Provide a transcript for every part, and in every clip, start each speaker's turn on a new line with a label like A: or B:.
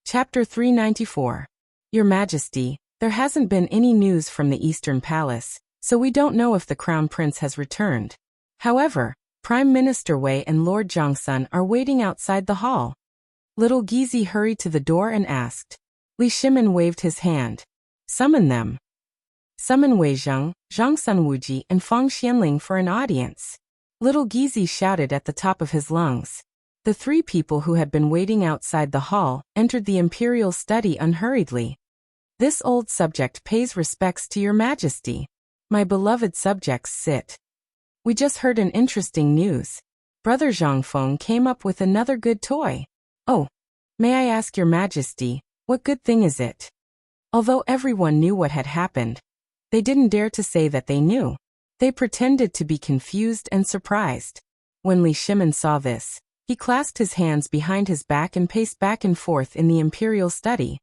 A: Chapter 394. Your Majesty, there hasn't been any news from the Eastern Palace, so we don't know if the Crown Prince has returned. However, Prime Minister Wei and Lord Zhongsun are waiting outside the hall. Little Gizi hurried to the door and asked. Li Shimin waved his hand. Summon them. Summon Wei Zheng, Zhongsun Wuji and Fang Xianling for an audience. Little Gizi shouted at the top of his lungs. The three people who had been waiting outside the hall entered the imperial study unhurriedly. This old subject pays respects to your majesty. My beloved subjects, sit. We just heard an interesting news. Brother Zhangfeng came up with another good toy. Oh, may I ask your majesty, what good thing is it? Although everyone knew what had happened, they didn't dare to say that they knew. They pretended to be confused and surprised. When Li Shimin saw this, he clasped his hands behind his back and paced back and forth in the imperial study.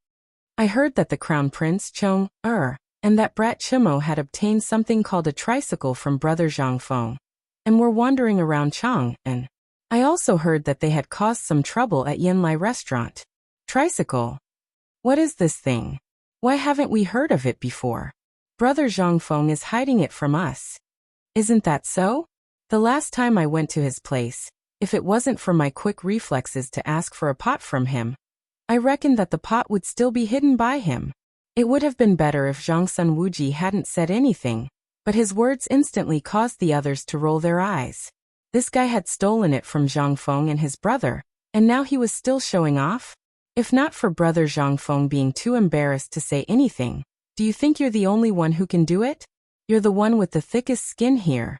A: I heard that the Crown Prince Chong, and that brat Chimo had obtained something called a tricycle from Brother Zhangfeng, and were wandering around Chang, and I also heard that they had caused some trouble at Yanlai restaurant. Tricycle? What is this thing? Why haven't we heard of it before? Brother Zhangfeng is hiding it from us. Isn't that so? The last time I went to his place, if it wasn't for my quick reflexes to ask for a pot from him, I reckoned that the pot would still be hidden by him. It would have been better if Zhongsun Wuji hadn't said anything, but his words instantly caused the others to roll their eyes. This guy had stolen it from Zhangfeng and his brother, and now he was still showing off? If not for Brother Zhangfeng being too embarrassed to say anything, do you think you're the only one who can do it? You're the one with the thickest skin here.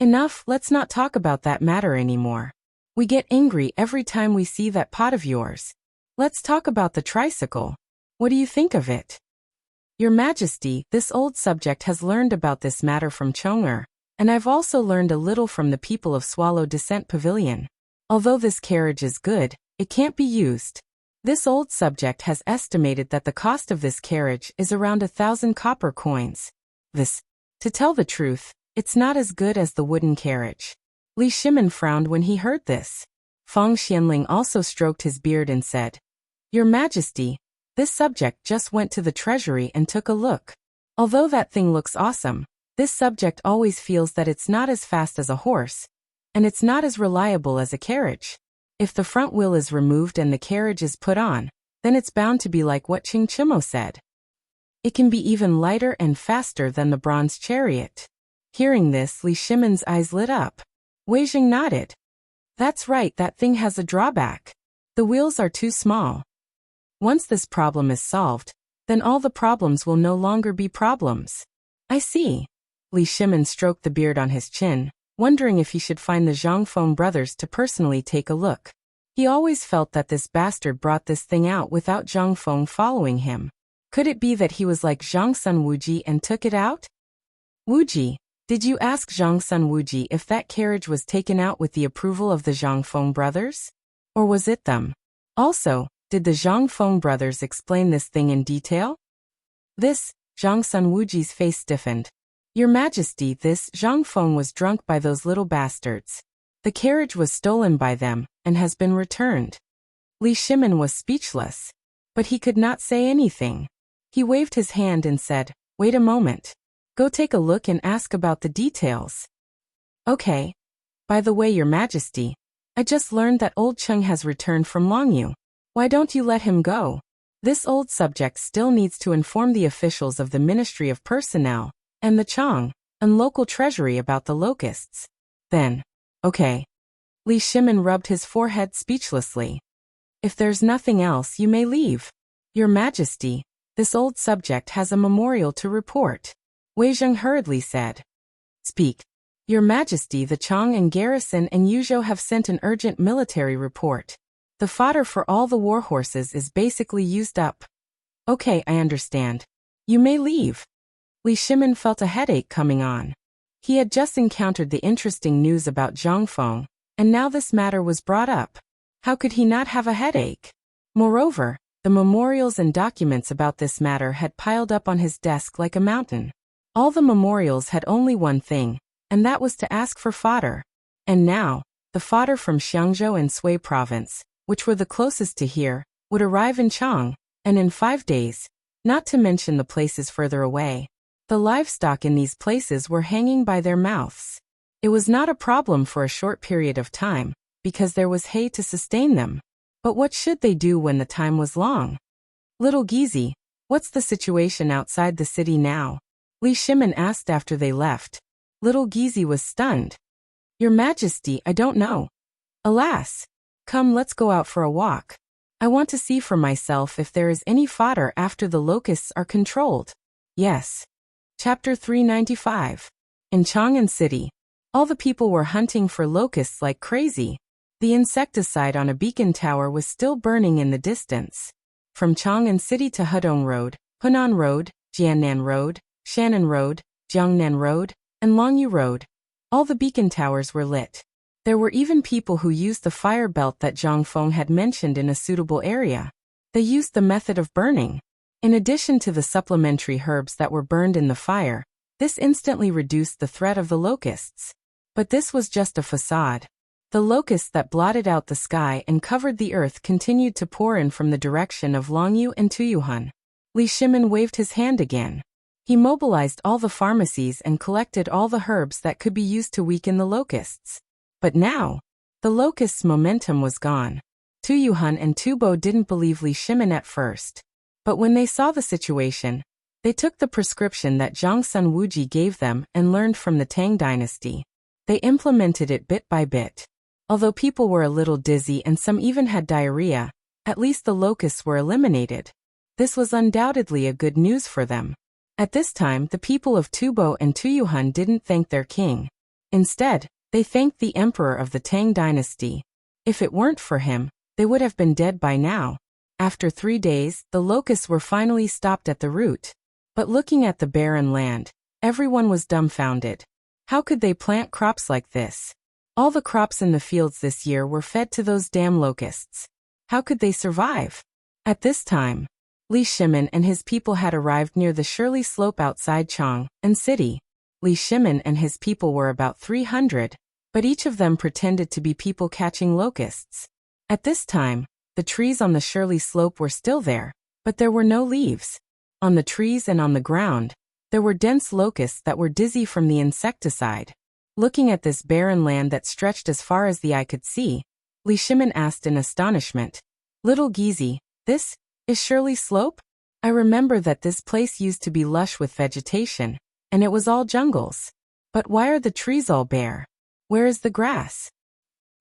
A: Enough, let's not talk about that matter anymore. We get angry every time we see that pot of yours. Let's talk about the tricycle. What do you think of it? Your Majesty, this old subject has learned about this matter from Chong'er, and I've also learned a little from the people of Swallow Descent Pavilion. Although this carriage is good, it can't be used. This old subject has estimated that the cost of this carriage is around 1,000 copper coins. To tell the truth, it's not as good as the wooden carriage. Li Shimin frowned when he heard this. Fang Xianling also stroked his beard and said, Your Majesty, this subject just went to the treasury and took a look. Although that thing looks awesome, this subject always feels that it's not as fast as a horse, and it's not as reliable as a carriage. If the front wheel is removed and the carriage is put on, then it's bound to be like what Ching Chimo said. It can be even lighter and faster than the bronze chariot. Hearing this, Li Shimin's eyes lit up. Wei Zheng nodded. That's right, that thing has a drawback. The wheels are too small. Once this problem is solved, then all the problems will no longer be problems. I see. Li Shimin stroked the beard on his chin, wondering if he should find the Zhangfeng brothers to personally take a look. He always felt that this bastard brought this thing out without Zhangfeng following him. Could it be that he was like Zhongsun Wuji and took it out? Wuji, did you ask Zhongsun Wuji if that carriage was taken out with the approval of the Zhangfeng brothers? Or was it them? Also, did the Zhangfeng brothers explain this thing in detail? Zhongsun Wuji's face stiffened. Your Majesty, this Zhangfeng was drunk by those little bastards. The carriage was stolen by them, and has been returned. Li Shimin was speechless. But he could not say anything. He waved his hand and said, Wait a moment. Go take a look and ask about the details. Okay. By the way, Your Majesty, I just learned that old Cheng has returned from Longyu. Why don't you let him go? This old subject still needs to inform the officials of the Ministry of Personnel and the Chang and local treasury about the locusts. Then, okay. Li Shimin rubbed his forehead speechlessly. If there's nothing else, you may leave. Your Majesty, this old subject has a memorial to report. Wei Zheng hurriedly said. Speak. Your Majesty, the Chang and garrison and Yuzhou have sent an urgent military report. The fodder for all the war horses is basically used up. Okay, I understand. You may leave. Li Shimin felt a headache coming on. He had just encountered the interesting news about Zhangfeng, and now this matter was brought up. How could he not have a headache? Moreover, the memorials and documents about this matter had piled up on his desk like a mountain. All the memorials had only one thing, and that was to ask for fodder. And now, the fodder from Xiangzhou and Sui province, which were the closest to here, would arrive in Chang, and in 5 days, not to mention the places further away. The livestock in these places were hanging by their mouths. It was not a problem for a short period of time, because there was hay to sustain them. But what should they do when the time was long? Little Gizi, what's the situation outside the city now? Li Shimin asked after they left. Little Gizi was stunned. Your Majesty, I don't know. Alas. Come, let's go out for a walk. I want to see for myself if there is any fodder after the locusts are controlled. Yes. Chapter 395. In Chang'an City, all the people were hunting for locusts like crazy. The insecticide on a beacon tower was still burning in the distance. From Chang'an City to Hudong Road, Hunan Road, Jiannan Road, Shannon Road, Jiangnan Road, and Longyu Road, all the beacon towers were lit. There were even people who used the fire belt that Zhang Feng had mentioned in a suitable area. They used the method of burning. In addition to the supplementary herbs that were burned in the fire, this instantly reduced the threat of the locusts. But this was just a facade. The locusts that blotted out the sky and covered the earth continued to pour in from the direction of Longyu and Tuyuhan. Li Shimin waved his hand again. He mobilized all the pharmacies and collected all the herbs that could be used to weaken the locusts. But now, the locusts' momentum was gone. Tuyuhan and Tubo didn't believe Li Shimin at first. But when they saw the situation, they took the prescription that Zhang Sun Wuji gave them and learned from the Tang dynasty. They implemented it bit by bit. Although people were a little dizzy and some even had diarrhea, at least the locusts were eliminated. This was undoubtedly a good news for them. At this time, the people of Tubo and Tuyuhan didn't thank their king. Instead, they thanked the emperor of the Tang dynasty. If it weren't for him, they would have been dead by now. After 3 days, the locusts were finally stopped at the root. But looking at the barren land, everyone was dumbfounded. How could they plant crops like this? All the crops in the fields this year were fed to those damn locusts. How could they survive? At this time, Li Shimin and his people had arrived near the Shirley Slope outside Chang'an City. Li Shimin and his people were about 300, but each of them pretended to be people catching locusts. At this time, the trees on the Shirley Slope were still there, but there were no leaves. On the trees and on the ground, there were dense locusts that were dizzy from the insecticide. Looking at this barren land that stretched as far as the eye could see, Li Shimin asked in astonishment, Little Gizi, this is Shirley Slope? I remember that this place used to be lush with vegetation, and it was all jungles. But why are the trees all bare? Where is the grass?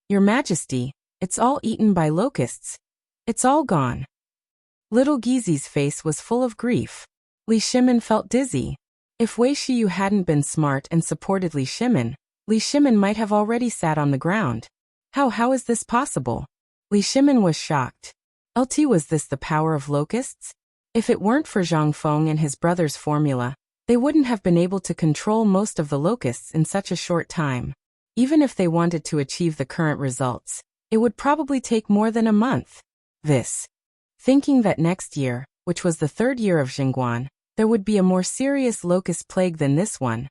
A: Your Majesty, it's all eaten by locusts. It's all gone. Little Gizi's face was full of grief. Li Shimin felt dizzy. If Wei Shiyu hadn't been smart and supported Li Shimin might have already sat on the ground. How is this possible? Li Shimin was shocked. Was this the power of locusts? If it weren't for Zhang Feng and his brother's formula, they wouldn't have been able to control most of the locusts in such a short time. Even if they wanted to achieve the current results, it would probably take more than a month. Thinking that next year, which was the 3rd year of Jingguan, there would be a more serious locust plague than this one,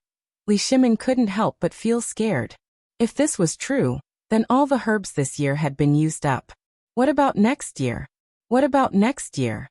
A: Li Shimin couldn't help but feel scared. If this was true, then all the herbs this year had been used up. What about next year? What about next year?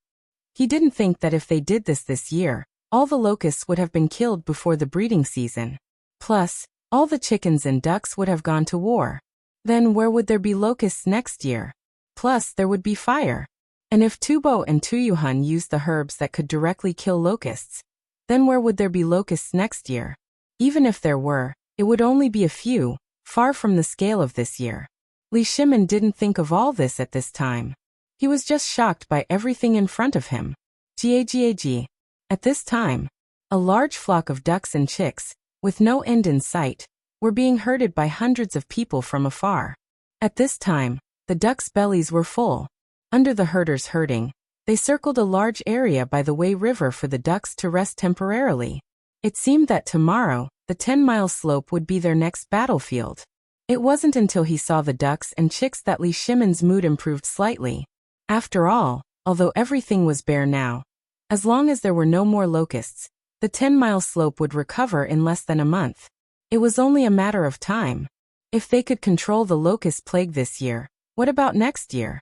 A: He didn't think that if they did this year, all the locusts would have been killed before the breeding season. Plus, all the chickens and ducks would have gone to war. Then where would there be locusts next year? Plus, there would be fire. And if Tubo and Tuyuhan used the herbs that could directly kill locusts, then where would there be locusts next year? Even if there were, it would only be a few, far from the scale of this year. Li Shimin didn't think of all this at this time. He was just shocked by everything in front of him. Gag. At this time, a large flock of ducks and chicks, with no end in sight, were being herded by hundreds of people from afar. At this time, the ducks' bellies were full. Under the herders herding, they circled a large area by the Wei River for the ducks to rest temporarily. It seemed that tomorrow, the 10-mile slope would be their next battlefield. It wasn't until he saw the ducks and chicks that Li Shimin's mood improved slightly. After all, although everything was bare now, as long as there were no more locusts, the 10-mile slope would recover in less than a month. It was only a matter of time. If they could control the locust plague this year, what about next year?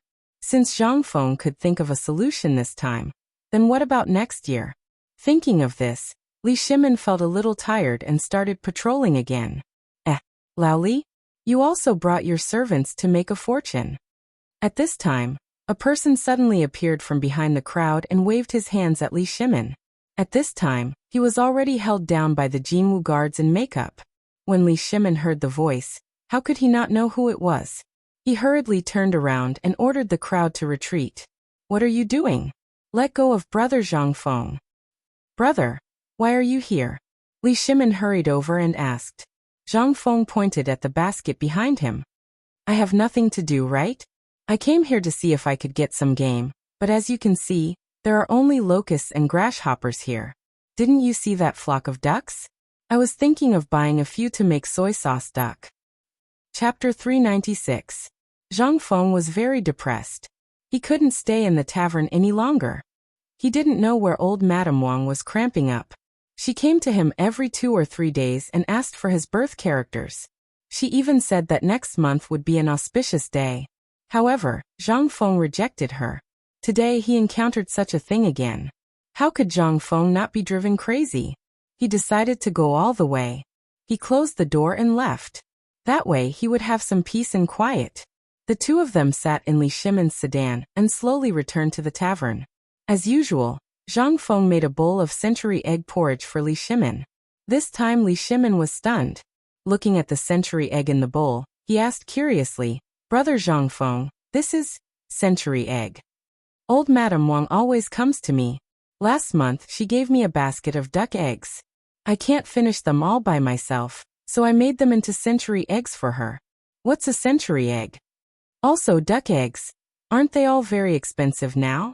A: Since Zhang Feng could think of a solution this time, then what about next year? Thinking of this, Li Shimin felt a little tired and started patrolling again. Lao Li? You also brought your servants to make a fortune. At this time, a person suddenly appeared from behind the crowd and waved his hands at Li Shimin. At this time, he was already held down by the Jinwu guards in makeup. When Li Shimin heard the voice, how could he not know who it was? He hurriedly turned around and ordered the crowd to retreat. What are you doing? Let go of Brother Zhang Feng. Brother, why are you here? Li Shimin hurried over and asked. Zhang Feng pointed at the basket behind him. I have nothing to do, right? I came here to see if I could get some game, but as you can see, there are only locusts and grasshoppers here. Didn't you see that flock of ducks? I was thinking of buying a few to make soy sauce duck. Chapter 396. Zhang Feng was very depressed. He couldn't stay in the tavern any longer. He didn't know where old Madame Wang was cramping up. She came to him every 2 or 3 days and asked for his birth characters. She even said that next month would be an auspicious day. However, Zhang Feng rejected her. Today he encountered such a thing again. How could Zhang Feng not be driven crazy? He decided to go all the way. He closed the door and left. That way he would have some peace and quiet. The two of them sat in Li Shimin's sedan and slowly returned to the tavern. As usual, Zhang Feng made a bowl of century egg porridge for Li Shimin. This time Li Shimin was stunned. Looking at the century egg in the bowl, he asked curiously, Brother Zhang Feng, this is century egg. Old Madame Wang always comes to me. Last month she gave me a basket of duck eggs. I can't finish them all by myself, so I made them into century eggs for her. What's a century egg? Also duck eggs. Aren't they all very expensive now?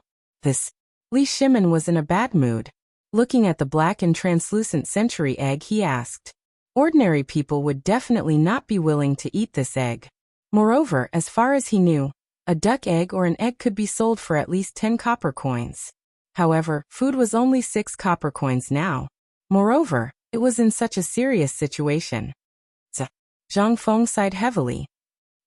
A: Li Shimin was in a bad mood. Looking at the black and translucent century egg, he asked. Ordinary people would definitely not be willing to eat this egg. Moreover, as far as he knew, a duck egg or an egg could be sold for at least 10 copper coins. However, food was only 6 copper coins now. Moreover, it was in such a serious situation. Zhang Feng sighed heavily.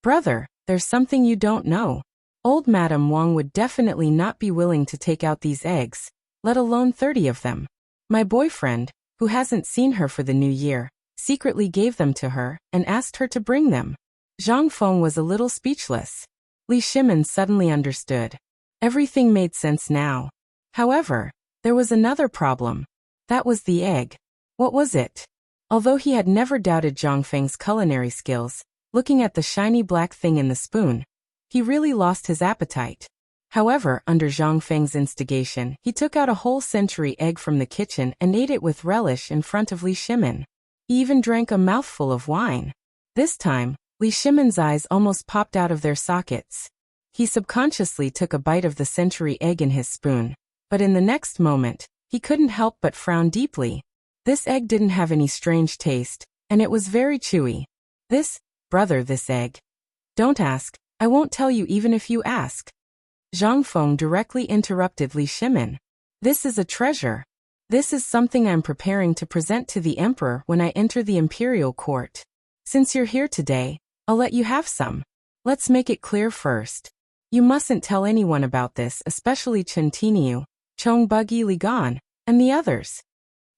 A: Brother, there's something you don't know. Old Madame Wang would definitely not be willing to take out these eggs, let alone 30 of them. My boyfriend, who hasn't seen her for the new year, secretly gave them to her and asked her to bring them. Zhang Feng was a little speechless. Li Shimin suddenly understood. Everything made sense now. However, there was another problem. That was the egg. What was it? Although he had never doubted Zhang Feng's culinary skills, looking at the shiny black thing in the spoon, he really lost his appetite. However, under Zhang Feng's instigation, he took out a whole century egg from the kitchen and ate it with relish in front of Li Shimin. He even drank a mouthful of wine. This time, Li Shimin's eyes almost popped out of their sockets. He subconsciously took a bite of the century egg in his spoon, but in the next moment, he couldn't help but frown deeply. This egg didn't have any strange taste, and it was very chewy. This egg. Don't ask. I won't tell you even if you ask. Zhang Feng directly interrupted Li Shimin. This is a treasure. This is something I'm preparing to present to the emperor when I enter the imperial court. Since you're here today, I'll let you have some. Let's make it clear first. You mustn't tell anyone about this, especially Chen Tiniu, Chong Buggy Li Gan, and the others.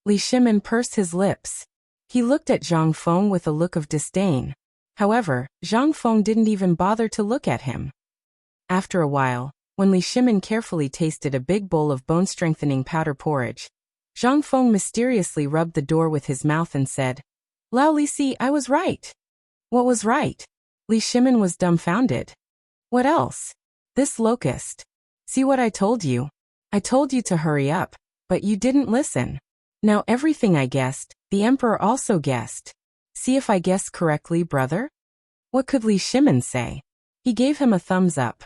A: Li Shimin pursed his lips. He looked at Zhang Feng with a look of disdain. However, Zhang Feng didn't even bother to look at him. After a while, when Li Shimin carefully tasted a big bowl of bone-strengthening powder porridge, Zhang Feng mysteriously rubbed the door with his mouth and said, Lao Li, see, I was right. What was right? Li Shimin was dumbfounded. What else? This locust. See what I told you? I told you to hurry up, but you didn't listen. Now everything I guessed, the emperor also guessed. See if I guessed correctly, brother? What could Li Shimin say? He gave him a thumbs up.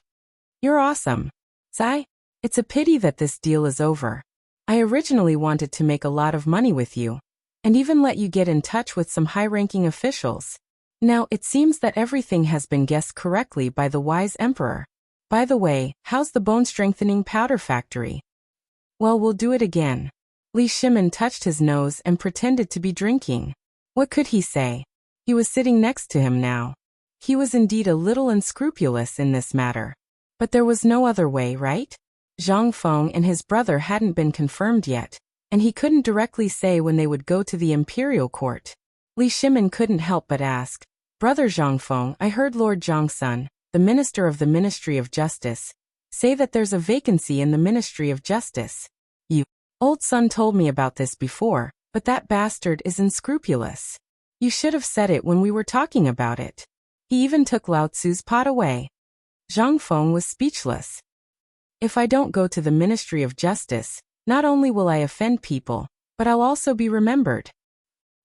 A: You're awesome. Sai, it's a pity that this deal is over. I originally wanted to make a lot of money with you, and even let you get in touch with some high-ranking officials. Now it seems that everything has been guessed correctly by the wise emperor. By the way, how's the bone-strengthening powder factory? Well, we'll do it again. Li Shimin touched his nose and pretended to be drinking. What could he say? He was sitting next to him now. He was indeed a little unscrupulous in this matter. But there was no other way, right? Zhang Feng and his brother hadn't been confirmed yet, and he couldn't directly say when they would go to the imperial court. Li Shimin couldn't help but ask, "Brother Zhang Feng, I heard Lord Zhang's son, the minister of the Ministry of Justice, say that there's a vacancy in the Ministry of Justice. You, old son told me about this before, but that bastard is unscrupulous. You should have said it when we were talking about it. He even took Lao Tzu's pot away." Zhang Feng was speechless. "If I don't go to the Ministry of Justice, not only will I offend people, but I'll also be remembered.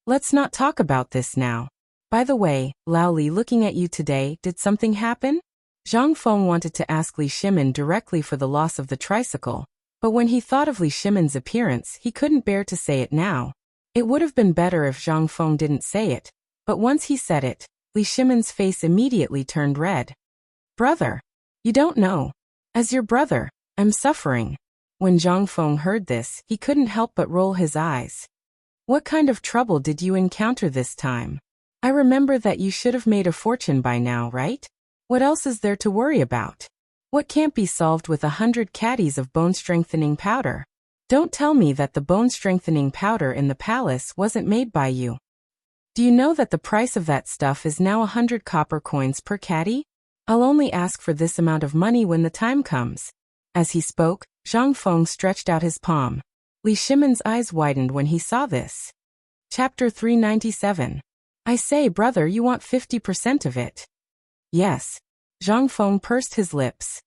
A: Let's not talk about this now. By the way, Lao Li, looking at you today, did something happen?" Zhang Feng wanted to ask Li Shimin directly for the loss of the tricycle, but when he thought of Li Shimin's appearance, he couldn't bear to say it now. It would have been better if Zhang Feng didn't say it, but once he said it, Li Shimin's face immediately turned red. "Brother, you don't know. As your brother, I'm suffering." When Zhang Feng heard this, he couldn't help but roll his eyes. "What kind of trouble did you encounter this time? I remember that you should have made a fortune by now, right? What else is there to worry about? What can't be solved with 100 caddies of bone-strengthening powder? Don't tell me that the bone-strengthening powder in the palace wasn't made by you. Do you know that the price of that stuff is now 100 copper coins per caddy? I'll only ask for this amount of money when the time comes." As he spoke, Zhang Feng stretched out his palm. Li Shimin's eyes widened when he saw this. Chapter 397. "I say, brother, you want 50% of it?" "Yes." Zhang Feng pursed his lips.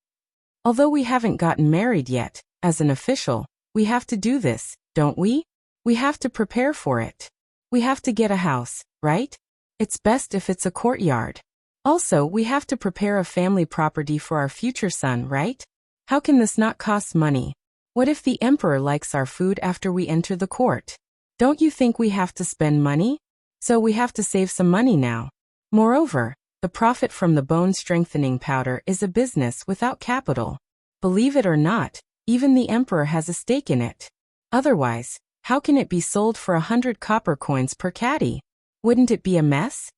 A: "Although we haven't gotten married yet, as an official, we have to do this, don't we? We have to prepare for it. We have to get a house, right? It's best if it's a courtyard. Also, we have to prepare a family property for our future son, right? How can this not cost money? What if the emperor likes our food after we enter the court? Don't you think we have to spend money? So we have to save some money now. Moreover, the profit from the bone-strengthening powder is a business without capital. Believe it or not, even the emperor has a stake in it. Otherwise, how can it be sold for 100 copper coins per caddy? Wouldn't it be a mess?"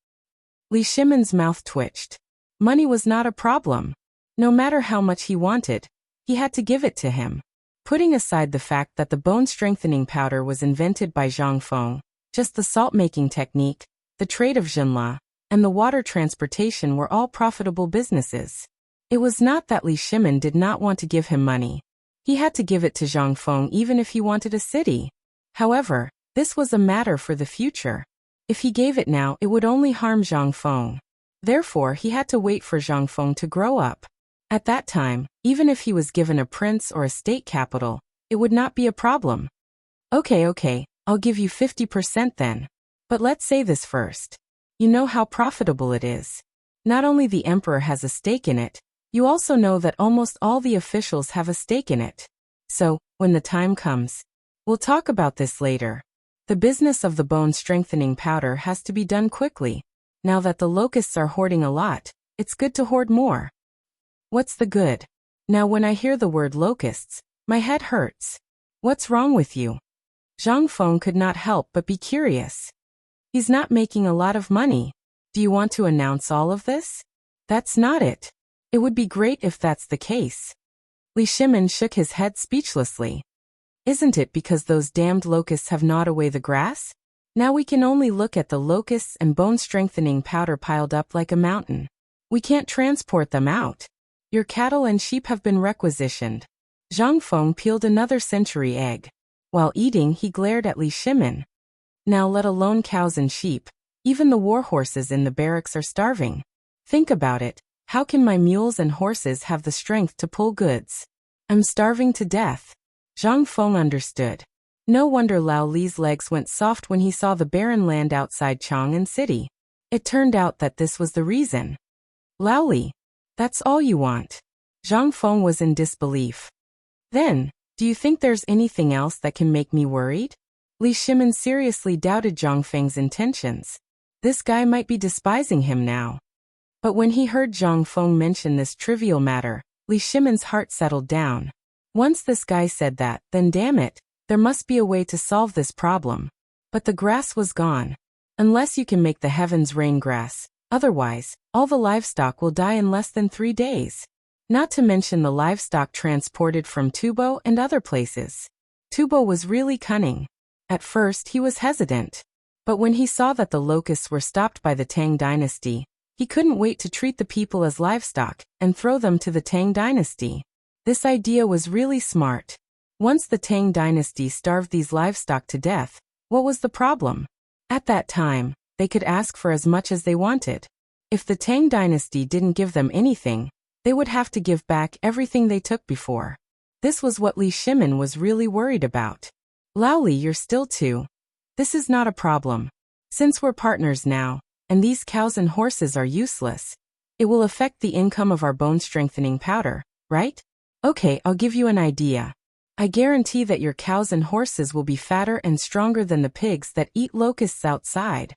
A: Li Shimin's mouth twitched. Money was not a problem. No matter how much he wanted, he had to give it to him. Putting aside the fact that the bone-strengthening powder was invented by Zhang Feng, just the salt-making technique, the trade of Jinla, and the water transportation were all profitable businesses. It was not that Li Shimin did not want to give him money. He had to give it to Zhang Feng even if he wanted a city. However, this was a matter for the future. If he gave it now, it would only harm Zhang Feng. Therefore, he had to wait for Zhang Feng to grow up. At that time, even if he was given a prince or a state capital, it would not be a problem. Okay, I'll give you 50% then. But let's say this first. You know how profitable it is. Not only the emperor has a stake in it, you also know that almost all the officials have a stake in it. So, when the time comes, we'll talk about this later. The business of the bone-strengthening powder has to be done quickly. Now that the locusts are hoarding a lot, it's good to hoard more. What's the good? Now when I hear the word locusts, my head hurts. What's wrong with you?" Zhang Feng could not help but be curious. "He's not making a lot of money. Do you want to announce all of this?" "That's not it. It would be great if that's the case." Li Shimin shook his head speechlessly. "Isn't it because those damned locusts have gnawed away the grass? Now we can only look at the locusts and bone-strengthening powder piled up like a mountain. We can't transport them out. Your cattle and sheep have been requisitioned." Zhang Feng peeled another century egg. While eating, he glared at Li Shimin. "Now let alone cows and sheep, even the war horses in the barracks are starving. Think about it, how can my mules and horses have the strength to pull goods? I'm starving to death." Zhang Feng understood. No wonder Lao Li's legs went soft when he saw the barren land outside Chang'an City. It turned out that this was the reason. "Lao Li, that's all you want?" Zhang Feng was in disbelief. "Then, do you think there's anything else that can make me worried?" Li Shimin seriously doubted Zhang Feng's intentions. This guy might be despising him now. But when he heard Zhang Feng mention this trivial matter, Li Shimin's heart settled down. Once this guy said that, then damn it, there must be a way to solve this problem. But the grass was gone. Unless you can make the heavens rain grass, otherwise, all the livestock will die in less than 3 days. Not to mention the livestock transported from Tubo and other places. Tubo was really cunning. At first he was hesitant. But when he saw that the locusts were stopped by the Tang dynasty, he couldn't wait to treat the people as livestock and throw them to the Tang dynasty. This idea was really smart. Once the Tang dynasty starved these livestock to death, what was the problem? At that time, they could ask for as much as they wanted. If the Tang dynasty didn't give them anything, they would have to give back everything they took before. This was what Li Shimin was really worried about. Laoli, you're still too. This is not a problem. Since we're partners now, and these cows and horses are useless, it will affect the income of our bone-strengthening powder, right? Okay, I'll give you an idea. I guarantee that your cows and horses will be fatter and stronger than the pigs that eat locusts outside.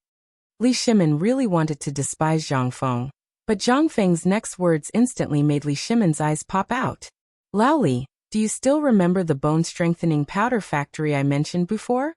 A: Li Shimin really wanted to despise Zhang Feng, but Zhang Feng's next words instantly made Li Shimin's eyes pop out. Laoli, do you still remember the bone-strengthening powder factory I mentioned before?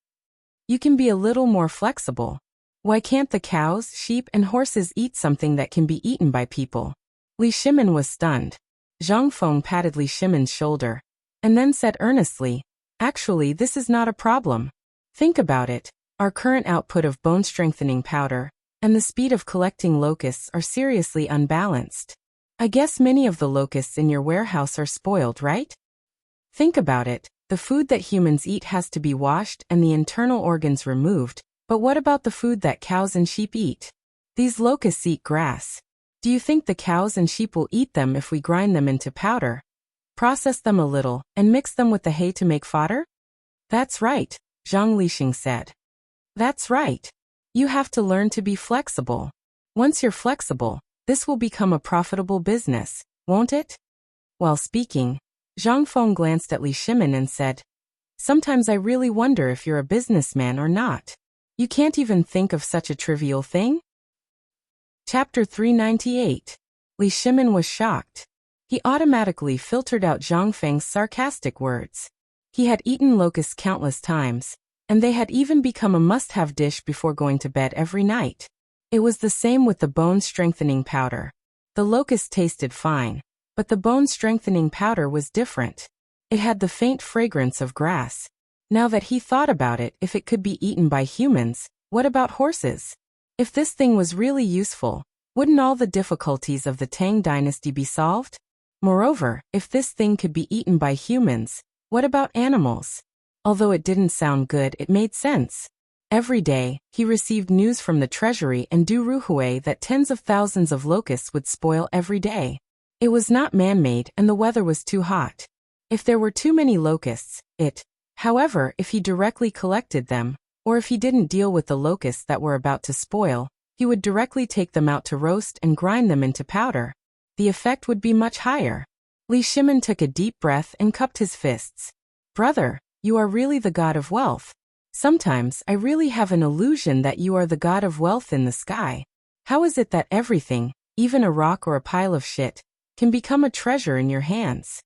A: You can be a little more flexible. Why can't the cows, sheep, and horses eat something that can be eaten by people? Li Shimin was stunned. Zhang Feng patted Li Shimin's shoulder, and then said earnestly, actually, this is not a problem. Think about it. Our current output of bone-strengthening powder and the speed of collecting locusts are seriously unbalanced. I guess many of the locusts in your warehouse are spoiled, right? Think about it. The food that humans eat has to be washed and the internal organs removed, but what about the food that cows and sheep eat? These locusts eat grass. Do you think the cows and sheep will eat them if we grind them into powder, process them a little, and mix them with the hay to make fodder? That's right, Zhang Lixing said. That's right. You have to learn to be flexible. Once you're flexible, this will become a profitable business, won't it? While speaking, Zhang Feng glanced at Li Shimin and said, sometimes I really wonder if you're a businessman or not. You can't even think of such a trivial thing? Chapter 398. Li Shimin was shocked. He automatically filtered out Zhang Feng's sarcastic words. He had eaten locusts countless times, and they had even become a must-have dish before going to bed every night. It was the same with the bone-strengthening powder. The locust tasted fine, but the bone-strengthening powder was different. It had the faint fragrance of grass. Now that he thought about it, if it could be eaten by humans, what about horses? If this thing was really useful, wouldn't all the difficulties of the Tang dynasty be solved? Moreover, if this thing could be eaten by humans, what about animals? Although it didn't sound good, it made sense. Every day, he received news from the treasury and Duruhui that tens of thousands of locusts would spoil every day. It was not man-made and the weather was too hot. If there were too many locusts, however, if he directly collected them, or if he didn't deal with the locusts that were about to spoil, he would directly take them out to roast and grind them into powder. The effect would be much higher. Li Shimin took a deep breath and cupped his fists. Brother, you are really the god of wealth. Sometimes I really have an illusion that you are the god of wealth in the sky. How is it that everything, even a rock or a pile of shit, can become a treasure in your hands?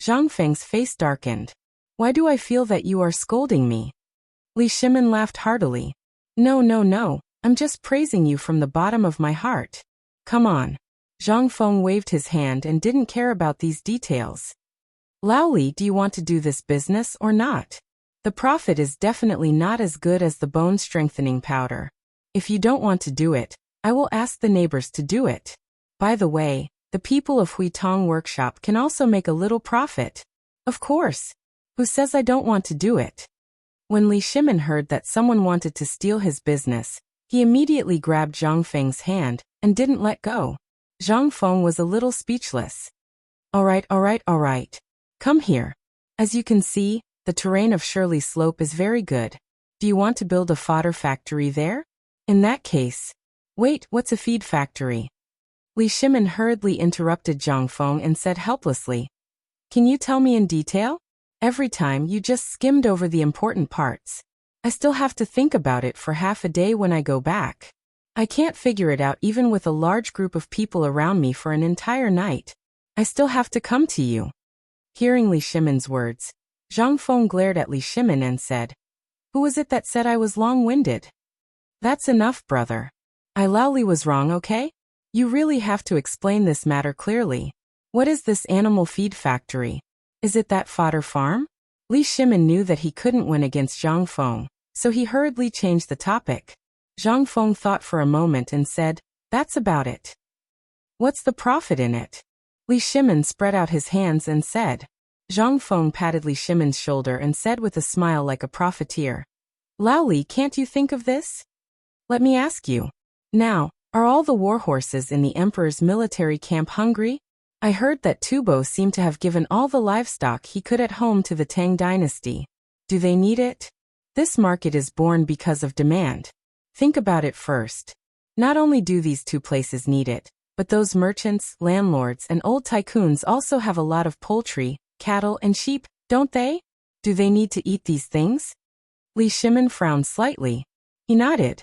A: Zhang Feng's face darkened. Why do I feel that you are scolding me? Li Shimin laughed heartily. No, I'm just praising you from the bottom of my heart. Come on. Zhang Feng waved his hand and didn't care about these details. Laoli, do you want to do this business or not? The profit is definitely not as good as the bone-strengthening powder. If you don't want to do it, I will ask the neighbors to do it. By the way, the people of Tang workshop can also make a little profit. Of course. Who says I don't want to do it? When Li Shimin heard that someone wanted to steal his business, he immediately grabbed Zhang Feng's hand and didn't let go. Zhang Feng was a little speechless. All right. Come here. As you can see, the terrain of Shirley Slope is very good. Do you want to build a fodder factory there? In that case. Wait, what's a feed factory? Li Shimin hurriedly interrupted Zhang Feng and said helplessly. Can you tell me in detail? Every time you just skimmed over the important parts. I still have to think about it for half a day when I go back. I can't figure it out even with a large group of people around me for an entire night. I still have to come to you. Hearing Li Shimin's words, Zhang Feng glared at Li Shimin and said, who was it that said I was long-winded? That's enough, brother. I Laoli was wrong, okay? You really have to explain this matter clearly. What is this animal feed factory? Is it that fodder farm? Li Shimin knew that he couldn't win against Zhang Feng, so he hurriedly changed the topic. Zhang Feng thought for a moment and said, "That's about it." "What's the profit in it?" Li Shimin spread out his hands and said. Zhang Feng patted Li Shimin's shoulder and said with a smile like a profiteer, "Lao Li, can't you think of this? Let me ask you. Now, are all the warhorses in the emperor's military camp hungry? I heard that Tubo seemed to have given all the livestock he could at home to the Tang dynasty. Do they need it? This market is born because of demand. Think about it first. Not only do these two places need it, but those merchants, landlords, and old tycoons also have a lot of poultry, cattle, and sheep, don't they? Do they need to eat these things?" Li Shimin frowned slightly. He nodded.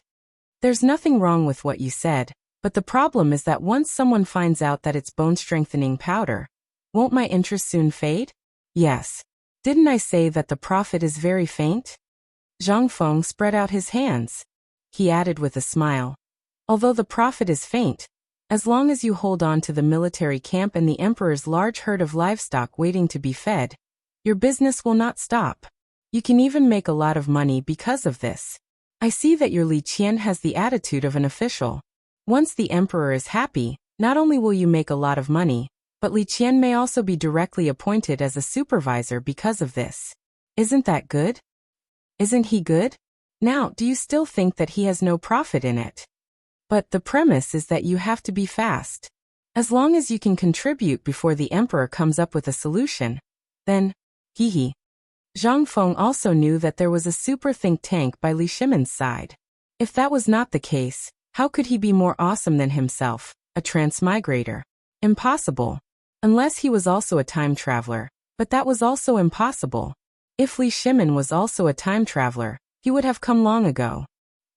A: "There's nothing wrong with what you said, but the problem is that once someone finds out that it's bone-strengthening powder, won't my interest soon fade? Yes. Didn't I say that the profit is very faint?" Zhang Feng spread out his hands. He added with a smile, "Although the profit is faint, as long as you hold on to the military camp and the emperor's large herd of livestock waiting to be fed, your business will not stop. You can even make a lot of money because of this. I see that your Li Qian has the attitude of an official. Once the emperor is happy, not only will you make a lot of money, but Li Qian may also be directly appointed as a supervisor because of this. Isn't that good? Isn't he good? Now, do you still think that he has no profit in it? But the premise is that you have to be fast. As long as you can contribute before the emperor comes up with a solution, then, hee. Zhang Feng also knew that there was a super think tank by Li Shimin's side. If that was not the case, how could he be more awesome than himself, a transmigrator? Impossible. Unless he was also a time traveler, but that was also impossible. If Li Shimin was also a time traveler, he would have come long ago.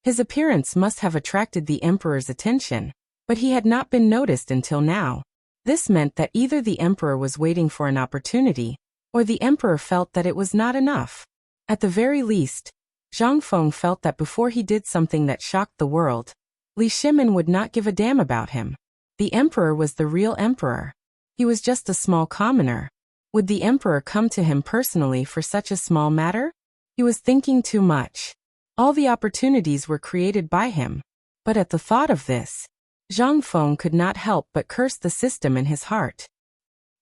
A: His appearance must have attracted the emperor's attention, but he had not been noticed until now. This meant that either the emperor was waiting for an opportunity, or the emperor felt that it was not enough. At the very least, Zhang Feng felt that before he did something that shocked the world, Li Shimin would not give a damn about him. The emperor was the real emperor. He was just a small commoner. Would the emperor come to him personally for such a small matter? He was thinking too much. All the opportunities were created by him. But at the thought of this, Zhang Feng could not help but curse the system in his heart.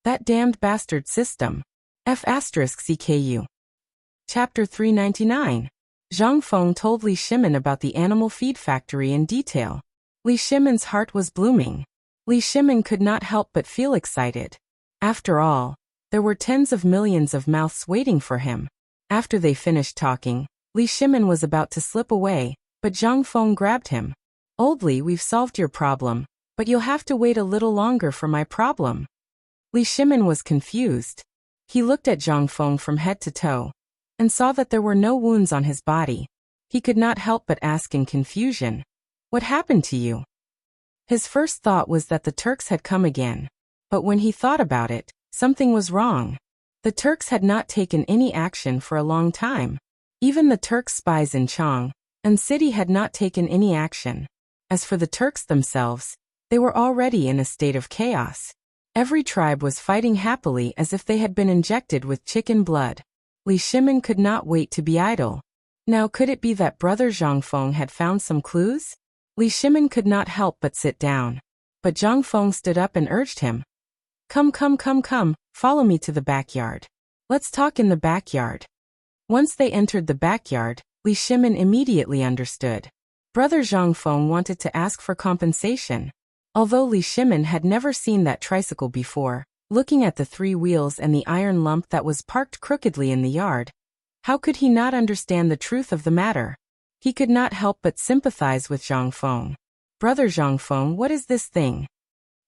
A: That damned bastard system. F***CKU. Chapter 399. Zhang Feng told Li Shimin about the animal feed factory in detail. Li Shimin's heart was blooming. Li Shimin could not help but feel excited. After all, there were tens of millions of mouths waiting for him. After they finished talking, Li Shimin was about to slip away, but Zhang Feng grabbed him. "Old Li, we've solved your problem, but you'll have to wait a little longer for my problem." Li Shimin was confused. He looked at Zhang Feng from head to toe, and saw that there were no wounds on his body. He could not help but ask in confusion, "What happened to you?" His first thought was that the Turks had come again. But when he thought about it, something was wrong. The Turks had not taken any action for a long time. Even the Turks' spies in Chang and city had not taken any action. As for the Turks themselves, they were already in a state of chaos. Every tribe was fighting happily as if they had been injected with chicken blood. Li Shimin could not wait to be idle. Now could it be that brother Zhang Feng had found some clues? Li Shimin could not help but sit down. But Zhang Feng stood up and urged him. Come, follow me to the backyard. Let's talk in the backyard." Once they entered the backyard, Li Shimin immediately understood. Brother Zhang Feng wanted to ask for compensation. Although Li Shimin had never seen that tricycle before, looking at the 3 wheels and the iron lump that was parked crookedly in the yard, how could he not understand the truth of the matter? He could not help but sympathize with Zhang Feng. "Brother Zhang Feng, what is this thing?"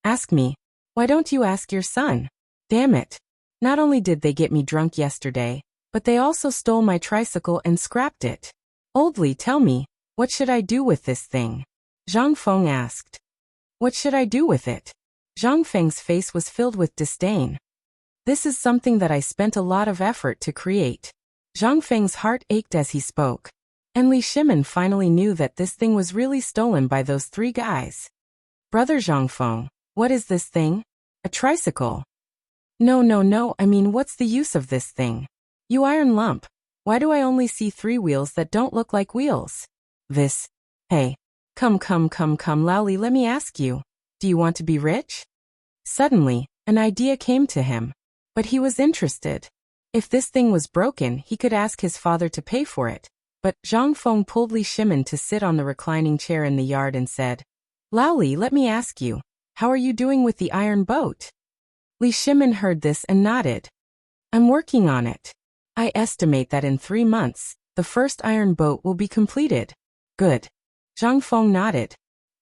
A: "Ask me. Why don't you ask your son?" "Damn it. Not only did they get me drunk yesterday, but they also stole my tricycle and scrapped it. Old Li, tell me, what should I do with this thing?" Zhang Feng asked. "What should I do with it?" Zhang Feng's face was filled with disdain. "This is something that I spent a lot of effort to create." Zhang Feng's heart ached as he spoke. And Li Shimin finally knew that this thing was really stolen by those 3 guys. "Brother Zhang Feng, what is this thing?" "A tricycle. No, no, no, I mean, what's the use of this thing? You iron lump. Why do I only see 3 wheels that don't look like wheels? This. Hey. Come, Lowly, let me ask you. Do you want to be rich? Suddenly, an idea came to him. But he was interested. If this thing was broken, he could ask his father to pay for it. But Zhang Feng pulled Li Shimin to sit on the reclining chair in the yard and said, Lowly, let me ask you, how are you doing with the iron boat? Li Shimin heard this and nodded. I'm working on it. I estimate that in 3 months, the first iron boat will be completed. Good. Zhang Feng nodded.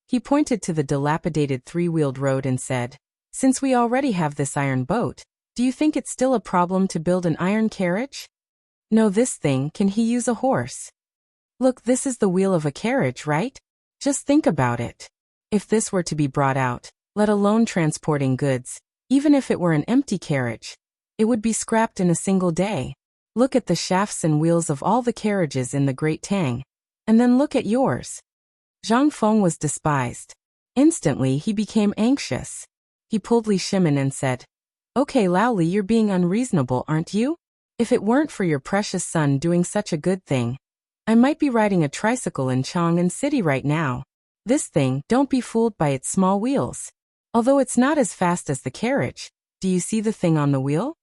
A: He pointed to the dilapidated 3-wheeled road and said, Since we already have this iron boat, do you think it's still a problem to build an iron carriage? No, this thing, can he use a horse? Look, this is the wheel of a carriage, right? Just think about it. If this were to be brought out, let alone transporting goods, even if it were an empty carriage, it would be scrapped in a single day. Look at the shafts and wheels of all the carriages in the Great Tang, and then look at yours. Zhang Feng was despised. Instantly, he became anxious. He pulled Li Shimin and said, Okay, Laoli, you're being unreasonable, aren't you? If it weren't for your precious son doing such a good thing, I might be riding a tricycle in Chang'an City right now. This thing, don't be fooled by its small wheels. Although it's not as fast as the carriage, do you see the thing on the wheel?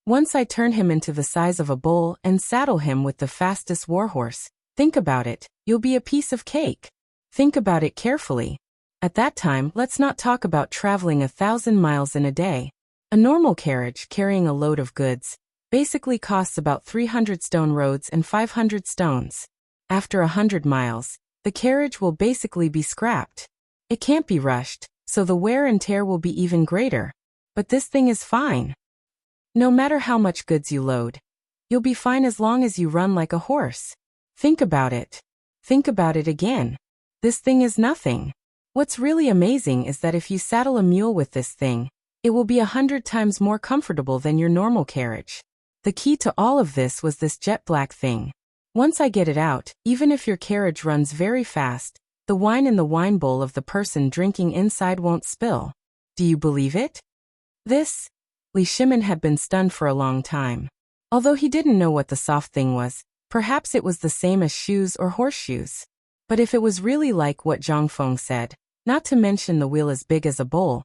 A: Once I turn him into the size of a bull and saddle him with the fastest warhorse, think about it, you'll be a piece of cake. Think about it carefully. At that time, let's not talk about traveling 1,000 miles in a day. A normal carriage carrying a load of goods basically costs about 300 stone roads and 500 stones. After 100 miles, the carriage will basically be scrapped. It can't be rushed, so the wear and tear will be even greater. But this thing is fine. No matter how much goods you load, you'll be fine as long as you run like a horse. Think about it. Think about it again. This thing is nothing. What's really amazing is that if you saddle a mule with this thing, it will be 100 times more comfortable than your normal carriage. The key to all of this was this jet black thing. Once I get it out, even if your carriage runs very fast, the wine in the wine bowl of the person drinking inside won't spill. Do you believe it? This? Li Shimin had been stunned for a long time. Although he didn't know what the soft thing was, perhaps it was the same as shoes or horseshoes. But if it was really like what Zhang Feng said, not to mention the wheel as big as a bowl,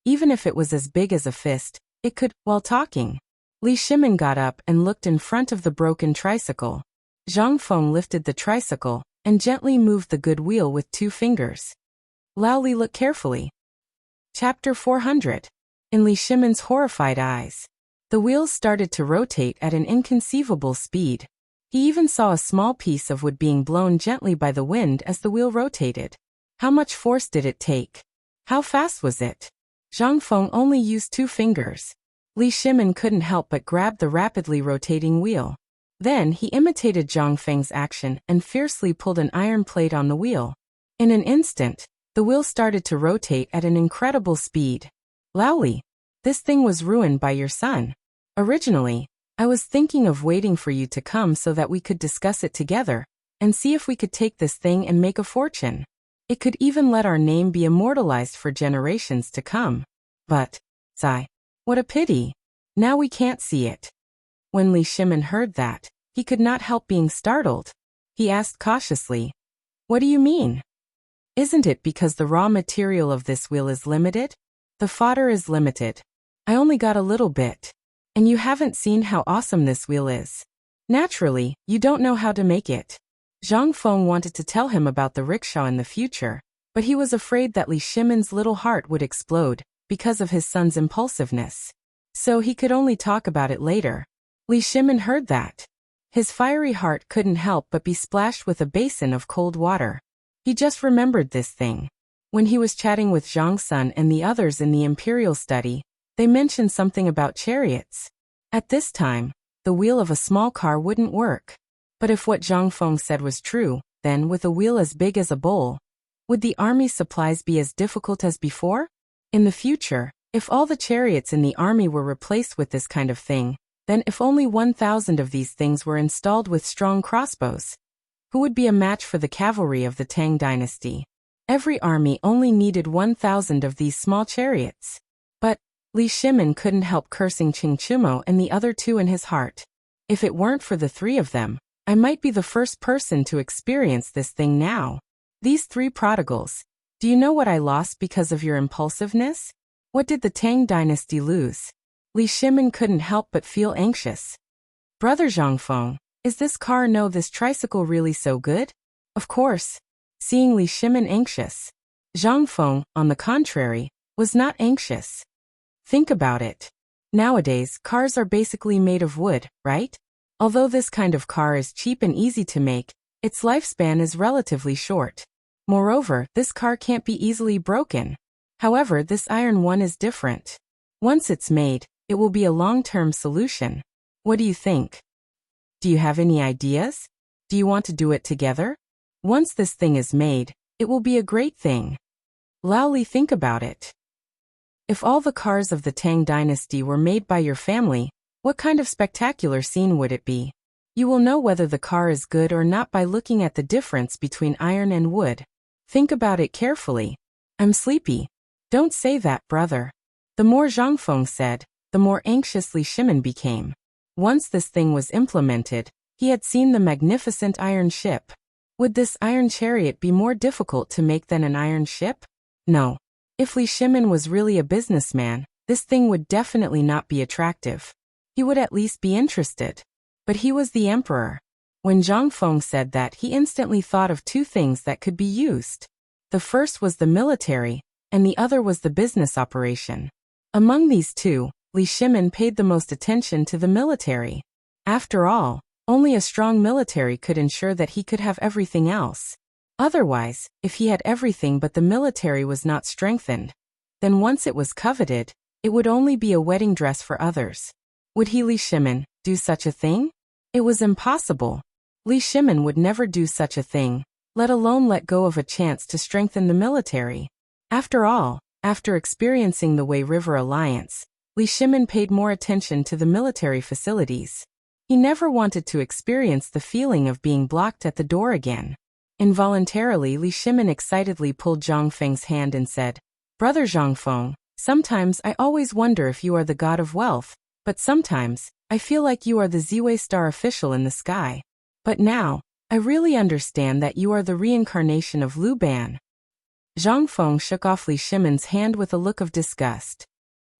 A: even if it was as big as a fist, it could, while talking. Li Shimin got up and looked in front of the broken tricycle. Zhang Feng lifted the tricycle and gently moved the good wheel with 2 fingers. Laoli looked carefully. Chapter 400. In Li Shimin's horrified eyes, the wheels started to rotate at an inconceivable speed. He even saw a small piece of wood being blown gently by the wind as the wheel rotated. How much force did it take? How fast was it? Zhang Feng only used 2 fingers. Li Shimin couldn't help but grab the rapidly rotating wheel. Then he imitated Zhang Feng's action and fiercely pulled an iron plate on the wheel. In an instant, the wheel started to rotate at an incredible speed. Laoli, this thing was ruined by your son. Originally, I was thinking of waiting for you to come so that we could discuss it together and see if we could take this thing and make a fortune. It could even let our name be immortalized for generations to come. But, sigh, what a pity. Now we can't see it. When Li Shimin heard that, he could not help being startled. He asked cautiously, What do you mean? Isn't it because the raw material of this wheel is limited? The fodder is limited. I only got a little bit. And you haven't seen how awesome this wheel is. Naturally, you don't know how to make it. Zhang Feng wanted to tell him about the rickshaw in the future, but he was afraid that Li Shimin's little heart would explode because of his son's impulsiveness. So he could only talk about it later. Li Shimin heard that. His fiery heart couldn't help but be splashed with a basin of cold water. He just remembered this thing. When he was chatting with Zhang Sun and the others in the imperial study, they mentioned something about chariots. At this time, the wheel of a small car wouldn't work. But if what Zhang Feng said was true, then with a wheel as big as a bowl, would the army supplies be as difficult as before? In the future, if all the chariots in the army were replaced with this kind of thing, then if only 1,000 of these things were installed with strong crossbows, who would be a match for the cavalry of the Tang dynasty? Every army only needed 1,000 of these small chariots. But Li Shimin couldn't help cursing Qing Chumo and the other two in his heart. If it weren't for the three of them, I might be the first person to experience this thing now. These three prodigals. Do you know what I lost because of your impulsiveness? What did the Tang dynasty lose? Li Shimin couldn't help but feel anxious. Brother Zhangfeng, is this this tricycle really so good? Of course. Seeing Li Shimin anxious, Zhangfeng, on the contrary, was not anxious. Think about it. Nowadays, cars are basically made of wood, right? Although this kind of car is cheap and easy to make, its lifespan is relatively short. Moreover, this car can't be easily broken. However, this iron one is different. Once it's made, it will be a long-term solution. What do you think? Do you have any ideas? Do you want to do it together? Once this thing is made, it will be a great thing. Laoli, think about it. If all the cars of the Tang dynasty were made by your family, what kind of spectacular scene would it be? You will know whether the car is good or not by looking at the difference between iron and wood. Think about it carefully. I'm sleepy. Don't say that, brother. The more Zhangfeng said, the more anxious Li Shimin became. Once this thing was implemented, he had seen the magnificent iron ship. Would this iron chariot be more difficult to make than an iron ship? No. If Li Shimin was really a businessman, this thing would definitely not be attractive. He would at least be interested. But he was the emperor. When Zhangfeng said that, he instantly thought of two things that could be used. The first was the military, and the other was the business operation. Among these two, Li Shimin paid the most attention to the military. After all, only a strong military could ensure that he could have everything else. Otherwise, if he had everything but the military was not strengthened, then once it was coveted, it would only be a wedding dress for others. Would he, Li Shimin, do such a thing? It was impossible. Li Shimin would never do such a thing, let alone let go of a chance to strengthen the military. After all, after experiencing the Wei River Alliance, Li Shimin paid more attention to the military facilities. He never wanted to experience the feeling of being blocked at the door again. Involuntarily, Li Shimin excitedly pulled Zhangfeng's hand and said, Brother Zhangfeng, sometimes I always wonder if you are the god of wealth, but sometimes, I feel like you are the Ziwei star official in the sky. But now, I really understand that you are the reincarnation of Lu Ban. Zhangfeng shook off Li Shimin's hand with a look of disgust.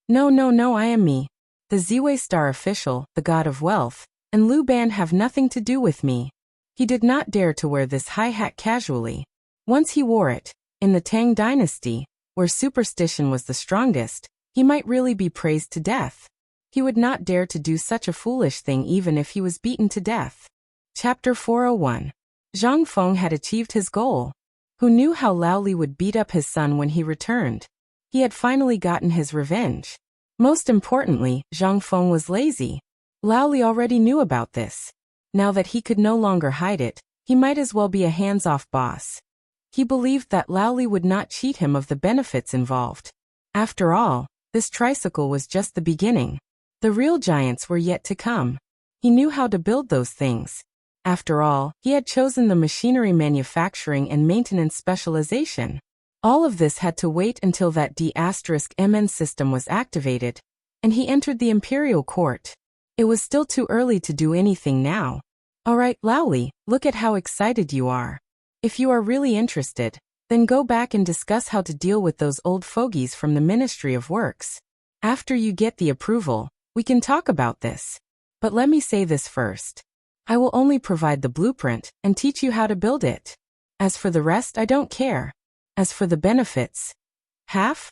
A: No, I am me. The Ziwei star official, the god of wealth, and Lu Ban have nothing to do with me. He did not dare to wear this high hat casually. Once he wore it, in the Tang dynasty, where superstition was the strongest, he might really be praised to death. He would not dare to do such a foolish thing even if he was beaten to death. Chapter 401. Zhangfeng had achieved his goal. Who knew how Laoli would beat up his son when he returned? He had finally gotten his revenge. Most importantly, Zhangfeng was lazy. Laoli already knew about this. Now that he could no longer hide it, he might as well be a hands-off boss. He believed that Laoli would not cheat him of the benefits involved. After all, this tricycle was just the beginning. The real giants were yet to come. He knew how to build those things. After all, he had chosen the machinery manufacturing and maintenance specialization. All of this had to wait until that D*MN system was activated, and he entered the imperial court. It was still too early to do anything now. Alright, Laoli, look at how excited you are. If you are really interested, then go back and discuss how to deal with those old fogies from the Ministry of Works. After you get the approval, we can talk about this. But let me say this first. I will only provide the blueprint and teach you how to build it. As for the rest, I don't care. As for the benefits, half?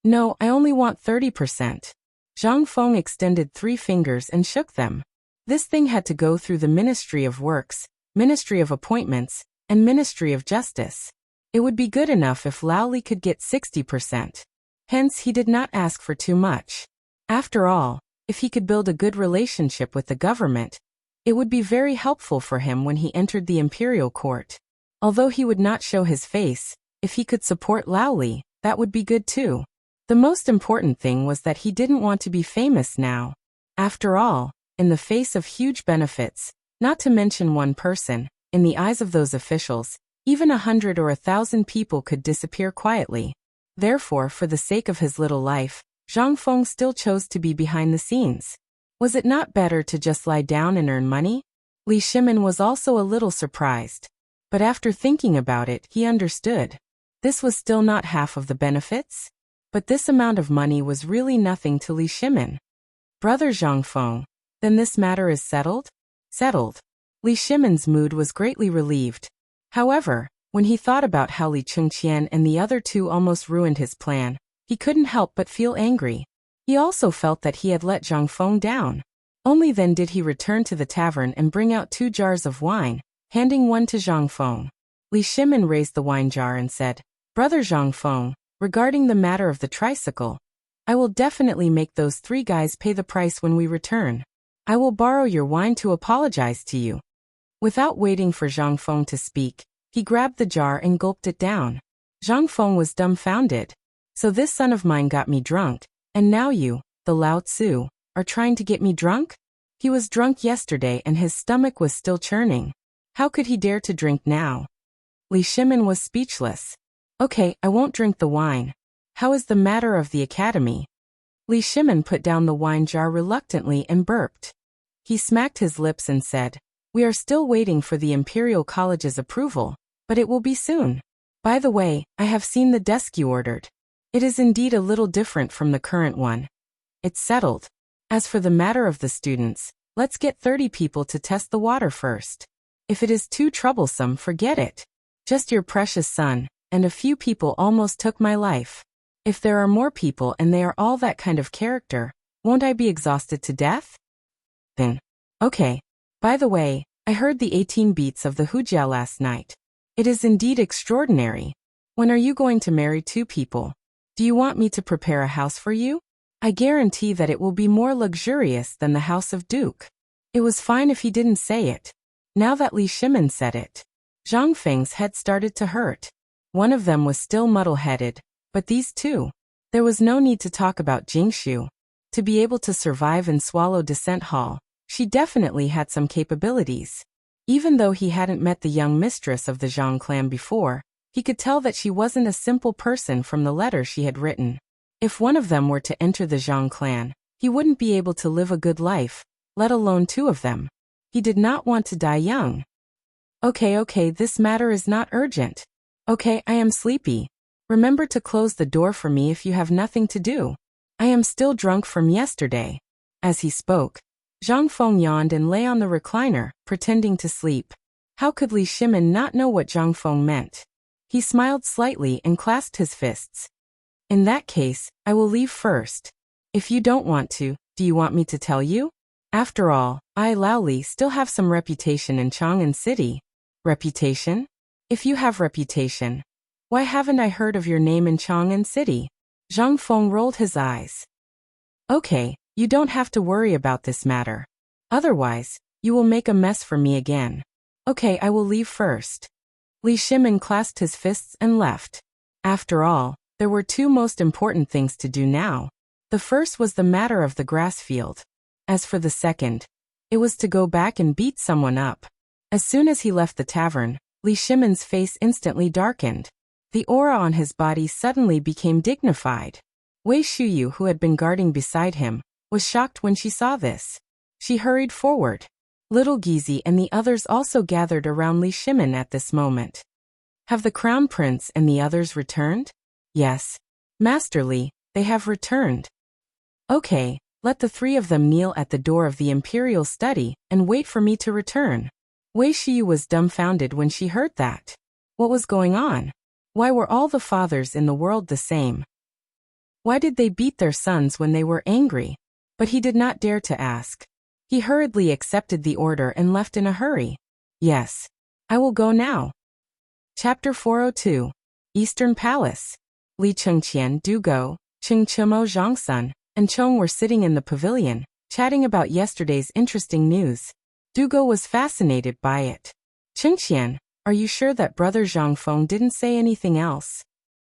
A: No, I only want 30%. Zhangfeng extended 3 fingers and shook them. This thing had to go through the Ministry of Works, Ministry of Appointments, and Ministry of Justice. It would be good enough if Laoli could get 60%. Hence, he did not ask for too much. After all, if he could build a good relationship with the government, it would be very helpful for him when he entered the imperial court. Although he would not show his face, if he could support Laoli, that would be good too. The most important thing was that he didn't want to be famous now. After all, in the face of huge benefits, not to mention one person, in the eyes of those officials, even 100 or 1,000 people could disappear quietly. Therefore, for the sake of his little life, Zhang Feng still chose to be behind the scenes. Was it not better to just lie down and earn money? Li Shimin was also a little surprised. But after thinking about it, he understood. This was still not half of the benefits? But this amount of money was really nothing to Li Shimin. Brother Zhang Feng, then this matter is settled? Settled. Li Shimin's mood was greatly relieved. However, when he thought about how Li Chengqian and the other two almost ruined his plan, he couldn't help but feel angry. He also felt that he had let Zhang Feng down. Only then did he return to the tavern and bring out 2 jars of wine, handing one to Zhang Feng. Li Shimin raised the wine jar and said, Brother Zhang Feng, regarding the matter of the tricycle, I will definitely make those 3 guys pay the price when we return. I will borrow your wine to apologize to you. Without waiting for Zhang Feng to speak, he grabbed the jar and gulped it down. Zhang Feng was dumbfounded. So this son of mine got me drunk, and now you, the Lao Tzu, are trying to get me drunk? He was drunk yesterday and his stomach was still churning. How could he dare to drink now? Li Shimin was speechless. Okay, I won't drink the wine. How is the matter of the academy? Li Shimin put down the wine jar reluctantly and burped. He smacked his lips and said, We are still waiting for the Imperial College's approval, but it will be soon. By the way, I have seen the desk you ordered. It is indeed a little different from the current one. It's settled. As for the matter of the students, let's get 30 people to test the water first. If it is too troublesome, forget it. Just your precious son, and a few people almost took my life. If there are more people and they are all that kind of character, won't I be exhausted to death? Then. Okay. By the way, I heard the 18 beats of the hujiao last night. It is indeed extraordinary. When are you going to marry 2 people? Do you want me to prepare a house for you? I guarantee that it will be more luxurious than the house of Duke. It was fine if he didn't say it. Now that Li Shimin said it, Zhang Feng's head started to hurt. One of them was still muddle-headed, but these 2. There was no need to talk about Jingshu. To be able to survive and swallow Descent Hall, she definitely had some capabilities. Even though he hadn't met the young mistress of the Zhang clan before, he could tell that she wasn't a simple person from the letter she had written. If one of them were to enter the Zhang clan, he wouldn't be able to live a good life, let alone 2 of them. He did not want to die young. Okay, this matter is not urgent. Okay, I am sleepy. Remember to close the door for me if you have nothing to do. I am still drunk from yesterday. As he spoke, Zhang Feng yawned and lay on the recliner, pretending to sleep. How could Li Shimin not know what Zhang Feng meant? He smiled slightly and clasped his fists. In that case, I will leave first. If you don't want to, do you want me to tell you? After all, I, Lao Li, still have some reputation in Chang'an City. Reputation? If you have reputation, why haven't I heard of your name in Chang'an City? Zhang Feng rolled his eyes. Okay, you don't have to worry about this matter. Otherwise, you will make a mess for me again. Okay, I will leave first. Li Shimin clasped his fists and left. After all, there were 2 most important things to do now. The first was the matter of the grass field. As for the second, it was to go back and beat someone up. As soon as he left the tavern, Li Shimin's face instantly darkened. The aura on his body suddenly became dignified. Wei Shuyu, who had been guarding beside him, was shocked when she saw this. She hurried forward. Little Gizi and the others also gathered around Li Shimin at this moment. Have the Crown Prince and the others returned? Yes. Master Li, they have returned. Okay, let the 3 of them kneel at the door of the Imperial Study and wait for me to return. Wei Shuyu was dumbfounded when she heard that. What was going on? Why were all the fathers in the world the same? Why did they beat their sons when they were angry? But he did not dare to ask. He hurriedly accepted the order and left in a hurry. Yes. I will go now. Chapter 402. Eastern Palace. Li Chengqian, Du Go, Cheng Chemo Zhangsun, and Chong were sitting in the pavilion, chatting about yesterday's interesting news. Du Go was fascinated by it. Chengqian, are you sure that Brother Zhang Feng didn't say anything else?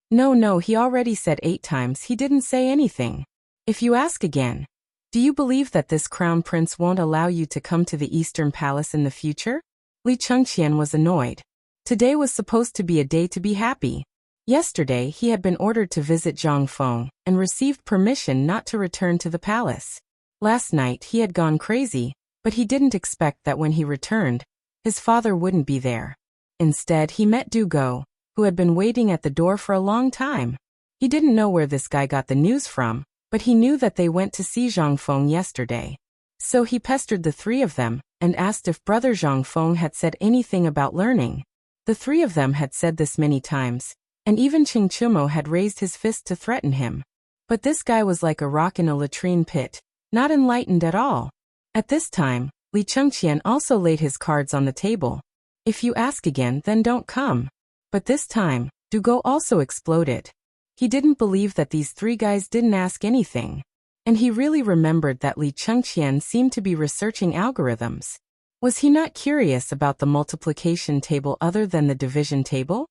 A: No, he already said 8 times he didn't say anything. If you ask again, do you believe that this crown prince won't allow you to come to the Eastern Palace in the future? Li Chengqian was annoyed. Today was supposed to be a day to be happy. Yesterday he had been ordered to visit Zhang Feng and received permission not to return to the palace. Last night he had gone crazy, but he didn't expect that when he returned, his father wouldn't be there. Instead he met Du Go, who had been waiting at the door for a long time. He didn't know where this guy got the news from, but he knew that they went to see Zhang Feng yesterday. So he pestered the three of them and asked if brother Zhang Feng had said anything about learning. The three of them had said this many times, and even Ching Chumo had raised his fist to threaten him. But this guy was like a rock in a latrine pit, not enlightened at all. At this time, Li Chengqian also laid his cards on the table. If you ask again, then don't come. But this time, Du Go also exploded. He didn't believe that these three guys didn't ask anything. And he really remembered that Li Chengqian seemed to be researching algorithms. Was he not curious about the multiplication table other than the division table?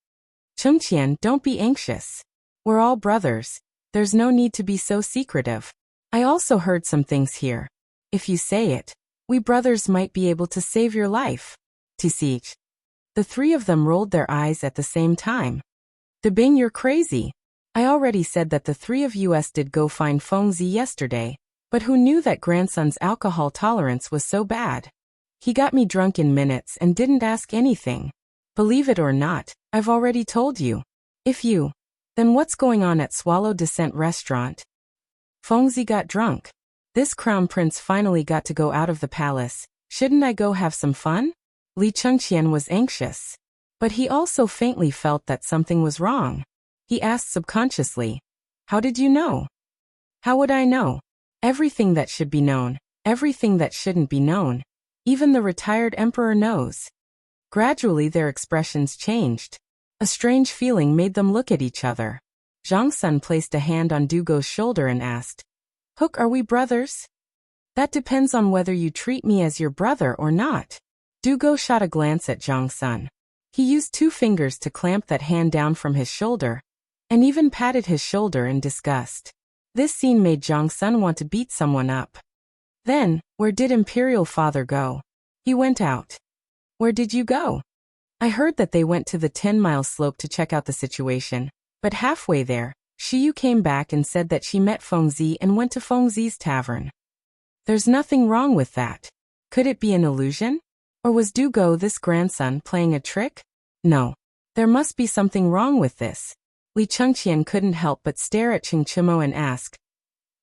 A: Chengqian, don't be anxious. We're all brothers. There's no need to be so secretive. I also heard some things here. If you say it, we brothers might be able to save your life. Tisich. The three of them rolled their eyes at the same time. Debing, you're crazy. I already said that the three of us did go find Fengzi yesterday, but who knew that grandson's alcohol tolerance was so bad? He got me drunk in minutes and didn't ask anything. Believe it or not, I've already told you. If you, then what's going on at Swallow Descent restaurant? Fengzi got drunk. This crown prince finally got to go out of the palace. Shouldn't I go have some fun? Li Chengqian was anxious. But he also faintly felt that something was wrong. He asked subconsciously, how did you know? How would I know? Everything that should be known, everything that shouldn't be known. Even the retired emperor knows. Gradually their expressions changed. A strange feeling made them look at each other. Zhang Sun placed a hand on Du Go's shoulder and asked, Hook, are we brothers? That depends on whether you treat me as your brother or not. Du Go shot a glance at Zhang Sun. He used 2 fingers to clamp that hand down from his shoulder, and even patted his shoulder in disgust. This scene made Zhang Sun want to beat someone up. Then, where did Imperial Father go? He went out. Where did you go? I heard that they went to the 10-mile slope to check out the situation, but halfway there, Shiyu came back and said that she met Fengzi and went to Fengzi's tavern. There's nothing wrong with that. Could it be an illusion? Or was Du Go, this grandson, playing a trick? No. There must be something wrong with this. Li Chengqian couldn't help but stare at Ching Chumo and ask,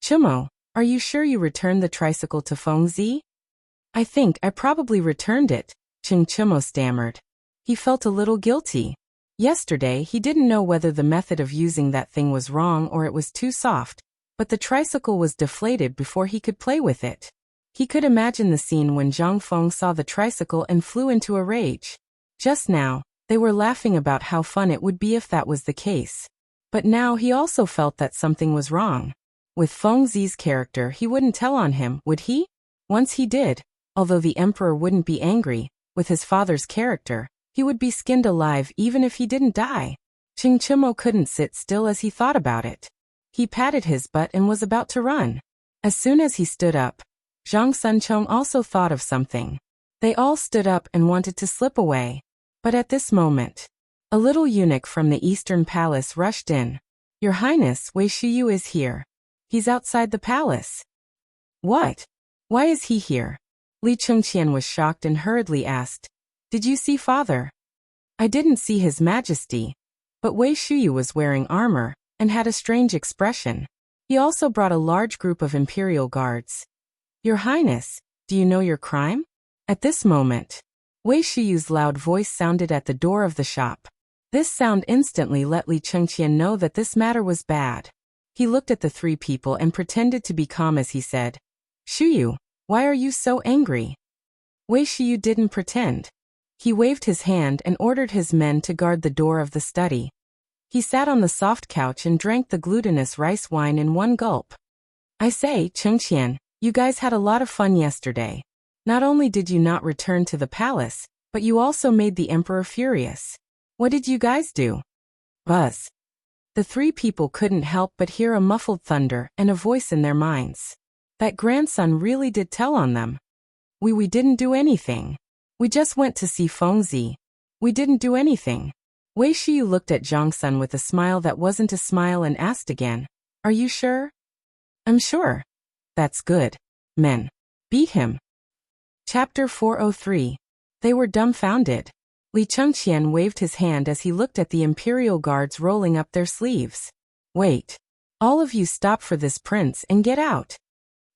A: Chumo, are you sure you returned the tricycle to Fengzi? I think I probably returned it, Ching Chumo stammered. He felt a little guilty. Yesterday he didn't know whether the method of using that thing was wrong or it was too soft, but the tricycle was deflated before he could play with it. He could imagine the scene when Zhang Feng saw the tricycle and flew into a rage. Just now, they were laughing about how fun it would be if that was the case. But now he also felt that something was wrong. With Fengzi's character, he wouldn't tell on him, would he? Once he did, although the emperor wouldn't be angry, with his father's character, he would be skinned alive even if he didn't die. Ching Chumo couldn't sit still as he thought about it. He patted his butt and was about to run. As soon as he stood up, Zhang Sunchong also thought of something. They all stood up and wanted to slip away. But at this moment, a little eunuch from the Eastern Palace rushed in. Your Highness, Wei Shiyu is here. He's outside the palace. What? Why is he here? Li Chengqian was shocked and hurriedly asked, Did you see father? I didn't see his majesty. But Wei Shiyu was wearing armor and had a strange expression. He also brought a large group of imperial guards. Your Highness, do you know your crime? At this moment, Wei Shiyu's loud voice sounded at the door of the shop. This sound instantly let Li Chengqian know that this matter was bad. He looked at the 3 people and pretended to be calm as he said, Shiyu, why are you so angry? Wei Shiyu didn't pretend. He waved his hand and ordered his men to guard the door of the study. He sat on the soft couch and drank the glutinous rice wine in one gulp. I say, Chengqian, you guys had a lot of fun yesterday. Not only did you not return to the palace, but you also made the emperor furious. What did you guys do? Buzz. The 3 people couldn't help but hear a muffled thunder and a voice in their minds. That grandson really did tell on them. We didn't do anything. We just went to see Fengzi. We didn't do anything. Wei Shiyu looked at Zhang Sun with a smile that wasn't a smile and asked again, "Are you sure?" "I'm sure." "That's good. Men. Beat him." Chapter 403. They were dumbfounded. Li Chengqian waved his hand as he looked at the imperial guards rolling up their sleeves. "Wait. All of you stop for this prince and get out."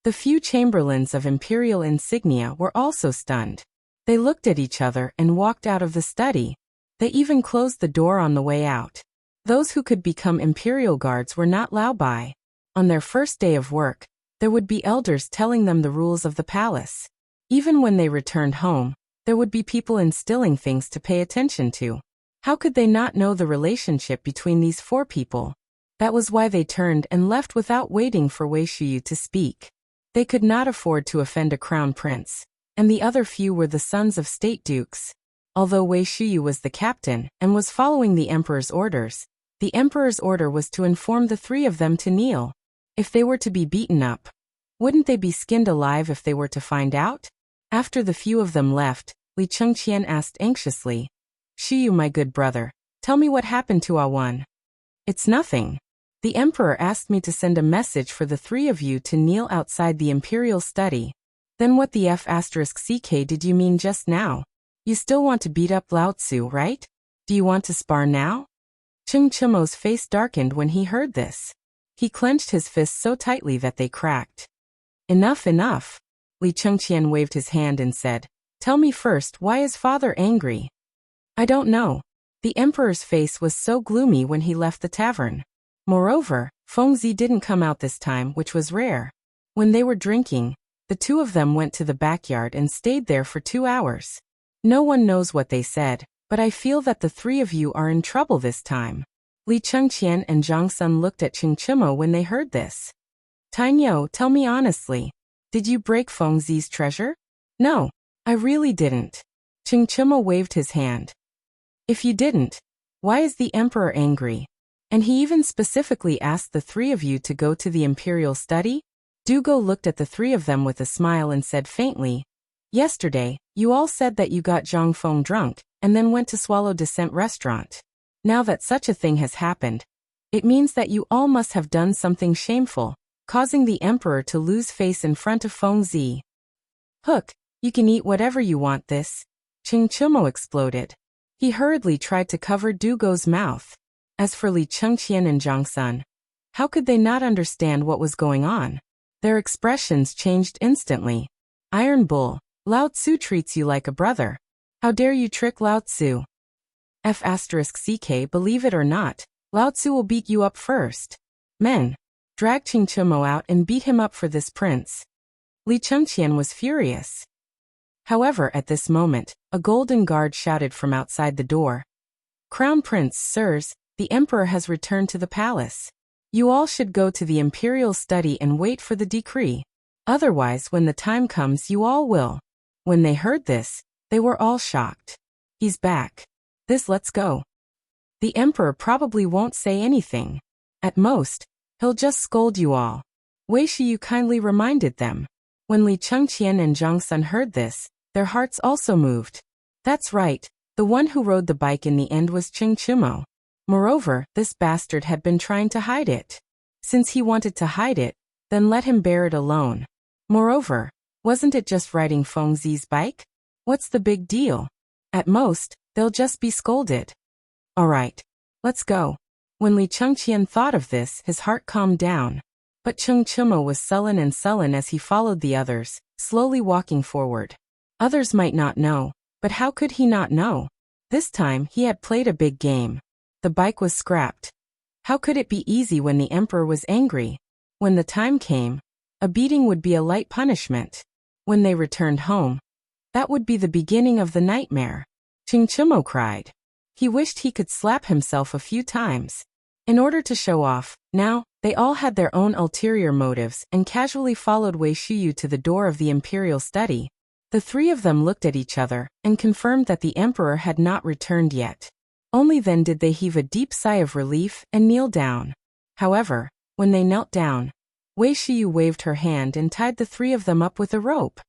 A: The few chamberlains of imperial insignia were also stunned. They looked at each other and walked out of the study. They even closed the door on the way out. Those who could become imperial guards were not Lao Bai. On their first day of work, there would be elders telling them the rules of the palace. Even when they returned home, there would be people instilling things to pay attention to. How could they not know the relationship between these four people? That was why they turned and left without waiting for Wei Shiyu to speak. They could not afford to offend a crown prince, and the other few were the sons of state dukes. Although Wei Shiyu was the captain and was following the emperor's orders, the emperor's order was to inform the three of them to kneel. If they were to be beaten up, wouldn't they be skinned alive if they were to find out? After the few of them left, Li Chengqian asked anxiously, "Shiyu, my good brother, tell me what happened to Awan." "It's nothing. The emperor asked me to send a message for the three of you to kneel outside the imperial study." "Then what the F***ck did you mean just now? You still want to beat up Lao Tzu, right? Do you want to spar now?" Cheng Chimo's face darkened when he heard this. He clenched his fists so tightly that they cracked. "Enough, enough." Li Chengqian waved his hand and said, "Tell me first, why is father angry?" "I don't know." The emperor's face was so gloomy when he left the tavern. Moreover, Fengzi didn't come out this time, which was rare. When they were drinking, the two of them went to the backyard and stayed there for 2 hours. No one knows what they said, but I feel that the three of you are in trouble this time. Li Chengqian and Zhang Sun looked at Cheng Chimo when they heard this. "Tainyo, tell me honestly, did you break Fengzi's treasure?" "No, I really didn't." Cheng Chimo waved his hand. "If you didn't, why is the emperor angry? And he even specifically asked the three of you to go to the imperial study?" Dugo looked at the three of them with a smile and said faintly, "Yesterday, you all said that you got Zhang Feng drunk, and then went to Swallow Descent restaurant. Now that such a thing has happened, it means that you all must have done something shameful, causing the emperor to lose face in front of Fengzi." "Hook, you can eat whatever you want this." Cheng Chimo exploded. He hurriedly tried to cover Dugo's mouth. As for Li Chengqian and Zhang Sun, how could they not understand what was going on? Their expressions changed instantly. "Iron Bull, Lao Tzu treats you like a brother. How dare you trick Lao Tzu?" F***ck, believe it or not, Lao Tzu will beat you up first. "Men, drag Cheng Chimo out and beat him up for this prince." Li Chengqian was furious. However, at this moment, a golden guard shouted from outside the door, "Crown Prince, sirs, the emperor has returned to the palace. You all should go to the imperial study and wait for the decree. Otherwise, when the time comes, you all will." When they heard this, they were all shocked. "He's back. Let's go." The emperor probably won't say anything. At most, he'll just scold you all. Wei Shiyu kindly reminded them. When Li Chengqian and Zhang Sun heard this, their hearts also moved. That's right, the one who rode the bike in the end was Cheng Chimo. Moreover, this bastard had been trying to hide it. Since he wanted to hide it, then let him bear it alone. Moreover, wasn't it just riding Fengzi's bike? What's the big deal? At most, they'll just be scolded. Alright, let's go. When Li Chengqian thought of this, his heart calmed down. But Cheng Chimo was sullen as he followed the others, slowly walking forward. Others might not know, but how could he not know? This time he had played a big game. The bike was scrapped. How could it be easy when the emperor was angry? When the time came, a beating would be a light punishment. When they returned home, that would be the beginning of the nightmare. Cheng Chimo cried. He wished he could slap himself a few times. In order to show off, now, they all had their own ulterior motives and casually followed Wei Shiyu to the door of the imperial study. The three of them looked at each other and confirmed that the emperor had not returned yet. Only then did they heave a deep sigh of relief and kneel down. However, when they knelt down, Wei Shiyu waved her hand and tied the three of them up with a rope.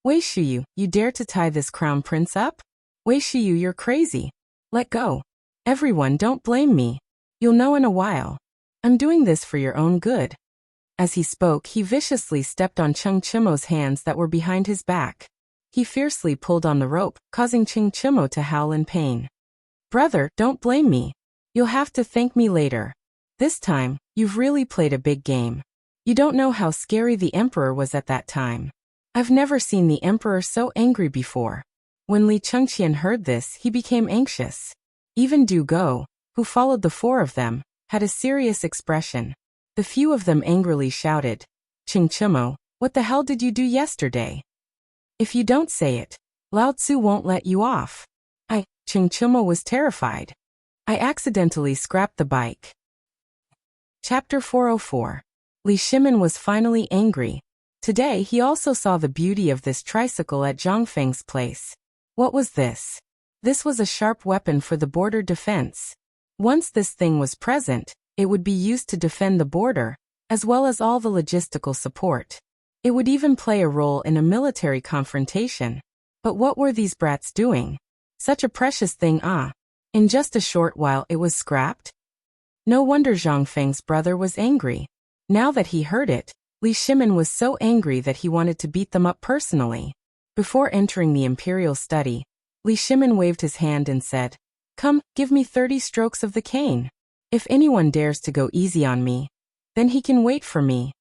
A: Wei Shiyu, you dare to tie this crown prince up? Wei Shiyu, you're crazy. Let go. Everyone, don't blame me. You'll know in a while. I'm doing this for your own good." As he spoke, he viciously stepped on Cheng Chimo's hands that were behind his back. He fiercely pulled on the rope, causing Cheng Chimo to howl in pain. "Brother, don't blame me. You'll have to thank me later. This time, you've really played a big game. You don't know how scary the emperor was at that time. I've never seen the emperor so angry before." When Li Chengqian heard this, he became anxious. Even Du Go, who followed the four of them, had a serious expression. The few of them angrily shouted, "Cheng Chimo, what the hell did you do yesterday? If you don't say it, Lao Tzu won't let you off." Cheng Chimo was terrified. "I accidentally scrapped the bike." Chapter 404. Li Shimin was finally angry. Today he also saw the beauty of this tricycle at Zhang Feng's place. What was this? This was a sharp weapon for the border defense. Once this thing was present, it would be used to defend the border, as well as all the logistical support. It would even play a role in a military confrontation. But what were these brats doing? Such a precious thing, in just a short while it was scrapped? No wonder Zhang Feng's brother was angry. Now that he heard it, Li Shimin was so angry that he wanted to beat them up personally. Before entering the imperial study, Li Shimin waved his hand and said, "Come, give me 30 strokes of the cane. If anyone dares to go easy on me, then he can wait for me."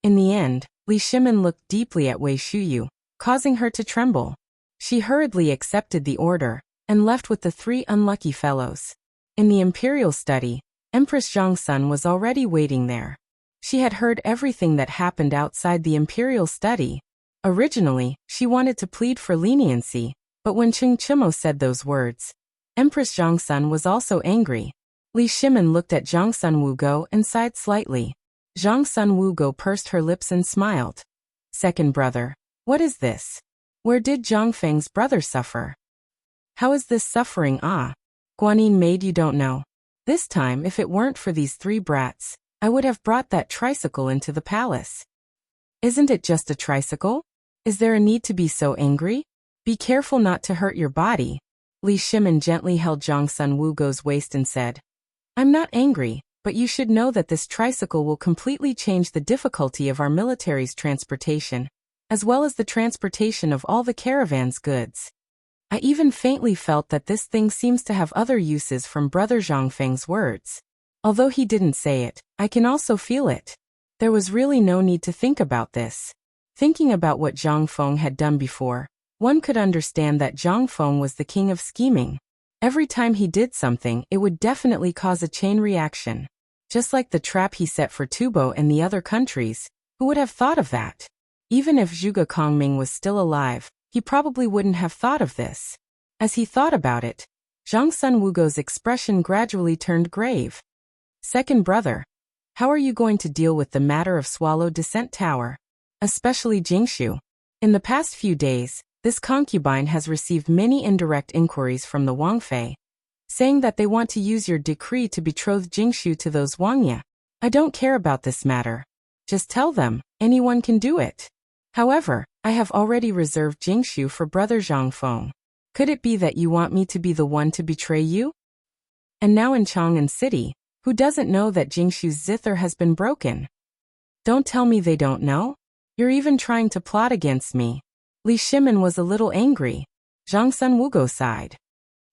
A: In the end, Li Shimin looked deeply at Wei Shuyu, causing her to tremble. She hurriedly accepted the order, and left with the 3 unlucky fellows. In the imperial study, Empress Zhongsun was already waiting there. She had heard everything that happened outside the imperial study. Originally, she wanted to plead for leniency, but when Cheng Chimo said those words, Empress Zhongsun was also angry. Li Shimin looked at Zhongsun Wugo and sighed slightly. Zhongsun Wugo pursed her lips and smiled. "Second brother, what is this? Where did Zhang Feng's brother suffer? How is this suffering? Guanyin maid, you don't know. This time, if it weren't for these 3 brats, I would have brought that tricycle into the palace." "Isn't it just a tricycle? Is there a need to be so angry? Be careful not to hurt your body." Li Shimin gently held Zhongsun Wugo's waist and said, "I'm not angry, but you should know that this tricycle will completely change the difficulty of our military's transportation, as well as the transportation of all the caravan's goods. I even faintly felt that this thing seems to have other uses from Brother Zhang Feng's words. Although he didn't say it, I can also feel it. There was really no need to think about this." Thinking about what Zhang Feng had done before, one could understand that Zhang Feng was the king of scheming. Every time he did something, it would definitely cause a chain reaction. Just like the trap he set for Tubo and the other countries, who would have thought of that? Even if Zhuge Kongming was still alive, he probably wouldn't have thought of this. As he thought about it, Zhongsun Wugo's expression gradually turned grave. "Second brother, how are you going to deal with the matter of Swallow Descent Tower? Especially Jingshu? In the past few days, this concubine has received many indirect inquiries from the Wangfei, saying that they want to use your decree to betroth Jingshu to those Wangya. I don't care about this matter. Just tell them, anyone can do it. However, I have already reserved Jingshu for Brother Zhang Feng. Could it be that you want me to be the one to betray you? And now in Chang'an City, who doesn't know that Jingshu's zither has been broken? Don't tell me they don't know? You're even trying to plot against me." Li Shimin was a little angry. Zhongsun Wugo sighed.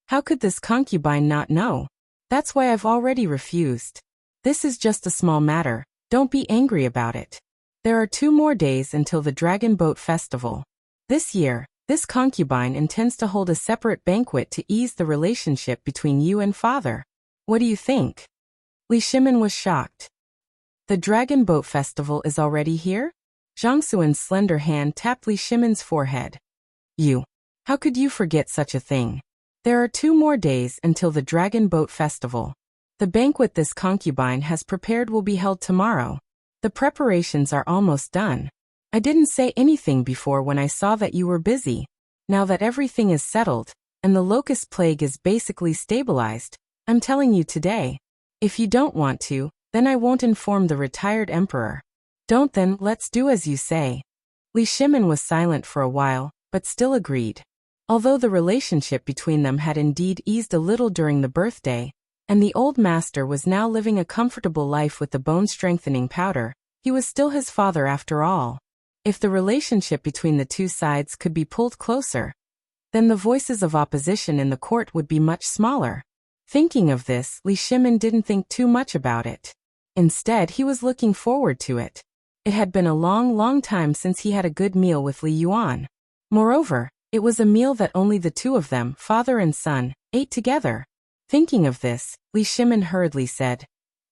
A: "How could this concubine not know? That's why I've already refused. This is just a small matter, don't be angry about it. There are 2 more days until the Dragon Boat Festival. This year, this concubine intends to hold a separate banquet to ease the relationship between you and father. What do you think?" Li Shimin was shocked. "The Dragon Boat Festival is already here?" Zhang Suan's slender hand tapped Li Shimin's forehead. How could you forget such a thing? There are 2 more days until the Dragon Boat Festival. The banquet this concubine has prepared will be held tomorrow. The preparations are almost done. I didn't say anything before when I saw that you were busy. Now that everything is settled, and the locust plague is basically stabilized, I'm telling you today. If you don't want to, then I won't inform the retired emperor. Don't then, let's do as you say." Li Shimin was silent for a while, but still agreed. Although the relationship between them had indeed eased a little during the birthday, and the old master was now living a comfortable life with the bone-strengthening powder, he was still his father after all. If the relationship between the two sides could be pulled closer, then the voices of opposition in the court would be much smaller. Thinking of this, Li Shimin didn't think too much about it. Instead, he was looking forward to it. It had been a long time since he had a good meal with Li Yuan. Moreover, it was a meal that only the two of them, father and son, ate together. Thinking of this, Li Shimin hurriedly said,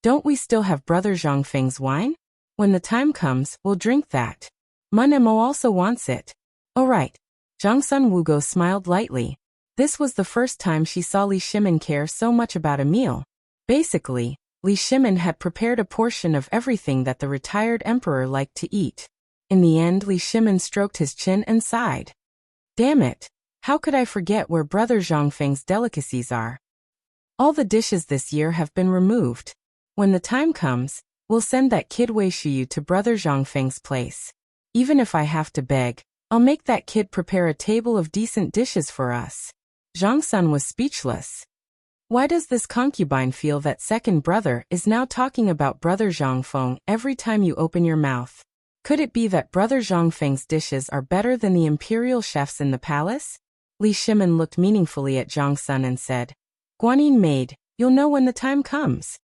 A: "Don't we still have Brother Zhongfeng's wine? When the time comes, we'll drink that. Mun Mo also wants it." "Oh right." Zhang Sun Wugo smiled lightly. This was the first time she saw Li Shimin care so much about a meal. Basically, Li Shimin had prepared a portion of everything that the retired emperor liked to eat. In the end, Li Shimin stroked his chin and sighed. "Damn it! How could I forget where Brother Zhongfeng's delicacies are? All the dishes this year have been removed. When the time comes, we'll send that kid Wei Shuyu to Brother Zhongfeng's place. Even if I have to beg, I'll make that kid prepare a table of decent dishes for us." Zhang Sun was speechless. Why does this concubine feel that second brother is now talking about Brother Zhongfeng every time you open your mouth? Could it be that Brother Zhongfeng's dishes are better than the imperial chefs in the palace? Li Shimin looked meaningfully at Zhang Sun and said, "Guanyin maid, you'll know when the time comes."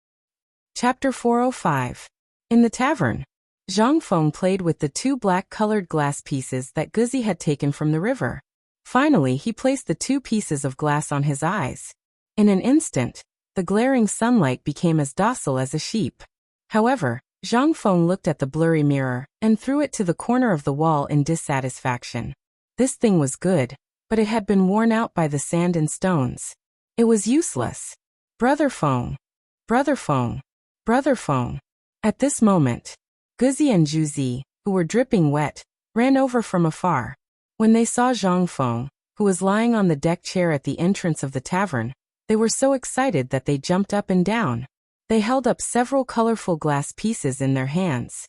A: Chapter 405. In the tavern, Zhang Feng played with the two black-colored glass pieces that Guzi had taken from the river. Finally, he placed the two pieces of glass on his eyes. In an instant, the glaring sunlight became as docile as a sheep. However, Zhang Feng looked at the blurry mirror and threw it to the corner of the wall in dissatisfaction. This thing was good, but it had been worn out by the sand and stones. It was useless. Brother Feng! Brother Feng! Brother Feng! At this moment, Guzi and Juzi, who were dripping wet, ran over from afar. When they saw Zhang Feng, who was lying on the deck chair at the entrance of the tavern, they were so excited that they jumped up and down. They held up several colorful glass pieces in their hands.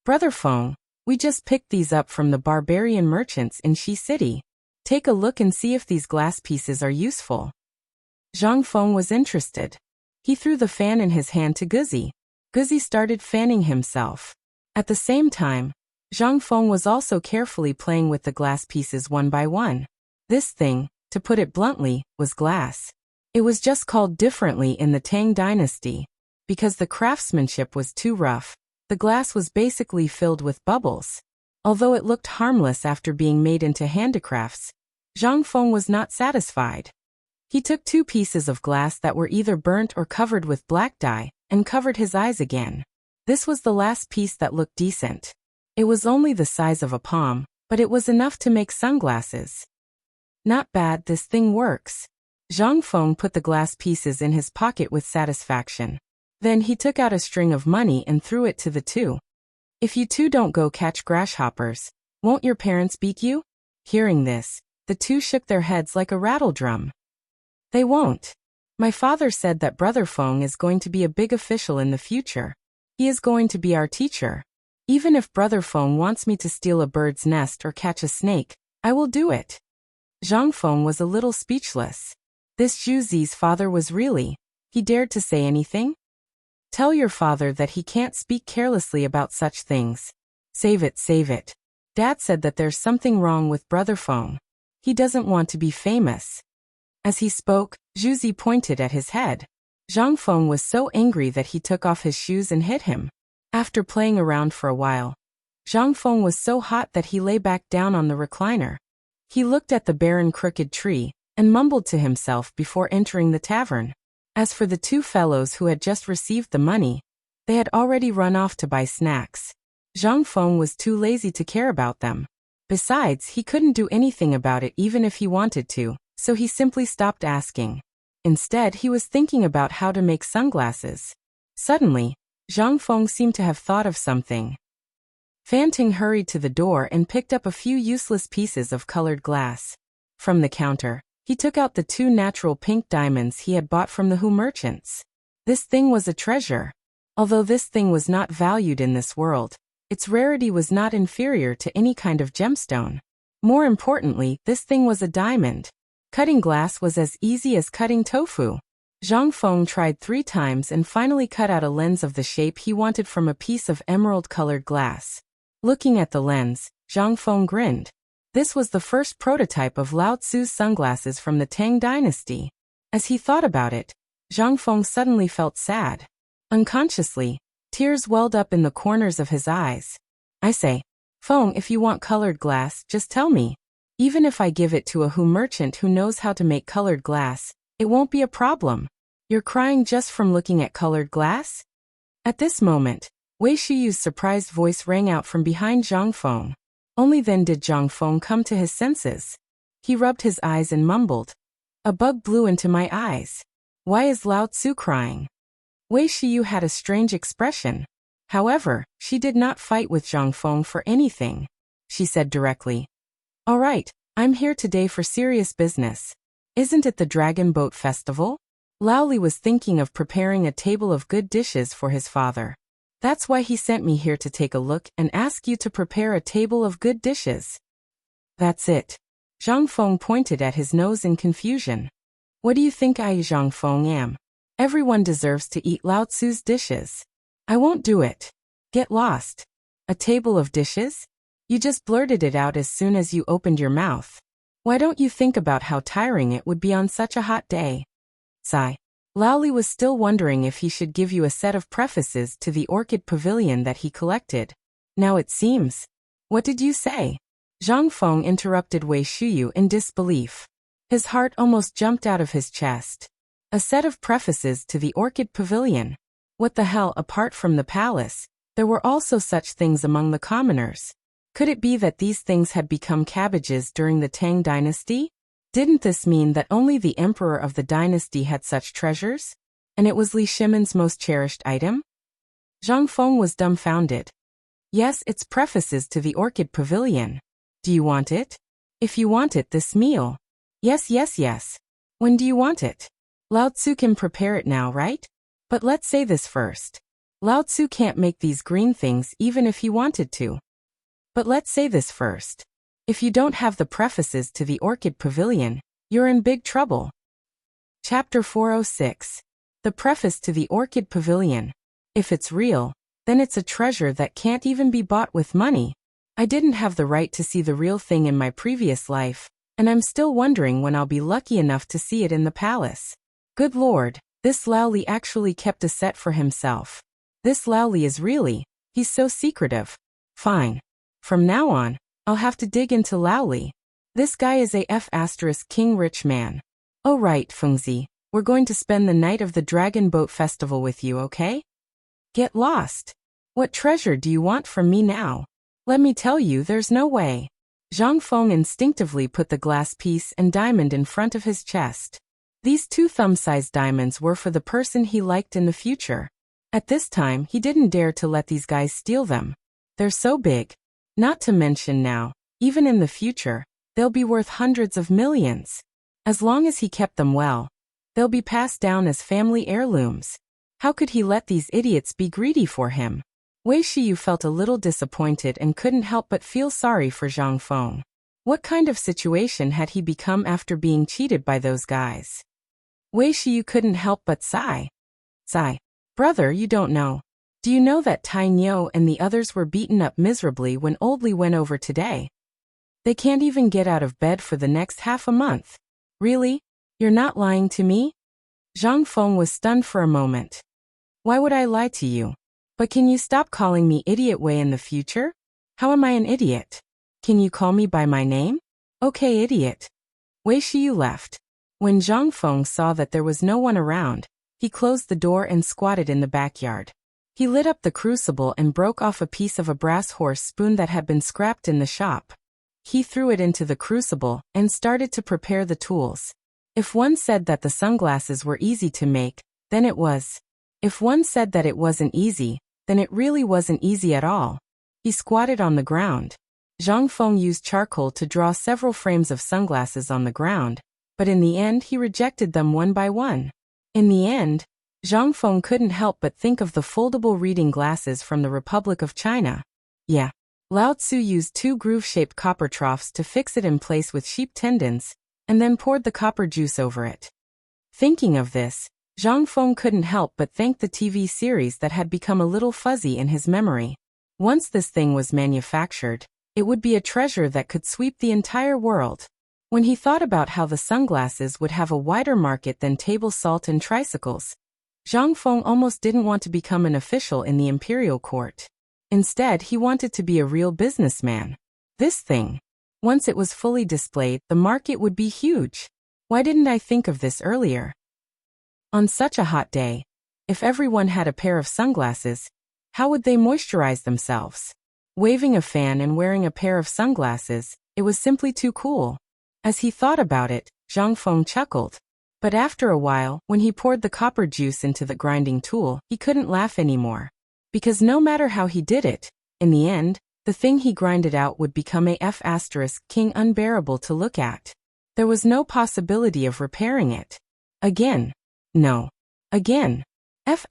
A: "Brother Feng, we just picked these up from the barbarian merchants in Shi City. Take a look and see if these glass pieces are useful." Zhang Feng was interested. He threw the fan in his hand to Guzi. Guzi started fanning himself. At the same time, Zhang Feng was also carefully playing with the glass pieces one by one. This thing, to put it bluntly, was glass. It was just called differently in the Tang dynasty. Because the craftsmanship was too rough, the glass was basically filled with bubbles. Although it looked harmless after being made into handicrafts, Zhang Feng was not satisfied. He took two pieces of glass that were either burnt or covered with black dye, and covered his eyes again. This was the last piece that looked decent. It was only the size of a palm, but it was enough to make sunglasses. "Not bad, this thing works." Zhang Feng put the glass pieces in his pocket with satisfaction. Then he took out a string of money and threw it to the two. "If you two don't go catch grasshoppers, won't your parents beat you?" Hearing this, the two shook their heads like a rattle drum. "They won't. My father said that Brother Feng is going to be a big official in the future. He is going to be our teacher. Even if Brother Feng wants me to steal a bird's nest or catch a snake, I will do it." Zhang Feng was a little speechless. This Juzi's father was really, he dared to say anything? "Tell your father that he can't speak carelessly about such things. Save it, save it. Dad said that there's something wrong with Brother Feng. He doesn't want to be famous." As he spoke, Juzi pointed at his head. Zhang Feng was so angry that he took off his shoes and hit him. After playing around for a while, Zhang Feng was so hot that he lay back down on the recliner. He looked at the barren crooked tree, and mumbled to himself before entering the tavern. As for the two fellows who had just received the money, they had already run off to buy snacks. Zhang Feng was too lazy to care about them. Besides, he couldn't do anything about it even if he wanted to, so he simply stopped asking. Instead, he was thinking about how to make sunglasses. Suddenly, Zhang Feng seemed to have thought of something. Fan Ting hurried to the door and picked up a few useless pieces of colored glass. From the counter, he took out the two natural pink diamonds he had bought from the Hu merchants. This thing was a treasure. Although this thing was not valued in this world, its rarity was not inferior to any kind of gemstone. More importantly, this thing was a diamond. Cutting glass was as easy as cutting tofu. Zhang Feng tried 3 times and finally cut out a lens of the shape he wanted from a piece of emerald-colored glass. Looking at the lens, Zhang Feng grinned. This was the first prototype of Lao Tzu's sunglasses from the Tang dynasty. As he thought about it, Zhang Feng suddenly felt sad. Unconsciously, tears welled up in the corners of his eyes. I say, Feng, if you want colored glass, just tell me. Even if I give it to a merchant who knows how to make colored glass, it won't be a problem. You're crying just from looking at colored glass? At this moment, Wei Shiyu's surprised voice rang out from behind Zhang Feng. Only then did Zhang Feng come to his senses. He rubbed his eyes and mumbled, "A bug blew into my eyes. Why is Lao Tzu crying?" Wei Shiyu had a strange expression. However, she did not fight with Zhang Feng for anything. She said directly, "All right, I'm here today for serious business. Isn't it the Dragon Boat Festival?" Lao Li was thinking of preparing a table of good dishes for his father. That's why he sent me here to take a look and ask you to prepare a table of good dishes. That's it. Zhang Feng pointed at his nose in confusion. What do you think I, Zhang Feng, am? Everyone deserves to eat Lao Tzu's dishes. I won't do it. Get lost. A table of dishes? You just blurted it out as soon as you opened your mouth. Why don't you think about how tiring it would be on such a hot day? Sigh. Lao Li was still wondering if he should give you a set of prefaces to the orchid pavilion that he collected. Now it seems. What did you say? Zhang Feng interrupted Wei Shiyu in disbelief. His heart almost jumped out of his chest. A set of prefaces to the orchid pavilion. What the hell, apart from the palace, there were also such things among the commoners. Could it be that these things had become cabbages during the Tang dynasty? Didn't this mean that only the emperor of the dynasty had such treasures? And it was Li Shimon's most cherished item? Zhang Feng was dumbfounded. Yes, it's prefaces to the orchid pavilion. Do you want it? If you want it this meal. Yes. When do you want it? Lao Tzu can prepare it now, right? But let's say this first. Lao Tzu can't make these green things even if he wanted to. But let's say this first. If you don't have the prefaces to the orchid pavilion, you're in big trouble. Chapter 406. The preface to the orchid pavilion. If it's real, then it's a treasure that can't even be bought with money. I didn't have the right to see the real thing in my previous life, and I'm still wondering when I'll be lucky enough to see it in the palace. Good Lord, this Lao Li actually kept a set for himself. This Lao Li is really, he's so secretive. Fine. From now on, I'll have to dig into Lao Li. This guy is a King rich man. Oh right, Fengzi, we're going to spend the night of the Dragon Boat Festival with you, okay? Get lost. What treasure do you want from me now? Let me tell you, there's no way. Zhang Feng instinctively put the glass piece and diamond in front of his chest. These 2 thumb-sized diamonds were for the person he liked in the future. At this time, he didn't dare to let these guys steal them. They're so big. Not to mention now, even in the future, they'll be worth hundreds of millions. As long as he kept them well, they'll be passed down as family heirlooms. How could he let these idiots be greedy for him? Wei Shiyu felt a little disappointed and couldn't help but feel sorry for Zhang Feng. What kind of situation had he become after being cheated by those guys? Wei Shiyu couldn't help but sigh. Brother, you don't know. Do you know that Tai Nyo and the others were beaten up miserably when Old Li went over today? They can't even get out of bed for the next half a month. Really? You're not lying to me? Zhang Feng was stunned for a moment. Why would I lie to you? But can you stop calling me Idiot Wei in the future? How am I an idiot? Can you call me by my name? Okay, idiot. Wei Shiyu left. When Zhang Feng saw that there was no one around, he closed the door and squatted in the backyard. He lit up the crucible and broke off a piece of a brass horse spoon that had been scrapped in the shop. He threw it into the crucible and started to prepare the tools. If one said that the sunglasses were easy to make, then it was. If one said that it wasn't easy, then it really wasn't easy at all. He squatted on the ground. Zhang Feng used charcoal to draw several frames of sunglasses on the ground, but in the end he rejected them one by one. In the end, Zhang Feng couldn't help but think of the foldable reading glasses from the Republic of China. Yeah, Lao Tzu used 2 groove-shaped copper troughs to fix it in place with sheep tendons, and then poured the copper juice over it. Thinking of this, Zhang Feng couldn't help but thank the TV series that had become a little fuzzy in his memory. Once this thing was manufactured, it would be a treasure that could sweep the entire world. When he thought about how the sunglasses would have a wider market than table salt and tricycles, Zhang Feng almost didn't want to become an official in the imperial court. Instead, he wanted to be a real businessman. This thing, once it was fully displayed, the market would be huge. Why didn't I think of this earlier? On such a hot day, if everyone had a pair of sunglasses, how would they moisturize themselves? Waving a fan and wearing a pair of sunglasses, it was simply too cool. As he thought about it, Zhang Feng chuckled. But after a while, when he poured the copper juice into the grinding tool, he couldn't laugh anymore. Because no matter how he did it, in the end, the thing he grinded out would become a F*** unbearable to look at. There was no possibility of repairing it. Again. No. Again. F***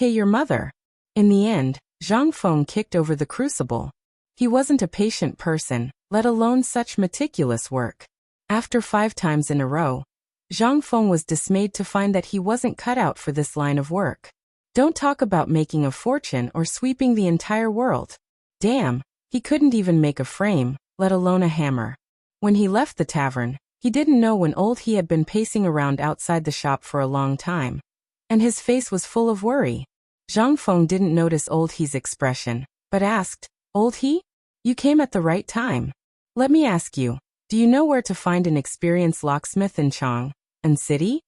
A: your mother. In the end, Zhang Feng kicked over the crucible. He wasn't a patient person, let alone such meticulous work. After 5 times in a row, Zhang Feng was dismayed to find that he wasn't cut out for this line of work. Don't talk about making a fortune or sweeping the entire world. Damn, he couldn't even make a frame, let alone a hammer. When he left the tavern, he didn't know when Old He had been pacing around outside the shop for a long time, and his face was full of worry. Zhang Feng didn't notice Old He's expression, but asked, Old He? You came at the right time. Let me ask you, do you know where to find an experienced locksmith in Tang City?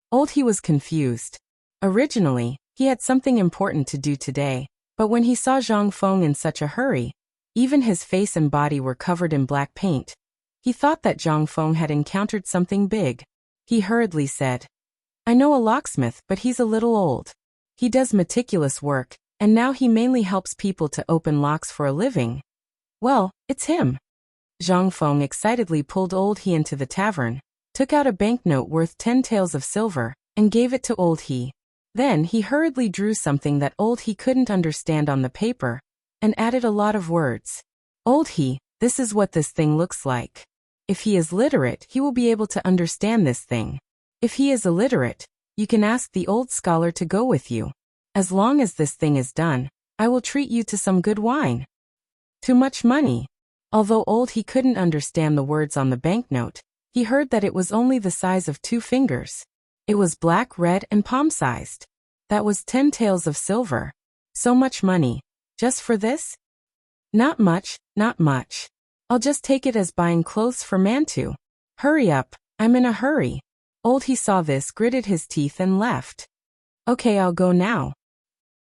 A: Old He was confused. Originally, he had something important to do today, but when he saw Zhang Feng in such a hurry, even his face and body were covered in black paint, he thought that Zhang Feng had encountered something big. He hurriedly said, I know a locksmith, but he's a little old. He does meticulous work, and now he mainly helps people to open locks for a living. Well, it's him. Zhang Feng excitedly pulled Old He into the tavern, took out a banknote worth 10 taels of silver, and gave it to Old He. Then he hurriedly drew something that Old He couldn't understand on the paper, and added a lot of words. Old He, this is what this thing looks like. If he is literate, he will be able to understand this thing. If he is illiterate, you can ask the old scholar to go with you. As long as this thing is done, I will treat you to some good wine. Too much money. Although Old He couldn't understand the words on the banknote, he heard that it was only the size of 2 fingers. It was black, red, and palm-sized. That was 10 taels of silver. So much money. Just for this? Not much, not much. I'll just take it as buying clothes for Mantu. Hurry up, I'm in a hurry. Old He saw this, gritted his teeth and left. Okay, I'll go now.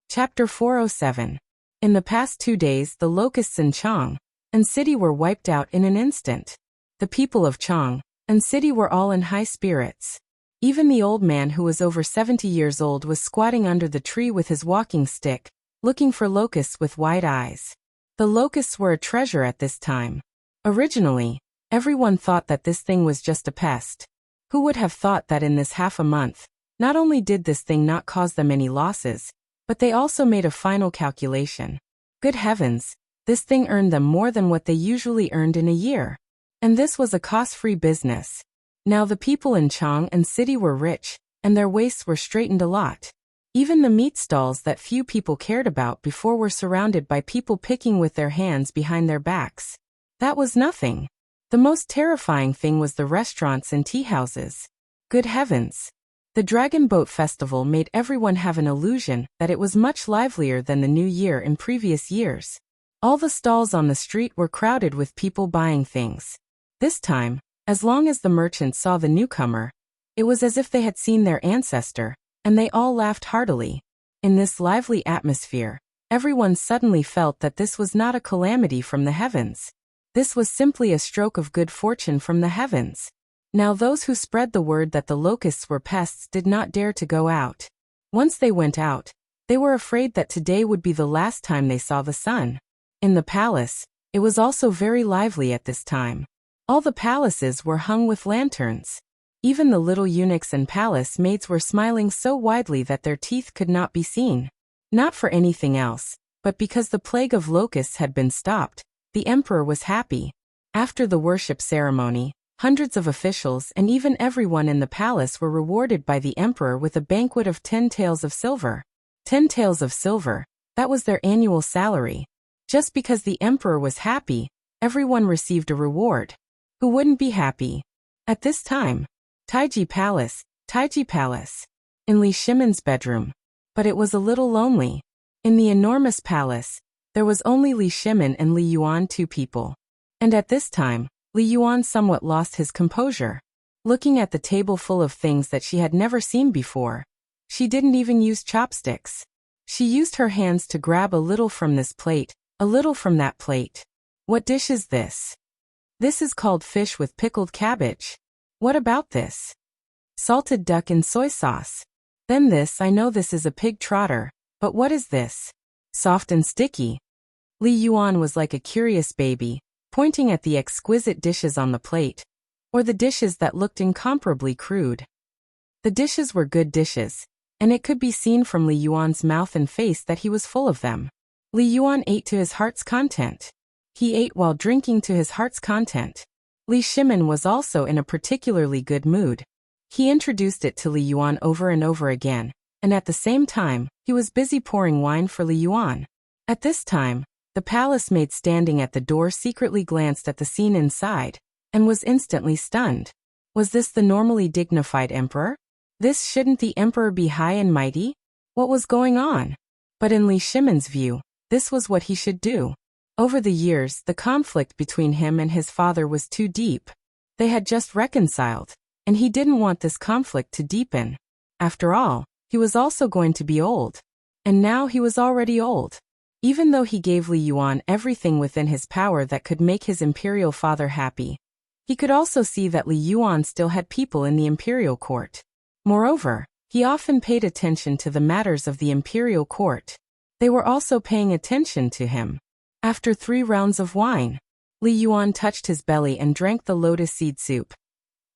A: Chapter 407. In the past 2 days, the locusts in Tang City were wiped out in an instant. The people of Tang City were all in high spirits. Even the old man who was over 70 years old was squatting under the tree with his walking stick, looking for locusts with wide eyes. The locusts were a treasure at this time. Originally, everyone thought that this thing was just a pest. Who would have thought that in this half a month, not only did this thing not cause them any losses, but they also made a final calculation. Good heavens, this thing earned them more than what they usually earned in a year. And this was a cost-free business. Now the people in Tang City were rich, and their waists were straightened a lot. Even the meat stalls that few people cared about before were surrounded by people picking with their hands behind their backs. That was nothing. The most terrifying thing was the restaurants and tea houses. Good heavens. The Dragon Boat Festival made everyone have an illusion that it was much livelier than the New Year in previous years. All the stalls on the street were crowded with people buying things. This time, as long as the merchants saw the newcomer, it was as if they had seen their ancestor, and they all laughed heartily. In this lively atmosphere, everyone suddenly felt that this was not a calamity from the heavens. This was simply a stroke of good fortune from the heavens. Now those who spread the word that the locusts were pests did not dare to go out. Once they went out, they were afraid that today would be the last time they saw the sun. In the palace, it was also very lively at this time. All the palaces were hung with lanterns. Even the little eunuchs and palace maids were smiling so widely that their teeth could not be seen. Not for anything else, But because the plague of locusts had been stopped, the emperor was happy. After the worship ceremony, hundreds of officials and even everyone in the palace were rewarded by the emperor with a banquet of 10 taels of silver. 10 taels of silver, that was their annual salary. Just because the emperor was happy, everyone received a reward. Who wouldn't be happy? At this time, Taiji Palace, in Li Shimon's bedroom. But it was a little lonely. In the enormous palace, there was only Li Shimon and Li Yuan, 2 people. And at this time, Li Yuan somewhat lost his composure. Looking at the table full of things that she had never seen before, she didn't even use chopsticks. She used her hands to grab a little from this plate, a little from that plate. What dish is this? This is called fish with pickled cabbage. What about this? Salted duck in soy sauce. Then this, I know this is a pig trotter, but what is this? Soft and sticky. Li Yuan was like a curious baby, pointing at the exquisite dishes on the plate, or the dishes that looked incomparably crude. The dishes were good dishes, and it could be seen from Li Yuan's mouth and face that he was full of them. Li Yuan ate to his heart's content. He ate while drinking to his heart's content. Li Shimon was also in a particularly good mood. He introduced it to Li Yuan over and over again, and at the same time, he was busy pouring wine for Li Yuan. At this time, the palace maid standing at the door secretly glanced at the scene inside, and was instantly stunned. Was this the normally dignified emperor? Shouldn't the emperor be high and mighty? What was going on? But in Li Shimon's view, this was what he should do. Over the years, the conflict between him and his father was too deep. They had just reconciled, and he didn't want this conflict to deepen. After all, he was also going to be old. And now he was already old. Even though he gave Li Yuan everything within his power that could make his imperial father happy, he could also see that Li Yuan still had people in the imperial court. Moreover, he often paid attention to the matters of the imperial court. They were also paying attention to him. After 3 rounds of wine, Li Yuan touched his belly and drank the lotus seed soup.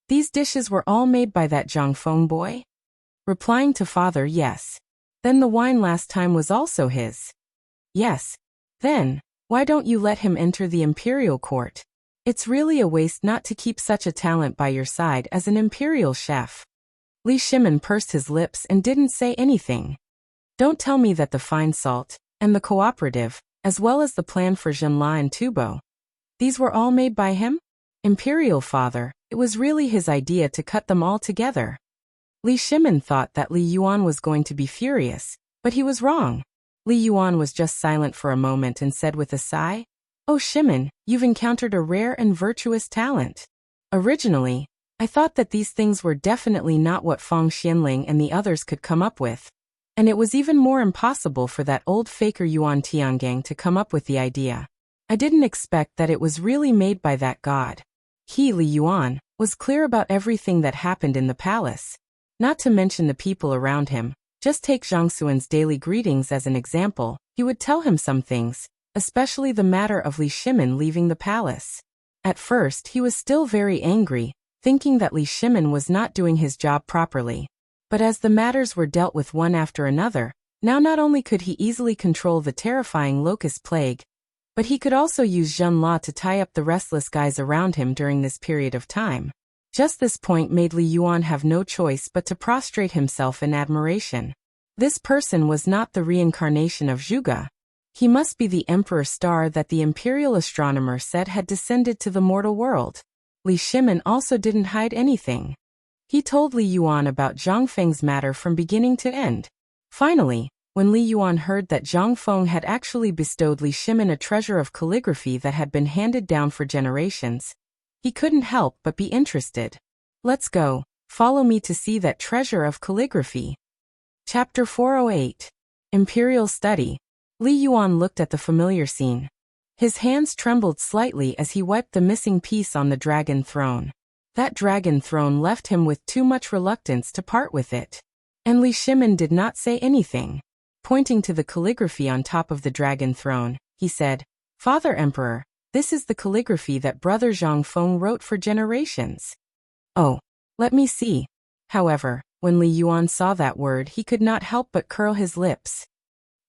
A: These dishes were all made by that Zhang Feng boy? Replying to father, yes. Then the wine last time was also his. Yes. Then, why don't you let him enter the imperial court? It's really a waste not to keep such a talent by your side as an imperial chef. Li Shimon pursed his lips and didn't say anything. Don't tell me that the fine salt, and the cooperative, as well as the plan for Zhenla and Tubo, these were all made by him? Imperial father, it was really his idea to cut them all together. Li Shimon thought that Li Yuan was going to be furious, but he was wrong. Li Yuan was just silent for a moment and said with a sigh, "Oh Shimon, you've encountered a rare and virtuous talent. Originally, I thought that these things were definitely not what Feng Xianling and the others could come up with. And it was even more impossible for that old faker Yuan Tiangang to come up with the idea. I didn't expect that it was really made by that god." He, Li Yuan, was clear about everything that happened in the palace. Not to mention the people around him. Just take Zhang Xuan's daily greetings as an example. He would tell him some things, especially the matter of Li Shimon leaving the palace. At first, he was still very angry, thinking that Li Shimon was not doing his job properly. But as the matters were dealt with one after another, now not only could he easily control the terrifying locust plague, but he could also use Zhenla to tie up the restless guys around him during this period of time. Just this point made Li Yuan have no choice but to prostrate himself in admiration. This person was not the reincarnation of Zhuge. He must be the emperor star that the imperial astronomer said had descended to the mortal world. Li Shimon also didn't hide anything. He told Li Yuan about Zhang Feng's matter from beginning to end. Finally, when Li Yuan heard that Zhang Feng had actually bestowed Li Shimon a treasure of calligraphy that had been handed down for generations, he couldn't help but be interested. Let's go, follow me to see that treasure of calligraphy. Chapter 408. Imperial Study. Li Yuan looked at the familiar scene. His hands trembled slightly as he wiped the missing piece on the dragon throne. That dragon throne left him with too much reluctance to part with it. And Li Shimon did not say anything. Pointing to the calligraphy on top of the dragon throne, he said, "Father Emperor, this is the calligraphy that Brother Zhang Feng wrote for generations." "Oh, let me see." However, when Li Yuan saw that word, he could not help but curl his lips.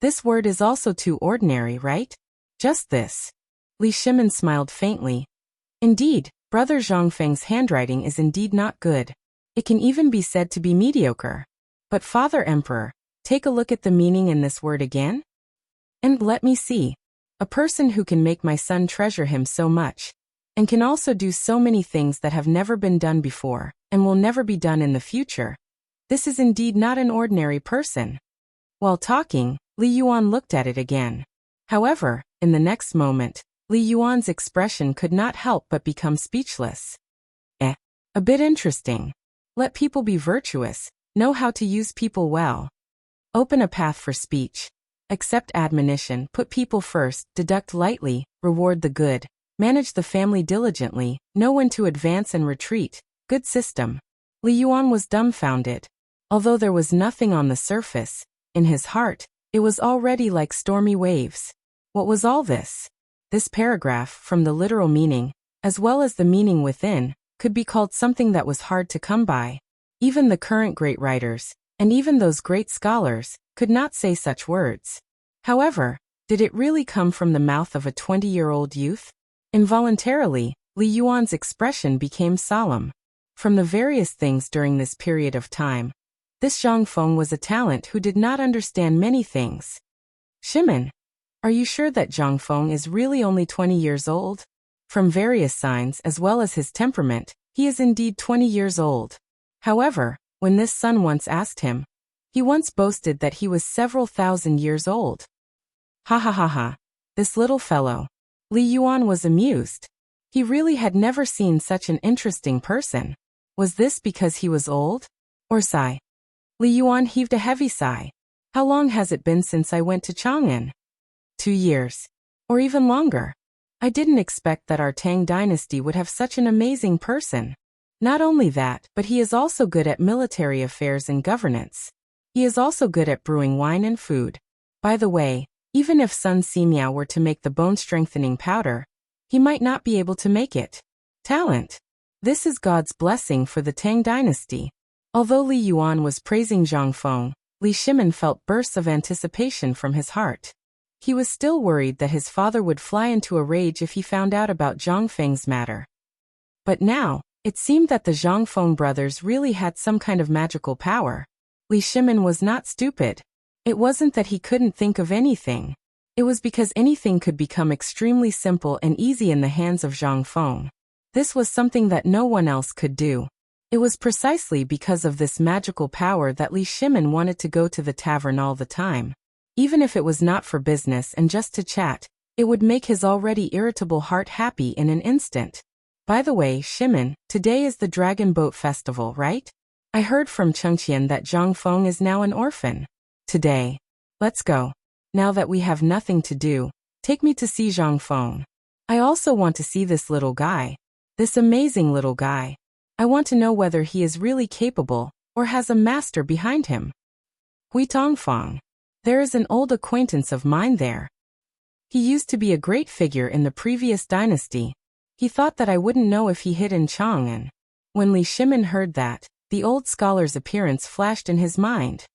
A: This word is also too ordinary, right? Just this. Li Shimin smiled faintly. Indeed, Brother Zhongfeng's handwriting is indeed not good. It can even be said to be mediocre. But Father Emperor, take a look at the meaning in this word again. And let me see. A person who can make my son treasure him so much, and can also do so many things that have never been done before, and will never be done in the future. This is indeed not an ordinary person. While talking, Li Yuan looked at it again. However, in the next moment, Li Yuan's expression could not help but become speechless. A bit interesting. Let people be virtuous, know how to use people well. Open a path for speech. Accept admonition, put people first, deduct lightly, reward the good, manage the family diligently, know when to advance and retreat. Good system. Li Yuan was dumbfounded. Although there was nothing on the surface, in his heart, it was already like stormy waves. What was all this? This paragraph, from the literal meaning, as well as the meaning within, could be called something that was hard to come by. Even the current great writers, and even those great scholars, could not say such words. However, did it really come from the mouth of a 20-year-old youth? Involuntarily, Li Yuan's expression became solemn. From the various things during this period of time, this Zhang Feng was a talent who did not understand many things. Shimin, are you sure that Zhang Feng is really only 20 years old? From various signs as well as his temperament, he is indeed 20 years old. However, when this son once asked him, he once boasted that he was several thousand years old. Ha ha ha ha. This little fellow. Li Yuan was amused. He really had never seen such an interesting person. Was this because he was old? Or sigh? Li Yuan heaved a heavy sigh. How long has it been since I went to Chang'an? 2 years. Or even longer. I didn't expect that our Tang dynasty would have such an amazing person. Not only that, but he is also good at military affairs and governance. He is also good at brewing wine and food. By the way, even if Sun Simiao were to make the bone-strengthening powder, he might not be able to make it. Talent. This is God's blessing for the Tang dynasty. Although Li Yuan was praising Zhang Feng, Li Shimin felt bursts of anticipation from his heart. He was still worried that his father would fly into a rage if he found out about Zhang Feng's matter. But now, it seemed that the Zhang Feng brothers really had some kind of magical power. Li Shimin was not stupid. It wasn't that he couldn't think of anything. It was because anything could become extremely simple and easy in the hands of Zhang Feng. This was something that no one else could do. It was precisely because of this magical power that Li Shimin wanted to go to the tavern all the time. Even if it was not for business and just to chat, it would make his already irritable heart happy in an instant. By the way, Shimin, today is the Dragon Boat Festival, right? I heard from Chengqian that Zhang Feng is now an orphan. Today. Let's go. Now that we have nothing to do, take me to see Zhang Feng. I also want to see this little guy. This amazing little guy. I want to know whether he is really capable, or has a master behind him. Hui Tongfang. There is an old acquaintance of mine there. He used to be a great figure in the previous dynasty. He thought that I wouldn't know if he hid in Chang'an. When Li Shimin heard that, the old scholar's appearance flashed in his mind.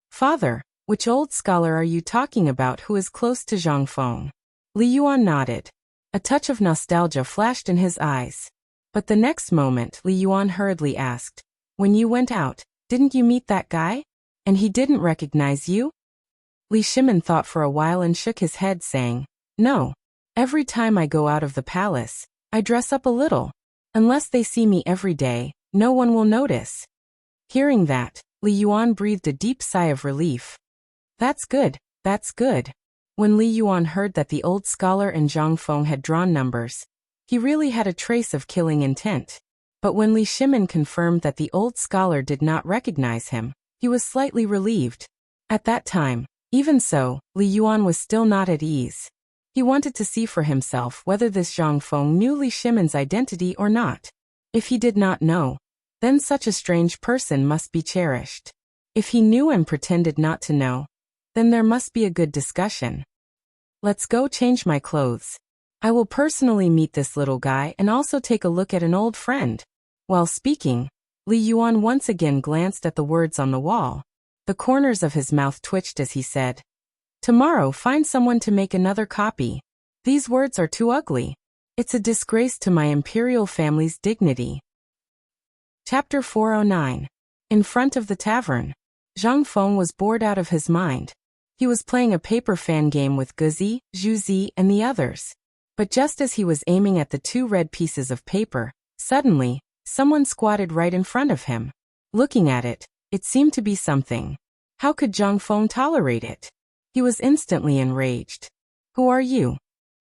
A: Father, which old scholar are you talking about who is close to Zhang Feng? Li Yuan nodded. A touch of nostalgia flashed in his eyes. But the next moment Li Yuan hurriedly asked, when you went out, didn't you meet that guy? And he didn't recognize you? Li Shimin thought for a while and shook his head saying, no. Every time I go out of the palace, I dress up a little. Unless they see me every day, no one will notice. Hearing that, Li Yuan breathed a deep sigh of relief. That's good, that's good. When Li Yuan heard that the old scholar and Zhang Feng had drawn numbers, he really had a trace of killing intent. But when Li Shimin confirmed that the old scholar did not recognize him, he was slightly relieved. At that time, even so, Li Yuan was still not at ease. He wanted to see for himself whether this Zhang Feng knew Li Shimin's identity or not. If he did not know, then such a strange person must be cherished. If he knew and pretended not to know, then there must be a good discussion. Let's go change my clothes. I will personally meet this little guy and also take a look at an old friend. While speaking, Li Yuan once again glanced at the words on the wall. The corners of his mouth twitched as he said, Tomorrow find someone to make another copy. These words are too ugly. It's a disgrace to my imperial family's dignity. Chapter 409. In front of the tavern. Zhang Feng was bored out of his mind. He was playing a paper fan game with Guzi, Zhuzi, and the others. But just as he was aiming at the 2 red pieces of paper, suddenly, someone squatted right in front of him. Looking at it, it seemed to be something. How could Zhang Feng tolerate it? He was instantly enraged. Who are you?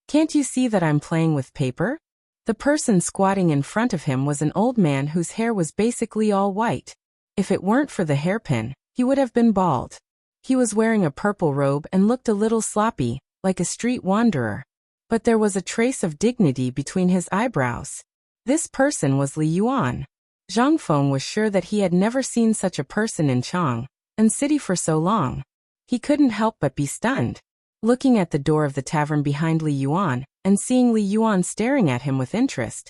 A: Can't you see that I'm playing with paper? The person squatting in front of him was an old man whose hair was basically all white. If it weren't for the hairpin, he would have been bald. He was wearing a purple robe and looked a little sloppy, like a street wanderer. But there was a trace of dignity between his eyebrows. This person was Li Yuan. Zhang Feng was sure that he had never seen such a person in Chang and city for so long. He couldn't help but be stunned. Looking at the door of the tavern behind Li Yuan, and seeing Li Yuan staring at him with interest,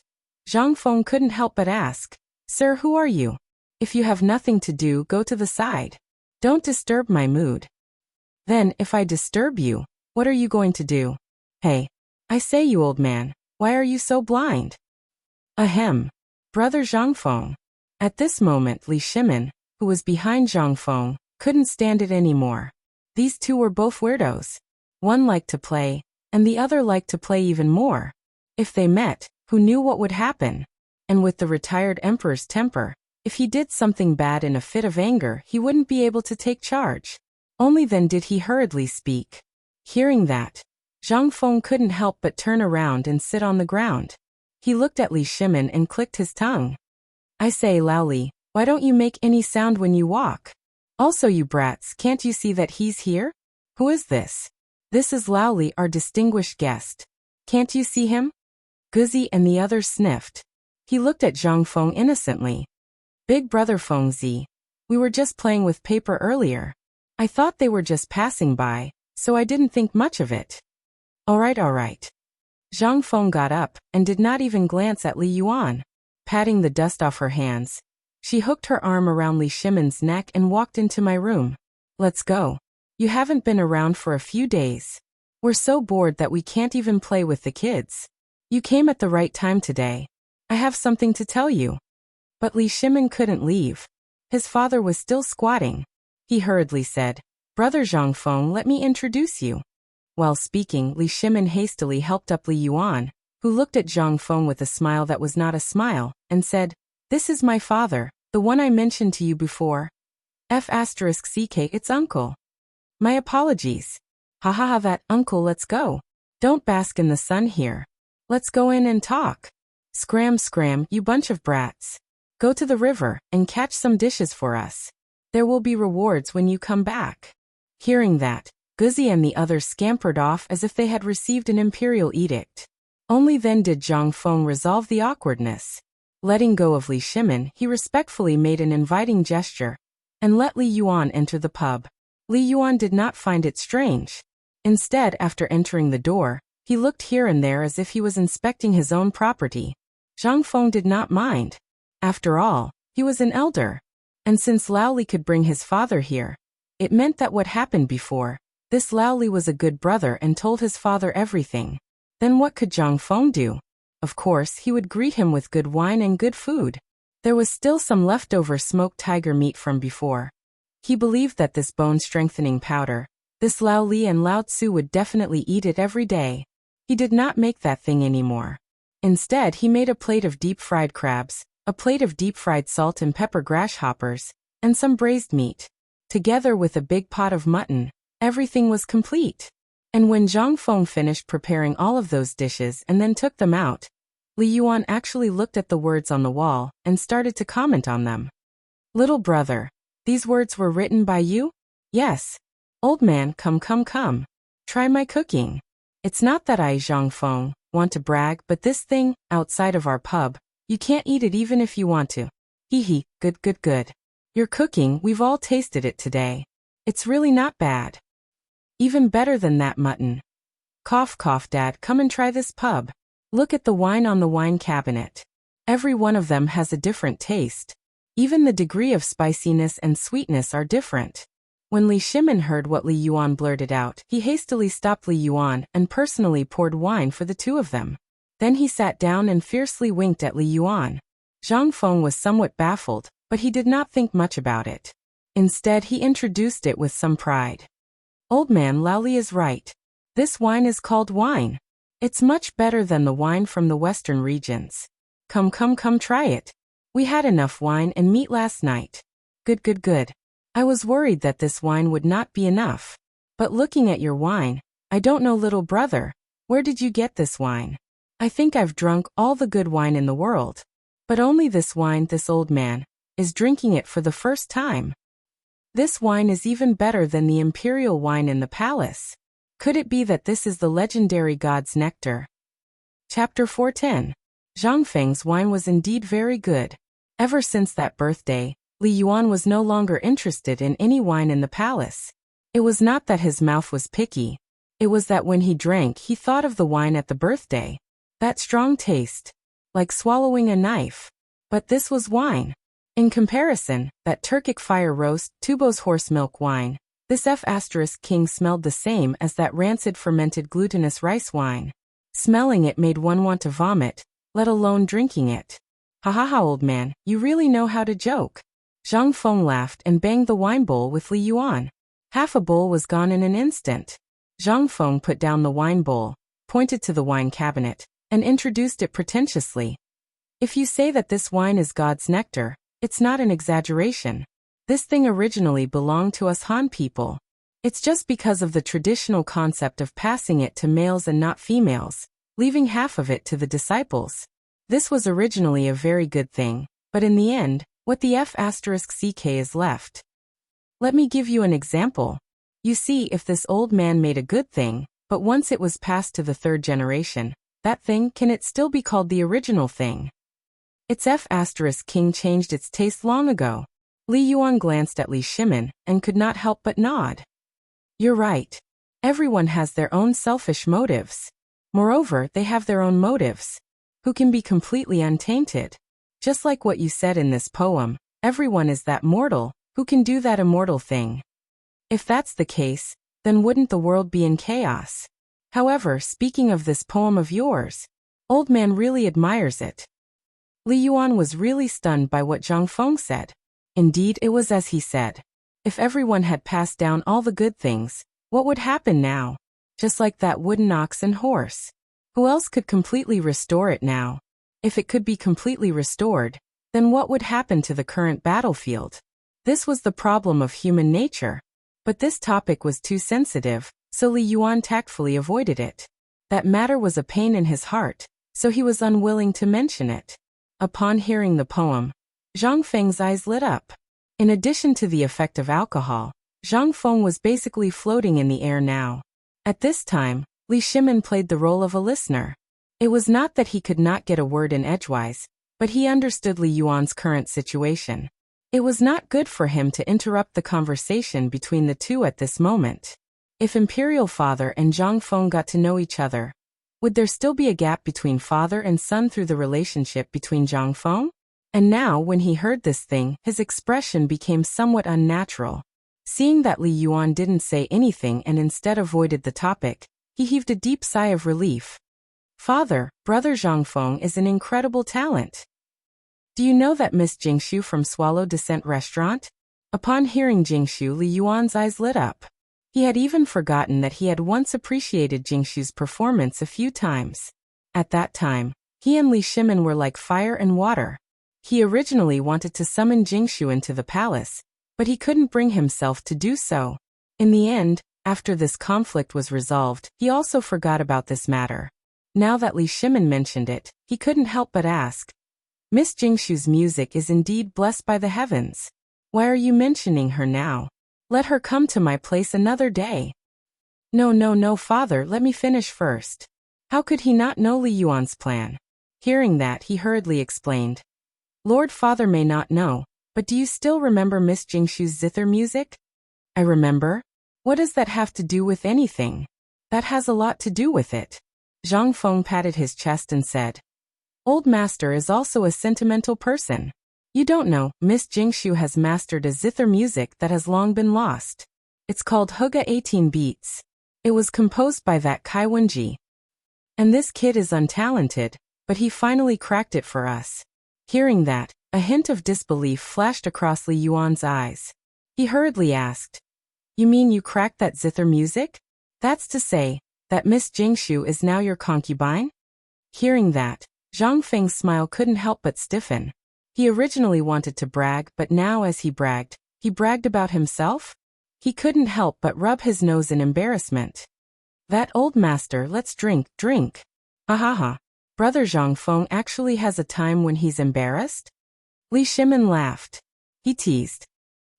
A: Zhang Feng couldn't help but ask, "Sir, who are you? If you have nothing to do, go to the side. Don't disturb my mood." "Then, if I disturb you, what are you going to do?" "Hey, I say, you old man, why are you so blind?" "Ahem. Brother Zhang Feng." At this moment Li Shimin, who was behind Zhang Feng, couldn't stand it anymore. These two were both weirdos. One liked to play, and the other liked to play even more. If they met, who knew what would happen? And with the retired emperor's temper, if he did something bad in a fit of anger, he wouldn't be able to take charge. Only then did he hurriedly speak. Hearing that, Zhang Feng couldn't help but turn around and sit on the ground. He looked at Li Shimin and clicked his tongue. "I say, Laoli, why don't you make any sound when you walk? Also, you brats, can't you see that he's here? Who is this?" "This is Laoli, our distinguished guest. Can't you see him?" Guzi and the others sniffed. He looked at Zhang Feng innocently. "Big brother Fengzi, we were just playing with paper earlier. I thought they were just passing by, so I didn't think much of it." All right. Zhang Feng got up and did not even glance at Li Yuan. Patting the dust off her hands, she hooked her arm around Li Shimin's neck and walked into my room. "Let's go. You haven't been around for a few days. We're so bored that we can't even play with the kids. You came at the right time today. I have something to tell you." But Li Shimin couldn't leave. His father was still squatting. He hurriedly said, "Brother Zhang Feng, let me introduce you." While speaking, Li Shimin hastily helped up Li Yuan, who looked at Zhang Feng with a smile that was not a smile, and said, "This is my father, the one I mentioned to you before. F***ck, it's uncle. My apologies. Ha, that uncle, let's go. Don't bask in the sun here. Let's go in and talk. Scram, you bunch of brats. Go to the river and catch some dishes for us. There will be rewards when you come back." Hearing that, Guzi and the others scampered off as if they had received an imperial edict. Only then did Zhang Feng resolve the awkwardness. Letting go of Li Shimin, he respectfully made an inviting gesture and let Li Yuan enter the pub. Li Yuan did not find it strange. Instead, after entering the door, he looked here and there as if he was inspecting his own property. Zhang Feng did not mind. After all, he was an elder. And since Laoli could bring his father here, it meant that what happened before, this Laoli was a good brother and told his father everything. Then what could Zhang Feng do? Of course, he would greet him with good wine and good food. There was still some leftover smoked tiger meat from before. He believed that this bone-strengthening powder, this Lao Li and Lao Tzu would definitely eat it every day. He did not make that thing anymore. Instead, he made a plate of deep-fried crabs, a plate of deep-fried salt and pepper grasshoppers, and some braised meat. Together with a big pot of mutton, everything was complete. And when Zhang Feng finished preparing all of those dishes and then took them out, Li Yuan actually looked at the words on the wall and started to comment on them. "Little brother, these words were written by you?" "Yes." "Old man, come. Try my cooking. It's not that I, Zhang Feng, want to brag, but this thing, outside of our pub, you can't eat it even if you want to. Hee, good. Your cooking, we've all tasted it today. It's really not bad. Even better than that mutton. Cough, Dad, come and try this pub. Look at the wine on the wine cabinet. Every one of them has a different taste. Even the degree of spiciness and sweetness are different. When Li Shimin heard what Li Yuan blurted out, he hastily stopped Li Yuan and personally poured wine for the two of them. Then he sat down and fiercely winked at Li Yuan. Zhang Feng was somewhat baffled, but he did not think much about it. Instead, he introduced it with some pride. Old man, Lao Li is right. This wine is called wine. It's much better than the wine from the western regions. Come, try it. We had enough wine and meat last night. Good. I was worried that this wine would not be enough. But looking at your wine, I don't know, little brother. Where did you get this wine? I think I've drunk all the good wine in the world. But only this wine, this old man is drinking it for the first time. This wine is even better than the imperial wine in the palace. Could it be that this is the legendary god's nectar? Chapter 410. Zhang Feng's wine was indeed very good. Ever since that birthday, Li Yuan was no longer interested in any wine in the palace. It was not that his mouth was picky. It was that when he drank, he thought of the wine at the birthday. That strong taste. Like swallowing a knife. But this was wine. In comparison, that Turkic fire roast, Tubo's horse milk wine, this F*King smelled the same as that rancid fermented glutinous rice wine. Smelling it made one want to vomit, let alone drinking it. Ha, old man, you really know how to joke. Zhang Feng laughed and banged the wine bowl with Li Yuan. Half a bowl was gone in an instant. Zhang Feng put down the wine bowl, pointed to the wine cabinet, and introduced it pretentiously. If you say that this wine is God's nectar, it's not an exaggeration. This thing originally belonged to us Han people. It's just because of the traditional concept of passing it to males and not females, leaving half of it to the disciples. This was originally a very good thing, but in the end, what the F*** is left. Let me give you an example. You see, if this old man made a good thing, but once it was passed to the third generation, that thing, can it still be called the original thing? Its F*** changed its taste long ago. Li Yuan glanced at Li Shimin and could not help but nod. You're right. Everyone has their own selfish motives. Moreover, they have their own motives, who can be completely untainted. Just like what you said in this poem, everyone is that mortal, who can do that immortal thing. If that's the case, then wouldn't the world be in chaos? However, speaking of this poem of yours, old man really admires it. Li Yuan was really stunned by what Zhang Feng said. Indeed, it was as he said. If everyone had passed down all the good things, what would happen now? Just like that wooden ox and horse. Who else could completely restore it now? If it could be completely restored, then what would happen to the current battlefield? This was the problem of human nature. But this topic was too sensitive, so Li Yuan tactfully avoided it. That matter was a pain in his heart, so he was unwilling to mention it. Upon hearing the poem, Zhang Feng's eyes lit up. In addition to the effect of alcohol, Zhang Feng was basically floating in the air now. At this time, Li Shimin played the role of a listener. It was not that he could not get a word in edgewise, but he understood Li Yuan's current situation. It was not good for him to interrupt the conversation between the two at this moment. If Imperial Father and Zhang Feng got to know each other, would there still be a gap between father and son through the relationship between Zhang Feng? And now, when he heard this thing, his expression became somewhat unnatural. Seeing that Li Yuan didn't say anything and instead avoided the topic, he heaved a deep sigh of relief. Father, brother Zhang Feng is an incredible talent. Do you know that Miss Jingshu from Swallow Descent Restaurant? Upon hearing Jingshu, Li Yuan's eyes lit up. He had even forgotten that he had once appreciated Jingshu's performance a few times. At that time, he and Li Shimin were like fire and water. He originally wanted to summon Jingshu into the palace, but he couldn't bring himself to do so. In the end, after this conflict was resolved, he also forgot about this matter. Now that Li Shimin mentioned it, he couldn't help but ask. Miss Jingshu's music is indeed blessed by the heavens. Why are you mentioning her now? Let her come to my place another day. No, father, let me finish first. How could he not know Li Yuan's plan? Hearing that, he hurriedly explained. Lord Father may not know, but do you still remember Miss Jingshu's zither music? I remember. What does that have to do with anything? That has a lot to do with it. Zhang Feng patted his chest and said. Old Master is also a sentimental person. You don't know, Miss Jingshu has mastered a zither music that has long been lost. It's called Huga 18 Beats. It was composed by that Kai Wenji. And this kid is untalented, but he finally cracked it for us. Hearing that, a hint of disbelief flashed across Li Yuan's eyes. He hurriedly asked, "You mean you cracked that zither music? That's to say, that Miss Jingshu is now your concubine?" Hearing that, Zhang Feng's smile couldn't help but stiffen. He originally wanted to brag, but now as he bragged about himself? He couldn't help but rub his nose in embarrassment. "That old master, let's drink. Ha ha ha. Brother Zhang Feng actually has a time when he's embarrassed?" Li Shimin laughed. He teased,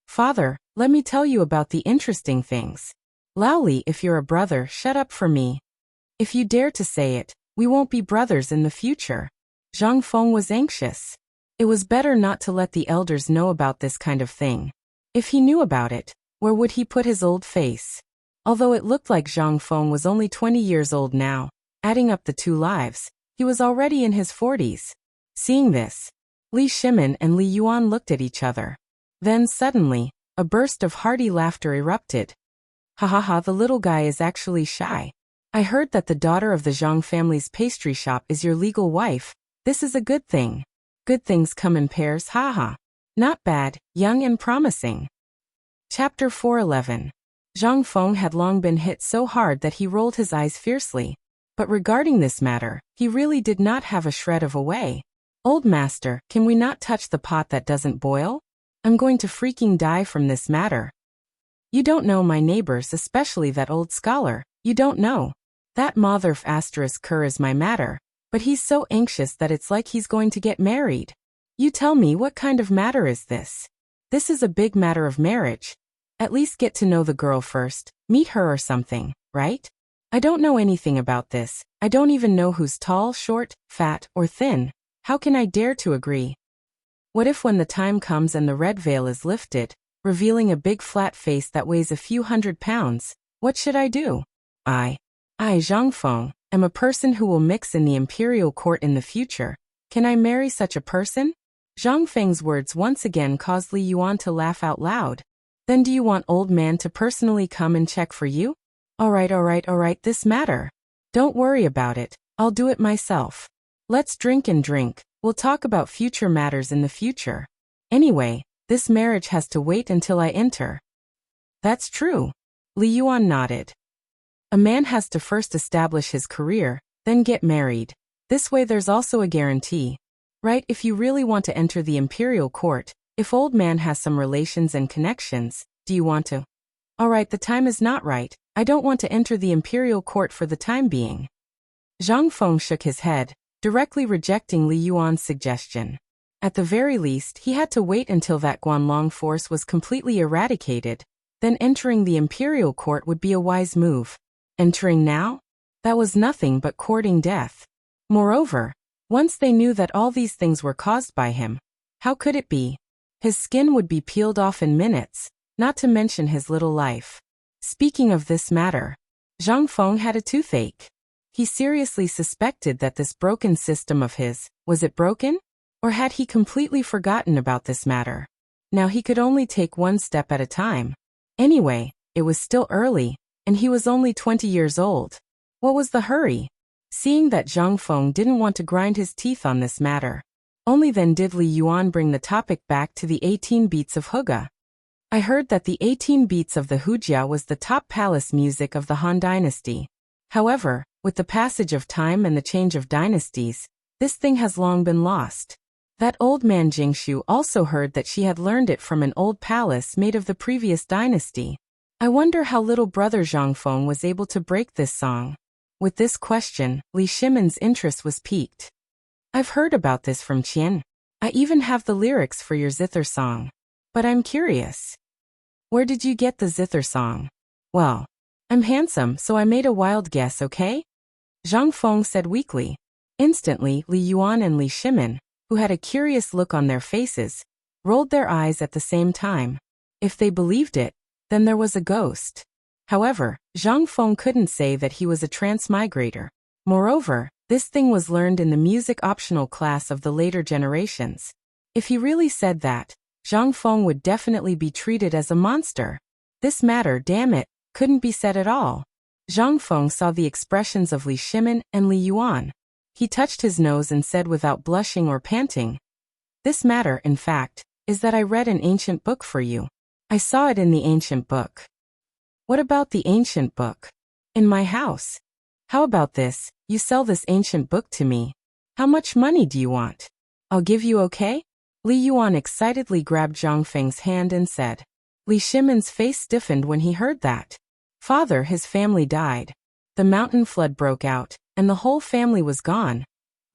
A: "Father, let me tell you about the interesting things. Laoli, if you're a brother, shut up for me. If you dare to say it, we won't be brothers in the future." Zhang Feng was anxious. It was better not to let the elders know about this kind of thing. If he knew about it, where would he put his old face? Although it looked like Zhang Feng was only 20 years old now, adding up the two lives, he was already in his 40s. Seeing this, Li Shimin and Li Yuan looked at each other. Then suddenly, a burst of hearty laughter erupted. "Ha ha ha, the little guy is actually shy. I heard that the daughter of the Zhang family's pastry shop is your legal wife. This is a good thing. Good things come in pairs, ha ha. Not bad, young and promising." Chapter 411. Zhang Feng had long been hit so hard that he rolled his eyes fiercely. But regarding this matter, he really did not have a shred of a way. "Old master, can we not touch the pot that doesn't boil? I'm going to freaking die from this matter. You don't know my neighbors, especially that old scholar. You don't know. That Motherf asterisk Kerr is my matter, but he's so anxious that it's like he's going to get married. You tell me, what kind of matter is this? This is a big matter of marriage. At least get to know the girl first, meet her or something, right? I don't know anything about this. I don't even know who's tall, short, fat, or thin. How can I dare to agree? What if when the time comes and the red veil is lifted, revealing a big flat face that weighs a few 100 pounds, what should I do? I, Zhang Feng, am a person who will mix in the imperial court in the future. Can I marry such a person?" Zhang Feng's words once again caused Li Yuan to laugh out loud. "Then do you want old man to personally come and check for you?" All right, this matter. Don't worry about it, I'll do it myself. Let's drink and drink, we'll talk about future matters in the future. Anyway, this marriage has to wait until I enter." "That's true." Li Yuan nodded. "A man has to first establish his career, then get married. This way there's also a guarantee. Right, if you really want to enter the imperial court, if old man has some relations and connections, do you want to?" "Alright, the time is not right. I don't want to enter the imperial court for the time being." Zhang Feng shook his head, directly rejecting Li Yuan's suggestion. At the very least, he had to wait until that Guanlong force was completely eradicated. Then entering the imperial court would be a wise move. Entering now? That was nothing but courting death. Moreover, once they knew that all these things were caused by him, how could it be? His skin would be peeled off in minutes, not to mention his little life. Speaking of this matter, Zhang Feng had a toothache. He seriously suspected that this broken system of his, was it broken? Or had he completely forgotten about this matter? Now he could only take one step at a time. Anyway, it was still early, and he was only 20 years old. What was the hurry? Seeing that Zhang Feng didn't want to grind his teeth on this matter, only then did Li Yuan bring the topic back to the 18 beats of Huga. "I heard that the 18 beats of the Hujia was the top palace music of the Han dynasty. However, with the passage of time and the change of dynasties, this thing has long been lost. That old man Jingshu also heard that she had learned it from an old palace made of the previous dynasty. I wonder how little brother Zhang Feng was able to break this song." With this question, Li Shimin's interest was piqued. "I've heard about this from Qian. I even have the lyrics for your zither song. But I'm curious. Where did you get the zither song?" "Well, I'm handsome, so I made a wild guess, okay?" Zhang Feng said weakly. Instantly, Li Yuan and Li Shimin, who had a curious look on their faces, rolled their eyes at the same time. If they believed it, then there was a ghost. However, Zhang Feng couldn't say that he was a transmigrator. Moreover, this thing was learned in the music optional class of the later generations. If he really said that, Zhang Feng would definitely be treated as a monster. This matter, damn it, couldn't be said at all. Zhang Feng saw the expressions of Li Shimin and Li Yuan. He touched his nose and said without blushing or panting, "This matter, in fact, is that I read an ancient book for you. I saw it in the ancient book." "What about the ancient book?" "In my house." "How about this, you sell this ancient book to me. How much money do you want?" "I'll give you, okay?" Li Yuan excitedly grabbed Zhang Feng's hand and said. Li Shimin's face stiffened when he heard that. Father, his family died. The mountain flood broke out, and the whole family was gone.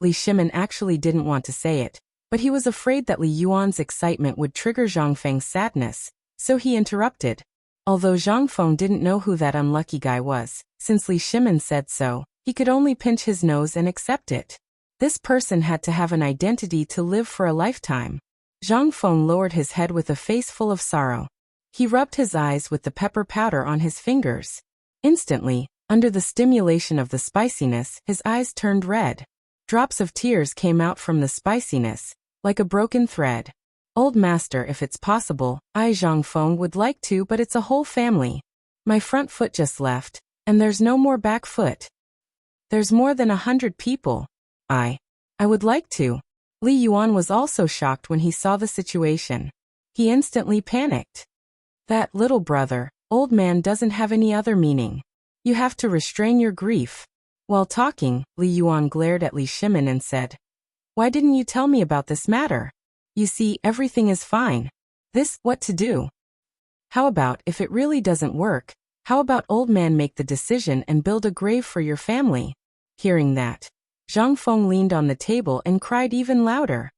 A: Li Shimin actually didn't want to say it, but he was afraid that Li Yuan's excitement would trigger Zhang Feng's sadness, so he interrupted. Although Zhang Feng didn't know who that unlucky guy was, since Li Shimin said so, he could only pinch his nose and accept it. This person had to have an identity to live for a lifetime. Zhang Feng lowered his head with a face full of sorrow. He rubbed his eyes with the pepper powder on his fingers. Instantly, under the stimulation of the spiciness, his eyes turned red. Drops of tears came out from the spiciness, like a broken thread. "Old master, if it's possible, I, Zhang Feng, would like to, but it's a whole family. My front foot just left, and there's no more back foot. There's more than 100 people. I would like to." Li Yuan was also shocked when he saw the situation. He instantly panicked. "That, little brother, old man doesn't have any other meaning. You have to restrain your grief." While talking, Li Yuan glared at Li Shimin and said, "Why didn't you tell me about this matter? You see, everything is fine. What to do? How about, if it really doesn't work, how about old man make the decision and build a grave for your family?" Hearing that, Zhang Feng leaned on the table and cried even louder.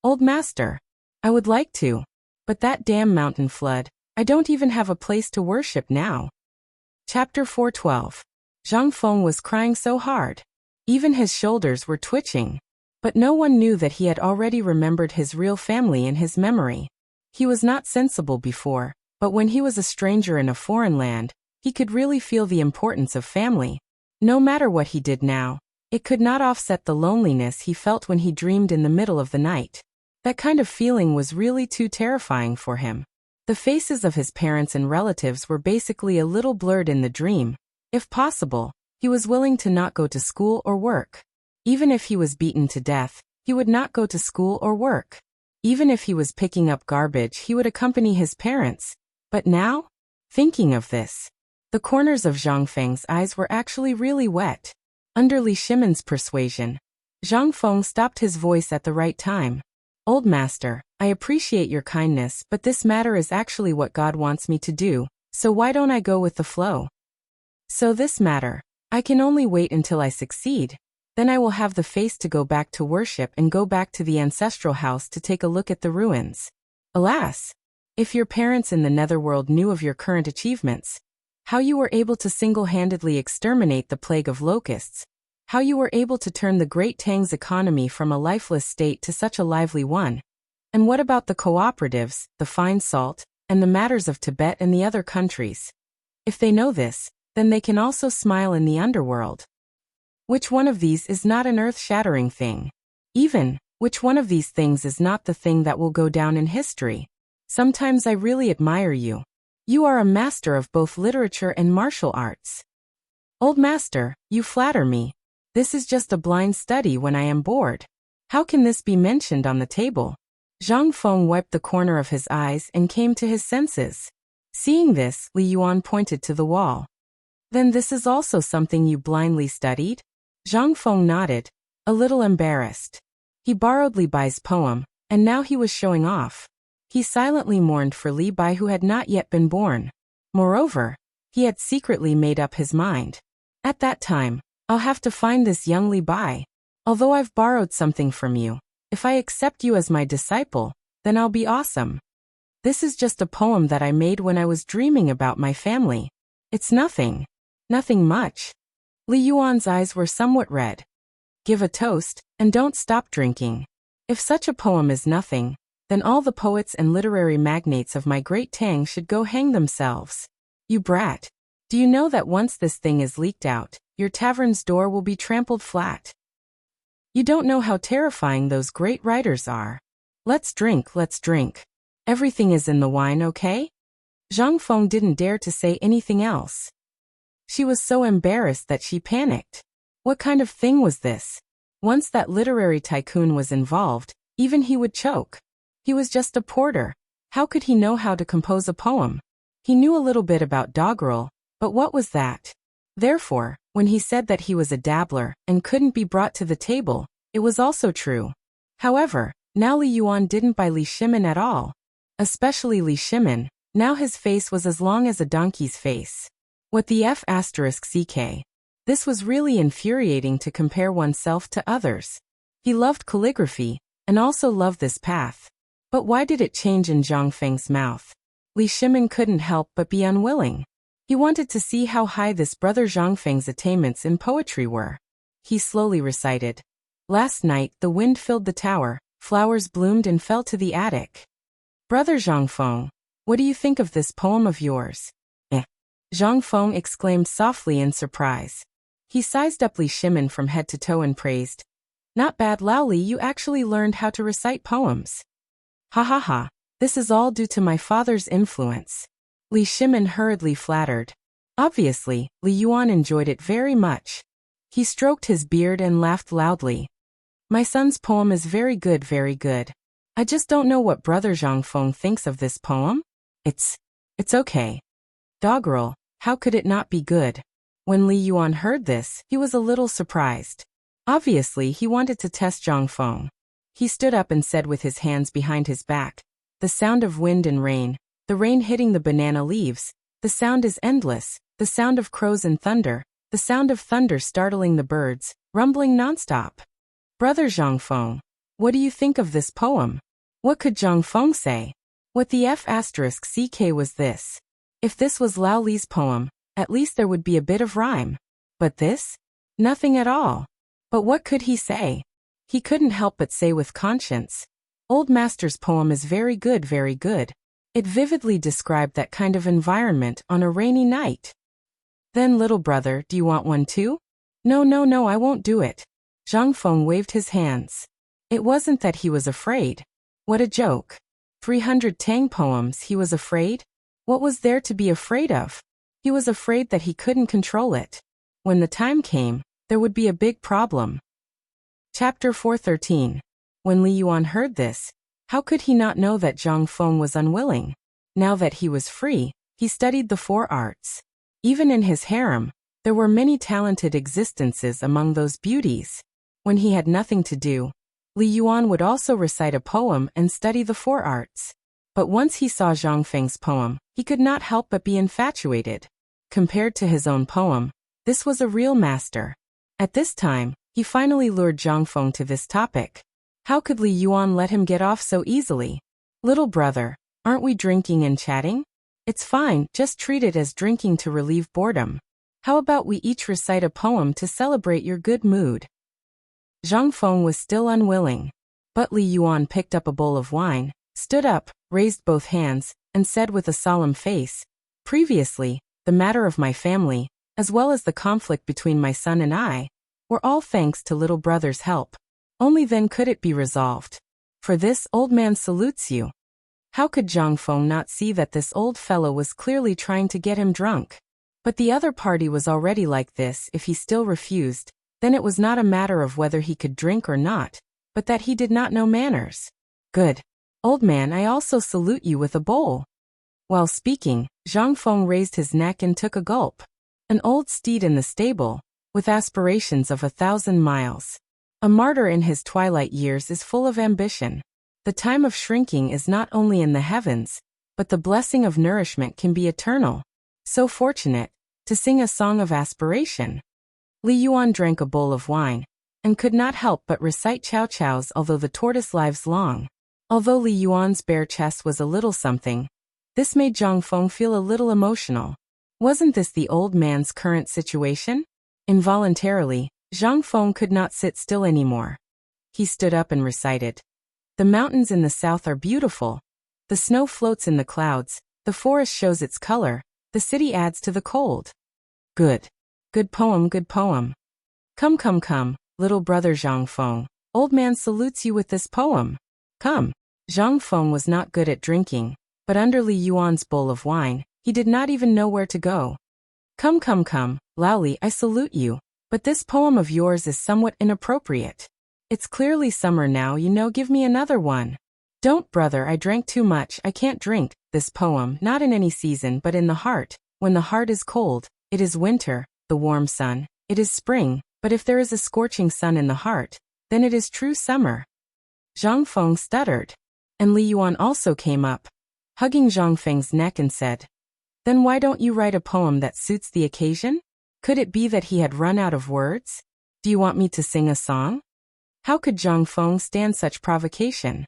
A: "Old master, I would like to, but that damn mountain flood, I don't even have a place to worship now." Chapter 412. Zhang Feng was crying so hard. Even his shoulders were twitching. But no one knew that he had already remembered his real family in his memory. He was not sensible before, but when he was a stranger in a foreign land, he could really feel the importance of family. No matter what he did now, it could not offset the loneliness he felt when he dreamed in the middle of the night. That kind of feeling was really too terrifying for him. The faces of his parents and relatives were basically a little blurred in the dream. If possible, he was willing to not go to school or work. Even if he was beaten to death, he would not go to school or work. Even if he was picking up garbage, he would accompany his parents. But now? Thinking of this, the corners of Zhang Feng's eyes were actually really wet. Under Li Shimin's persuasion, Zhang Feng stopped his voice at the right time. "Old master, I appreciate your kindness, but this matter is actually what God wants me to do, so why don't I go with the flow? So this matter, I can only wait until I succeed. Then I will have the face to go back to worship and go back to the ancestral house to take a look at the ruins. Alas! If your parents in the netherworld knew of your current achievements, how you were able to single-handedly exterminate the plague of locusts, how you were able to turn the great Tang's economy from a lifeless state to such a lively one. And what about the cooperatives, the fine salt, and the matters of Tibet and the other countries? If they know this, then they can also smile in the underworld. Which one of these is not an earth-shattering thing? Even, which one of these things is not the thing that will go down in history? Sometimes I really admire you. You are a master of both literature and martial arts. Old master, you flatter me. This is just a blind study when I am bored. How can this be mentioned on the table?" Zhang Feng wiped the corner of his eyes and came to his senses. Seeing this, Li Yuan pointed to the wall. "Then this is also something you blindly studied?" Zhang Feng nodded, a little embarrassed. He borrowed Li Bai's poem, and now he was showing off. He silently mourned for Li Bai who had not yet been born. Moreover, he had secretly made up his mind. At that time, I'll have to find this young Li Bai. Although I've borrowed something from you, if I accept you as my disciple, then I'll be awesome. This is just a poem that I made when I was dreaming about my family. It's nothing much. Li Yuan's eyes were somewhat red. Give a toast, and don't stop drinking. If such a poem is nothing, then all the poets and literary magnates of my great Tang should go hang themselves. You brat. Do you know that once this thing is leaked out, your tavern's door will be trampled flat? You don't know how terrifying those great writers are. Let's drink. Everything is in the wine, okay? Zhang Feng didn't dare to say anything else. She was so embarrassed that she panicked. What kind of thing was this? Once that literary tycoon was involved, even he would choke. He was just a porter. How could he know how to compose a poem? He knew a little bit about doggerel, but what was that? Therefore, when he said that he was a dabbler and couldn't be brought to the table, it was also true. However, now Li Yuan didn't buy Li Shimin at all. Especially Li Shimin, now his face was as long as a donkey's face. What the F***ck? This was really infuriating to compare oneself to others. He loved calligraphy, and also loved this path. But why did it change in Zhang Feng's mouth? Li Shimin couldn't help but be unwilling. He wanted to see how high this brother Zhang Feng's attainments in poetry were. He slowly recited. Last night the wind filled the tower, flowers bloomed and fell to the attic. Brother Zhang Feng, what do you think of this poem of yours? Zhang Feng exclaimed softly in surprise. He sized up Li Shimin from head to toe and praised. Not bad, Lao Li, you actually learned how to recite poems. Ha ha ha, this is all due to my father's influence. Li Shimin hurriedly flattered. Obviously, Li Yuan enjoyed it very much. He stroked his beard and laughed loudly. My son's poem is very good, very good. I just don't know what brother Zhang Feng thinks of this poem. It's okay. Doggerel, how could it not be good? When Li Yuan heard this, he was a little surprised. Obviously, he wanted to test Zhang Feng. He stood up and said with his hands behind his back, the sound of wind and rain, the rain hitting the banana leaves, the sound is endless, the sound of crows and thunder, the sound of thunder startling the birds, rumbling nonstop. Brother Zhang Feng, what do you think of this poem? What could Zhang Feng say? What the F***ck was this? If this was Lao Li's poem, at least there would be a bit of rhyme. But this? Nothing at all. But what could he say? He couldn't help but say with conscience. Old master's poem is very good, very good. It vividly described that kind of environment on a rainy night. Then little brother, do you want one too? No, no, no, I won't do it. Zhang Feng waved his hands. It wasn't that he was afraid. What a joke. 300 Tang poems, he was afraid? What was there to be afraid of? He was afraid that he couldn't control it. When the time came, there would be a big problem. Chapter 413. When Li Yuan heard this, how could he not know that Zhang Feng was unwilling? Now that he was free, he studied the 4 arts. Even in his harem, there were many talented existences among those beauties. When he had nothing to do, Li Yuan would also recite a poem and study the 4 arts. But once he saw Zhang Feng's poem, he could not help but be infatuated. Compared to his own poem, this was a real master. At this time, he finally lured Zhang Feng to this topic. How could Li Yuan let him get off so easily? Little brother, aren't we drinking and chatting? It's fine, just treat it as drinking to relieve boredom. How about we each recite a poem to celebrate your good mood? Zhang Feng was still unwilling. But Li Yuan picked up a bowl of wine, stood up, raised both hands, and said with a solemn face, previously, the matter of my family, as well as the conflict between my son and I, were all thanks to little brother's help. Only then could it be resolved. For this old man salutes you. How could Zhang Feng not see that this old fellow was clearly trying to get him drunk? But the other party was already like this. If he still refused, then it was not a matter of whether he could drink or not, but that he did not know manners. Good. Old man, I also salute you with a bowl. While speaking, Zhang Feng raised his neck and took a gulp. An old steed in the stable, with aspirations of 1,000 miles. A martyr in his twilight years is full of ambition. The time of shrinking is not only in the heavens, but the blessing of nourishment can be eternal. So fortunate, to sing a song of aspiration. Li Yuan drank a bowl of wine, and could not help but recite Chow Chow's Although the Tortoise Lives Long. Although Li Yuan's bare chest was a little something, this made Zhang Feng feel a little emotional. Wasn't this the old man's current situation? Involuntarily, Zhang Feng could not sit still anymore. He stood up and recited. The mountains in the south are beautiful. The snow floats in the clouds, the forest shows its color, the city adds to the cold. Good. Good poem, good poem. Come, come, come, little brother Zhang Feng. Old man salutes you with this poem. Come. Zhang Feng was not good at drinking, but under Li Yuan's bowl of wine, he did not even know where to go. Come, come, come, Lao Li, I salute you, but this poem of yours is somewhat inappropriate. It's clearly summer now, you know, give me another one. Don't, brother, I drank too much, I can't drink this poem, not in any season but in the heart. When the heart is cold, it is winter, the warm sun, it is spring, but if there is a scorching sun in the heart, then it is true summer. Zhang Feng stuttered. And Li Yuan also came up, hugging Zhang Feng's neck and said, Then why don't you write a poem that suits the occasion? Could it be that he had run out of words? Do you want me to sing a song? How could Zhang Feng stand such provocation?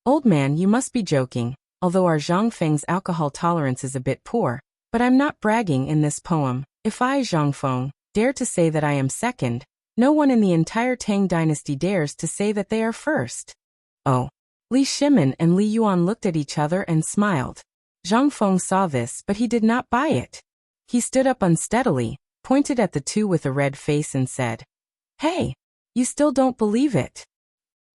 A: Old man, you must be joking, although our Zhang Feng's alcohol tolerance is a bit poor, but I'm not bragging in this poem. If I, Zhang Feng, dare to say that I am second, no one in the entire Tang dynasty dares to say that they are first. Oh. Li Shimin and Li Yuan looked at each other and smiled. Zhang Feng saw this, but he did not buy it. He stood up unsteadily, pointed at the two with a red face and said, Hey, you still don't believe it?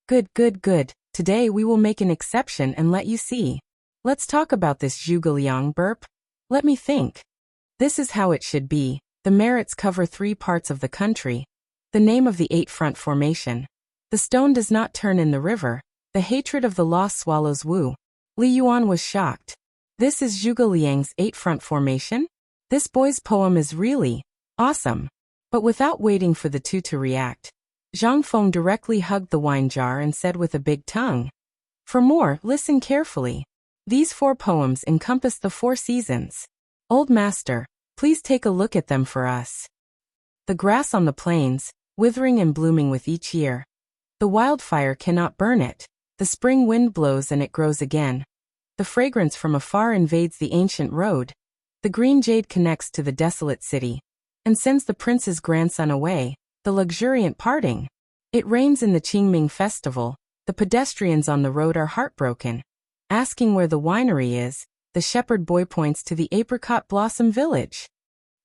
A: Good, good, good. Today we will make an exception and let you see. Let's talk about this Zhuge burp. Let me think. This is how it should be. The merits cover 3 parts of the country. The name of the 8-front formation. The stone does not turn in the river. The hatred of the law swallows Wu. Li Yuan was shocked. This is Zhuge Liang's 8-front formation? This boy's poem is really awesome. But without waiting for the two to react, Zhang Feng directly hugged the wine jar and said with a big tongue, For more, listen carefully. These 4 poems encompass the 4 seasons. Old master, please take a look at them for us. The grass on the plains, withering and blooming with each year. The wildfire cannot burn it. The spring wind blows and it grows again. The fragrance from afar invades the ancient road. The green jade connects to the desolate city, and sends the prince's grandson away, the luxuriant parting. It rains in the Qingming festival. The pedestrians on the road are heartbroken. Asking where the winery is, the shepherd boy points to the apricot blossom village.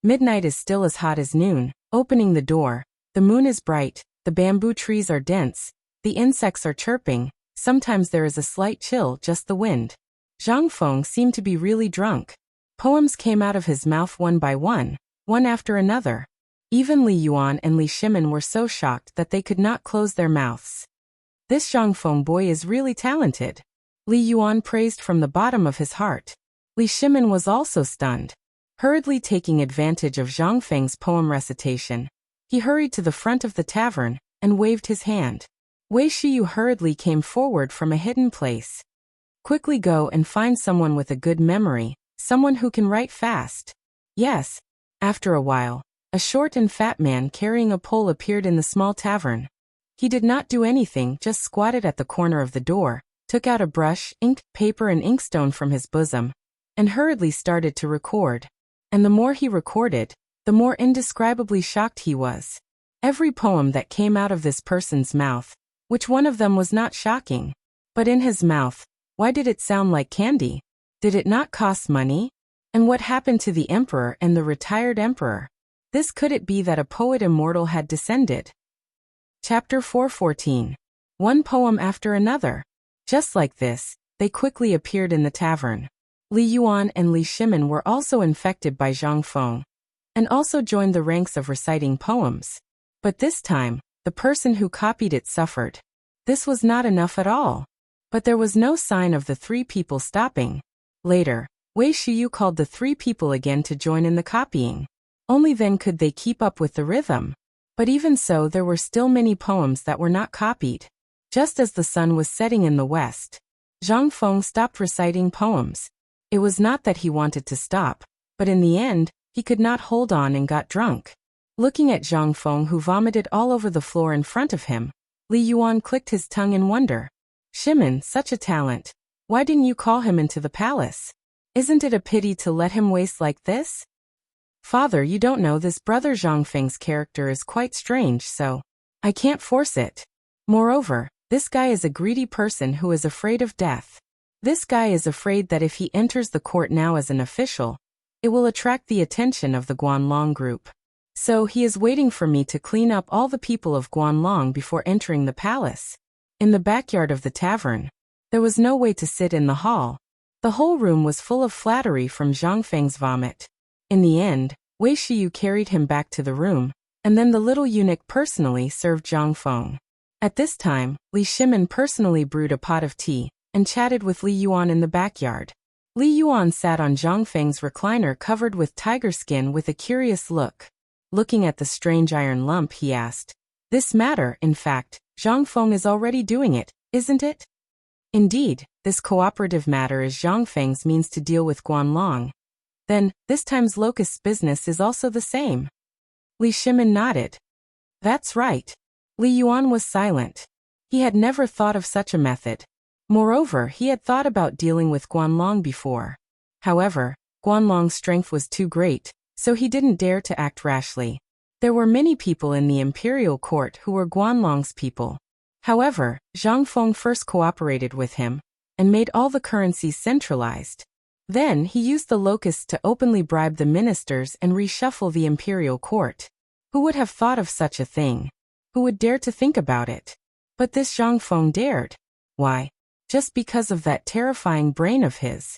A: Midnight is still as hot as noon, opening the door. The moon is bright, the bamboo trees are dense, the insects are chirping. Sometimes there is a slight chill, just the wind. Zhang Feng seemed to be really drunk. Poems came out of his mouth one by one after another. Even Li Yuan and Li Shimin were so shocked that they could not close their mouths. This Zhang Feng boy is really talented. Li Yuan praised from the bottom of his heart. Li Shimin was also stunned. Hurriedly taking advantage of Zhang Feng's poem recitation, he hurried to the front of the tavern and waved his hand. Wei Shiyu hurriedly came forward from a hidden place. Quickly go and find someone with a good memory, someone who can write fast. Yes. After a while, a short and fat man carrying a pole appeared in the small tavern. He did not do anything, just squatted at the corner of the door, took out a brush, ink, paper and inkstone from his bosom, and hurriedly started to record. And the more he recorded, the more indescribably shocked he was. Every poem that came out of this person's mouth, which one of them was not shocking? But in his mouth, why did it sound like candy? Did it not cost money? And what happened to the emperor and the retired emperor? This could it be that a poet immortal had descended? Chapter 414. One poem after another. Just like this, they quickly appeared in the tavern. Li Yuan and Li Shimin were also infected by Zhang Feng, and also joined the ranks of reciting poems. But this time, the person who copied it suffered. This was not enough at all. But there was no sign of the 3 people stopping. Later, Wei Shiyu called the 3 people again to join in the copying. Only then could they keep up with the rhythm. But even so, there were still many poems that were not copied. Just as the sun was setting in the west, Zhang Feng stopped reciting poems. It was not that he wanted to stop, but in the end, he could not hold on and got drunk. Looking at Zhang Feng, who vomited all over the floor in front of him, Li Yuan clicked his tongue in wonder. Shimin, such a talent. Why didn't you call him into the palace? Isn't it a pity to let him waste like this? Father, you don't know, this brother Zhang Feng's character is quite strange, so I can't force it. Moreover, this guy is a greedy person who is afraid of death. This guy is afraid that if he enters the court now as an official, it will attract the attention of the Guanlong group. So he is waiting for me to clean up all the people of Guanlong before entering the palace. In the backyard of the tavern, there was no way to sit in the hall. The whole room was full of flattery from Zhang Feng's vomit. In the end, Wei Shiyu carried him back to the room, and then the little eunuch personally served Zhang Feng. At this time, Li Shimin personally brewed a pot of tea, and chatted with Li Yuan in the backyard. Li Yuan sat on Zhang Feng's recliner covered with tiger skin with a curious look. Looking at the strange iron lump, he asked, "This matter, in fact, Zhang Feng is already doing it, isn't it?" "Indeed, this cooperative matter is Zhang Feng's means to deal with Guanlong. Then, this time's locust's business is also the same." Li Shimin nodded. "That's right." Li Yuan was silent. He had never thought of such a method. Moreover, he had thought about dealing with Guanlong before. However, Guanlong's strength was too great, so he didn't dare to act rashly. There were many people in the imperial court who were Guanlong's people. However, Zhang Feng first cooperated with him, and made all the currencies centralized. Then he used the locusts to openly bribe the ministers and reshuffle the imperial court. Who would have thought of such a thing? Who would dare to think about it? But this Zhang Feng dared. Why? Just because of that terrifying brain of his.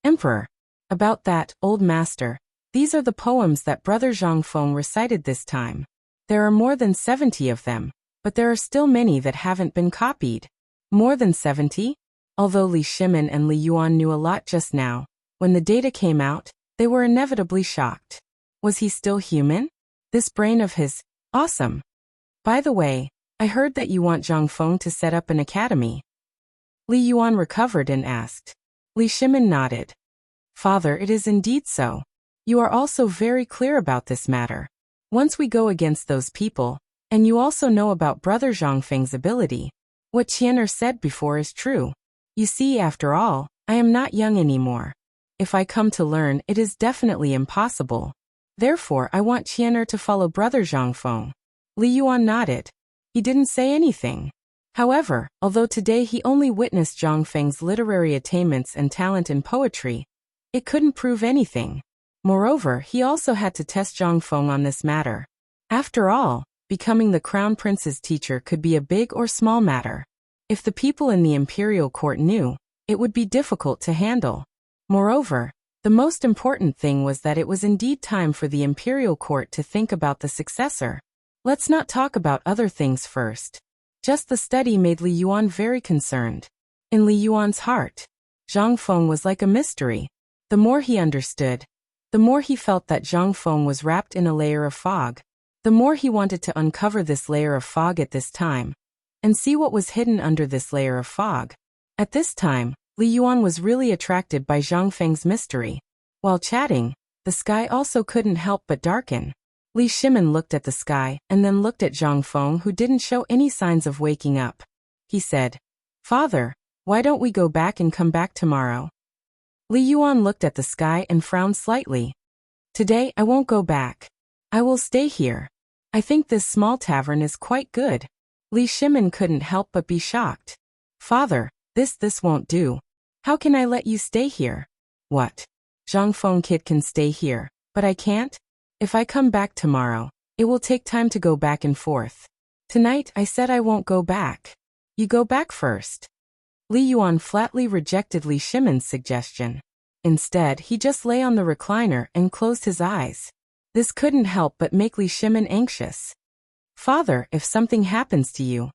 A: Emperor. About that, old master, these are the poems that Brother Zhang Feng recited this time. There are more than 70 of them, but there are still many that haven't been copied. More than 70? Although Li Shimin and Li Yuan knew a lot just now, when the data came out, they were inevitably shocked. Was he still human? This brain of his, awesome. By the way, I heard that you want Zhang Feng to set up an academy. Li Yuan recovered and asked. Li Shimin nodded. Father, it is indeed so. You are also very clear about this matter. Once we go against those people, and you also know about Brother Zhang Feng's ability, what Qianer said before is true. You see, after all, I am not young anymore. If I come to learn, it is definitely impossible. Therefore, I want Qianer to follow Brother Zhang Feng. Li Yuan nodded. He didn't say anything. However, although today he only witnessed Zhang Feng's literary attainments and talent in poetry, it couldn't prove anything. Moreover, he also had to test Zhang Feng on this matter. After all, becoming the crown prince's teacher could be a big or small matter. If the people in the imperial court knew, it would be difficult to handle. Moreover, the most important thing was that it was indeed time for the imperial court to think about the successor. Let's not talk about other things first. Just the study made Li Yuan very concerned. In Li Yuan's heart, Zhang Feng was like a mystery. The more he understood, the more he felt that Zhang Feng was wrapped in a layer of fog. The more he wanted to uncover this layer of fog at this time, and see what was hidden under this layer of fog. At this time, Li Yuan was really attracted by Zhang Feng's mystery. While chatting, the sky also couldn't help but darken. Li Shimin looked at the sky and then looked at Zhang Feng, who didn't show any signs of waking up. He said, "Father, why don't we go back and come back tomorrow?" Li Yuan looked at the sky and frowned slightly. "Today I won't go back. I will stay here. I think this small tavern is quite good." Li Shimin couldn't help but be shocked. "Father, this won't do. How can I let you stay here?" "What? Zhang Feng kid can stay here, but I can't? If I come back tomorrow, it will take time to go back and forth. Tonight I said I won't go back. You go back first." Li Yuan flatly rejected Li Shimin's suggestion. Instead, he just lay on the recliner and closed his eyes. This couldn't help but make Li Shimin anxious. "Father, if something happens to you,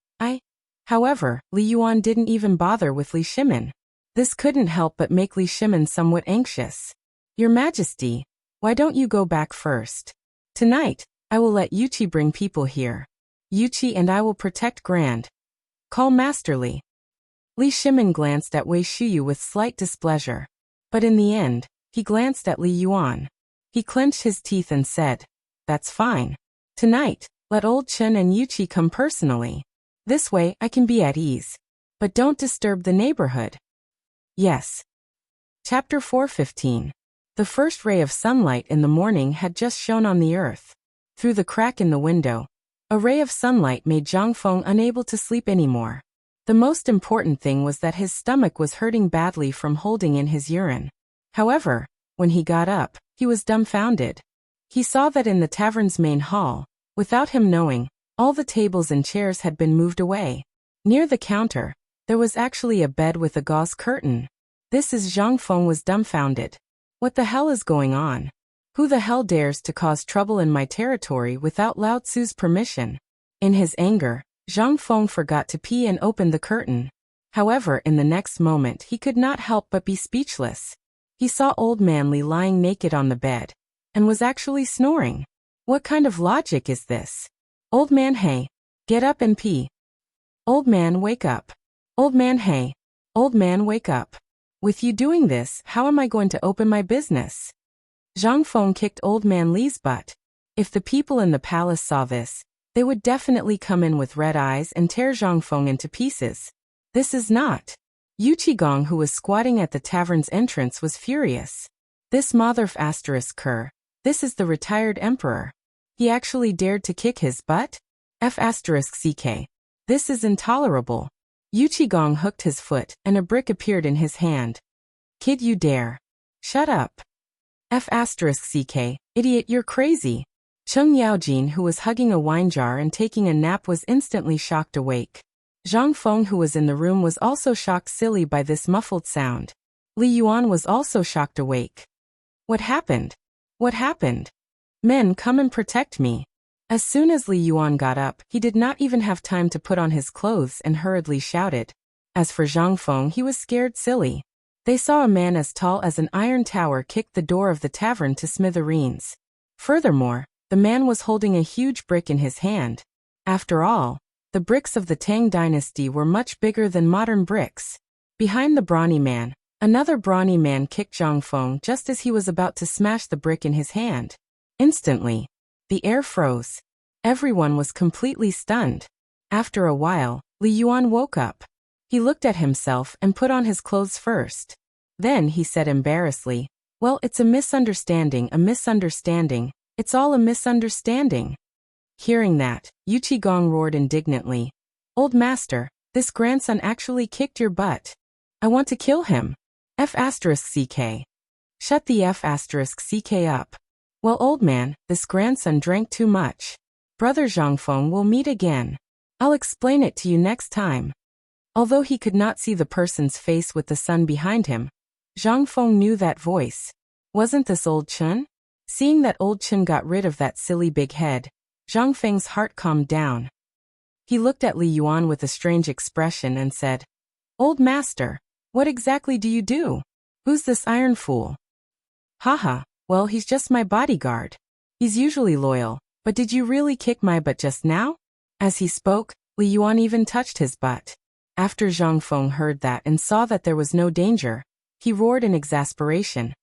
A: However, Li Yuan didn't even bother with Li Shimin. This couldn't help but make Li Shimin somewhat anxious. "Your Majesty, why don't you go back first? Tonight, I will let Yuqi bring people here. Yuqi and I will protect Grand. Call masterly." Li Shimin glanced at Wei Shiyu with slight displeasure. But in the end, he glanced at Li Yuan. He clenched his teeth and said, "That's fine. Tonight, let old Chen and Yuqi come personally. This way I can be at ease. But don't disturb the neighborhood." Yes. Chapter 4:15. The first ray of sunlight in the morning had just shone on the earth. Through the crack in the window, a ray of sunlight made Zhang Feng unable to sleep anymore. The most important thing was that his stomach was hurting badly from holding in his urine. However, when he got up, he was dumbfounded. He saw that in the tavern's main hall, without him knowing, all the tables and chairs had been moved away. Near the counter, there was actually a bed with a gauze curtain. This is Zhang Feng was dumbfounded. What the hell is going on? Who the hell dares to cause trouble in my territory without Lao Tzu's permission? In his anger, Zhang Feng forgot to pee and opened the curtain. However, in the next moment he could not help but be speechless. He saw old man Li lying naked on the bed, and was actually snoring. What kind of logic is this? Old man, hey, get up and pee. Old man, wake up. Old man, hey. Old man, wake up. With you doing this, how am I going to open my business? Zhang Feng kicked old man Li's butt. If the people in the palace saw this, they would definitely come in with red eyes and tear Zhang Feng into pieces. This is not. Yu Qigong, who was squatting at the tavern's entrance, was furious. This motherf asterisk cur. This is the retired emperor. He actually dared to kick his butt? F asterisk CK. This is intolerable. Yu Qigong hooked his foot, and a brick appeared in his hand. Kid, you dare. Shut up. F asterisk CK. Idiot, you're crazy. Cheng Yaojin, who was hugging a wine jar and taking a nap, was instantly shocked awake. Zhang Feng, who was in the room, was also shocked silly by this muffled sound. Li Yuan was also shocked awake. What happened? What happened? Men, come and protect me. As soon as Li Yuan got up, he did not even have time to put on his clothes and hurriedly shouted. As for Zhang Feng, he was scared silly. They saw a man as tall as an iron tower kick the door of the tavern to smithereens. Furthermore, the man was holding a huge brick in his hand. After all, the bricks of the Tang dynasty were much bigger than modern bricks. Behind the brawny man, another brawny man kicked Zhang Feng just as he was about to smash the brick in his hand. Instantly, the air froze. Everyone was completely stunned. After a while, Li Yuan woke up. He looked at himself and put on his clothes first. Then he said embarrassedly, "Well, it's a misunderstanding, it's all a misunderstanding." Hearing that, Yu Qigong roared indignantly. "Old master, this grandson actually kicked your butt. I want to kill him. F asterisk CK. Shut the F asterisk CK up. Well, old man, this grandson drank too much. Brother Zhang Feng, will meet again. I'll explain it to you next time." Although he could not see the person's face with the sun behind him, Zhang Feng knew that voice. Wasn't this old Chun? Seeing that old Chun got rid of that silly big head, Zhang Feng's heart calmed down. He looked at Li Yuan with a strange expression and said, "Old master, what exactly do you do? Who's this iron fool?" "Haha, well, he's just my bodyguard. He's usually loyal, but did you really kick my butt just now?" As he spoke, Li Yuan even touched his butt. After Zhang Feng heard that and saw that there was no danger, he roared in exasperation.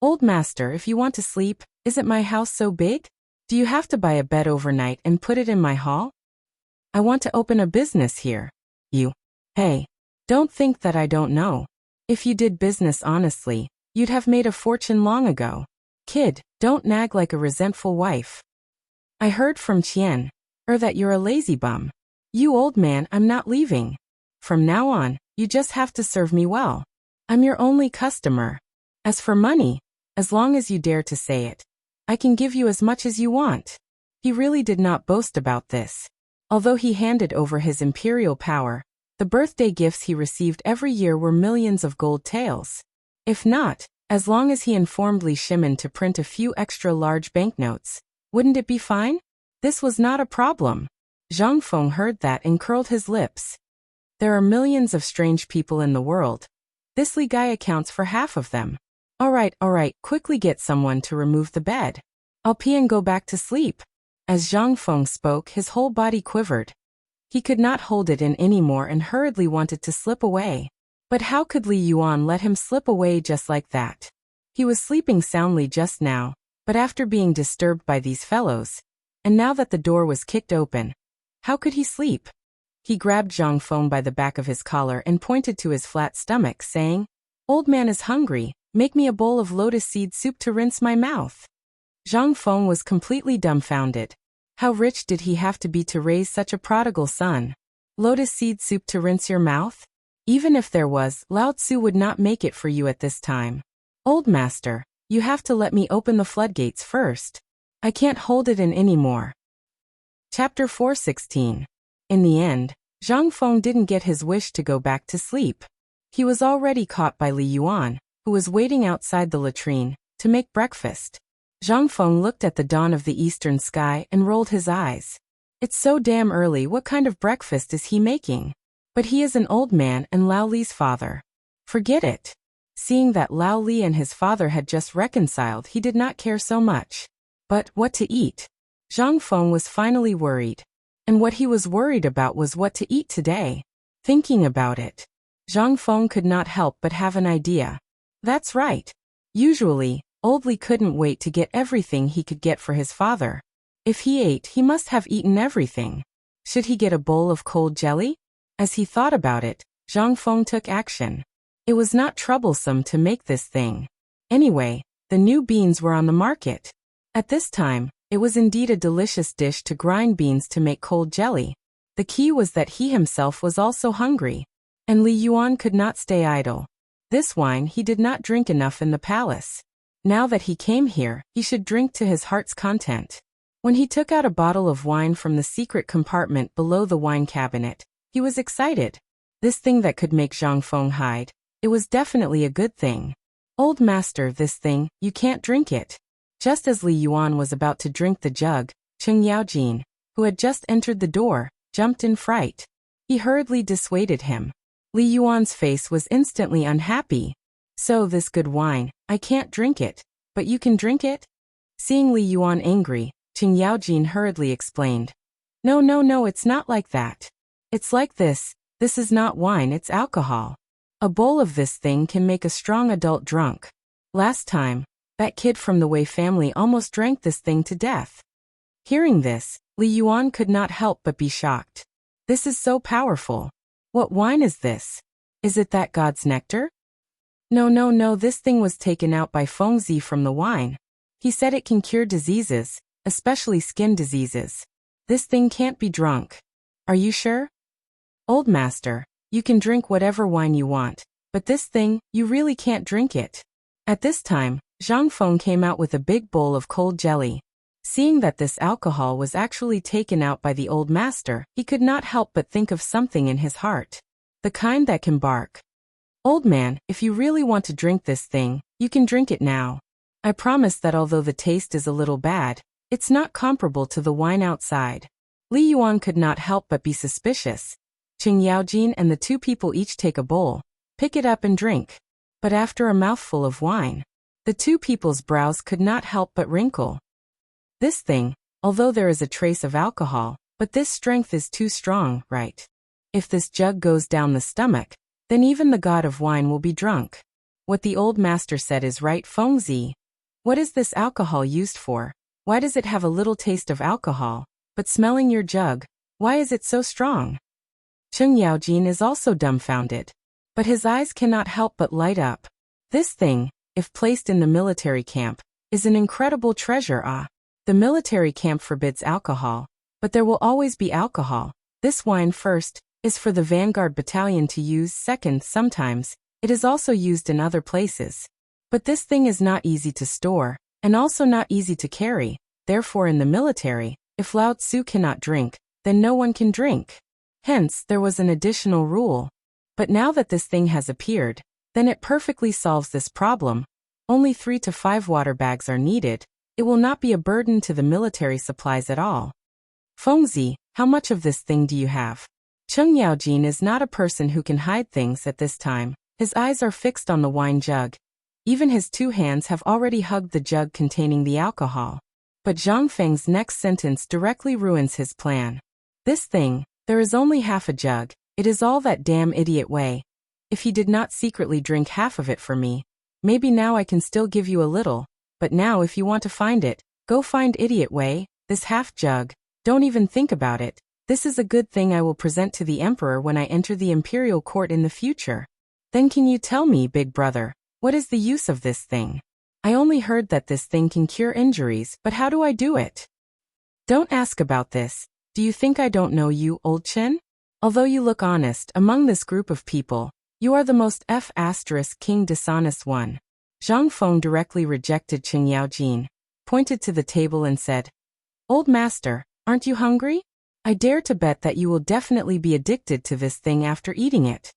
A: "Old master, if you want to sleep, isn't my house so big? Do you have to buy a bed overnight and put it in my hall? I want to open a business here. Hey, don't think that I don't know. If you did business honestly, you'd have made a fortune long ago. Kid, don't nag like a resentful wife. I heard from Qian, that you're a lazy bum. You old man, I'm not leaving. From now on, you just have to serve me well. I'm your only customer. As for money, as long as you dare to say it, I can give you as much as you want." He really did not boast about this. Although he handed over his imperial power, the birthday gifts he received every year were millions of gold taels. If not, as long as he informed Li Shimin to print a few extra large banknotes, wouldn't it be fine? This was not a problem. Zhang Feng heard that and curled his lips. There are millions of strange people in the world. This Li guy accounts for half of them. All right, quickly get someone to remove the bed. I'll pee and go back to sleep." As Zhang Feng spoke, his whole body quivered. He could not hold it in anymore and hurriedly wanted to slip away. But how could Li Yuan let him slip away just like that? He was sleeping soundly just now, but after being disturbed by these fellows, and now that the door was kicked open, how could he sleep? He grabbed Zhang Feng by the back of his collar and pointed to his flat stomach, saying, "Old man is hungry, make me a bowl of lotus seed soup to rinse my mouth." Zhang Feng was completely dumbfounded. How rich did he have to be to raise such a prodigal son? Lotus seed soup to rinse your mouth? Even if there was, Lao Tzu would not make it for you at this time. "Old master, you have to let me open the floodgates first. I can't hold it in anymore." Chapter 416. In the end, Zhang Feng didn't get his wish to go back to sleep. He was already caught by Li Yuan, who was waiting outside the latrine, to make breakfast. Zhang Feng looked at the dawn of the eastern sky and rolled his eyes. It's so damn early, what kind of breakfast is he making? But he is an old man and Lao Li's father. Forget it. Seeing that Lao Li and his father had just reconciled, he did not care so much. But what to eat? Zhang Feng was finally worried. And what he was worried about was what to eat today. Thinking about it, Zhang Feng could not help but have an idea. That's right. Usually, Old Li couldn't wait to get everything he could get for his father. If he ate, he must have eaten everything. Should he get a bowl of cold jelly? As he thought about it, Zhang Feng took action. It was not troublesome to make this thing. Anyway, the new beans were on the market. At this time, it was indeed a delicious dish to grind beans to make cold jelly. The key was that he himself was also hungry. And Li Yuan could not stay idle. This wine he did not drink enough in the palace. Now that he came here, he should drink to his heart's content. When he took out a bottle of wine from the secret compartment below the wine cabinet, he was excited. This thing that could make Zhang Feng hide. It was definitely a good thing. Old master, this thing, you can't drink it. Just as Li Yuan was about to drink the jug, Cheng Yaojin, who had just entered the door, jumped in fright. He hurriedly dissuaded him. Li Yuan's face was instantly unhappy. So this good wine, I can't drink it, but you can drink it? Seeing Li Yuan angry, Cheng Yaojin hurriedly explained. No, it's not like that. It's like this is not wine, it's alcohol. A bowl of this thing can make a strong adult drunk. Last time, that kid from the Wei family almost drank this thing to death. Hearing this, Li Yuan could not help but be shocked. This is so powerful. What wine is this? Is it that god's nectar? No, this thing was taken out by Fengzi from the wine. He said it can cure diseases, especially skin diseases. This thing can't be drunk. Are you sure? Old master, you can drink whatever wine you want, but this thing, you really can't drink it. At this time, Zhang Feng came out with a big bowl of cold jelly. Seeing that this alcohol was actually taken out by the old master, he could not help but think of something in his heart. The kind that can bark. Old man, if you really want to drink this thing, you can drink it now. I promise that although the taste is a little bad, it's not comparable to the wine outside. Li Yuan could not help but be suspicious. Cheng Yaojin and the two people each take a bowl, pick it up and drink. But after a mouthful of wine, the two people's brows could not help but wrinkle. This thing, although there is a trace of alcohol, but this strength is too strong, right? If this jug goes down the stomach, then even the god of wine will be drunk. What the old master said is right, Fengzi. What is this alcohol used for? Why does it have a little taste of alcohol, but smelling your jug, why is it so strong? Cheng Yaojin is also dumbfounded. But his eyes cannot help but light up. This thing, if placed in the military camp, is an incredible treasure. The military camp forbids alcohol, but there will always be alcohol. This wine first, is for the vanguard battalion to use. Second, sometimes, it is also used in other places. But this thing is not easy to store, and also not easy to carry. Therefore in the military, if Lao Tzu cannot drink, then no one can drink. Hence, there was an additional rule. But now that this thing has appeared, then it perfectly solves this problem. Only 3 to 5 water bags are needed. It will not be a burden to the military supplies at all. Fengzi, how much of this thing do you have? Cheng Yaojin is not a person who can hide things at this time. His eyes are fixed on the wine jug. Even his 2 hands have already hugged the jug containing the alcohol. But Zhang Feng's next sentence directly ruins his plan. This thing, there is only half a jug. It is all that damn idiot Wei. If he did not secretly drink half of it for me, maybe now I can still give you a little. But now if you want to find it, go find idiot Wei, this half jug. Don't even think about it. This is a good thing I will present to the emperor when I enter the imperial court in the future. Then can you tell me, big brother, what is the use of this thing? I only heard that this thing can cure injuries, but how do I do it? Don't ask about this. Do you think I don't know you, old Chen? Although you look honest among this group of people, you are the most king dishonest one. Zhang Feng directly rejected Cheng Yaojin, pointed to the table and said, Old master, aren't you hungry? I dare to bet that you will definitely be addicted to this thing after eating it.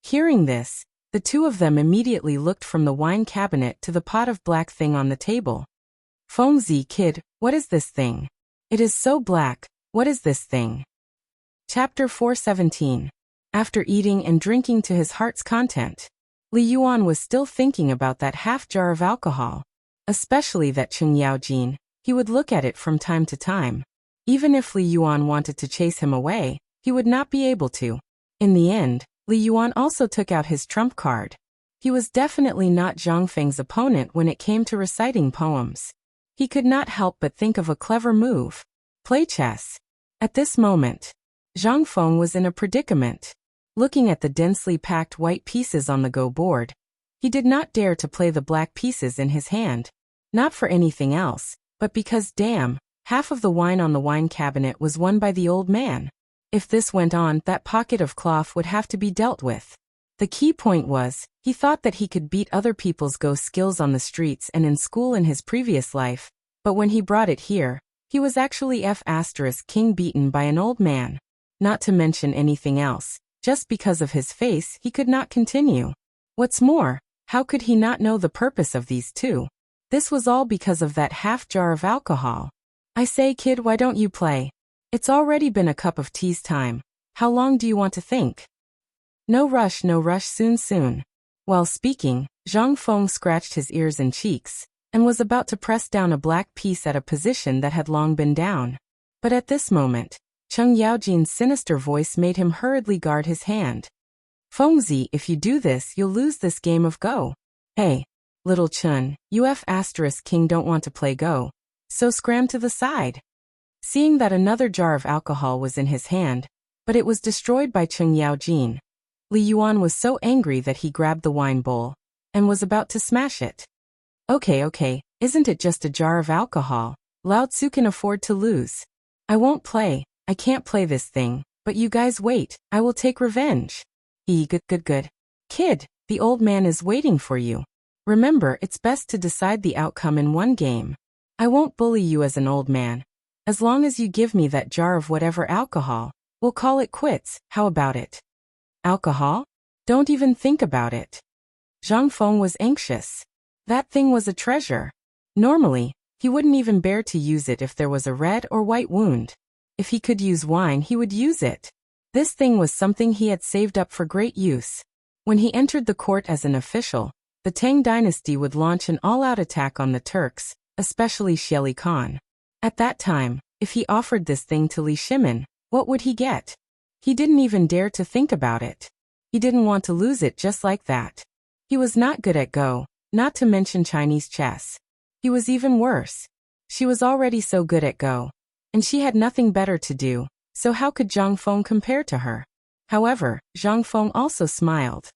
A: Hearing this, The two of them immediately looked from the wine cabinet to the pot of black thing on the table. Fengzi, kid, what is this thing? It is so black, what is this thing? Chapter 417. After eating and drinking to his heart's content, Li Yuan was still thinking about that half jar of alcohol, especially that Cheng Yaojin. He would look at it from time to time. Even if Li Yuan wanted to chase him away, he would not be able to. In the end, Li Yuan also took out his trump card. He was definitely not Zhang Feng's opponent when it came to reciting poems. He could not help but think of a clever move. Play chess. At this moment, Zhang Feng was in a predicament. Looking at the densely packed white pieces on the Go board, he did not dare to play the black pieces in his hand. Not for anything else, but because damn, half of the wine on the wine cabinet was won by the old man. If this went on, that pocket of cloth would have to be dealt with. The key point was, he thought that he could beat other people's Go skills on the streets and in school in his previous life, but when he brought it here, he was actually King beaten by an old man. Not to mention anything else, just because of his face he could not continue. What's more, how could he not know the purpose of these two? This was all because of that half jar of alcohol. I say, kid, why don't you play? It's already been a cup of tea's time. How long do you want to think? No rush, soon. While speaking, Zhang Feng scratched his ears and cheeks, and was about to press down a black piece at a position that had long been down. But at this moment, Cheng Yaojin's sinister voice made him hurriedly guard his hand. Fengzi, if you do this, you'll lose this game of Go. Hey, little Chun, King don't want to play Go, so scram to the side. Seeing that another jar of alcohol was in his hand, but it was destroyed by Cheng Yaojin, Li Yuan was so angry that he grabbed the wine bowl and was about to smash it. Okay, isn't it just a jar of alcohol? Lao Tzu can afford to lose. I won't play, I can't play this thing, but you guys wait, I will take revenge. Good. Kid, the old man is waiting for you. Remember, it's best to decide the outcome in one game. I won't bully you as an old man. As long as you give me that jar of whatever alcohol, we'll call it quits, how about it? Alcohol? Don't even think about it. Zhang Feng was anxious. That thing was a treasure. Normally, he wouldn't even bear to use it if there was a red or white wound. If he could use wine, he would use it. This thing was something he had saved up for great use. When he entered the court as an official, the Tang dynasty would launch an all-out attack on the Turks, especially Xieli Khan. At that time, if he offered this thing to Li Shimin, what would he get? He didn't even dare to think about it. He didn't want to lose it just like that. He was not good at Go, not to mention Chinese chess. He was even worse. She was already so good at Go, and she had nothing better to do, so how could Zhang Feng compare to her? However, Zhang Feng also smiled.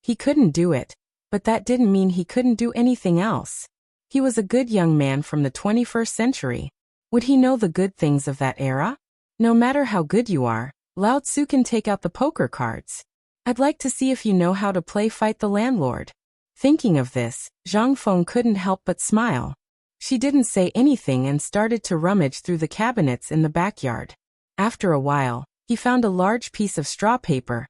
A: He couldn't do it, but that didn't mean he couldn't do anything else. He was a good young man from the 21st century. Would he know the good things of that era? No matter how good you are, Lao Tzu can take out the poker cards. I'd like to see if you know how to play Fight the Landlord. Thinking of this, Zhang Feng couldn't help but smile. She didn't say anything and started to rummage through the cabinets in the backyard. After a while, he found a large piece of straw paper,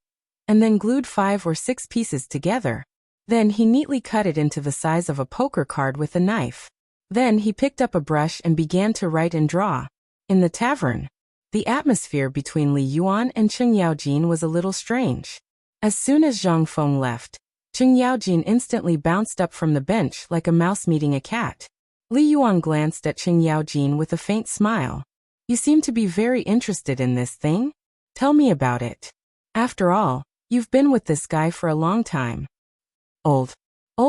A: and then glued 5 or 6 pieces together. Then he neatly cut it into the size of a poker card with a knife. Then he picked up a brush and began to write and draw. In the tavern, the atmosphere between Li Yuan and Cheng Yaojin was a little strange. As soon as Zhang Feng left, Cheng Yaojin instantly bounced up from the bench like a mouse meeting a cat. Li Yuan glanced at Cheng Yaojin with a faint smile. You seem to be very interested in this thing? Tell me about it. After all, you've been with this guy for a long time. Old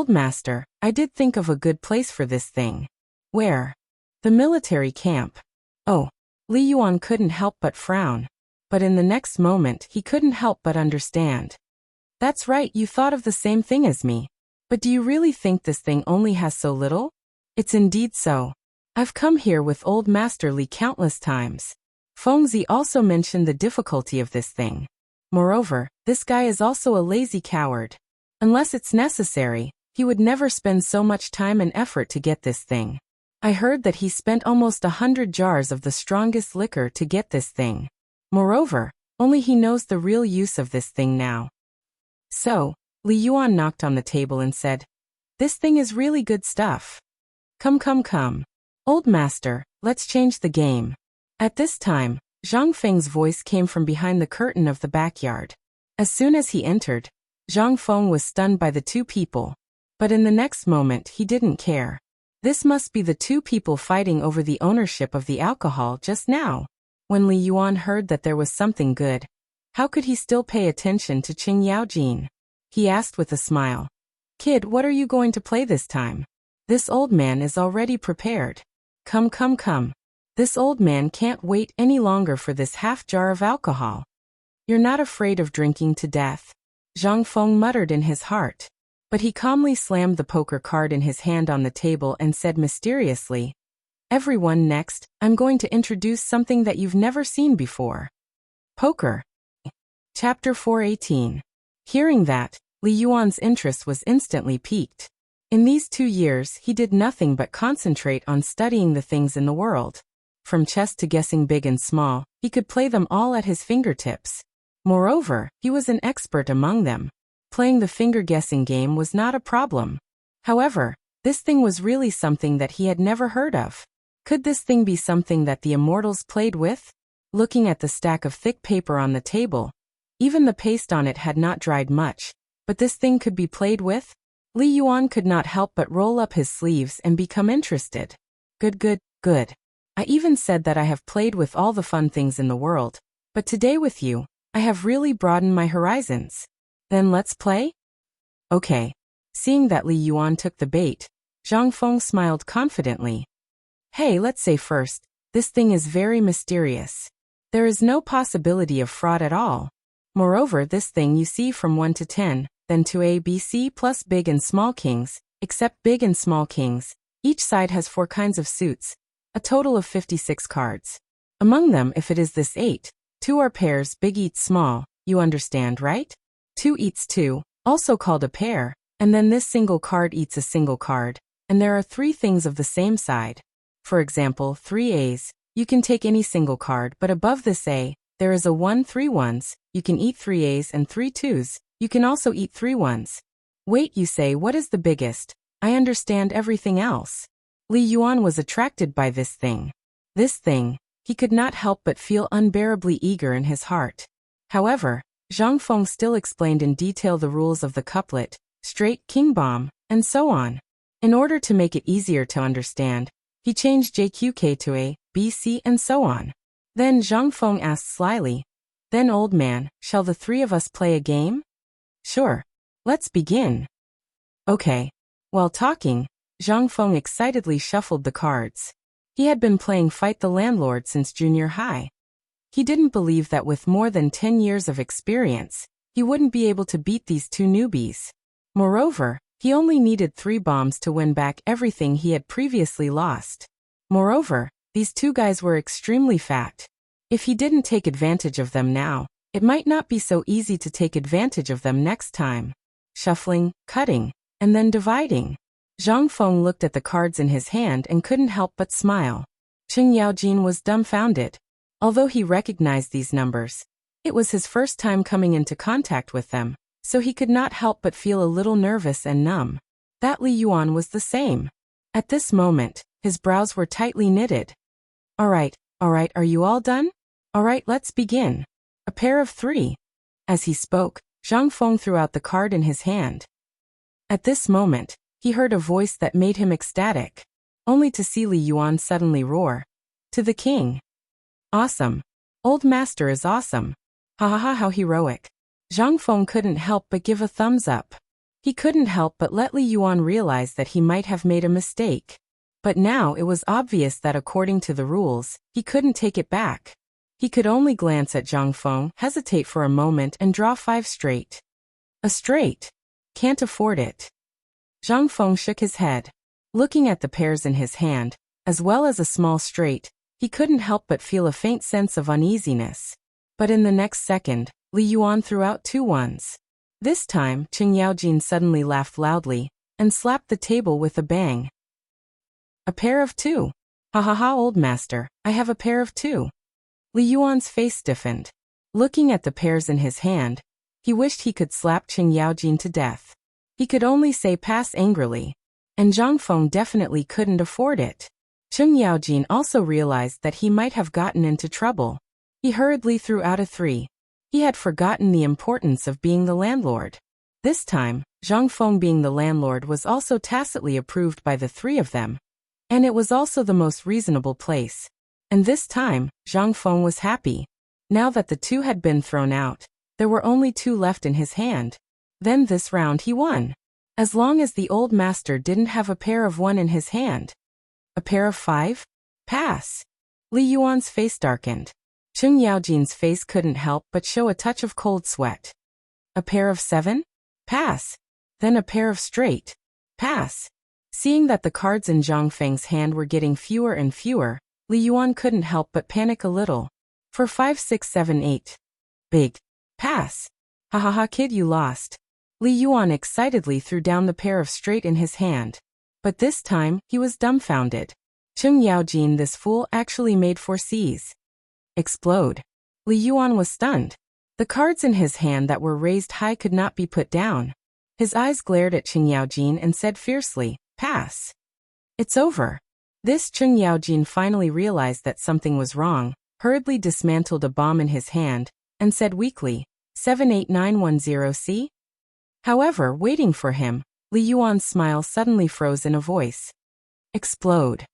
A: master, I did think of a good place for this thing. Where? The military camp. Oh, Li Yuan couldn't help but frown. But in the next moment he couldn't help but understand. That's right, you thought of the same thing as me. But do you really think this thing only has so little? It's indeed so. I've come here with old Master Li countless times. Fengzi also mentioned the difficulty of this thing. Moreover, this guy is also a lazy coward. Unless it's necessary, he would never spend so much time and effort to get this thing. I heard that he spent almost 100 jars of the strongest liquor to get this thing. Moreover, only he knows the real use of this thing now. So, Li Yuan knocked on the table and said, "This thing is really good stuff. Come, come, come. Old master, let's change the game." At this time, Zhang Feng's voice came from behind the curtain of the backyard. As soon as he entered, Zhang Feng was stunned by the two people. But in the next moment he didn't care. This must be the two people fighting over the ownership of the alcohol just now. When Li Yuan heard that there was something good, how could he still pay attention to Qing Yaojin? He asked with a smile, "Kid, what are you going to play this time? This old man is already prepared. Come, come, come. This old man can't wait any longer for this half jar of alcohol." "You're not afraid of drinking to death," Zhang Feng muttered in his heart. But he calmly slammed the poker card in his hand on the table and said mysteriously, "Everyone, next, I'm going to introduce something that you've never seen before. Poker." Chapter 418. Hearing that, Li Yuan's interest was instantly piqued. In these 2 years he did nothing but concentrate on studying the things in the world. From chess to guessing big and small, he could play them all at his fingertips. Moreover, he was an expert among them. Playing the finger-guessing game was not a problem. However, this thing was really something that he had never heard of. Could this thing be something that the immortals played with? Looking at the stack of thick paper on the table, even the paste on it had not dried much, but this thing could be played with? Li Yuan could not help but roll up his sleeves and become interested. Good, good, good. I even said that I have played with all the fun things in the world, but today with you, I have really broadened my horizons. Then let's play? Okay. Seeing that Li Yuan took the bait, Zhang Feng smiled confidently. Hey, let's say first, this thing is very mysterious. There is no possibility of fraud at all. Moreover, this thing you see from 1 to 10, then to A, B, C plus big and small kings, except big and small kings. Each side has 4 kinds of suits, a total of 56 cards. Among them, if it is this 8, 2 are pairs, big eats small, you understand, right? 2 eats 2, also called a pair, and then this single card eats a single card, and there are 3 things of the same side. For example, 3 A's, you can take any single card, but above this A, there is a 1, 3 ones, you can eat 3 A's and 3 2's, you can also eat 3 ones. Wait, you say, what is the biggest? I understand everything else. Li Yuan was attracted by this thing. This thing, he could not help but feel unbearably eager in his heart. However, Zhang Feng still explained in detail the rules of the couplet, straight, king bomb, and so on. In order to make it easier to understand, he changed JQK to A, B, C, and so on. Then Zhang Feng asked slyly, "Then old man, shall the 3 of us play a game?" "Sure. Let's begin." Okay. While talking, Zhang Feng excitedly shuffled the cards. He had been playing Fight the Landlord since junior high. He didn't believe that with more than 10 years of experience, he wouldn't be able to beat these 2 newbies. Moreover, he only needed 3 bombs to win back everything he had previously lost. Moreover, these 2 guys were extremely fat. If he didn't take advantage of them now, it might not be so easy to take advantage of them next time. Shuffling, cutting, and then dividing. Zhang Feng looked at the cards in his hand and couldn't help but smile. Qing Yaojin was dumbfounded. Although he recognized these numbers, it was his first time coming into contact with them, so he could not help but feel a little nervous and numb. That Li Yuan was the same. At this moment, his brows were tightly knitted. All right, are you all done? All right, let's begin. A pair of 3. As he spoke, Zhang Feng threw out the card in his hand. At this moment, he heard a voice that made him ecstatic, only to see Li Yuan suddenly roar. To the king. Awesome. Old master is awesome. Ha ha ha, how heroic. Zhang Feng couldn't help but give a thumbs up. He couldn't help but let Li Yuan realize that he might have made a mistake. But now it was obvious that according to the rules, he couldn't take it back. He could only glance at Zhang Feng, hesitate for a moment and draw 5 straight. A straight. Can't afford it. Zhang Feng shook his head. Looking at the pairs in his hand, as well as a small straight, he couldn't help but feel a faint sense of uneasiness. But in the next second, Li Yuan threw out 2 ones. This time, Qing Yaojin suddenly laughed loudly, and slapped the table with a bang. A pair of 2. Ha ha ha, old master, I have a pair of 2. Li Yuan's face stiffened. Looking at the pairs in his hand, He wished he could slap Qing Yaojin to death. He could only say pass angrily. And Zhang Feng definitely couldn't afford it. Qing Yaojin also realized that he might have gotten into trouble. He hurriedly threw out a 3. He had forgotten the importance of being the landlord. This time, Zhang Feng being the landlord was also tacitly approved by the 3 of them. And it was also the most reasonable place. And this time, Zhang Feng was happy. Now that the 2 had been thrown out, there were only 2 left in his hand. Then this round he won. As long as the old master didn't have a pair of 1 in his hand. A pair of 5? Pass. Li Yuan's face darkened. Qing Yaojin's face couldn't help but show a touch of cold sweat. A pair of 7? Pass. Then a pair of straight. Pass. Seeing that the cards in Zhang Feng's hand were getting fewer and fewer, Li Yuan couldn't help but panic a little. For 5, 6, 7, 8. Big. Pass. Ha ha ha kid, you lost. Li Yuan excitedly threw down the pair of straight in his hand. But this time, he was dumbfounded. Qing Yaojin, this fool, actually made 4 Cs. Explode. Li Yuan was stunned. The cards in his hand that were raised high could not be put down. His eyes glared at Qing Yaojin and said fiercely, pass. It's over. This Qing Yaojin finally realized that something was wrong, hurriedly dismantled a bomb in his hand, and said weakly, 78910C? However, waiting for him, Li Yuan's smile suddenly froze in a voice. Explode.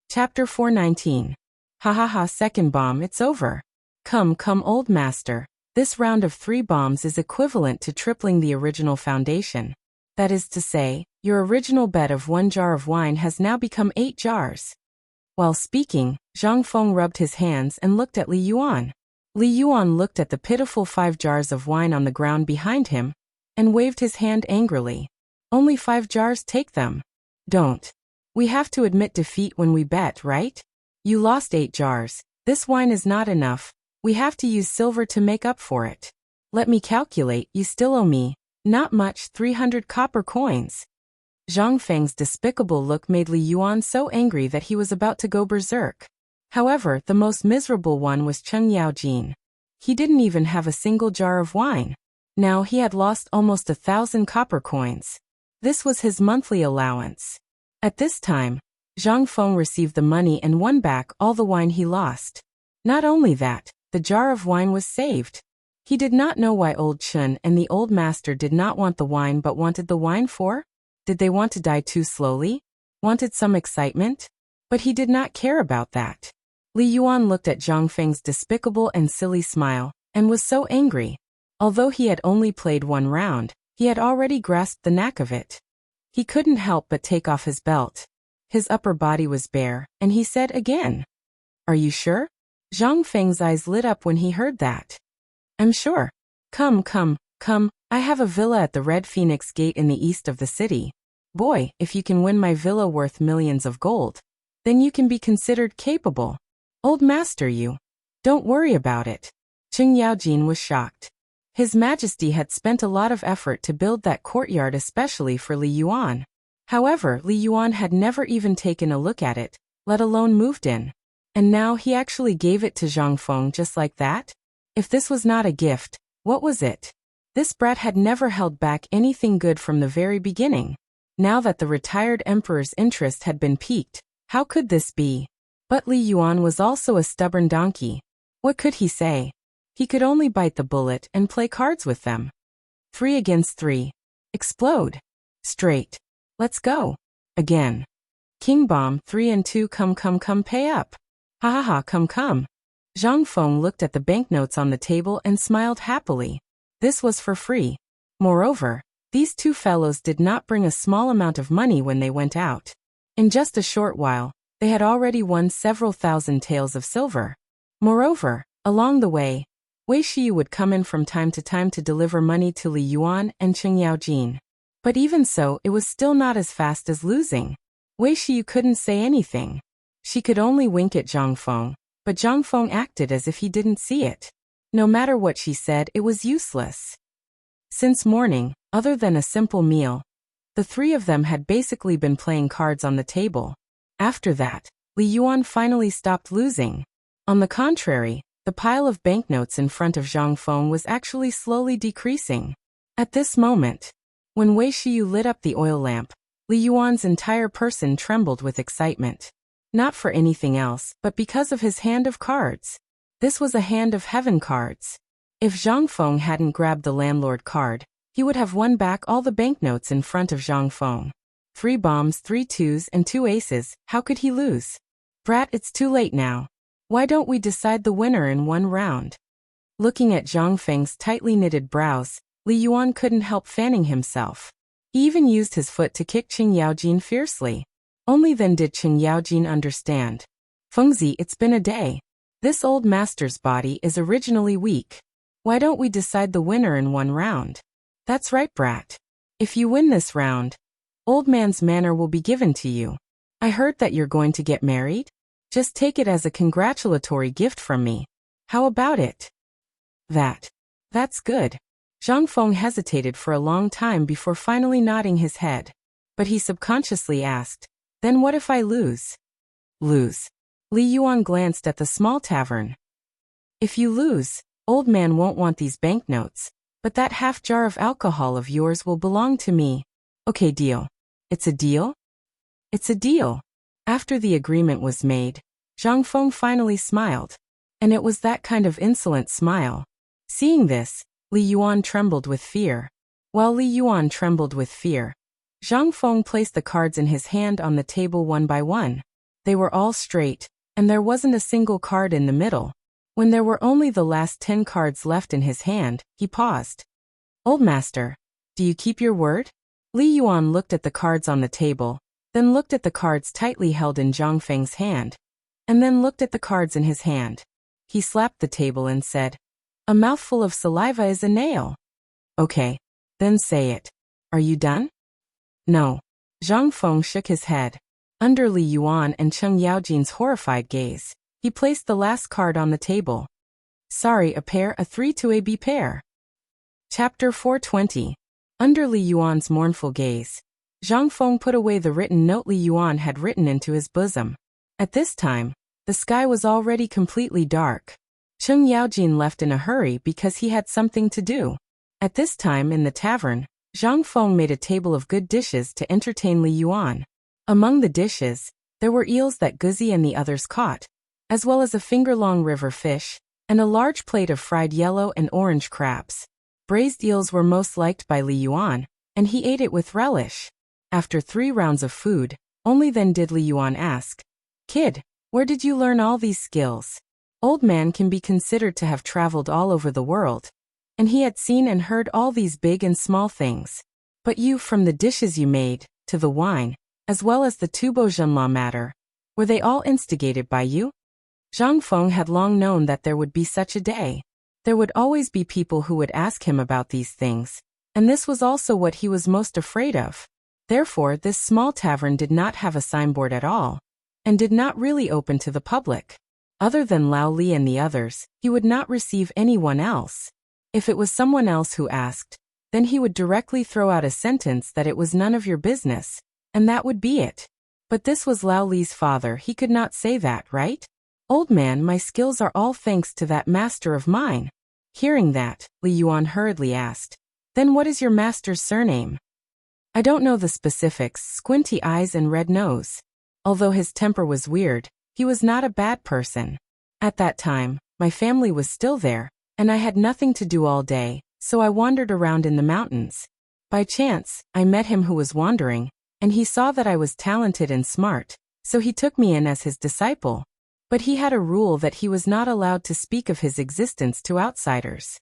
A: Chapter 419. Ha ha ha, second bomb, it's over. Come, old master. This round of 3 bombs is equivalent to tripling the original foundation. That is to say, your original bet of 1 jar of wine has now become 8 jars. While speaking, Zhang Feng rubbed his hands and looked at Li Yuan. Li Yuan looked at the pitiful 5 jars of wine on the ground behind him, and waved his hand angrily. Only 5 jars, take them. Don't. We have to admit defeat when we bet, right? You lost 8 jars. This wine is not enough. We have to use silver to make up for it. Let me calculate, you still owe me. Not much, 300 copper coins. Zhang Feng's despicable look made Li Yuan so angry that he was about to go berserk. However, the most miserable one was Qing Yaojin. He didn't even have a single jar of wine. Now he had lost almost 1,000 copper coins. This was his monthly allowance. At this time, Zhang Feng received the money and won back all the wine he lost. Not only that, the jar of wine was saved. He did not know why old Chun and the old master did not want the wine but wanted the wine for. Did they want to die too slowly? Wanted some excitement? But he did not care about that. Li Yuan looked at Zhang Feng's despicable and silly smile, and was so angry. Although he had only played 1 round, he had already grasped the knack of it. He couldn't help but take off his belt. His upper body was bare, and he said again, "Are you sure?" Zhang Feng's eyes lit up when he heard that. "I'm sure. Come, I have a villa at the Red Phoenix Gate in the east of the city. Boy, if you can win my villa worth millions of gold, then you can be considered capable. Old master you. Don't worry about it." Qing Yaojin was shocked. His Majesty had spent a lot of effort to build that courtyard especially for Li Yuan. However, Li Yuan had never even taken a look at it, let alone moved in. And now he actually gave it to Zhang Feng just like that? If this was not a gift, what was it? This brat had never held back anything good from the very beginning. Now that the retired emperor's interest had been piqued, how could this be? But Li Yuan was also a stubborn donkey. What could he say? He could only bite the bullet and play cards with them. 3 against 3. Explode. Straight. Let's go. Again. King bomb, 3 and 2, come, pay up. Ha ha ha, come. Zhang Feng looked at the banknotes on the table and smiled happily. This was for free. Moreover, these 2 fellows did not bring a small amount of money when they went out. In just a short while, they had already won several thousand taels of silver. Moreover, along the way, Wei Shiyu would come in from time to time to deliver money to Li Yuan and Qing Yaojin. But even so, it was still not as fast as losing. Wei Shiyu couldn't say anything. She could only wink at Zhang Feng, but Zhang Feng acted as if he didn't see it. No matter what she said, it was useless. Since morning, other than a simple meal, the 3 of them had basically been playing cards on the table. After that, Li Yuan finally stopped losing. On the contrary, The pile of banknotes in front of Zhang Feng was actually slowly decreasing. At this moment, when Wei Shiyu lit up the oil lamp, Li Yuan's entire person trembled with excitement. Not for anything else, but because of his hand of cards. This was a hand of heaven cards. If Zhang Feng hadn't grabbed the landlord card, he would have won back all the banknotes in front of Zhang Feng. 3 bombs, 3 twos, and 2 aces, how could he lose? Brat, it's too late now. Why don't we decide the winner in one round? Looking at Zhang Feng's tightly knitted brows, Li Yuan couldn't help fanning himself. He even used his foot to kick Qing Yaojin fiercely. Only then did Qing Yaojin understand. Fengzi, it's been a day. This old master's body is originally weak. Why don't we decide the winner in one round? That's right, brat. If you win this round, old man's manor will be given to you. I heard that you're going to get married? Just take it as a congratulatory gift from me. How about it? That's good. Zhang Feng hesitated for a long time before finally nodding his head. But he subconsciously asked, then what if I lose? Lose. Li Yuan glanced at the small tavern. If you lose, old man won't want these banknotes, but that half jar of alcohol of yours will belong to me. Okay, deal. It's a deal? It's a deal. After the agreement was made, Zhang Feng finally smiled. And it was that kind of insolent smile. Seeing this, Li Yuan trembled with fear. While Li Yuan trembled with fear, Zhang Feng placed the cards in his hand on the table one by one. They were all straight, and there wasn't a single card in the middle. When there were only the last 10 cards left in his hand, he paused. Old master, do you keep your word? Li Yuan looked at the cards on the table, then looked at the cards tightly held in Zhang Feng's hand, and then looked at the cards in his hand. He slapped the table and said, a mouthful of saliva is a nail. Okay, then say it. Are you done? No. Zhang Feng shook his head. Under Li Yuan and Qing Yaojin's horrified gaze, he placed the last card on the table. Sorry, a pair, a 3 to a B pair. Chapter 420. Under Li Yuan's mournful gaze, Zhang Feng put away the written note Li Yuan had written into his bosom. At this time, the sky was already completely dark. Qing Yaojin left in a hurry because he had something to do. At this time in the tavern, Zhang Feng made a table of good dishes to entertain Li Yuan. Among the dishes, there were eels that Guzi and the others caught, as well as a finger-long river fish, and a large plate of fried yellow and orange crabs. Braised eels were most liked by Li Yuan, and he ate it with relish. After 3 rounds of food, only then did Li Yuan ask, Kid, where did you learn all these skills? Old man can be considered to have traveled all over the world, and he had seen and heard all these big and small things. But you, from the dishes you made, to the wine, as well as the Tubo Zhenla matter, were they all instigated by you? Zhang Feng had long known that there would be such a day. There would always be people who would ask him about these things, and this was also what he was most afraid of. Therefore, this small tavern did not have a signboard at all, and did not really open to the public. Other than Lao Li and the others, he would not receive anyone else. If it was someone else who asked, then he would directly throw out a sentence that it was none of your business, and that would be it. But this was Lao Li's father, he could not say that, right? Old man, my skills are all thanks to that master of mine. Hearing that, Li Yuan hurriedly asked, then what is your master's surname? I don't know the specifics, squinty eyes and red nose. Although his temper was weird, he was not a bad person. At that time, my family was still there, and I had nothing to do all day, so I wandered around in the mountains. By chance, I met him who was wandering, and he saw that I was talented and smart, so he took me in as his disciple. But he had a rule that he was not allowed to speak of his existence to outsiders.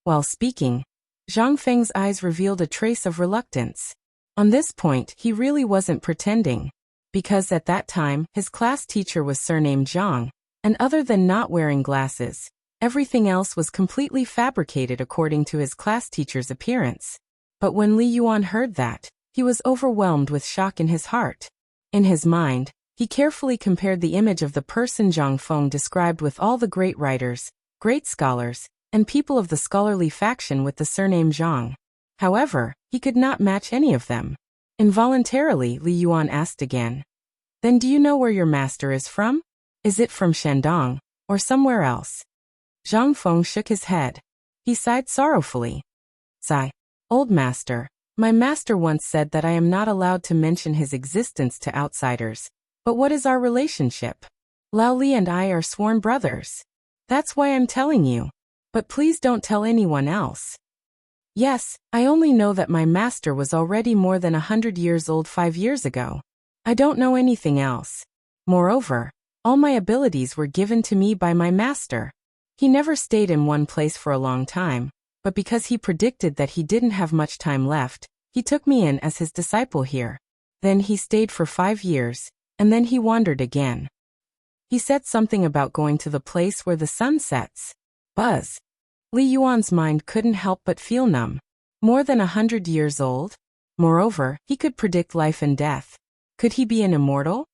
A: While speaking, Zhang Feng's eyes revealed a trace of reluctance. On this point, he really wasn't pretending, because at that time, his class teacher was surnamed Zhang, and other than not wearing glasses, everything else was completely fabricated according to his class teacher's appearance. But when Li Yuan heard that, he was overwhelmed with shock in his heart. In his mind, he carefully compared the image of the person Zhang Feng described with all the great writers, great scholars, and people of the scholarly faction with the surname Zhang. However, he could not match any of them. Involuntarily, Li Yuan asked again, then do you know where your master is from? Is it from Shandong, or somewhere else? Zhang Feng shook his head. He sighed sorrowfully. Sigh. Old master, my master once said that I am not allowed to mention his existence to outsiders. But what is our relationship? Lao Li and I are sworn brothers. That's why I'm telling you. But please don't tell anyone else. Yes, I only know that my master was already more than 100 years old 5 years ago. I don't know anything else. Moreover, all my abilities were given to me by my master. He never stayed in one place for a long time, but because he predicted that he didn't have much time left, he took me in as his disciple here. Then he stayed for 5 years, and then he wandered again. He said something about going to the place where the sun sets. Buzz. Li Yuan's mind couldn't help but feel numb. More than 100 years old? Moreover, he could predict life and death. Could he be an immortal?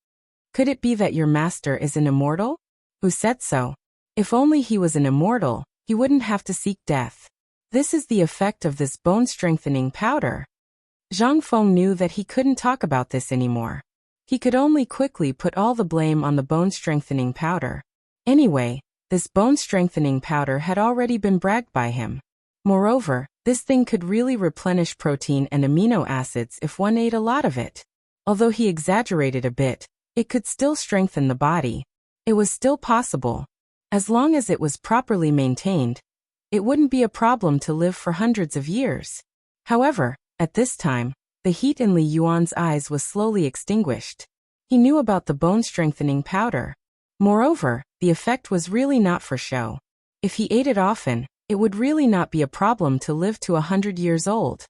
A: Could it be that your master is an immortal? Who said so? If only he was an immortal, he wouldn't have to seek death. This is the effect of this bone-strengthening powder. Zhang Feng knew that he couldn't talk about this anymore. He could only quickly put all the blame on the bone-strengthening powder. Anyway, this bone-strengthening powder had already been bragged by him. Moreover, this thing could really replenish protein and amino acids if one ate a lot of it. Although he exaggerated a bit, it could still strengthen the body. It was still possible. As long as it was properly maintained, it wouldn't be a problem to live for hundreds of years. However, at this time, the heat in Li Yuan's eyes was slowly extinguished. He knew about the bone-strengthening powder. Moreover, the effect was really not for show. If he ate it often, it would really not be a problem to live to 100 years old.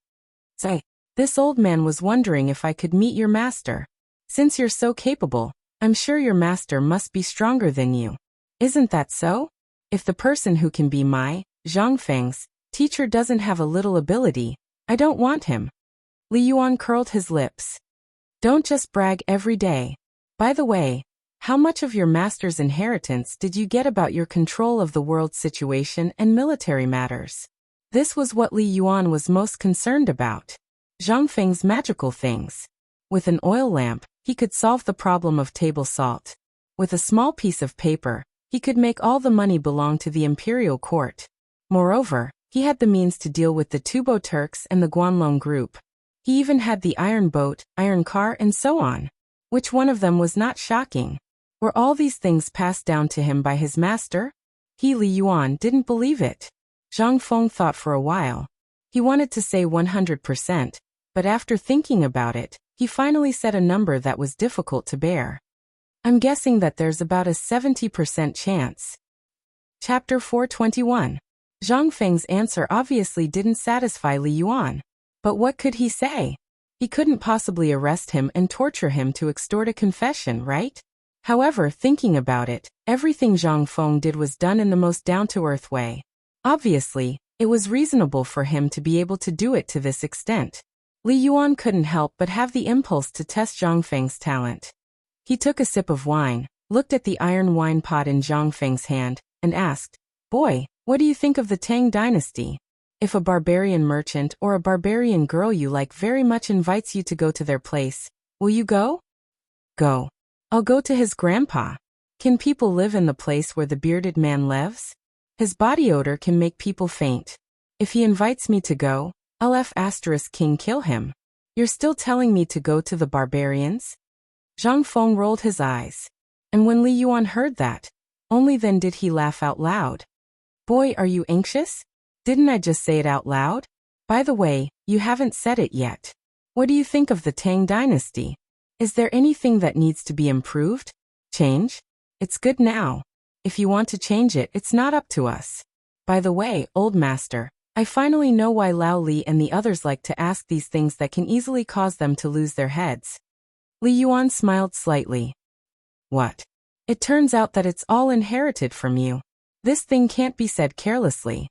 A: Say, this old man was wondering if I could meet your master. Since you're so capable, I'm sure your master must be stronger than you. Isn't that so? If the person who can be my, Zhang Feng's, teacher doesn't have a little ability, I don't want him. Li Yuan curled his lips. Don't just brag every day. By the way, how much of your master's inheritance did you get about your control of the world situation and military matters? This was what Li Yuan was most concerned about. Zhang Feng's magical things. With an oil lamp, he could solve the problem of table salt. With a small piece of paper, he could make all the money belong to the imperial court. Moreover, he had the means to deal with the Tubo Turks and the Guanlong group. He even had the iron boat, iron car, and so on. Which one of them was not shocking? Were all these things passed down to him by his master? He, Li Yuan, didn't believe it. Zhang Feng thought for a while. He wanted to say 100%, but after thinking about it, he finally said a number that was difficult to bear. I'm guessing that there's about a 70% chance. Chapter 421. Zhang Feng's answer obviously didn't satisfy Li Yuan. But what could he say? He couldn't possibly arrest him and torture him to extort a confession, right? However, thinking about it, everything Zhang Feng did was done in the most down-to-earth way. Obviously, it was reasonable for him to be able to do it to this extent. Li Yuan couldn't help but have the impulse to test Zhang Feng's talent. He took a sip of wine, looked at the iron wine pot in Zhang Feng's hand, and asked, "Boy, what do you think of the Tang dynasty? If a barbarian merchant or a barbarian girl you like very much invites you to go to their place, will you go?" "Go. I'll go to his grandpa. Can people live in the place where the bearded man lives? His body odor can make people faint. If he invites me to go, I'll *King kill him. You're still telling me to go to the barbarians?" Zhang Feng rolled his eyes. And when Li Yuan heard that, only then did he laugh out loud. "Boy, are you anxious? Didn't I just say it out loud? By the way, you haven't said it yet. What do you think of the Tang dynasty? Is there anything that needs to be improved? Change? It's good now. If you want to change it, it's not up to us. By the way, old master, I finally know why Lao Li and the others like to ask these things that can easily cause them to lose their heads." Li Yuan smiled slightly. "What? It turns out that it's all inherited from you. This thing can't be said carelessly."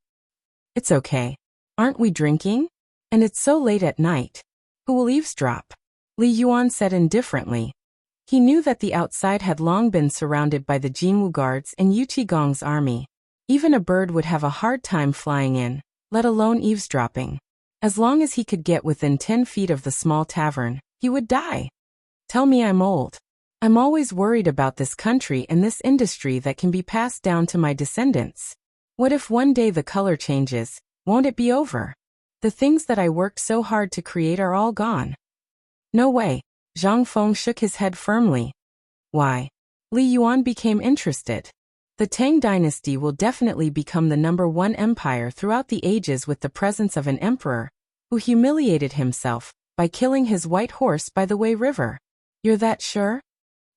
A: "It's okay. Aren't we drinking? And it's so late at night. Who will eavesdrop?" Li Yuan said indifferently. He knew that the outside had long been surrounded by the Jinwu guards and Yu Qigong's army. Even a bird would have a hard time flying in, let alone eavesdropping. As long as he could get within 10 feet of the small tavern, he would die. "Tell me I'm old. I'm always worried about this country and this industry that can be passed down to my descendants. What if one day the color changes? Won't it be over? The things that I worked so hard to create are all gone. No way. Zhang Feng shook his head firmly. Why? Li Yuan became interested. The Tang dynasty will definitely become the #1 empire throughout the ages with the presence of an emperor who humiliated himself by killing his white horse by the Wei River. You're that sure?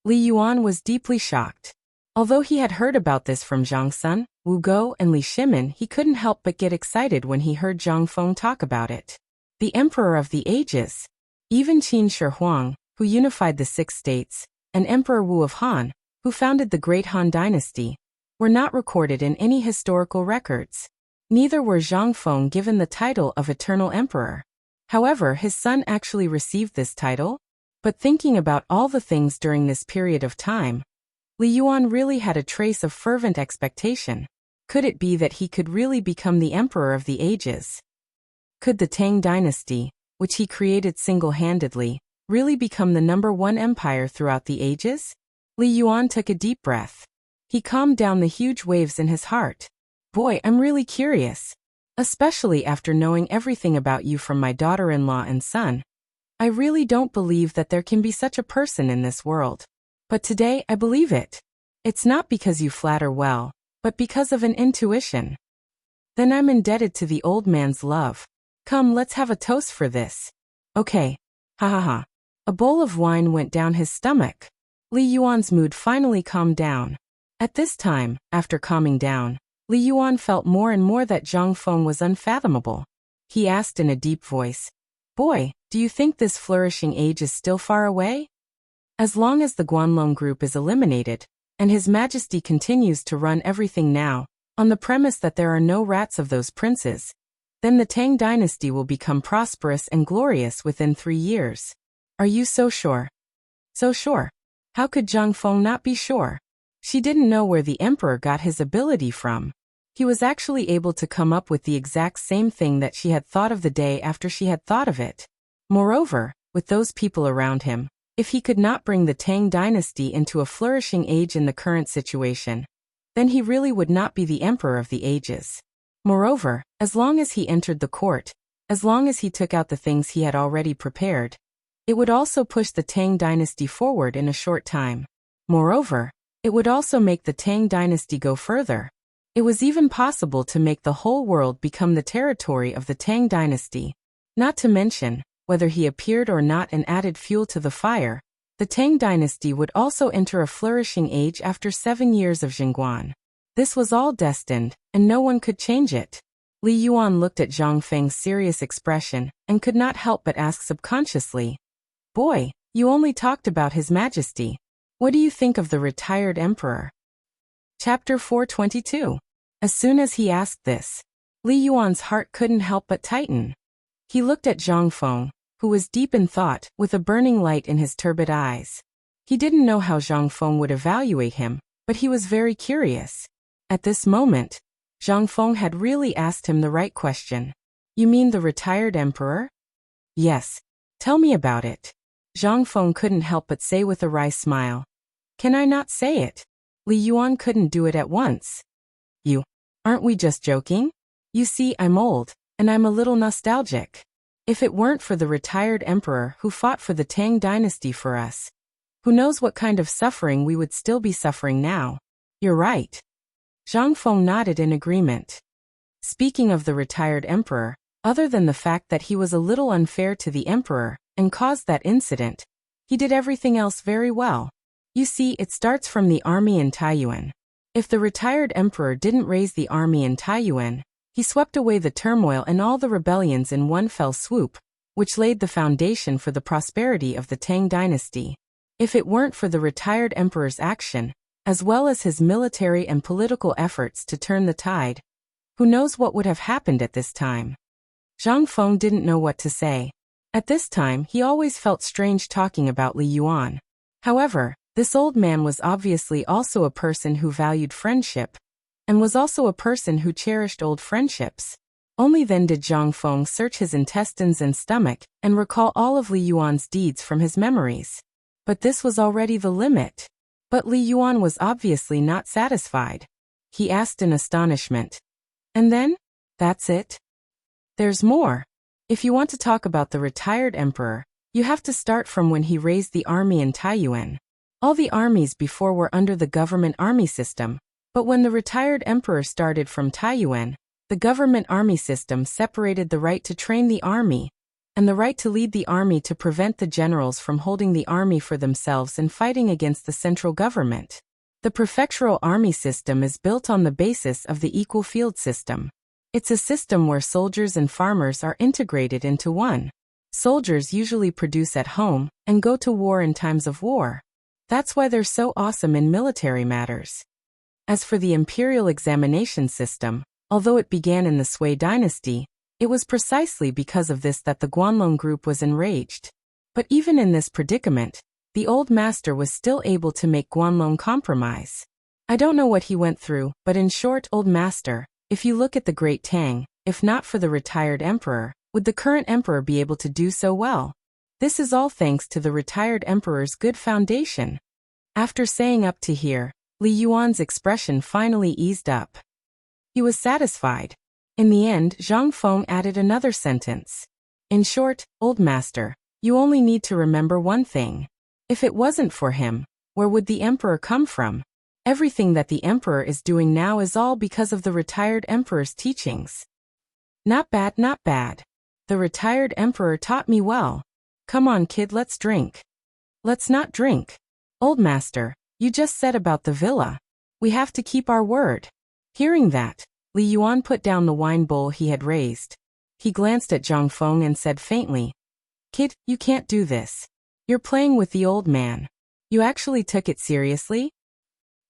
A: Li Yuan was deeply shocked. Although he had heard about this from Zhang Sun, Wu Go, and Li Shimin, he couldn't help but get excited when he heard Zhang Feng talk about it. The Emperor of the Ages. Even Qin Shi Huang, who unified the 6 states, and Emperor Wu of Han, who founded the Great Han Dynasty, were not recorded in any historical records. Neither were Zhang Feng given the title of Eternal Emperor. However, his son actually received this title. But thinking about all the things during this period of time, Li Yuan really had a trace of fervent expectation. Could it be that he could really become the Emperor of the Ages? Could the Tang dynasty, which he created single-handedly, really become the #1 empire throughout the ages? Li Yuan took a deep breath. He calmed down the huge waves in his heart. Boy, I'm really curious. Especially after knowing everything about you from my daughter-in-law and son. I really don't believe that there can be such a person in this world. But today I believe it. It's not because you flatter well, but because of an intuition. Then I'm indebted to the old man's love. Come, let's have a toast for this. Okay. Ha ha ha. A bowl of wine went down his stomach. Li Yuan's mood finally calmed down. At this time, after calming down, Li Yuan felt more and more that Zhang Feng was unfathomable. He asked in a deep voice, Boy, do you think this flourishing age is still far away? As long as the Guanlong group is eliminated, and His Majesty continues to run everything now, on the premise that there are no rats of those princes, then the Tang dynasty will become prosperous and glorious within 3 years. Are you so sure? So sure. How could Zhang Feng not be sure? She didn't know where the emperor got his ability from. He was actually able to come up with the exact same thing that she had thought of the day after she had thought of it. Moreover, with those people around him, if he could not bring the Tang dynasty into a flourishing age in the current situation, then he really would not be the emperor of the ages. Moreover, as long as he entered the court, as long as he took out the things he had already prepared, it would also push the Tang dynasty forward in a short time. Moreover, it would also make the Tang dynasty go further. It was even possible to make the whole world become the territory of the Tang dynasty. Not to mention, whether he appeared or not and added fuel to the fire, the Tang dynasty would also enter a flourishing age after 7 years of Jingguan. This was all destined, and no one could change it. Li Yuan looked at Zhang Feng's serious expression and could not help but ask subconsciously, Boy, you only talked about His Majesty. What do you think of the retired emperor? Chapter 422. As soon as he asked this, Li Yuan's heart couldn't help but tighten. He looked at Zhang Feng, who was deep in thought, with a burning light in his turbid eyes. He didn't know how Zhang Feng would evaluate him, but he was very curious. At this moment, Zhang Feng had really asked him the right question. You mean the retired emperor? Yes. Tell me about it. Zhang Feng couldn't help but say with a wry smile. Can I not say it? Li Yuan couldn't do it at once. Aren't we just joking? You see, I'm old, and I'm a little nostalgic. If it weren't for the retired emperor who fought for the Tang dynasty for us, who knows what kind of suffering we would still be suffering now. You're right. Zhang Feng nodded in agreement. Speaking of the retired emperor, other than the fact that he was a little unfair to the emperor and caused that incident, he did everything else very well. You see, it starts from the army in Taiyuan. If the retired emperor didn't raise the army in Taiyuan, he swept away the turmoil and all the rebellions in one fell swoop, which laid the foundation for the prosperity of the Tang dynasty. If it weren't for the retired emperor's action, as well as his military and political efforts to turn the tide, who knows what would have happened at this time? Zhang Feng didn't know what to say. At this time, he always felt strange talking about Li Yuan. However, this old man was obviously also a person who valued friendship, and was also a person who cherished old friendships. Only then did Zhang Feng search his intestines and stomach and recall all of Li Yuan's deeds from his memories. But this was already the limit. But Li Yuan was obviously not satisfied. He asked in astonishment, And then? That's it? There's more. If you want to talk about the retired emperor, you have to start from when he raised the army in Taiyuan. All the armies before were under the government army system, but when the retired emperor started from Taiyuan, the government army system separated the right to train the army and the right to lead the army to prevent the generals from holding the army for themselves and fighting against the central government. The prefectural army system is built on the basis of the equal field system. It's a system where soldiers and farmers are integrated into one. Soldiers usually produce at home and go to war in times of war. That's why they're so awesome in military matters. As for the imperial examination system, although it began in the Sui dynasty, it was precisely because of this that the Guanlong group was enraged. But even in this predicament, the old master was still able to make Guanlong compromise. I don't know what he went through, but in short, old master, if you look at the great Tang, if not for the retired emperor, would the current emperor be able to do so well? This is all thanks to the retired emperor's good foundation. After saying up to here, Li Yuan's expression finally eased up. He was satisfied. In the end, Zhang Feng added another sentence. In short, old master, you only need to remember one thing. If it wasn't for him, where would the emperor come from? Everything that the emperor is doing now is all because of the retired emperor's teachings. Not bad, not bad. The retired emperor taught me well. Come on, kid, let's drink. Let's not drink. Old master, you just said about the villa. We have to keep our word. Hearing that, Li Yuan put down the wine bowl he had raised. He glanced at Zhang Feng and said faintly, Kid, you can't do this. You're playing with the old man. You actually took it seriously?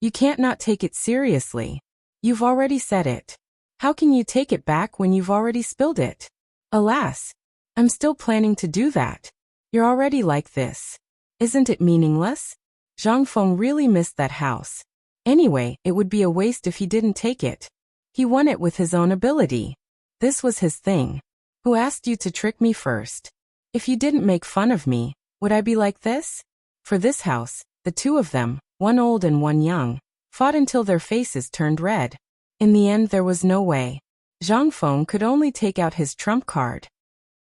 A: You can't not take it seriously. You've already said it. How can you take it back when you've already spilled it? Alas, I'm still planning to do that. You're already like this. Isn't it meaningless? Zhang Feng really missed that house. Anyway, it would be a waste if he didn't take it. He won it with his own ability. This was his thing. Who asked you to trick me first? If you didn't make fun of me, would I be like this? For this house, the two of them, one old and one young, fought until their faces turned red. In the end, there was no way. Zhang Feng could only take out his trump card.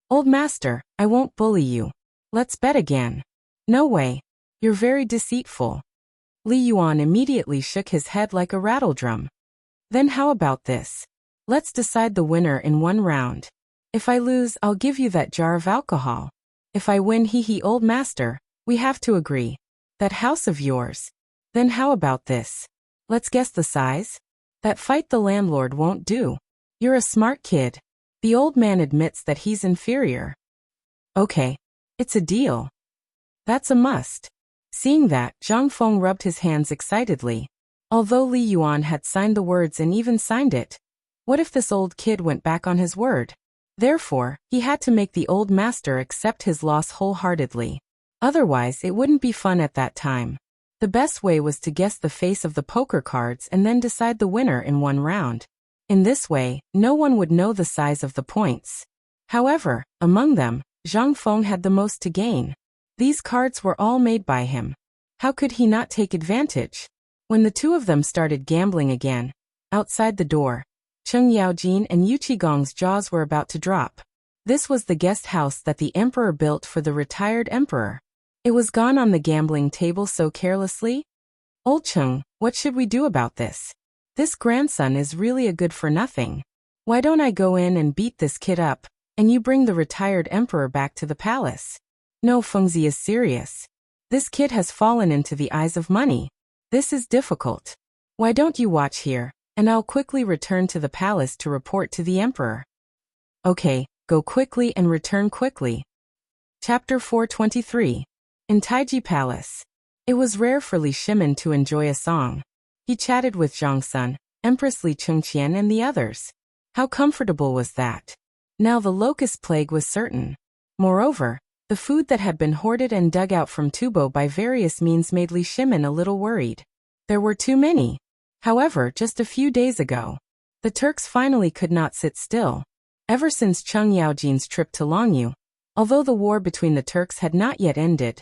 A: Old master, I won't bully you. Let's bet again. No way. You're very deceitful. Li Yuan immediately shook his head like a rattledrum. Then how about this? Let's decide the winner in one round. If I lose, I'll give you that jar of alcohol. If I win, hee old master, we have to agree. That house of yours. Then how about this? Let's guess the size? That fight the landlord won't do. You're a smart kid. The old man admits that he's inferior. Okay. It's a deal. That's a must. Seeing that, Zhang Feng rubbed his hands excitedly. Although Li Yuan had signed the words and even signed it, what if this old kid went back on his word? Therefore, he had to make the old master accept his loss wholeheartedly. Otherwise, it wouldn't be fun at that time. The best way was to guess the face of the poker cards and then decide the winner in one round. In this way, no one would know the size of the points. However, among them, Zhang Feng had the most to gain. These cards were all made by him. How could he not take advantage? When the two of them started gambling again, outside the door, Cheng Yaojin and Yu Qigong's jaws were about to drop. This was the guest house that the emperor built for the retired emperor. It was gone on the gambling table so carelessly. Old Cheng, what should we do about this? This grandson is really a good for nothing. Why don't I go in and beat this kid up, and you bring the retired emperor back to the palace? No, Fengzi is serious. This kid has fallen into the eyes of money. This is difficult. Why don't you watch here, and I'll quickly return to the palace to report to the emperor. Okay, go quickly and return quickly. Chapter 423. In Taiji Palace. It was rare for Li Shimin to enjoy a song. He chatted with Zhang Sun, Empress Li Chengqian and the others. How comfortable was that? Now the locust plague was certain. Moreover, the food that had been hoarded and dug out from Tubo by various means made Li Shimin a little worried. There were too many. However, just a few days ago, the Turks finally could not sit still. Ever since Cheng Yaojin's trip to Longyu, although the war between the Turks had not yet ended,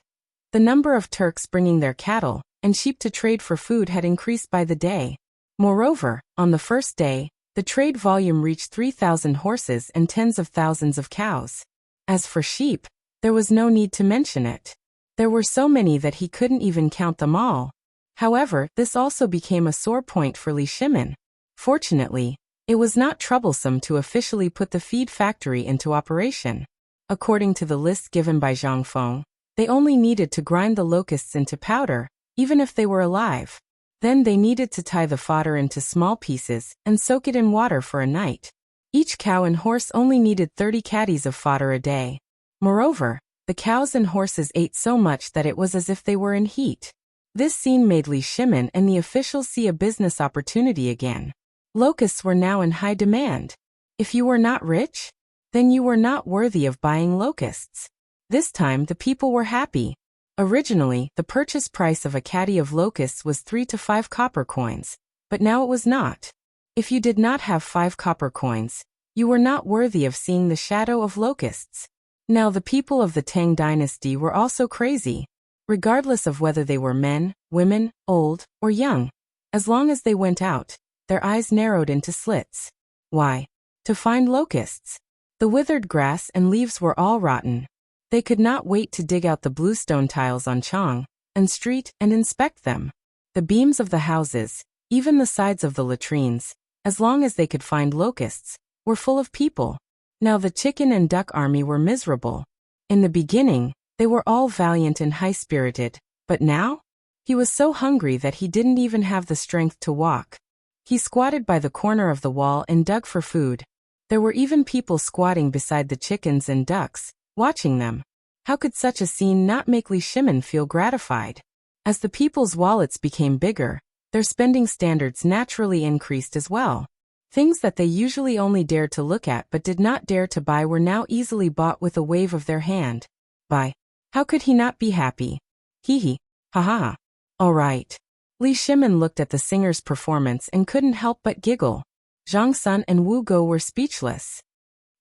A: the number of Turks bringing their cattle and sheep to trade for food had increased by the day. Moreover, on the first day, The trade volume reached 3,000 horses and tens of thousands of cows. As for sheep, there was no need to mention it. There were so many that he couldn't even count them all. However, this also became a sore point for Li Shimin. Fortunately, it was not troublesome to officially put the feed factory into operation. According to the list given by Zhang Feng, they only needed to grind the locusts into powder, even if they were alive. Then they needed to tie the fodder into small pieces and soak it in water for a night. Each cow and horse only needed 30 caddies of fodder a day. Moreover, the cows and horses ate so much that it was as if they were in heat. This scene made Li Shimin and the officials see a business opportunity again. Locusts were now in high demand. If you were not rich, then you were not worthy of buying locusts. This time the people were happy. Originally, the purchase price of a caddy of locusts was 3 to 5 copper coins, but now it was not. If you did not have 5 copper coins, you were not worthy of seeing the shadow of locusts. Now the people of the Tang dynasty were also crazy. Regardless of whether they were men, women, old, or young, as long as they went out, their eyes narrowed into slits. Why? To find locusts. The withered grass and leaves were all rotten. They could not wait to dig out the bluestone tiles on Chang and street and inspect them. The beams of the houses, even the sides of the latrines, as long as they could find locusts, were full of people. Now the chicken and duck army were miserable. In the beginning, they were all valiant and high-spirited, but now? He was so hungry that he didn't even have the strength to walk. He squatted by the corner of the wall and dug for food. There were even people squatting beside the chickens and ducks, watching them. How could such a scene not make Li Shimin feel gratified? As the people's wallets became bigger, their spending standards naturally increased as well. Things that they usually only dared to look at but did not dare to buy were now easily bought with a wave of their hand. Buy. How could he not be happy? Hee hee. Ha ha ha. All right. Li Shimin looked at the singer's performance and couldn't help but giggle. Zhang Sun and Wu Go were speechless.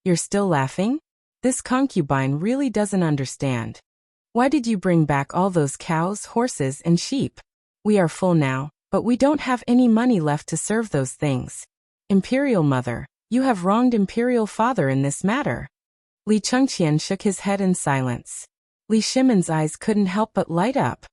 A: You're still laughing? This concubine really doesn't understand. Why did you bring back all those cows, horses, and sheep? We are full now, but we don't have any money left to serve those things. Imperial mother, you have wronged imperial father in this matter. Li Chengqian shook his head in silence. Li Shimin's eyes couldn't help but light up.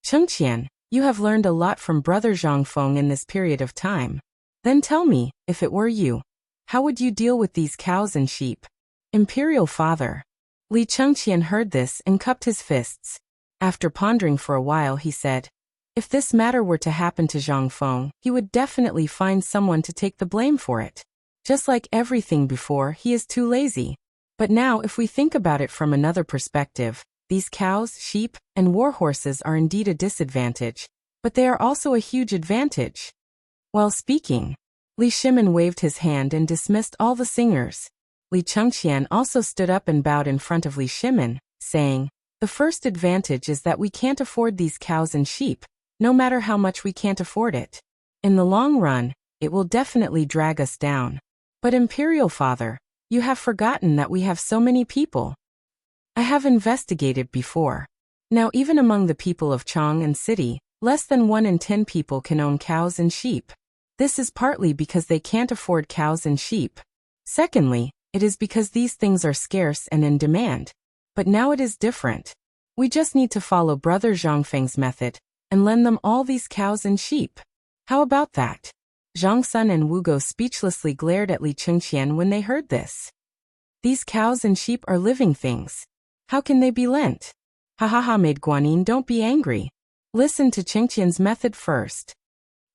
A: Chengqian, you have learned a lot from brother Zhang Feng in this period of time. Then tell me, if it were you, how would you deal with these cows and sheep? Imperial father. Li Chengqian heard this and cupped his fists. After pondering for a while he said, if this matter were to happen to Zhang Feng, he would definitely find someone to take the blame for it. Just like everything before, he is too lazy. But now if we think about it from another perspective, these cows, sheep, and war horses are indeed a disadvantage, but they are also a huge advantage. While speaking, Li Shimin waved his hand and dismissed all the singers. Li Chengqian also stood up and bowed in front of Li Shimin, saying, the first advantage is that we can't afford these cows and sheep, no matter how much we can't afford it. In the long run, it will definitely drag us down. But Imperial Father, you have forgotten that we have so many people. I have investigated before. Now even among the people of Chang and city, less than 1 in 10 people can own cows and sheep. This is partly because they can't afford cows and sheep. Secondly, it is because these things are scarce and in demand. But now it is different. We just need to follow Brother Zhang Feng's method and lend them all these cows and sheep. How about that? Zhang Sun and Wu Go speechlessly glared at Li Chengqian when they heard this. These cows and sheep are living things. How can they be lent? Ha ha ha, Maid Guanyin, don't be angry. Listen to Chengqian's method first.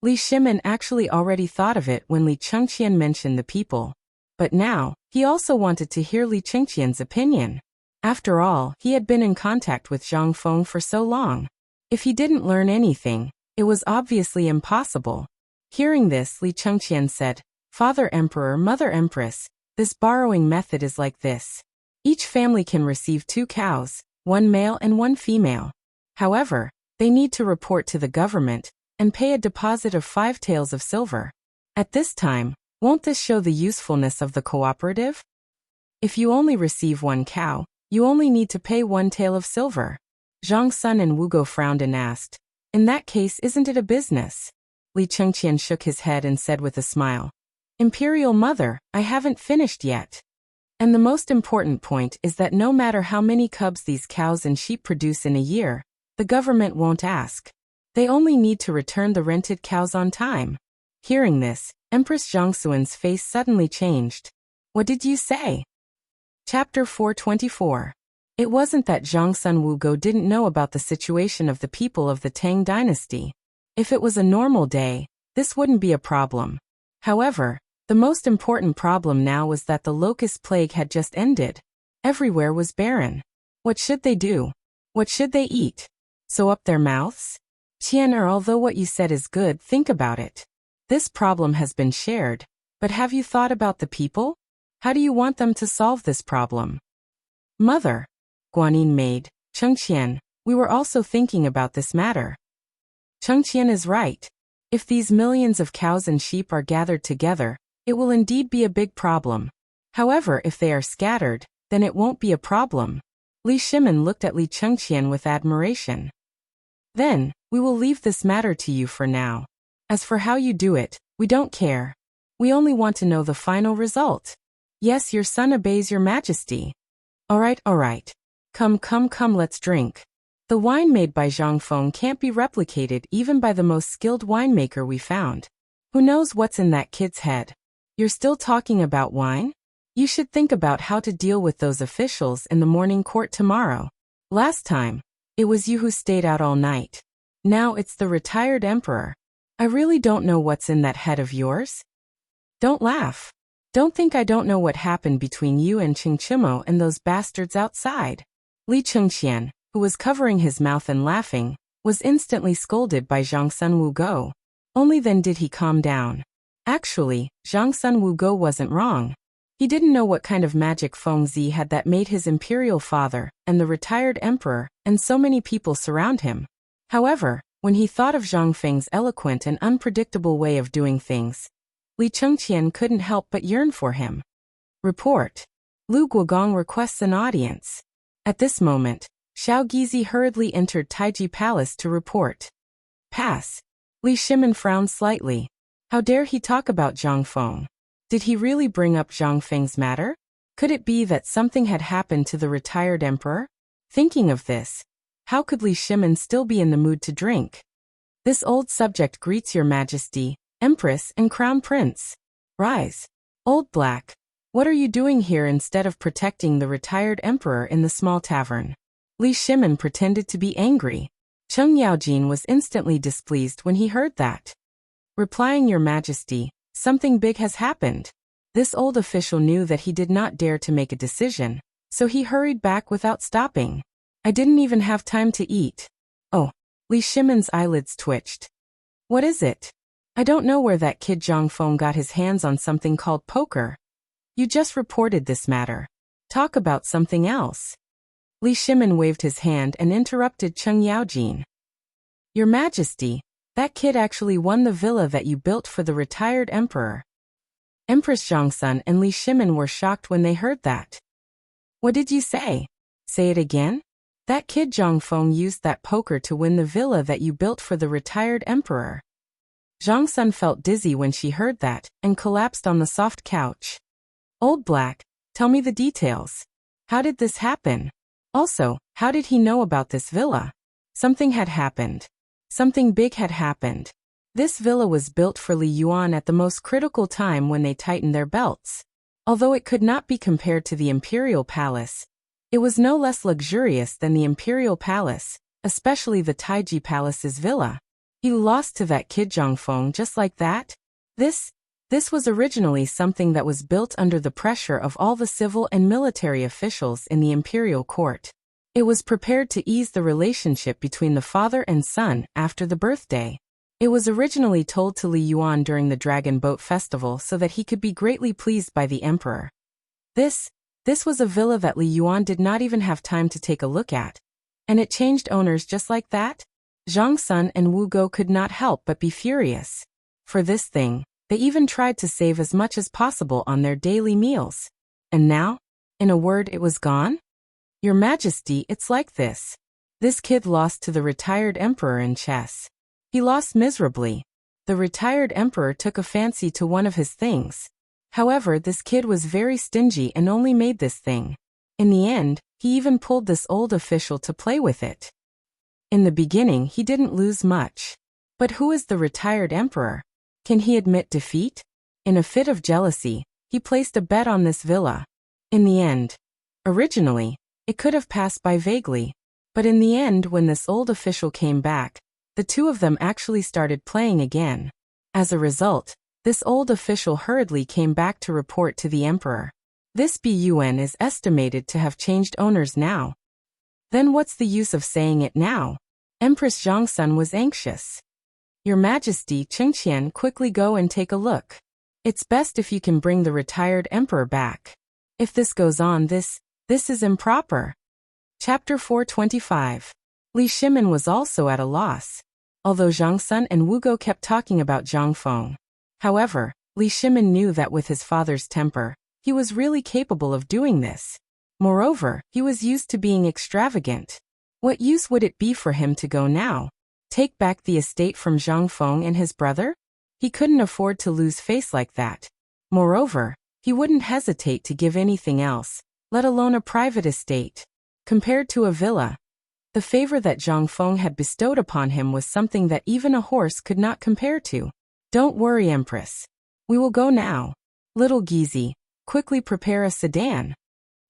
A: Li Shimin actually already thought of it when Li Chengqian mentioned the people. But now, he also wanted to hear Li Chengqian's opinion. After all, he had been in contact with Zhang Feng for so long. If he didn't learn anything, it was obviously impossible. Hearing this, Li Chengqian said, Father Emperor, Mother Empress, this borrowing method is like this. Each family can receive 2 cows, 1 male and 1 female. However, they need to report to the government and pay a deposit of 5 taels of silver. At this time, won't this show the usefulness of the cooperative? If you only receive 1 cow, you only need to pay 1 tael of silver. Zhang Sun and Wu Go frowned and asked, in that case, isn't it a business? Li Chengqian shook his head and said with a smile, Imperial Mother, I haven't finished yet. And the most important point is that no matter how many cubs these cows and sheep produce in a year, the government won't ask. They only need to return the rented cows on time. Hearing this, Empress Zhongxuan's face suddenly changed. What did you say? Chapter 424. It wasn't that Zhongsun Wugo didn't know about the situation of the people of the Tang dynasty. If it was a normal day, this wouldn't be a problem. However, the most important problem now was that the locust plague had just ended. Everywhere was barren. What should they do? What should they eat? Sew up their mouths? Qian'er, although what you said is good, think about it. This problem has been shared, but have you thought about the people? How do you want them to solve this problem? Mother, Guanyin maid, Chengqian, we were also thinking about this matter. Chengqian is right. If these millions of cows and sheep are gathered together, it will indeed be a big problem. However, if they are scattered, then it won't be a problem. Li Shimin looked at Li Chengqian with admiration. Then, we will leave this matter to you for now. As for how you do it, we don't care. We only want to know the final result. Yes, your son obeys your majesty. All right. Come, let's drink. The wine made by Zhang Feng can't be replicated even by the most skilled winemaker we found. Who knows what's in that kid's head? You're still talking about wine? You should think about how to deal with those officials in the morning court tomorrow. Last time, it was you who stayed out all night. Now it's the retired emperor. I really don't know what's in that head of yours. Don't laugh. Don't think I don't know what happened between you and Qingqimo and those bastards outside. Li Chengqian, who was covering his mouth and laughing, was instantly scolded by Zhongsun Wugo. Only then did he calm down. Actually, Zhongsun Wugo wasn't wrong. He didn't know what kind of magic Feng Zi had that made his imperial father, and the retired emperor, and so many people surround him. However, when he thought of Zhang Feng's eloquent and unpredictable way of doing things, Li Chengqian couldn't help but yearn for him. Report. Lu Guogong requests an audience. At this moment, Xiao Gizi hurriedly entered Taiji Palace to report. Pass. Li Shimin frowned slightly. How dare he talk about Zhang Feng? Did he really bring up Zhang Feng's matter? Could it be that something had happened to the retired emperor? Thinking of this, how could Li Shimin still be in the mood to drink? This old subject greets your majesty, empress and crown prince. Rise. Old Black, what are you doing here instead of protecting the retired emperor in the small tavern? Li Shimin pretended to be angry. Cheng Yaojin was instantly displeased when he heard that. Replying, your majesty, something big has happened. This old official knew that he did not dare to make a decision, so he hurried back without stopping. I didn't even have time to eat. Oh, Li Shimin's eyelids twitched. What is it? I don't know where that kid Zhang Feng got his hands on something called poker. You just reported this matter. Talk about something else. Li Shimin waved his hand and interrupted Cheng Yaojin. Your Majesty, that kid actually won the villa that you built for the retired emperor. Empress Zhongsun and Li Shimin were shocked when they heard that. What did you say? Say it again? That kid Zhang Feng used that poker to win the villa that you built for the retired emperor. Zhongsun felt dizzy when she heard that and collapsed on the soft couch. Old Black, tell me the details. How did this happen? Also, how did he know about this villa? Something had happened. Something big had happened. This villa was built for Li Yuan at the most critical time when they tightened their belts. Although it could not be compared to the imperial palace, it was no less luxurious than the imperial palace, especially the Taiji Palace's villa. He lost to that kid Zhang Feng just like that? This was originally something that was built under the pressure of all the civil and military officials in the imperial court. It was prepared to ease the relationship between the father and son after the birthday. It was originally told to Li Yuan during the Dragon Boat Festival so that he could be greatly pleased by the emperor. This was a villa that Li Yuan did not even have time to take a look at. And it changed owners just like that? Zhang Sun and Wu Go could not help but be furious. For this thing, they even tried to save as much as possible on their daily meals. And now, in a word, it was gone? Your Majesty, it's like this. This kid lost to the retired emperor in chess. He lost miserably. The retired emperor took a fancy to one of his things. However, this kid was very stingy and only made this thing. In the end, he even pulled this old official to play with it. In the beginning, he didn't lose much. But who is the retired emperor? Can he admit defeat? In a fit of jealousy, he placed a bet on this villa. In the end, originally, it could have passed by vaguely. But in the end, when this old official came back, the two of them actually started playing again. As a result, this old official hurriedly came back to report to the emperor. This BUN is estimated to have changed owners now. Then what's the use of saying it now? Empress Zhongsun was anxious. Your Majesty, Chengqian, quickly go and take a look. It's best if you can bring the retired emperor back. If this goes on, this is improper. Chapter 425. Li Shimin was also at a loss. Although Zhongsun and Wugo kept talking about Zhang Feng. However, Li Shimin knew that with his father's temper, he was really capable of doing this. Moreover, he was used to being extravagant. What use would it be for him to go now? Take back the estate from Zhang Feng and his brother? He couldn't afford to lose face like that. Moreover, he wouldn't hesitate to give anything else, let alone a private estate. Compared to a villa, the favor that Zhang Feng had bestowed upon him was something that even a horse could not compare to. Don't worry, Empress. We will go now. Little Gizi, quickly prepare a sedan.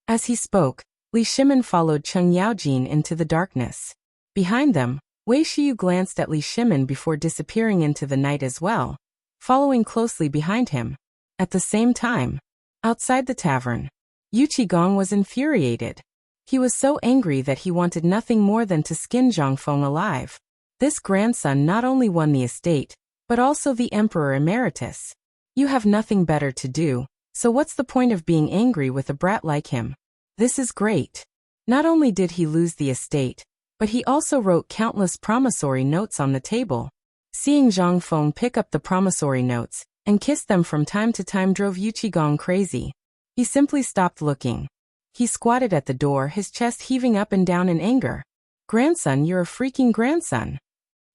A: As he spoke, Li Shimin followed Cheng Yaojin into the darkness. Behind them, Wei Shiyu glanced at Li Shimin before disappearing into the night as well, following closely behind him. At the same time, outside the tavern, Yu Qigong was infuriated. He was so angry that he wanted nothing more than to skin Zhang Feng alive. This grandson not only won the estate, but also the Emperor Emeritus. You have nothing better to do, so what's the point of being angry with a brat like him? This is great. Not only did he lose the estate, but he also wrote countless promissory notes on the table. Seeing Zhang Feng pick up the promissory notes and kiss them from time to time drove Yu Qigong crazy. He simply stopped looking. He squatted at the door, his chest heaving up and down in anger. Grandson, you're a freaking grandson.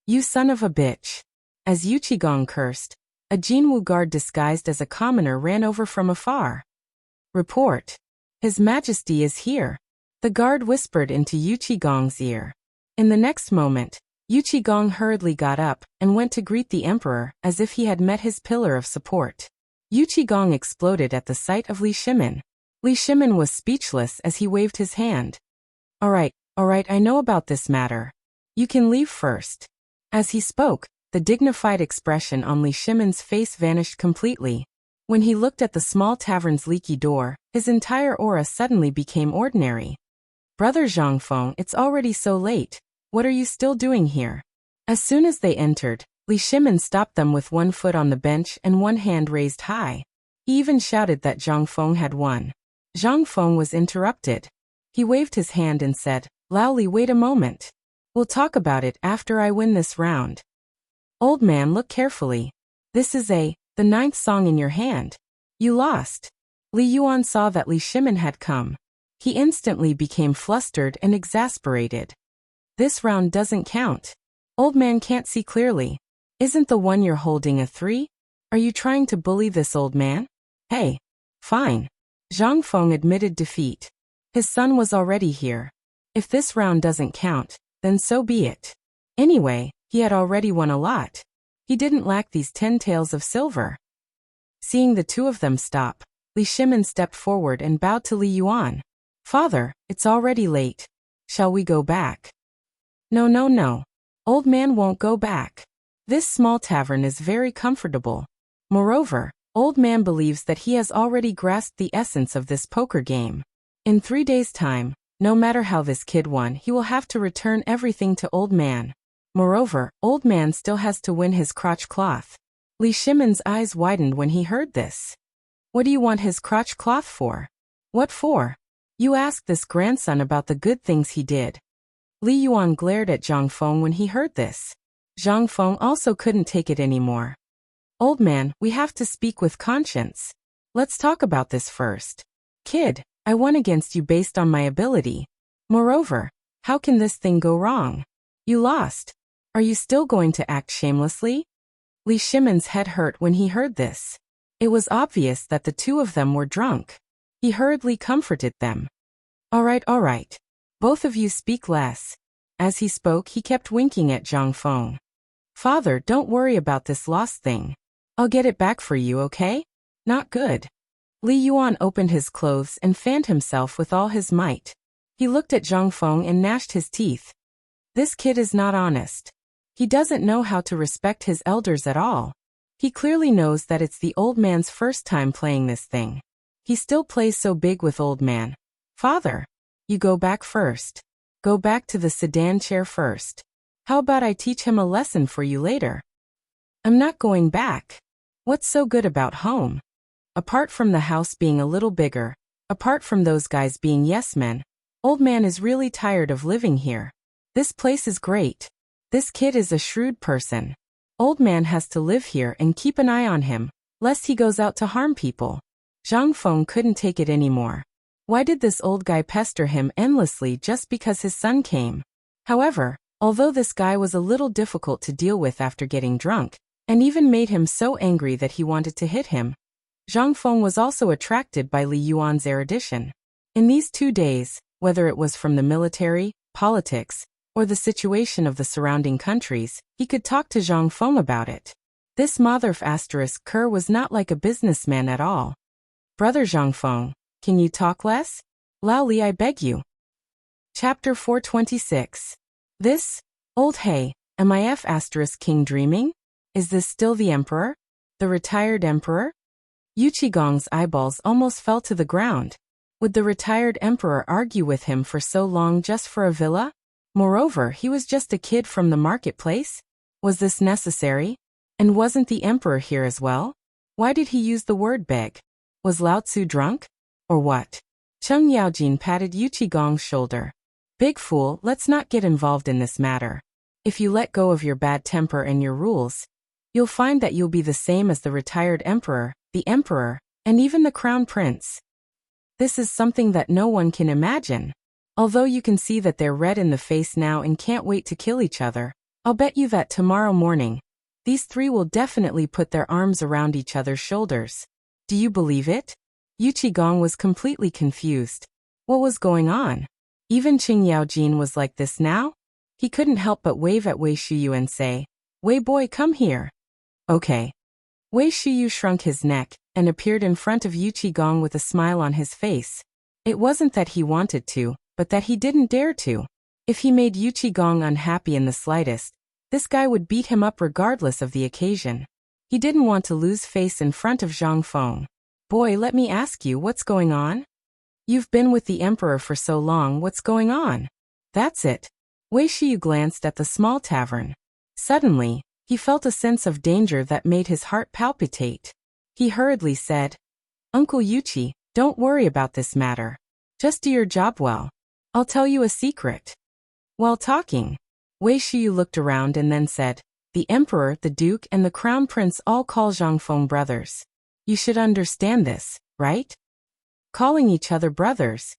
A: You son of a bitch. As Yu Qigong cursed, a Jinwu guard disguised as a commoner ran over from afar. Report. His Majesty is here. The guard whispered into Yu Qigong's ear. In the next moment, Yu Qigong hurriedly got up and went to greet the emperor as if he had met his pillar of support. Yu Qigong exploded at the sight of Li Shimin. Li Shimin was speechless as he waved his hand. All right, I know about this matter. You can leave first. As he spoke, the dignified expression on Li Shimin's face vanished completely. When he looked at the small tavern's leaky door, his entire aura suddenly became ordinary. Brother Zhang Feng, it's already so late. What are you still doing here? As soon as they entered, Li Shimin stopped them with one foot on the bench and one hand raised high. He even shouted that Zhang Feng had won. Zhang Feng was interrupted. He waved his hand and said, Laoli, wait a moment. We'll talk about it after I win this round. Old man, look carefully. This is the ninth song in your hand. You lost. Li Yuan saw that Li Shimin had come. He instantly became flustered and exasperated. This round doesn't count. Old man can't see clearly. Isn't the one you're holding a 3? Are you trying to bully this old man? Hey. Fine. Zhang Feng admitted defeat. His son was already here. If this round doesn't count, then so be it. Anyway, he had already won a lot. He didn't lack these 10 taels of silver. Seeing the two of them stop, Li Shimin stepped forward and bowed to Li Yuan. Father, it's already late. Shall we go back? No. Old man won't go back. This small tavern is very comfortable. Moreover, old man believes that he has already grasped the essence of this poker game. In 3 days' time, no matter how this kid won, he will have to return everything to old man. Moreover, old man still has to win his crotch cloth. Li Shimin's eyes widened when he heard this. What do you want his crotch cloth for? What for? You ask this grandson about the good things he did. Li Yuan glared at Zhang Feng when he heard this. Zhang Feng also couldn't take it anymore. Old man, we have to speak with conscience. Let's talk about this first. Kid, I won against you based on my ability. Moreover, how can this thing go wrong? You lost. Are you still going to act shamelessly? Li Shimon's head hurt when he heard this. It was obvious that the two of them were drunk. He hurriedly comforted them. All right. Both of you speak less. As he spoke, he kept winking at Zhang Feng. Father, don't worry about this lost thing. I'll get it back for you, okay? Not good. Li Yuan opened his clothes and fanned himself with all his might. He looked at Zhang Feng and gnashed his teeth. This kid is not honest. He doesn't know how to respect his elders at all. He clearly knows that it's the old man's first time playing this thing. He still plays so big with old man. Father, you go back first. Go back to the sedan chair first. How about I teach him a lesson for you later? I'm not going back. What's so good about home? Apart from the house being a little bigger, apart from those guys being yes men, old man is really tired of living here. This place is great. This kid is a shrewd person. Old man has to live here and keep an eye on him, lest he goes out to harm people. Zhang Feng couldn't take it anymore. Why did this old guy pester him endlessly just because his son came? However, although this guy was a little difficult to deal with after getting drunk, and even made him so angry that he wanted to hit him, Zhang Feng was also attracted by Li Yuan's erudition. In these 2 days, whether it was from the military, politics, or the situation of the surrounding countries, he could talk to Zhang Feng about it. This Motherf * Kerr was not like a businessman at all. Brother Zhang Feng, can you talk less? Lao Li, I beg you. Chapter 426. This? Old hey, am I * King dreaming? Is this still the emperor? The retired emperor? Yu Qigong's eyeballs almost fell to the ground. Would the retired emperor argue with him for so long just for a villa? Moreover, he was just a kid from the marketplace. Was this necessary? And wasn't the emperor here as well? Why did he use the word beg? Was Lao Tzu drunk? Or what? Cheng Yaojin patted Yu Qigong's shoulder. Big fool, let's not get involved in this matter. If you let go of your bad temper and your rules, you'll find that you'll be the same as the retired emperor, the emperor, and even the crown prince. This is something that no one can imagine. Although you can see that they're red in the face now and can't wait to kill each other, I'll bet you that tomorrow morning, these three will definitely put their arms around each other's shoulders. Do you believe it? Yu Qigong was completely confused. What was going on? Even Qing Yaojin was like this now? He couldn't help but wave at Wei Shiyu and say, Wei boy, come here. Okay. Wei Shiyu shrunk his neck and appeared in front of Yu Qigong with a smile on his face. It wasn't that he wanted to, but that he didn't dare to. If he made Yu Qigong unhappy in the slightest, this guy would beat him up regardless of the occasion. He didn't want to lose face in front of Zhang Feng. Boy, let me ask you, what's going on? You've been with the emperor for so long, what's going on? That's it. Wei Shiyu glanced at the small tavern. Suddenly, he felt a sense of danger that made his heart palpitate. He hurriedly said, Uncle Yuchi, don't worry about this matter. Just do your job well. I'll tell you a secret. While talking, Wei Shiyu looked around and then said, The emperor, the duke, and the crown prince all call Zhang Feng brothers. You should understand this, right? Calling each other brothers.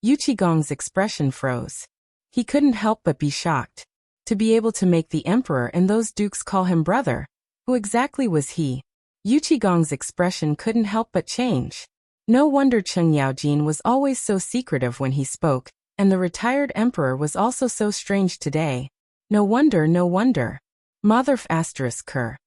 A: Yu Qigong's expression froze. He couldn't help but be shocked. To be able to make the emperor and those dukes call him brother. Who exactly was he? Yu Qigong's expression couldn't help but change. No wonder Cheng Yaojin was always so secretive when he spoke, and the retired emperor was also so strange today. No wonder. Motherf * Kerr.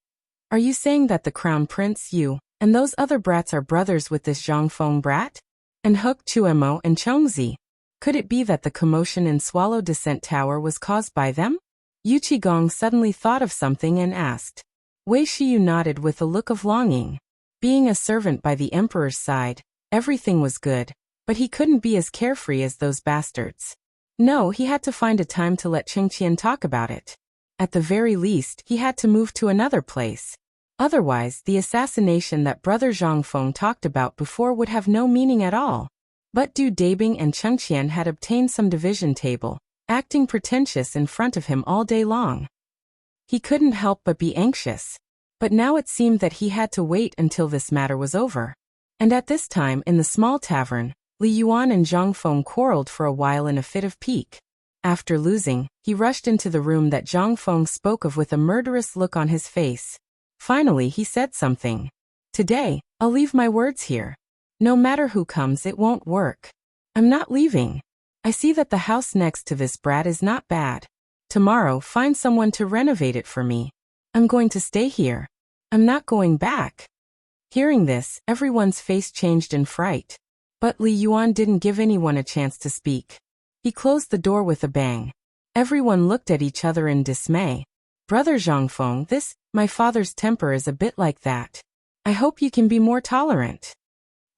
A: Are you saying that the crown prince, you, and those other brats are brothers with this Zhang Feng brat? And Huk Chuemo and Chongzi? Could it be that the commotion in Swallow Descent Tower was caused by them? Yu Qigong suddenly thought of something and asked. Wei Shiyu nodded with a look of longing. Being a servant by the emperor's side, everything was good, but he couldn't be as carefree as those bastards. No, he had to find a time to let Chengqian talk about it. At the very least, he had to move to another place. Otherwise, the assassination that brother Zhang Feng talked about before would have no meaning at all. But Du Dabing and Chengqian had obtained some division table, acting pretentious in front of him all day long. He couldn't help but be anxious. But now it seemed that he had to wait until this matter was over. And at this time in the small tavern, Li Yuan and Zhang Feng quarreled for a while in a fit of pique. After losing, he rushed into the room that Zhang Feng spoke of with a murderous look on his face. Finally, he said something. Today, I'll leave my words here. No matter who comes, it won't work. I'm not leaving. I see that the house next to this brat is not bad. Tomorrow, find someone to renovate it for me. I'm going to stay here. I'm not going back. Hearing this, everyone's face changed in fright. But Li Yuan didn't give anyone a chance to speak. He closed the door with a bang. Everyone looked at each other in dismay. Brother Zhangfeng, my father's temper is a bit like that. I hope you can be more tolerant.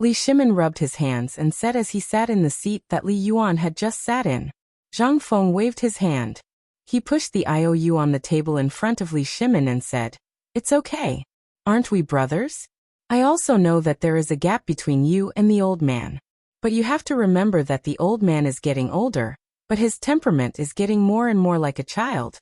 A: Li Shimin rubbed his hands and said as he sat in the seat that Li Yuan had just sat in. Zhangfeng waved his hand. He pushed the IOU on the table in front of Li Shimin and said, "It's okay. Aren't we brothers? I also know that there is a gap between you and the old man. But you have to remember that the old man is getting older, but his temperament is getting more and more like a child.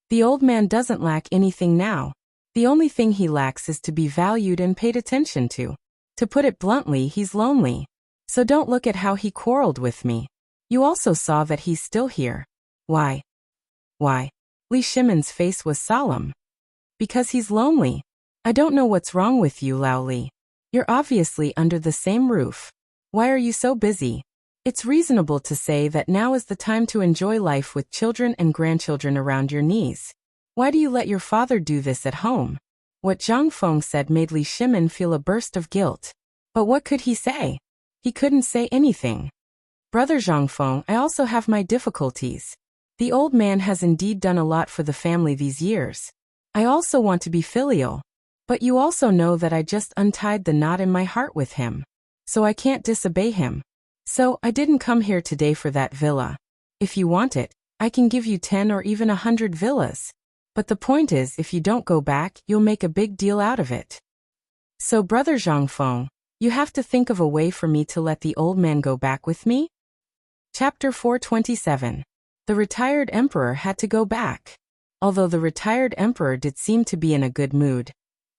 A: The old man doesn't lack anything now. The only thing he lacks is to be valued and paid attention to. To put it bluntly, he's lonely. So don't look at how he quarreled with me. You also saw that he's still here. Why? Why?" Li Shimin's face was solemn. "Because he's lonely. I don't know what's wrong with you, Lao Li. You're obviously under the same roof. Why are you so busy? It's reasonable to say that now is the time to enjoy life with children and grandchildren around your knees. Why do you let your father do this at home?" What Zhang Feng said made Li Shimin feel a burst of guilt. But what could he say? He couldn't say anything. "Brother Zhang Feng, I also have my difficulties. The old man has indeed done a lot for the family these years. I also want to be filial. But you also know that I just untied the knot in my heart with him. So I can't disobey him. So I didn't come here today for that villa. If you want it, I can give you 10 or even 100 villas. But the point is, if you don't go back, you'll make a big deal out of it. So Brother Zhangfeng, you have to think of a way for me to let the old man go back with me?" Chapter 427. The retired emperor had to go back. Although the retired emperor did seem to be in a good mood,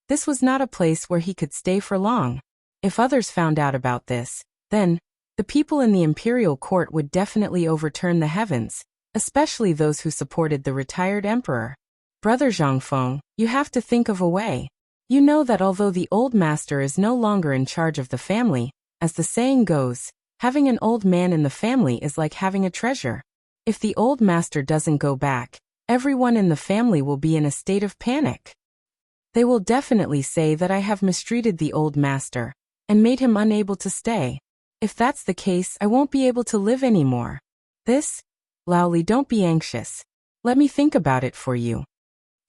A: this was not a place where he could stay for long. If others found out about this, then the people in the imperial court would definitely overturn the heavens, especially those who supported the retired emperor. "Brother Zhangfeng, you have to think of a way. You know that although the old master is no longer in charge of the family, as the saying goes, having an old man in the family is like having a treasure. If the old master doesn't go back, everyone in the family will be in a state of panic. They will definitely say that I have mistreated the old master and made him unable to stay. If that's the case, I won't be able to live anymore. Lao Li, don't be anxious. Let me think about it for you."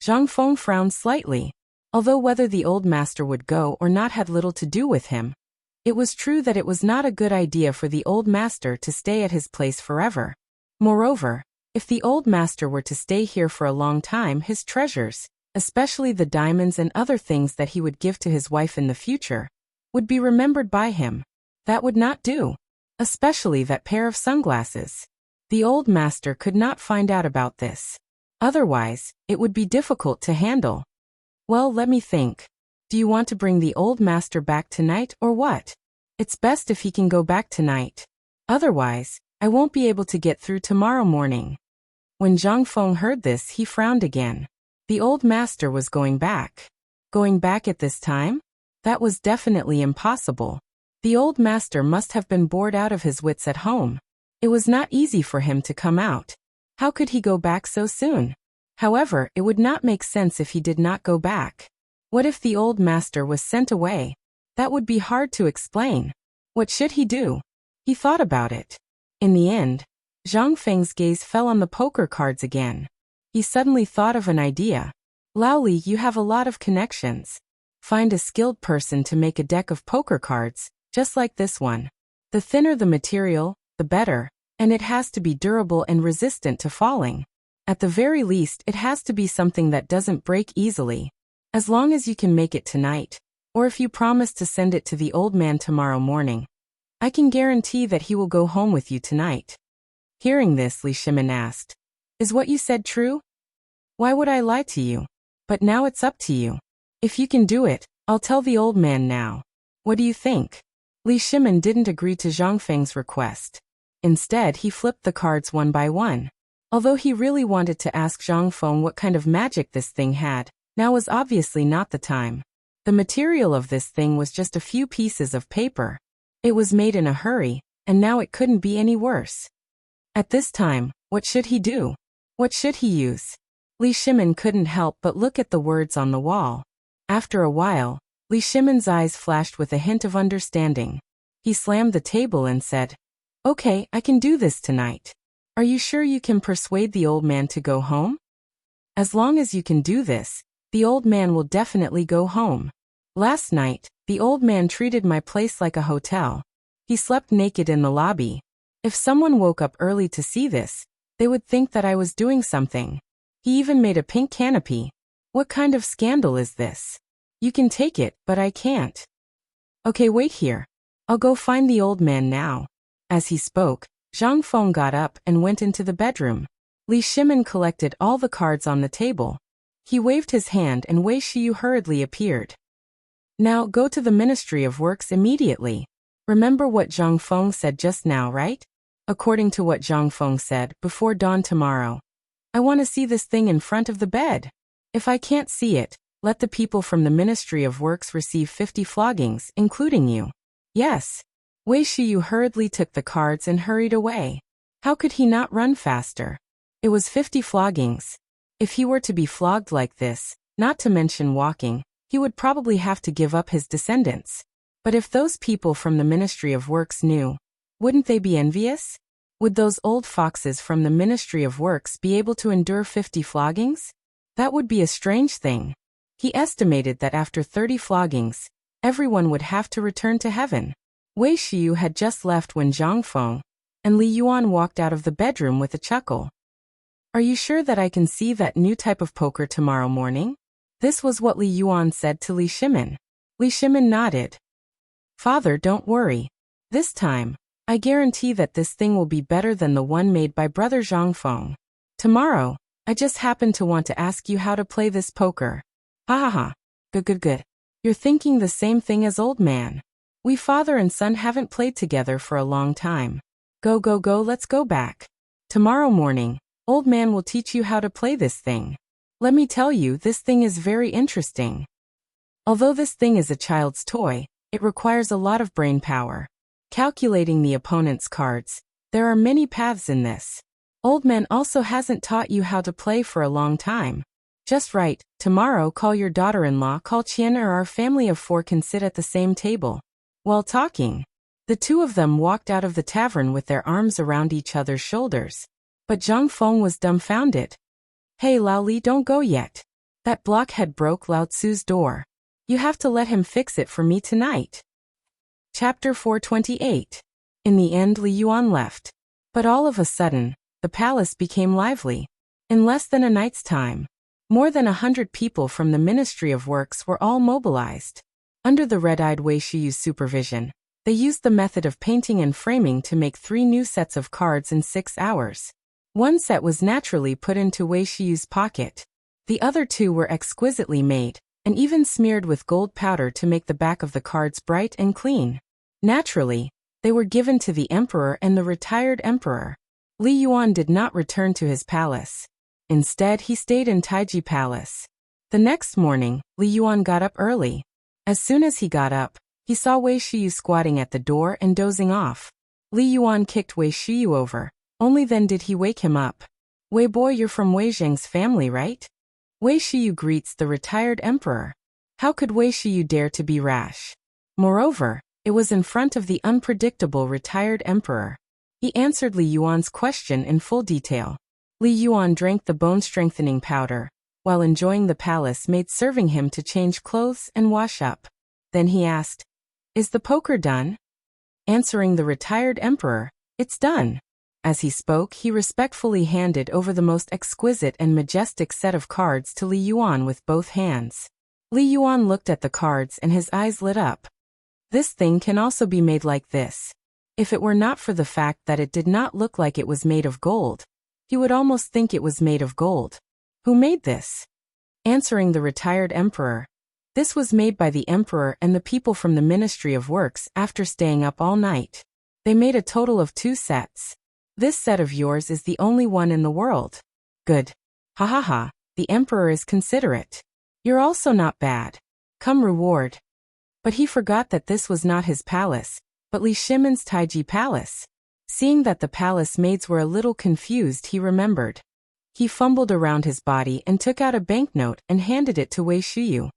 A: Zhang Feng frowned slightly. Although whether the old master would go or not had little to do with him, it was true that it was not a good idea for the old master to stay at his place forever. Moreover, if the old master were to stay here for a long time, his treasures, especially the diamonds and other things that he would give to his wife in the future, would be remembered by him. That would not do. Especially that pair of sunglasses. The old master could not find out about this. Otherwise, it would be difficult to handle. Well, let me think. Do you want to bring the old master back tonight or what? It's best if he can go back tonight. Otherwise, I won't be able to get through tomorrow morning." When Zhang Feng heard this, he frowned again. The old master was going back. Going back at this time? That was definitely impossible. The old master must have been bored out of his wits at home. It was not easy for him to come out. How could he go back so soon? However, it would not make sense if he did not go back. What if the old master was sent away? That would be hard to explain. What should he do? He thought about it. In the end, Zhang Feng's gaze fell on the poker cards again. He suddenly thought of an idea. "Lao Li, you have a lot of connections. Find a skilled person to make a deck of poker cards, just like this one. The thinner the material, the better, and it has to be durable and resistant to falling. At the very least, it has to be something that doesn't break easily. As long as you can make it tonight, or if you promise to send it to the old man tomorrow morning, I can guarantee that he will go home with you tonight." Hearing this, Li Shimin asked, "Is what you said true?" "Why would I lie to you? But now it's up to you. If you can do it, I'll tell the old man now. What do you think?" Li Shimin didn't agree to Zhang Feng's request. Instead, he flipped the cards one by one. Although he really wanted to ask Zhang Feng what kind of magic this thing had, Now was obviously not the time. The material of this thing was just a few pieces of paper. It was made in a hurry, and now it couldn't be any worse. At this time, what should he do? What should he use? Li Shimin couldn't help but look at the words on the wall. After a while, Li Shimin's eyes flashed with a hint of understanding. He slammed the table and said, "Okay, I can do this tonight. Are you sure you can persuade the old man to go home?" "As long as you can do this, the old man will definitely go home. Last night, the old man treated my place like a hotel. He slept naked in the lobby. If someone woke up early to see this, they would think that I was doing something. He even made a pink canopy. What kind of scandal is this? You can take it, but I can't." "Okay, wait here. I'll go find the old man now." As he spoke, Zhang Feng got up and went into the bedroom. Li Shimin collected all the cards on the table. He waved his hand and Wei Shiyu hurriedly appeared. "Now go to the Ministry of Works immediately. Remember what Zhang Feng said just now, right? According to what Zhang Feng said, before dawn tomorrow. I want to see this thing in front of the bed. If I can't see it, let the people from the Ministry of Works receive 50 floggings, including you." "Yes." Wei Shiyu hurriedly took the cards and hurried away. How could he not run faster? It was 50 floggings. If he were to be flogged like this, not to mention walking, he would probably have to give up his descendants. But if those people from the Ministry of Works knew, wouldn't they be envious? Would those old foxes from the Ministry of Works be able to endure 50 floggings? That would be a strange thing. He estimated that after 30 floggings, everyone would have to return to heaven. Wei Shiyu had just left when Zhang Feng and Li Yuan walked out of the bedroom with a chuckle. "Are you sure that I can see that new type of poker tomorrow morning?" This was what Li Yuan said to Li Shimin. Li Shimin nodded. "Father, don't worry. This time, I guarantee that this thing will be better than the one made by brother Zhang Feng. Tomorrow, I just happen to want to ask you how to play this poker." "Ha ha ha. Good. You're thinking the same thing as old man. We father and son haven't played together for a long time. Go, let's go back. Tomorrow morning, old man will teach you how to play this thing. Let me tell you, this thing is very interesting. Although this thing is a child's toy, it requires a lot of brain power. Calculating the opponent's cards, there are many paths in this. Old man also hasn't taught you how to play for a long time. Just right, tomorrow call your daughter-in-law, call Qian, or our family of 4 can sit at the same table." While talking, the two of them walked out of the tavern with their arms around each other's shoulders. But Zhang Feng was dumbfounded. "Hey Lao Li, don't go yet. That blockhead broke Lao Tzu's door. You have to let him fix it for me tonight." Chapter 428. In the end, Li Yuan left. But all of a sudden, the palace became lively. In less than a night's time, more than 100 people from the Ministry of Works were all mobilized. Under the red-eyed Wei Shiyu's supervision, they used the method of painting and framing to make 3 new sets of cards in 6 hours. One set was naturally put into Wei Shiyu's pocket. The other 2 were exquisitely made, and even smeared with gold powder to make the back of the cards bright and clean. Naturally, they were given to the emperor and the retired emperor. Li Yuan did not return to his palace. Instead, he stayed in Taiji Palace. The next morning, Li Yuan got up early. As soon as he got up, he saw Wei Shiyu squatting at the door and dozing off. Li Yuan kicked Wei Shiyu over. Only then did he wake him up. "Wei boy, you're from Wei Zheng's family, right?" Wei Shiyu greets the retired emperor. How could Wei Shiyu dare to be rash? Moreover, it was in front of the unpredictable retired emperor. He answered Li Yuan's question in full detail. Li Yuan drank the bone-strengthening powder, while enjoying the palace maid serving him to change clothes and wash up. Then he asked, "Is the poker done?" Answering the retired emperor, "It's done." As he spoke, he respectfully handed over the most exquisite and majestic set of cards to Li Yuan with both hands. Li Yuan looked at the cards and his eyes lit up. This thing can also be made like this. If it were not for the fact that it did not look like it was made of gold, he would almost think it was made of gold. Who made this? Answering the retired emperor, this was made by the emperor and the people from the Ministry of Works after staying up all night. They made a total of 2 sets. This set of yours is the only one in the world. Good. Ha ha ha, the emperor is considerate. You're also not bad. Come reward. But he forgot that this was not his palace, but Li Shimon's Taiji palace. Seeing that the palace maids were a little confused, he remembered. He fumbled around his body and took out a banknote and handed it to Wei Shuyu.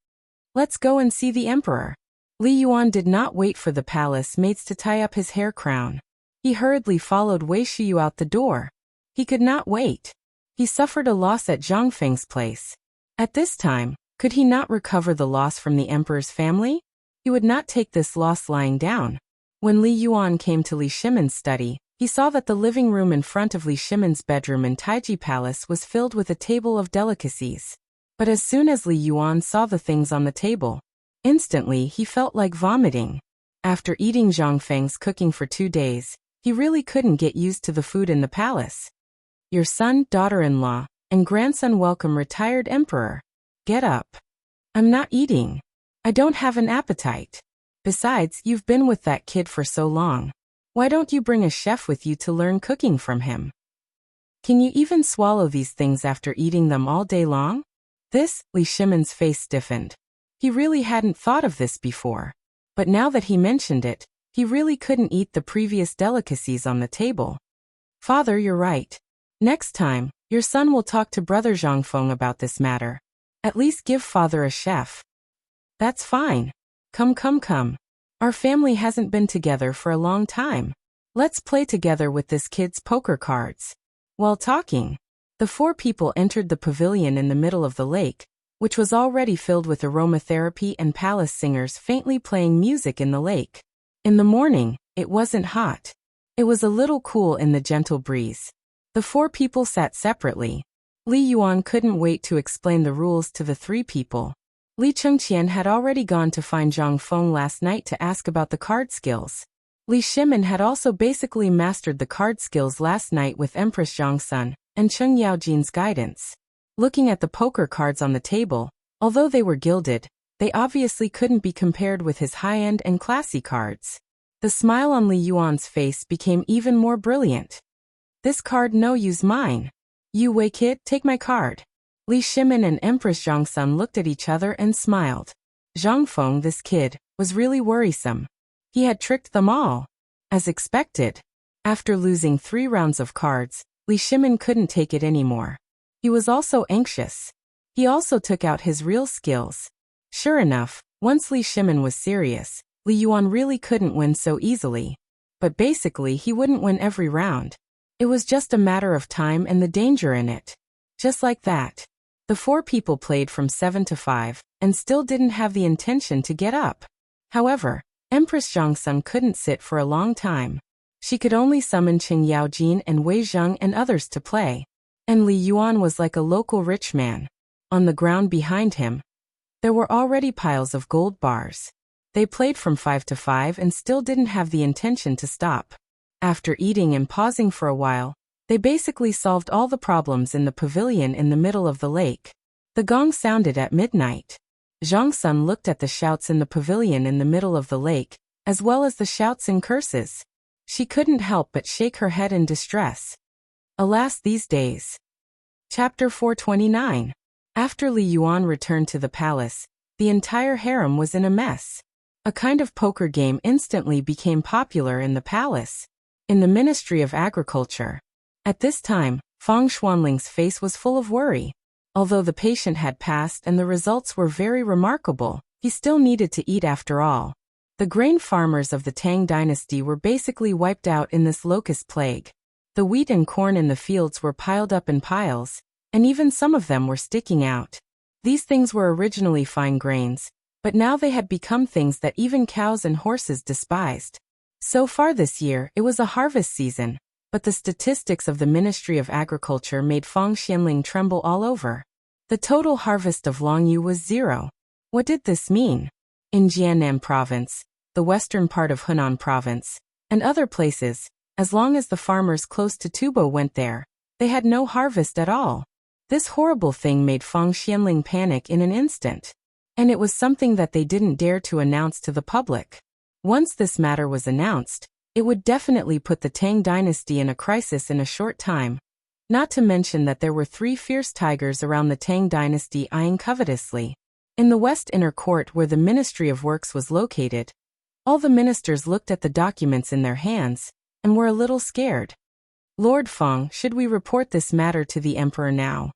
A: Let's go and see the emperor. Li Yuan did not wait for the palace maids to tie up his hair crown. He hurriedly followed Wei Shuyu out the door. He could not wait. He suffered a loss at Zhang Feng's place. At this time, could he not recover the loss from the emperor's family? He would not take this loss lying down. When Li Yuan came to Li Shimon's study, he saw that the living room in front of Li Shimon's bedroom in Taiji Palace was filled with a table of delicacies. But as soon as Li Yuan saw the things on the table, instantly he felt like vomiting. After eating Zhang Feng's cooking for 2 days, he really couldn't get used to the food in the palace. Your son, daughter-in-law, and grandson welcome retired emperor. Get up. I'm not eating. I don't have an appetite. Besides, you've been with that kid for so long. Why don't you bring a chef with you to learn cooking from him? Can you even swallow these things after eating them all day long? This, Li Shimon's face stiffened. He really hadn't thought of this before. But now that he mentioned it, he really couldn't eat the previous delicacies on the table. Father, you're right. Next time, your son will talk to brother Zhang Feng about this matter. At least give father a chef. That's fine. Come. Our family hasn't been together for a long time. Let's play together with this kid's poker cards. While talking, the 4 people entered the pavilion in the middle of the lake, which was already filled with aromatherapy and palace singers faintly playing music in the lake. In the morning, it wasn't hot. It was a little cool in the gentle breeze. The 4 people sat separately. Li Yuan couldn't wait to explain the rules to the 3 people. Li Chengqian had already gone to find Zhang Feng last night to ask about the card skills. Li Shimon had also basically mastered the card skills last night with Empress Zhangsun and Cheng Yaojin's guidance. Looking at the poker cards on the table, although they were gilded, they obviously couldn't be compared with his high-end and classy cards. The smile on Li Yuan's face became even more brilliant. This card no use mine. You Wei kid, take my card. Li Shimon and Empress Zhangsun looked at each other and smiled. Zhang Feng, this kid, was really worrisome. He had tricked them all. As expected. After losing 3 rounds of cards, Li Shimon couldn't take it anymore. He was also anxious. He also took out his real skills. Sure enough, once Li Shimon was serious, Li Yuan really couldn't win so easily. But basically he wouldn't win every round. It was just a matter of time and the danger in it. Just like that. The 4 people played from 7 to 5, and still didn't have the intention to get up. However, Empress Zhangsun couldn't sit for a long time. She could only summon Cheng Yaojin and Wei Zheng and others to play. And Li Yuan was like a local rich man. On the ground behind him, there were already piles of gold bars. They played from 5 to 5 and still didn't have the intention to stop. After eating and pausing for a while, they basically solved all the problems in the pavilion in the middle of the lake. The gong sounded at midnight. Zhang Sun looked at the shouts in the pavilion in the middle of the lake, as well as the shouts and curses. She couldn't help but shake her head in distress. Alas, these days. Chapter 429. After Li Yuan returned to the palace, the entire harem was in a mess. A kind of poker game instantly became popular in the palace. In the Ministry of Agriculture. At this time, Fang Xuanling's face was full of worry. Although the patient had passed and the results were very remarkable, he still needed to eat after all. The grain farmers of the Tang dynasty were basically wiped out in this locust plague. The wheat and corn in the fields were piled up in piles, and even some of them were sticking out. These things were originally fine grains, but now they had become things that even cows and horses despised. So far this year, it was a harvest season. But the statistics of the Ministry of Agriculture made Fang Xianling tremble all over. The total harvest of Longyu was 0. What did this mean? In Jiannan Province, the western part of Hunan Province, and other places, as long as the farmers close to Tubo went there, they had no harvest at all. This horrible thing made Fang Xianling panic in an instant. And it was something that they didn't dare to announce to the public. Once this matter was announced, it would definitely put the Tang dynasty in a crisis in a short time. Not to mention that there were 3 fierce tigers around the Tang dynasty eyeing covetously. In the west inner court where the Ministry of Works was located, all the ministers looked at the documents in their hands and were a little scared. Lord Feng, should we report this matter to the emperor now?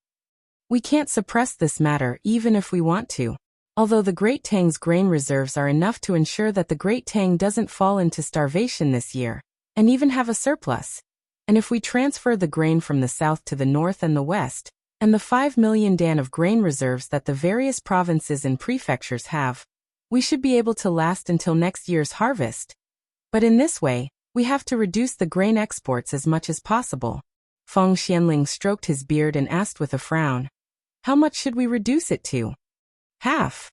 A: We can't suppress this matter even if we want to. Although the Great Tang's grain reserves are enough to ensure that the Great Tang doesn't fall into starvation this year, and even have a surplus. And if we transfer the grain from the south to the north and the west, and the 5 million dan of grain reserves that the various provinces and prefectures have, we should be able to last until next year's harvest. But in this way, we have to reduce the grain exports as much as possible. Feng Xianling stroked his beard and asked with a frown, how much should we reduce it to? Half.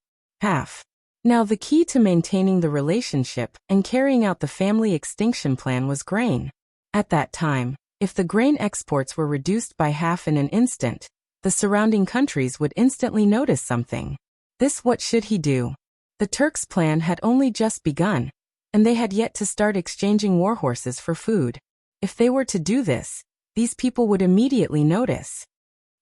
A: Now the key to maintaining the relationship and carrying out the family extinction plan was grain. At that time, if the grain exports were reduced by half in an instant, the surrounding countries would instantly notice something. What should he do? The Turks' plan had only just begun, and they had yet to start exchanging warhorses for food. If they were to do this, these people would immediately notice.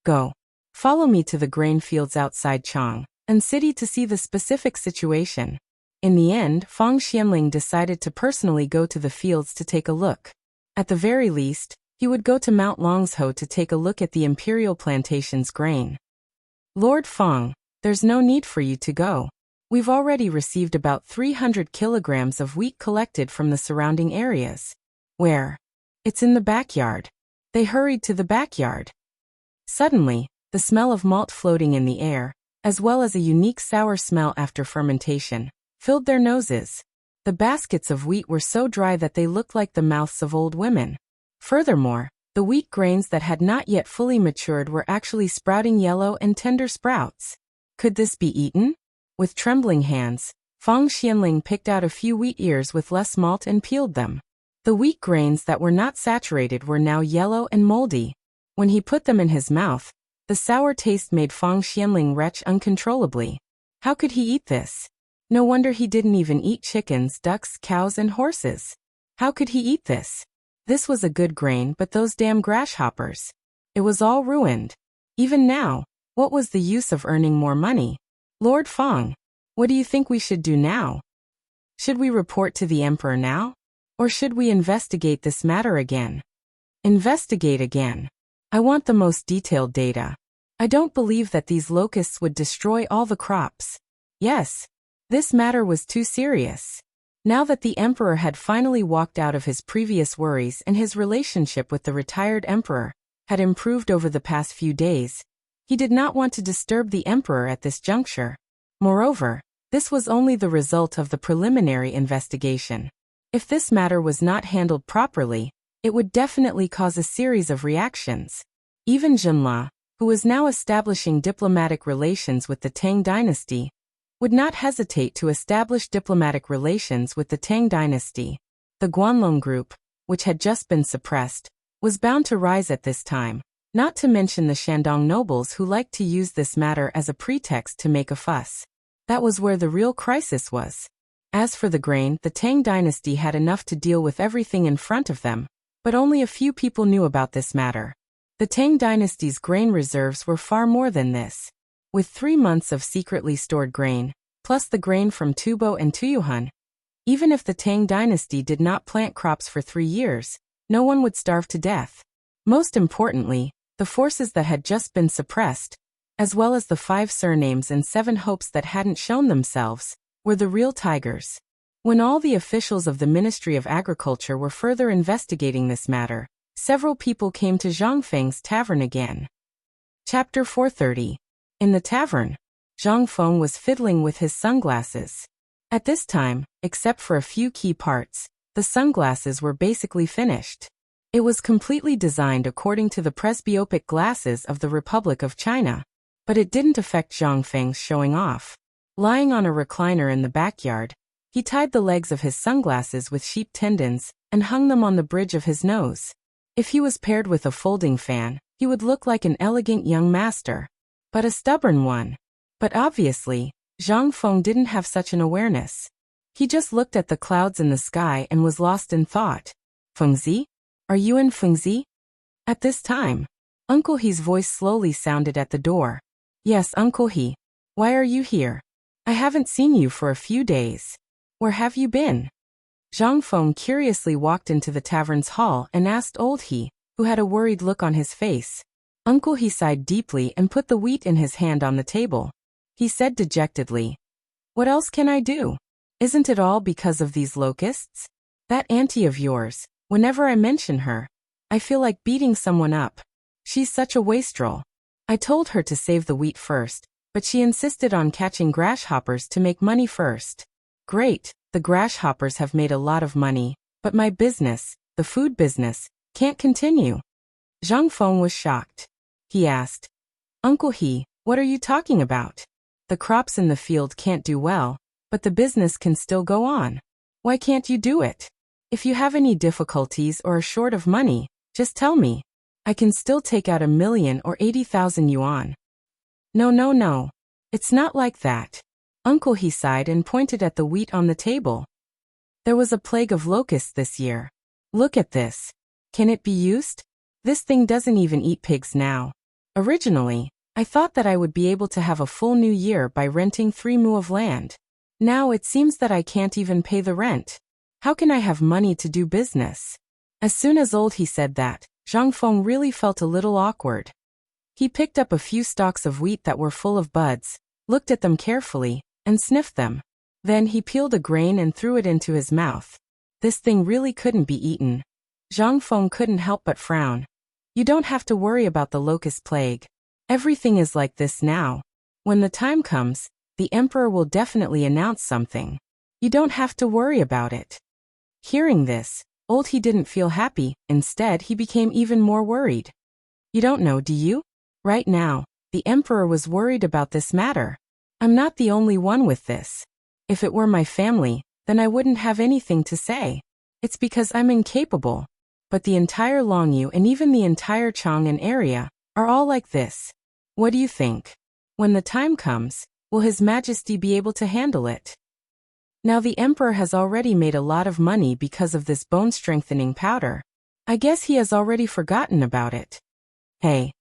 A: Go. Follow me to the grain fields outside Chang and city to see the specific situation. In the end, Feng Xianling decided to personally go to the fields to take a look. At the very least, he would go to Mount Longsho to take a look at the imperial plantation's grain. Lord Feng, there's no need for you to go. We've already received about 300 kilograms of wheat collected from the surrounding areas. Where? It's in the backyard. They hurried to the backyard. Suddenly, the smell of malt floating in the air, as well as a unique sour smell after fermentation, filled their noses. The baskets of wheat were so dry that they looked like the mouths of old women. Furthermore, the wheat grains that had not yet fully matured were actually sprouting yellow and tender sprouts. Could this be eaten? With trembling hands, Feng Xianling picked out a few wheat ears with less malt and peeled them. The wheat grains that were not saturated were now yellow and moldy. When he put them in his mouth, the sour taste made Feng Xianling retch uncontrollably. How could he eat this? No wonder he didn't even eat chickens, ducks, cows, and horses. How could he eat this? This was a good grain, but those damn grasshoppers. It was all ruined. Even now, what was the use of earning more money? Lord Feng, what do you think we should do now? Should we report to the emperor now? Or should we investigate this matter again? Investigate again. I want the most detailed data. I don't believe that these locusts would destroy all the crops. Yes. This matter was too serious. Now that the emperor had finally walked out of his previous worries and his relationship with the retired emperor had improved over the past few days, he did not want to disturb the emperor at this juncture. Moreover, this was only the result of the preliminary investigation. If this matter was not handled properly, it would definitely cause a series of reactions. Even Jinla, who was now establishing diplomatic relations with the Tang dynasty, would not hesitate to establish diplomatic relations with the Tang dynasty. The Guanlong group, which had just been suppressed, was bound to rise at this time, not to mention the Shandong nobles who liked to use this matter as a pretext to make a fuss. That was where the real crisis was. As for the grain, the Tang dynasty had enough to deal with everything in front of them, but only a few people knew about this matter. The Tang dynasty's grain reserves were far more than this. With 3 months of secretly stored grain, plus the grain from Tubo and Tuyuhun, even if the Tang dynasty did not plant crops for 3 years, no one would starve to death. Most importantly, the forces that had just been suppressed, as well as the 5 surnames and 7 hopes that hadn't shown themselves, were the real tigers. When all the officials of the Ministry of Agriculture were further investigating this matter, several people came to Zhang Feng's tavern again. Chapter 430. In the tavern, Zhang Feng was fiddling with his sunglasses. At this time, except for a few key parts, the sunglasses were basically finished. It was completely designed according to the presbyopic glasses of the Republic of China. But it didn't affect Zhang Feng's showing off. Lying on a recliner in the backyard, he tied the legs of his sunglasses with sheep tendons and hung them on the bridge of his nose. If he was paired with a folding fan, he would look like an elegant young master, but a stubborn one. But obviously, Zhang Feng didn't have such an awareness. He just looked at the clouds in the sky and was lost in thought. Fengzi? Are you in Fengzi? At this time, Uncle He's voice slowly sounded at the door. Yes, Uncle He. Why are you here? I haven't seen you for a few days. Where have you been? Zhang Feng curiously walked into the tavern's hall and asked Old He, who had a worried look on his face. Uncle He sighed deeply and put the wheat in his hand on the table. He said dejectedly, "What else can I do? Isn't it all because of these locusts? That auntie of yours, whenever I mention her, I feel like beating someone up. She's such a wastrel. I told her to save the wheat first, but she insisted on catching grasshoppers to make money first. Great, the grasshoppers have made a lot of money, but my business, the food business, can't continue." Zhang Feng was shocked. He asked, "Uncle He, what are you talking about? The crops in the field can't do well, but the business can still go on. Why can't you do it? If you have any difficulties or are short of money, just tell me. I can still take out 1,000,000 or 80,000 yuan." No. It's not like that. Uncle He sighed and pointed at the wheat on the table. "There was a plague of locusts this year. Look at this. Can it be used? This thing doesn't even eat pigs now. Originally, I thought that I would be able to have a full new year by renting 3 mu of land. Now it seems that I can't even pay the rent. How can I have money to do business?" As soon as Old He said that, Zhang Feng really felt a little awkward. He picked up a few stalks of wheat that were full of buds, looked at them carefully, and sniffed them. Then he peeled a grain and threw it into his mouth. This thing really couldn't be eaten. Zhang Feng couldn't help but frown. "You don't have to worry about the locust plague. Everything is like this now. When the time comes, the emperor will definitely announce something. You don't have to worry about it." Hearing this, Old He didn't feel happy. Instead, he became even more worried. "You don't know, do you? Right now, the emperor was worried about this matter. I'm not the only one with this. If it were my family, then I wouldn't have anything to say. It's because I'm incapable. But the entire Longyu and even the entire Chang'an area are all like this. What do you think? When the time comes, will His Majesty be able to handle it?" Now the emperor has already made a lot of money because of this bone-strengthening powder. I guess he has already forgotten about it. "Hey."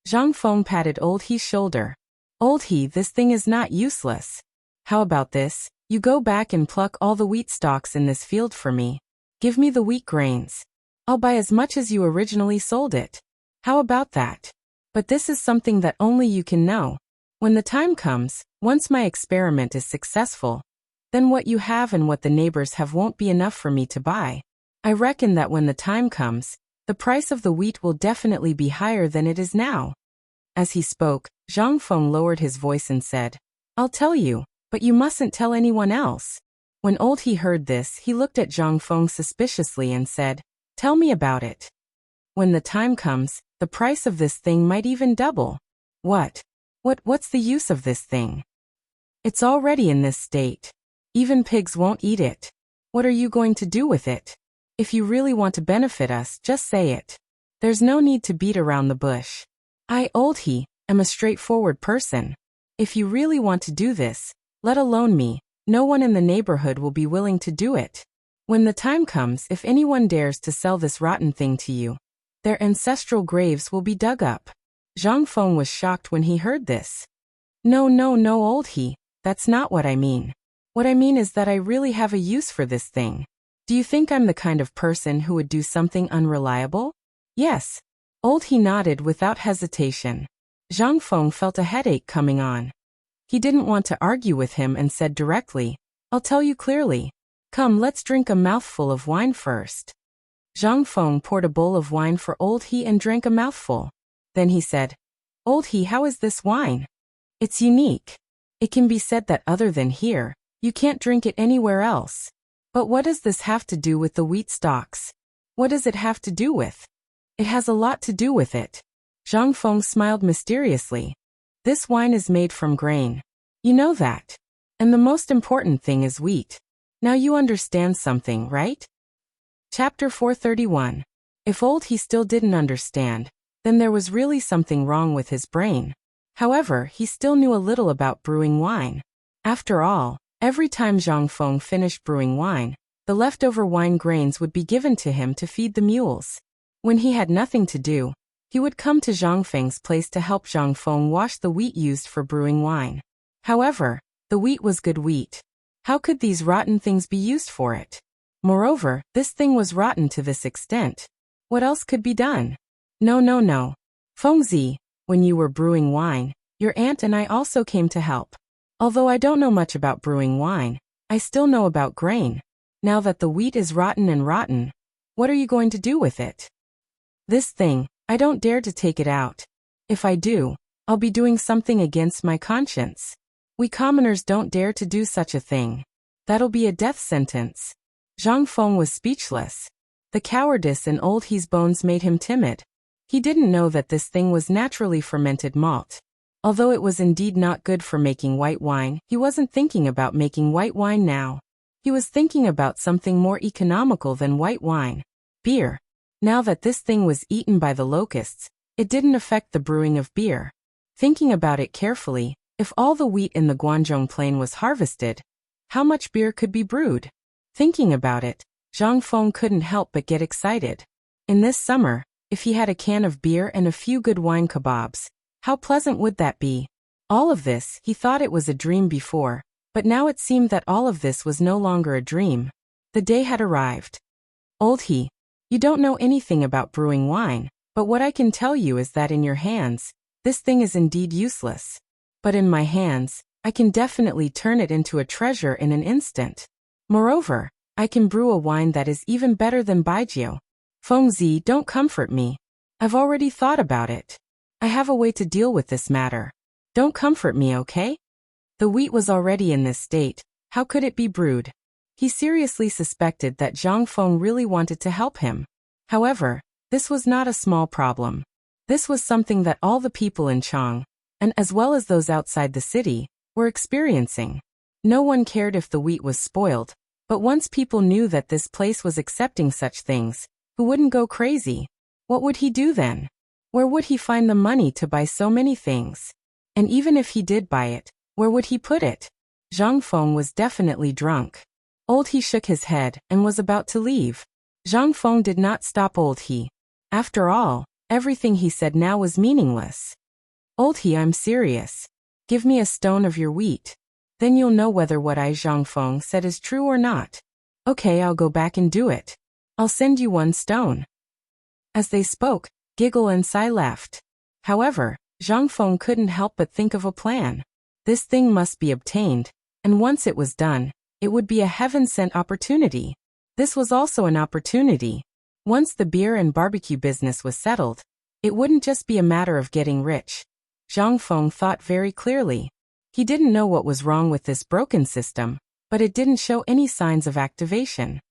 A: Zhang Feng patted Old He's shoulder. "Old He, this thing is not useless. How about this? You go back and pluck all the wheat stalks in this field for me. Give me the wheat grains. I'll buy as much as you originally sold it. How about that? But this is something that only you can know. When the time comes, once my experiment is successful, then what you have and what the neighbors have won't be enough for me to buy. I reckon that when the time comes, the price of the wheat will definitely be higher than it is now." As he spoke, Zhang Feng lowered his voice and said, "I'll tell you, but you mustn't tell anyone else." When Old He heard this, he looked at Zhang Feng suspiciously and said, "Tell me about it. When the time comes, the price of this thing might even double." What's the use of this thing? It's already in this state. Even pigs won't eat it. What are you going to do with it? If you really want to benefit us, just say it. There's no need to beat around the bush. I, Old He, am a straightforward person. If you really want to do this, let alone me, no one in the neighborhood will be willing to do it. When the time comes, if anyone dares to sell this rotten thing to you, their ancestral graves will be dug up." Zhang Feng was shocked when he heard this. No, Old He, that's not what I mean. What I mean is that I really have a use for this thing. Do you think I'm the kind of person who would do something unreliable? Yes. Old He nodded without hesitation. Zhang Feng felt a headache coming on. He didn't want to argue with him and said directly, "I'll tell you clearly. Come, let's drink a mouthful of wine first." Zhang Feng poured a bowl of wine for Old He and drank a mouthful. Then he said, "Old He, how is this wine? It's unique. It can be said that other than here, you can't drink it anywhere else. But what does this have to do with the wheat stalks? What does it have to do with?" "It has a lot to do with it." Zhang Feng smiled mysteriously. "This wine is made from grain. You know that. And the most important thing is wheat. Now you understand something, right?" Chapter 431. If Old He still didn't understand, then there was really something wrong with his brain. However, he still knew a little about brewing wine. After all, every time Zhang Feng finished brewing wine, the leftover wine grains would be given to him to feed the mules. When he had nothing to do, he would come to Zhang Feng's place to help Zhang Feng wash the wheat used for brewing wine. However, the wheat was good wheat. How could these rotten things be used for it? Moreover, this thing was rotten to this extent. What else could be done? No, no, no. Fengzi, when you were brewing wine, your aunt and I also came to help. Although I don't know much about brewing wine, I still know about grain. Now that the wheat is rotten and rotten, what are you going to do with it? This thing, I don't dare to take it out. If I do, I'll be doing something against my conscience. We commoners don't dare to do such a thing. That'll be a death sentence. Zhang Feng was speechless. The cowardice in old He's bones made him timid. He didn't know that this thing was naturally fermented malt. Although it was indeed not good for making white wine, he wasn't thinking about making white wine now. He was thinking about something more economical than white wine. Beer. Now that this thing was eaten by the locusts, it didn't affect the brewing of beer. Thinking about it carefully, if all the wheat in the Guangzhou plain was harvested, how much beer could be brewed? Thinking about it, Zhang Feng couldn't help but get excited. In this summer, if he had a can of beer and a few good wine kebabs, how pleasant would that be? All of this, he thought it was a dream before, but now it seemed that all of this was no longer a dream. The day had arrived. Old He, you don't know anything about brewing wine, but what I can tell you is that in your hands, this thing is indeed useless. But in my hands, I can definitely turn it into a treasure in an instant. Moreover, I can brew a wine that is even better than Baijiu. Fengzi, don't comfort me. I've already thought about it. I have a way to deal with this matter. Don't comfort me, okay? The wheat was already in this state. How could it be brewed? He seriously suspected that Zhang Feng really wanted to help him. However, this was not a small problem. This was something that all the people in Chang, and as well as those outside the city, were experiencing. No one cared if the wheat was spoiled, but once people knew that this place was accepting such things, who wouldn't go crazy? What would he do then? Where would he find the money to buy so many things? And even if he did buy it, where would he put it? Zhang Feng was definitely drunk. Old He shook his head and was about to leave. Zhang Feng did not stop Old He. After all, everything he said now was meaningless. Old He, I'm serious. Give me a stone of your wheat. Then you'll know whether what Zhang Feng said is true or not. Okay, I'll go back and do it. I'll send you one stone. As they spoke, Giggle and Sai left. However, Zhang Feng couldn't help but think of a plan. This thing must be obtained, and once it was done, it would be a heaven-sent opportunity. This was also an opportunity. Once the beer and barbecue business was settled, it wouldn't just be a matter of getting rich. Zhang Feng thought very clearly. He didn't know what was wrong with this broken system, but it didn't show any signs of activation.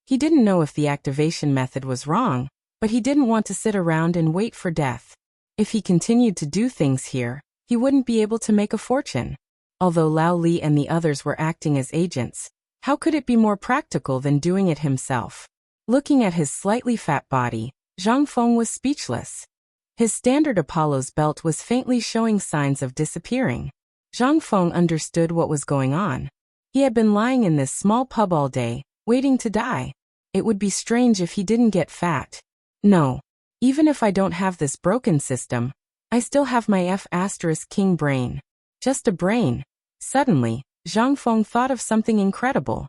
A: He didn't know if the activation method was wrong, but he didn't want to sit around and wait for death. If he continued to do things here, he wouldn't be able to make a fortune. Although Lao Li and the others were acting as agents, how could it be more practical than doing it himself? Looking at his slightly fat body, Zhang Feng was speechless. His standard Apollo's belt was faintly showing signs of disappearing. Zhang Feng understood what was going on. He had been lying in this small pub all day, waiting to die. It would be strange if he didn't get fat. No. Even if I don't have this broken system, I still have my F*King brain. Just a brain. Suddenly, Zhang Feng thought of something incredible.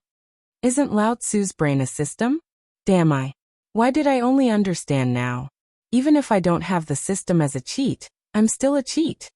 A: Isn't Lao Tzu's brain a system? Damn I. Why did I only understand now? Even if I don't have the system as a cheat, I'm still a cheat.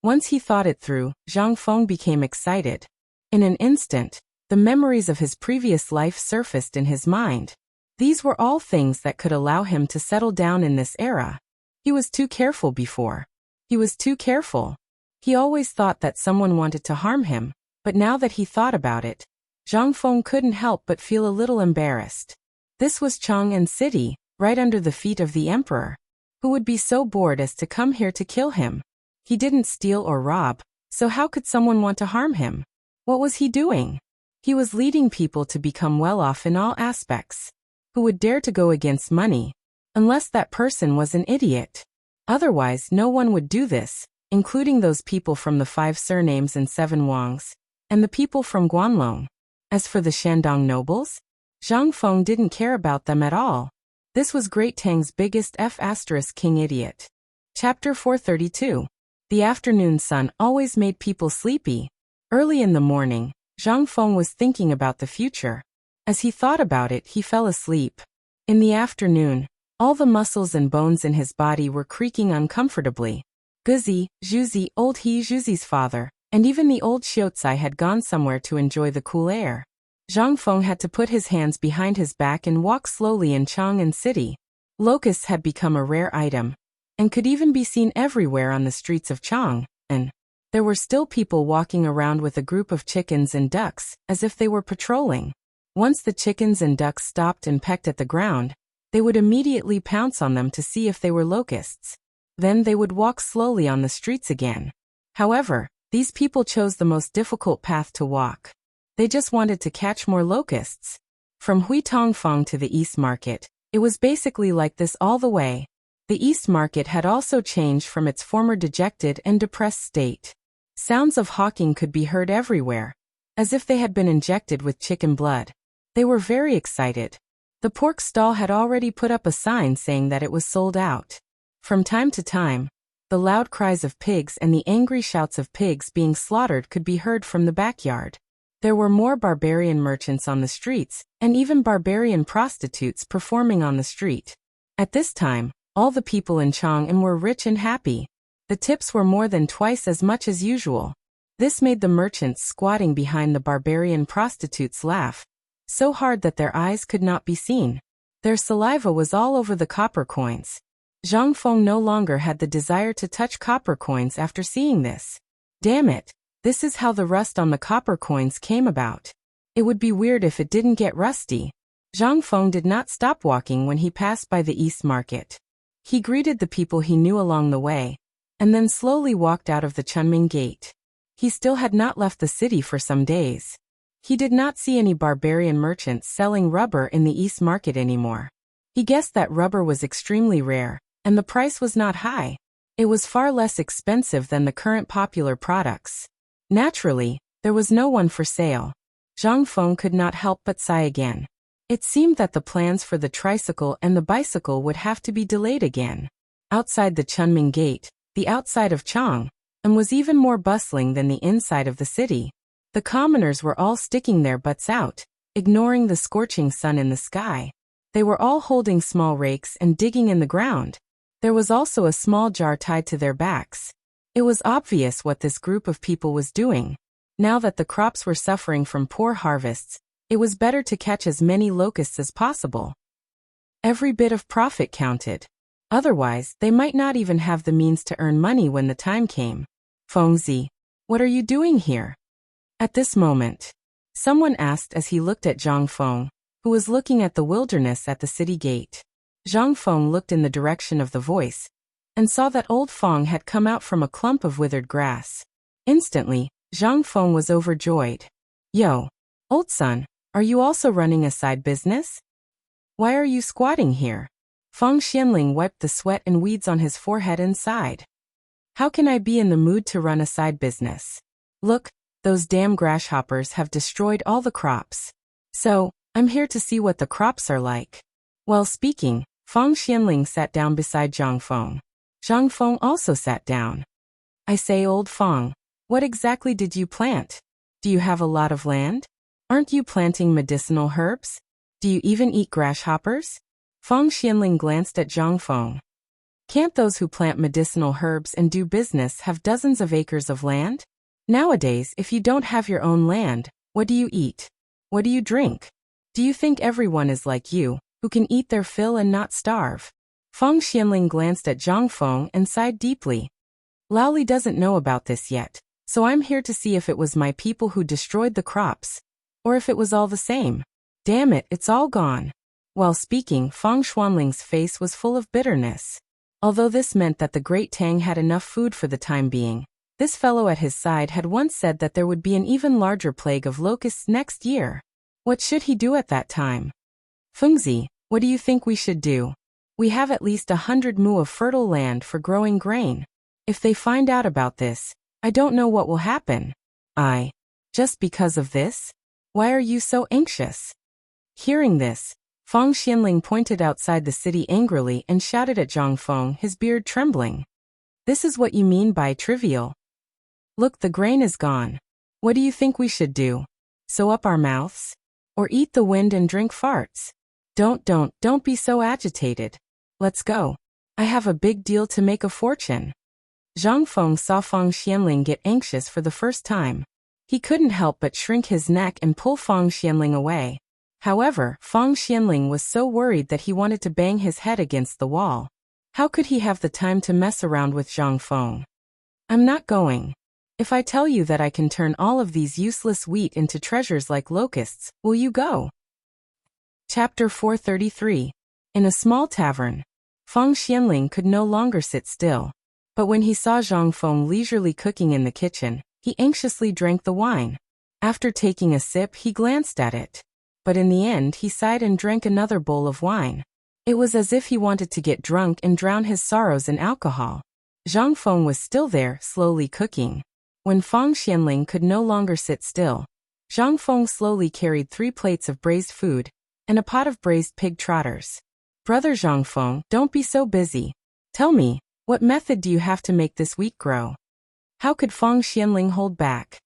A: Once he thought it through, Zhang Feng became excited. In an instant, the memories of his previous life surfaced in his mind. These were all things that could allow him to settle down in this era. He was too careful before. He was too careful. He always thought that someone wanted to harm him, but now that he thought about it, Zhang Feng couldn't help but feel a little embarrassed. This was Chang'an City, right under the feet of the emperor. Who would be so bored as to come here to kill him? He didn't steal or rob, so how could someone want to harm him? What was he doing? He was leading people to become well off in all aspects. Who would dare to go against money? Unless that person was an idiot. Otherwise no one would do this, including those people from the 5 surnames and 7 Wangs, and the people from Guanlong. As for the Shandong nobles, Zhang Feng didn't care about them at all. This was Great Tang's biggest F*King idiot. Chapter 432. The afternoon sun always made people sleepy, Early in the morning, Zhang Feng was thinking about the future. As he thought about it, he fell asleep. In the afternoon, all the muscles and bones in his body were creaking uncomfortably. Guzi, Zhuzi, old He Zhuzi's father, and even the old Xiaocai had gone somewhere to enjoy the cool air. Zhang Feng had to put his hands behind his back and walk slowly in Chang'an City. Locusts had become a rare item, and could even be seen everywhere on the streets of Chang'an. There were still people walking around with a group of chickens and ducks, as if they were patrolling. Once the chickens and ducks stopped and pecked at the ground, they would immediately pounce on them to see if they were locusts. Then they would walk slowly on the streets again. However, these people chose the most difficult path to walk. They just wanted to catch more locusts. From Huitongfang to the East Market, it was basically like this all the way. The East Market had also changed from its former dejected and depressed state. Sounds of hawking could be heard everywhere, as if they had been injected with chicken blood. They were very excited. The pork stall had already put up a sign saying that it was sold out. From time to time, the loud cries of pigs and the angry shouts of pigs being slaughtered could be heard from the backyard. There were more barbarian merchants on the streets, and even barbarian prostitutes performing on the street. At this time, all the people in Chang'an were rich and happy. The tips were more than twice as much as usual. This made the merchants squatting behind the barbarian prostitutes laugh so hard that their eyes could not be seen. Their saliva was all over the copper coins. Zhang Feng no longer had the desire to touch copper coins after seeing this. Damn it, this is how the rust on the copper coins came about. It would be weird if it didn't get rusty. Zhang Feng did not stop walking when he passed by the East Market. He greeted the people he knew along the way, and then slowly walked out of the Chunming Gate. He still had not left the city for some days. He did not see any barbarian merchants selling rubber in the East Market anymore. He guessed that rubber was extremely rare, and the price was not high. It was far less expensive than the current popular products. Naturally, there was no one for sale. Zhang Feng could not help but sigh again. It seemed that the plans for the tricycle and the bicycle would have to be delayed again. Outside the Chunming Gate, the outside of Chang'an was even more bustling than the inside of the city. The commoners were all sticking their butts out, ignoring the scorching sun in the sky. They were all holding small rakes and digging in the ground. There was also a small jar tied to their backs. It was obvious what this group of people was doing. Now that the crops were suffering from poor harvests, it was better to catch as many locusts as possible. Every bit of profit counted. Otherwise, they might not even have the means to earn money when the time came. Fengzi, what are you doing here? At this moment, someone asked as he looked at Zhang Feng, who was looking at the wilderness at the city gate. Zhang Feng looked in the direction of the voice, and saw that old Feng had come out from a clump of withered grass. Instantly, Zhang Feng was overjoyed. Yo, old son, are you also running a side business? Why are you squatting here? Feng Xianling wiped the sweat and weeds on his forehead and sighed. How can I be in the mood to run a side business? Look, those damn grasshoppers have destroyed all the crops. So, I'm here to see what the crops are like. While speaking, Feng Xianling sat down beside Zhang Feng. Zhang Feng also sat down. I say, old Feng, what exactly did you plant? Do you have a lot of land? Aren't you planting medicinal herbs? Do you even eat grasshoppers? Feng Xianling glanced at Zhang Feng. Can't those who plant medicinal herbs and do business have dozens of acres of land? Nowadays, if you don't have your own land, what do you eat? What do you drink? Do you think everyone is like you, who can eat their fill and not starve? Feng Xianling glanced at Zhang Feng and sighed deeply. Laoli doesn't know about this yet, so I'm here to see if it was my people who destroyed the crops, or if it was all the same. Damn it, it's all gone. While speaking, Feng Xuanling's face was full of bitterness. Although this meant that the great Tang had enough food for the time being, this fellow at his side had once said that there would be an even larger plague of locusts next year. What should he do at that time? Fengzi, what do you think we should do? We have at least 100 mu of fertile land for growing grain. If they find out about this, I don't know what will happen. Just because of this? Why are you so anxious? Hearing this, Feng Xianling pointed outside the city angrily and shouted at Zhang Feng, his beard trembling. This is what you mean by trivial. Look, the grain is gone. What do you think we should do? Sew up our mouths? Or eat the wind and drink farts? Don't be so agitated. Let's go. I have a big deal to make a fortune. Zhang Feng saw Feng Xianling get anxious for the first time. He couldn't help but shrink his neck and pull Feng Xianling away. However, Feng Xianling was so worried that he wanted to bang his head against the wall. How could he have the time to mess around with Zhang Feng? I'm not going. If I tell you that I can turn all of these useless wheat into treasures like locusts, will you go? Chapter 433. In a small tavern. Feng Xianling could no longer sit still. But when he saw Zhang Feng leisurely cooking in the kitchen, he anxiously drank the wine. After taking a sip, he glanced at it. But in the end, he sighed and drank another bowl of wine. It was as if he wanted to get drunk and drown his sorrows in alcohol. Zhang Feng was still there, slowly cooking. When Feng Xianling could no longer sit still, Zhang Feng slowly carried 3 plates of braised food and a pot of braised pig trotters. Brother Zhang Feng, don't be so busy. Tell me, what method do you have to make this wheat grow? How could Feng Xianling hold back?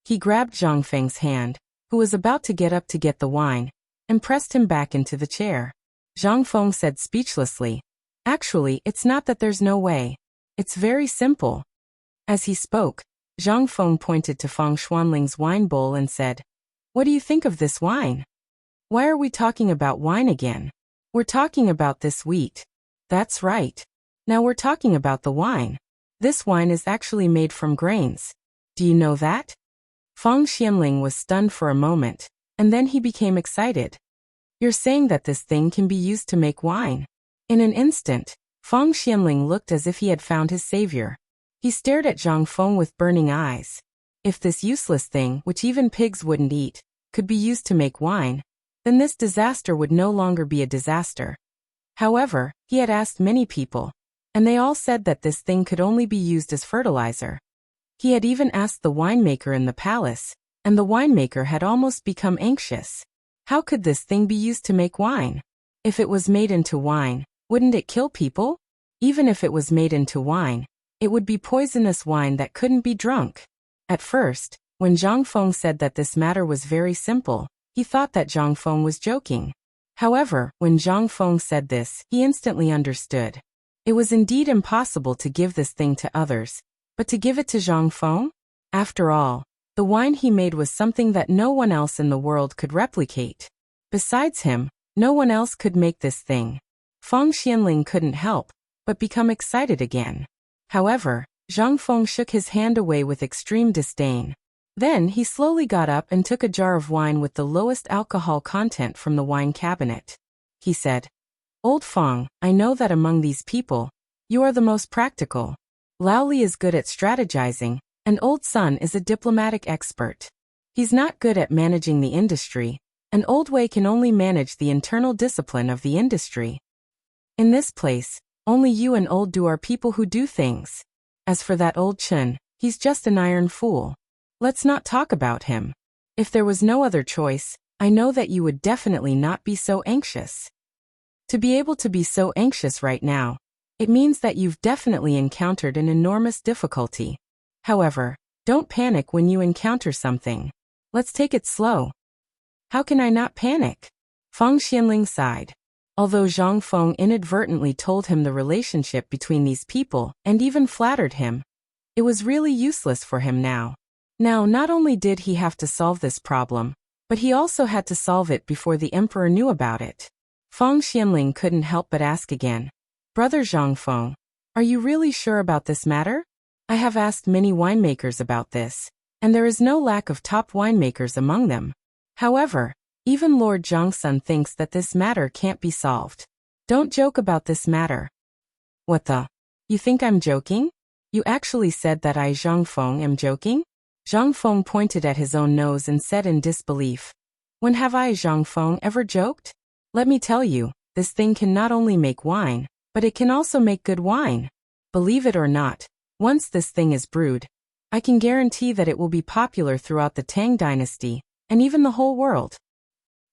A: He grabbed Zhang Feng's hand, who was about to get up to get the wine, and pressed him back into the chair. Zhang Feng said speechlessly, "Actually, it's not that there's no way. It's very simple." As he spoke, Zhang Feng pointed to Feng Xuanling's wine bowl and said, "What do you think of this wine? Why are we talking about wine again? We're talking about this wheat." "That's right. Now we're talking about the wine. This wine is actually made from grains. Do you know that?" Feng Xianling was stunned for a moment, and then he became excited. "You're saying that this thing can be used to make wine?" In an instant, Feng Xianling looked as if he had found his savior. He stared at Zhang Feng with burning eyes. If this useless thing, which even pigs wouldn't eat, could be used to make wine, then this disaster would no longer be a disaster. However, he had asked many people, and they all said that this thing could only be used as fertilizer. He had even asked the winemaker in the palace, and the winemaker had almost become anxious. How could this thing be used to make wine? If it was made into wine, wouldn't it kill people? Even if it was made into wine, it would be poisonous wine that couldn't be drunk. At first, when Zhang Feng said that this matter was very simple, he thought that Zhang Feng was joking. However, when Zhang Feng said this, he instantly understood. It was indeed impossible to give this thing to others, but to give it to Zhang Feng? After all, the wine he made was something that no one else in the world could replicate. Besides him, no one else could make this thing. Feng Xianling couldn't help but become excited again. However, Zhang Feng shook his hand away with extreme disdain. Then he slowly got up and took a jar of wine with the lowest alcohol content from the wine cabinet. He said, "Old Feng, I know that among these people, you are the most practical. Lao Li is good at strategizing, and Old Sun is a diplomatic expert. He's not good at managing the industry, and Old Wei can only manage the internal discipline of the industry. In this place, only you and Old Du are people who do things. As for that Old Chen, he's just an iron fool. Let's not talk about him. If there was no other choice, I know that you would definitely not be so anxious. To be able to be so anxious right now, it means that you've definitely encountered an enormous difficulty. However, don't panic when you encounter something. Let's take it slow." "How can I not panic?" Feng Xianling sighed. Although Zhang Feng inadvertently told him the relationship between these people and even flattered him, it was really useless for him now. Now, not only did he have to solve this problem, but he also had to solve it before the emperor knew about it. Feng Xianling couldn't help but ask again, "Brother Zhang Feng, are you really sure about this matter? I have asked many winemakers about this, and there is no lack of top winemakers among them. However, even Lord Zhangsun thinks that this matter can't be solved. Don't joke about this matter." "What the? You think I'm joking? You actually said that I, Zhang Feng, am joking?" Zhang Feng pointed at his own nose and said in disbelief, "When have I, Zhang Feng, ever joked? Let me tell you, this thing can not only make wine, but it can also make good wine. Believe it or not, once this thing is brewed, I can guarantee that it will be popular throughout the Tang dynasty, and even the whole world.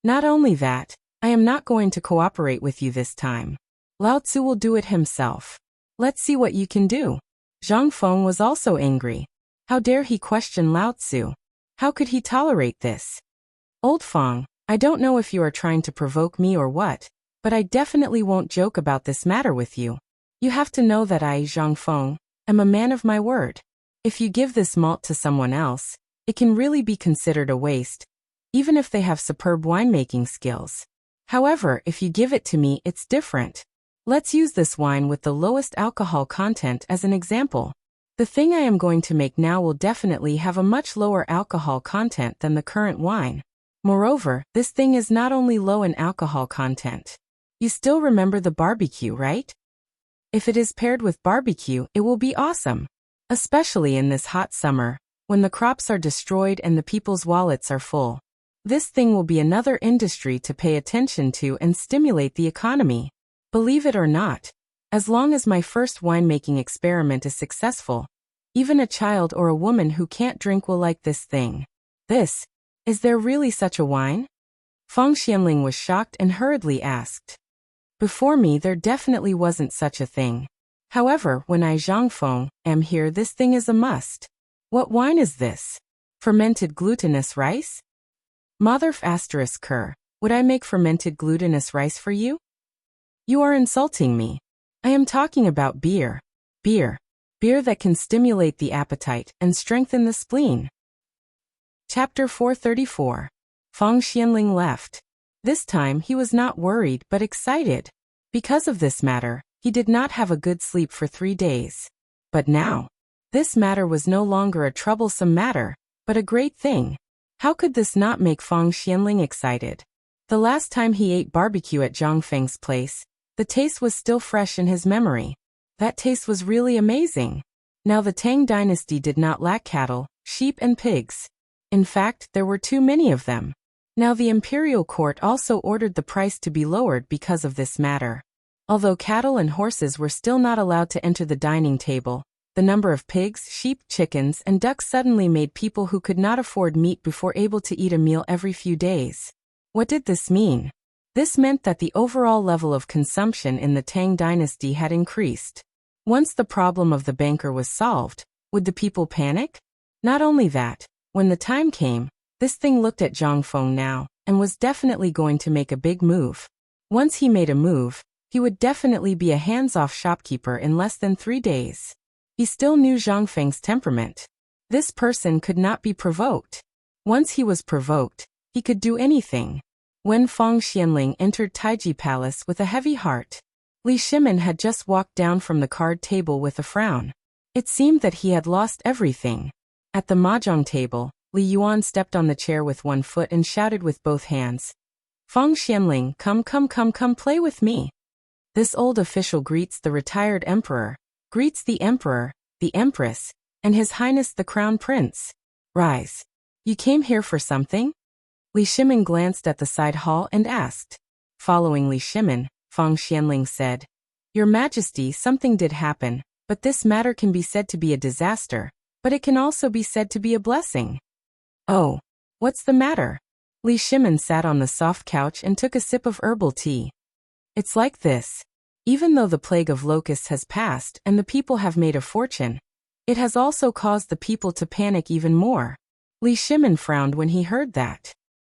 A: Not only that, I am not going to cooperate with you this time. Lao Tzu will do it himself. Let's see what you can do." Zhang Feng was also angry. How dare he question Lao Tzu? How could he tolerate this? Old Fong, I don't know if you are trying to provoke me or what, but I definitely won't joke about this matter with you. You have to know that I, Zhang Feng, am a man of my word. If you give this malt to someone else, it can really be considered a waste, even if they have superb winemaking skills. However, if you give it to me, it's different. Let's use this wine with the lowest alcohol content as an example. The thing I am going to make now will definitely have a much lower alcohol content than the current wine. Moreover, this thing is not only low in alcohol content. You still remember the barbecue, right? If it is paired with barbecue, it will be awesome. Especially in this hot summer, when the crops are destroyed and the people's wallets are full. This thing will be another industry to pay attention to and stimulate the economy. Believe it or not, as long as my first winemaking experiment is successful, even a child or a woman who can't drink will like this thing. Is there really such a wine? Feng Xianling was shocked and hurriedly asked. Before me there definitely wasn't such a thing. However, when I Zhang Feng am here, this thing is a must. What wine is this? Fermented glutinous rice? Motherf asterisk would I make fermented glutinous rice for you? You are insulting me. I am talking about beer. Beer that can stimulate the appetite and strengthen the spleen. Chapter 434. Feng Xianling left. This time he was not worried but excited. Because of this matter, he did not have a good sleep for 3 days. But now, this matter was no longer a troublesome matter, but a great thing. How could this not make Feng Xianling excited? The last time he ate barbecue at Zhang Feng's place, the taste was still fresh in his memory. That taste was really amazing. Now the Tang dynasty did not lack cattle, sheep and pigs. In fact, there were too many of them. Now the imperial court also ordered the price to be lowered because of this matter. Although cattle and horses were still not allowed to enter the dining table, the number of pigs, sheep, chickens, and ducks suddenly made people who could not afford meat before able to eat a meal every few days. What did this mean? This meant that the overall level of consumption in the Tang dynasty had increased. Once the problem of the banker was solved, would the people panic? Not only that, when the time came, this thing looked at Zhang Feng now, and was definitely going to make a big move. Once he made a move, he would definitely be a hands-off shopkeeper in less than 3 days. He still knew Zhang Feng's temperament. This person could not be provoked. Once he was provoked, he could do anything. When Feng Xianling entered Taiji Palace with a heavy heart, Li Shimin had just walked down from the card table with a frown. It seemed that he had lost everything. At the mahjong table, Li Yuan stepped on the chair with one foot and shouted with both hands, "Feng Xianling, come play with me." This old official greets the retired emperor, greets the emperor, the empress, and His Highness the Crown Prince. Rise. You came here for something? Li Shimin glanced at the side hall and asked. Following Li Shimin, Feng Xianling said, Your Majesty, something did happen, but this matter can be said to be a disaster, but it can also be said to be a blessing. Oh, what's the matter? Li Shimin sat on the soft couch and took a sip of herbal tea. It's like this. Even though the plague of locusts has passed and the people have made a fortune, it has also caused the people to panic even more. Li Shimin frowned when he heard that.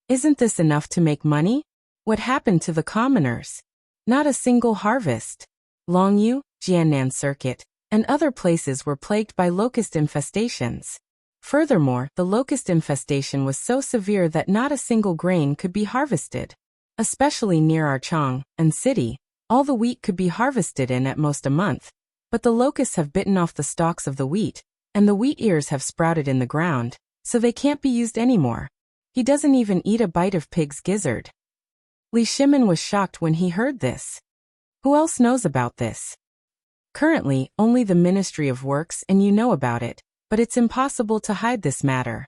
A: Isn't this enough to make money? What happened to the commoners? Not a single harvest. Longyu, Jiannan Circuit, and other places were plagued by locust infestations. Furthermore, the locust infestation was so severe that not a single grain could be harvested. Especially near Archang and city, all the wheat could be harvested in at most a month. But the locusts have bitten off the stalks of the wheat, and the wheat ears have sprouted in the ground, so they can't be used anymore. He doesn't even eat a bite of pig's gizzard. Li Shimin was shocked when he heard this. Who else knows about this? Currently, only the Ministry of Works and you know about it, but it's impossible to hide this matter.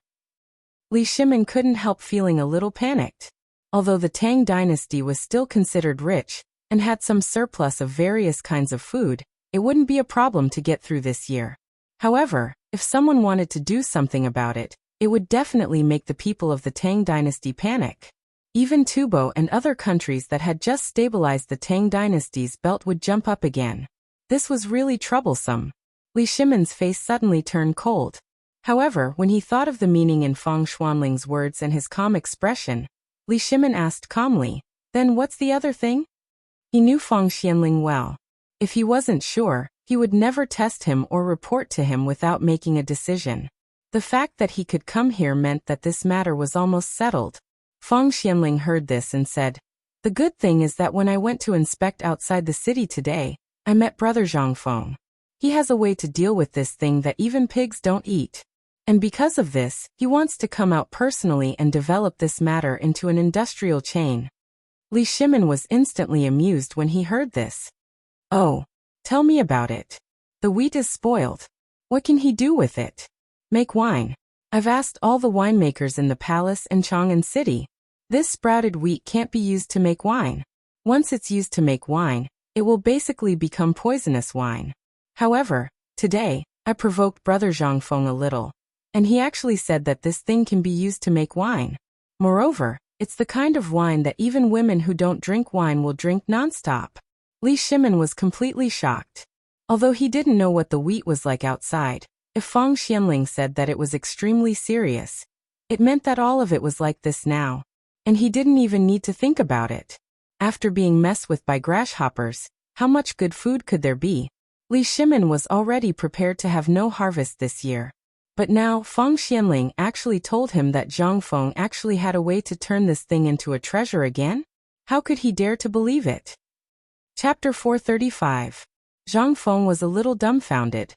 A: Li Shimin couldn't help feeling a little panicked. Although the Tang dynasty was still considered rich, and had some surplus of various kinds of food, it wouldn't be a problem to get through this year. However, if someone wanted to do something about it, it would definitely make the people of the Tang dynasty panic. Even Tubo and other countries that had just stabilized the Tang dynasty's belt would jump up again. This was really troublesome. Li Shimin's face suddenly turned cold. However, when he thought of the meaning in Fang Xuanling's words and his calm expression, Li Shimin asked calmly, "Then what's the other thing?" He knew Fang Xianling well. If he wasn't sure, he would never test him or report to him without making a decision. The fact that he could come here meant that this matter was almost settled. Fang Xianling heard this and said, "The good thing is that when I went to inspect outside the city today, I met Brother Zhang Feng. He has a way to deal with this thing that even pigs don't eat. And because of this, he wants to come out personally and develop this matter into an industrial chain." Li Shimin was instantly amused when he heard this. "Oh, tell me about it. The wheat is spoiled. What can he do with it?" "Make wine. I've asked all the winemakers in the palace and Chang'an City. This sprouted wheat can't be used to make wine. Once it's used to make wine, it will basically become poisonous wine. However, today, I provoked Brother Zhang Feng a little, and he actually said that this thing can be used to make wine. Moreover, it's the kind of wine that even women who don't drink wine will drink nonstop." Li Shimin was completely shocked. Although he didn't know what the wheat was like outside, if Fang Xianling said that it was extremely serious, it meant that all of it was like this now. And he didn't even need to think about it. After being messed with by grasshoppers, how much good food could there be? Li Shimin was already prepared to have no harvest this year. But now, Fang Xianling actually told him that Zhang Feng actually had a way to turn this thing into a treasure again? How could he dare to believe it? Chapter 435. Zhang Feng was a little dumbfounded.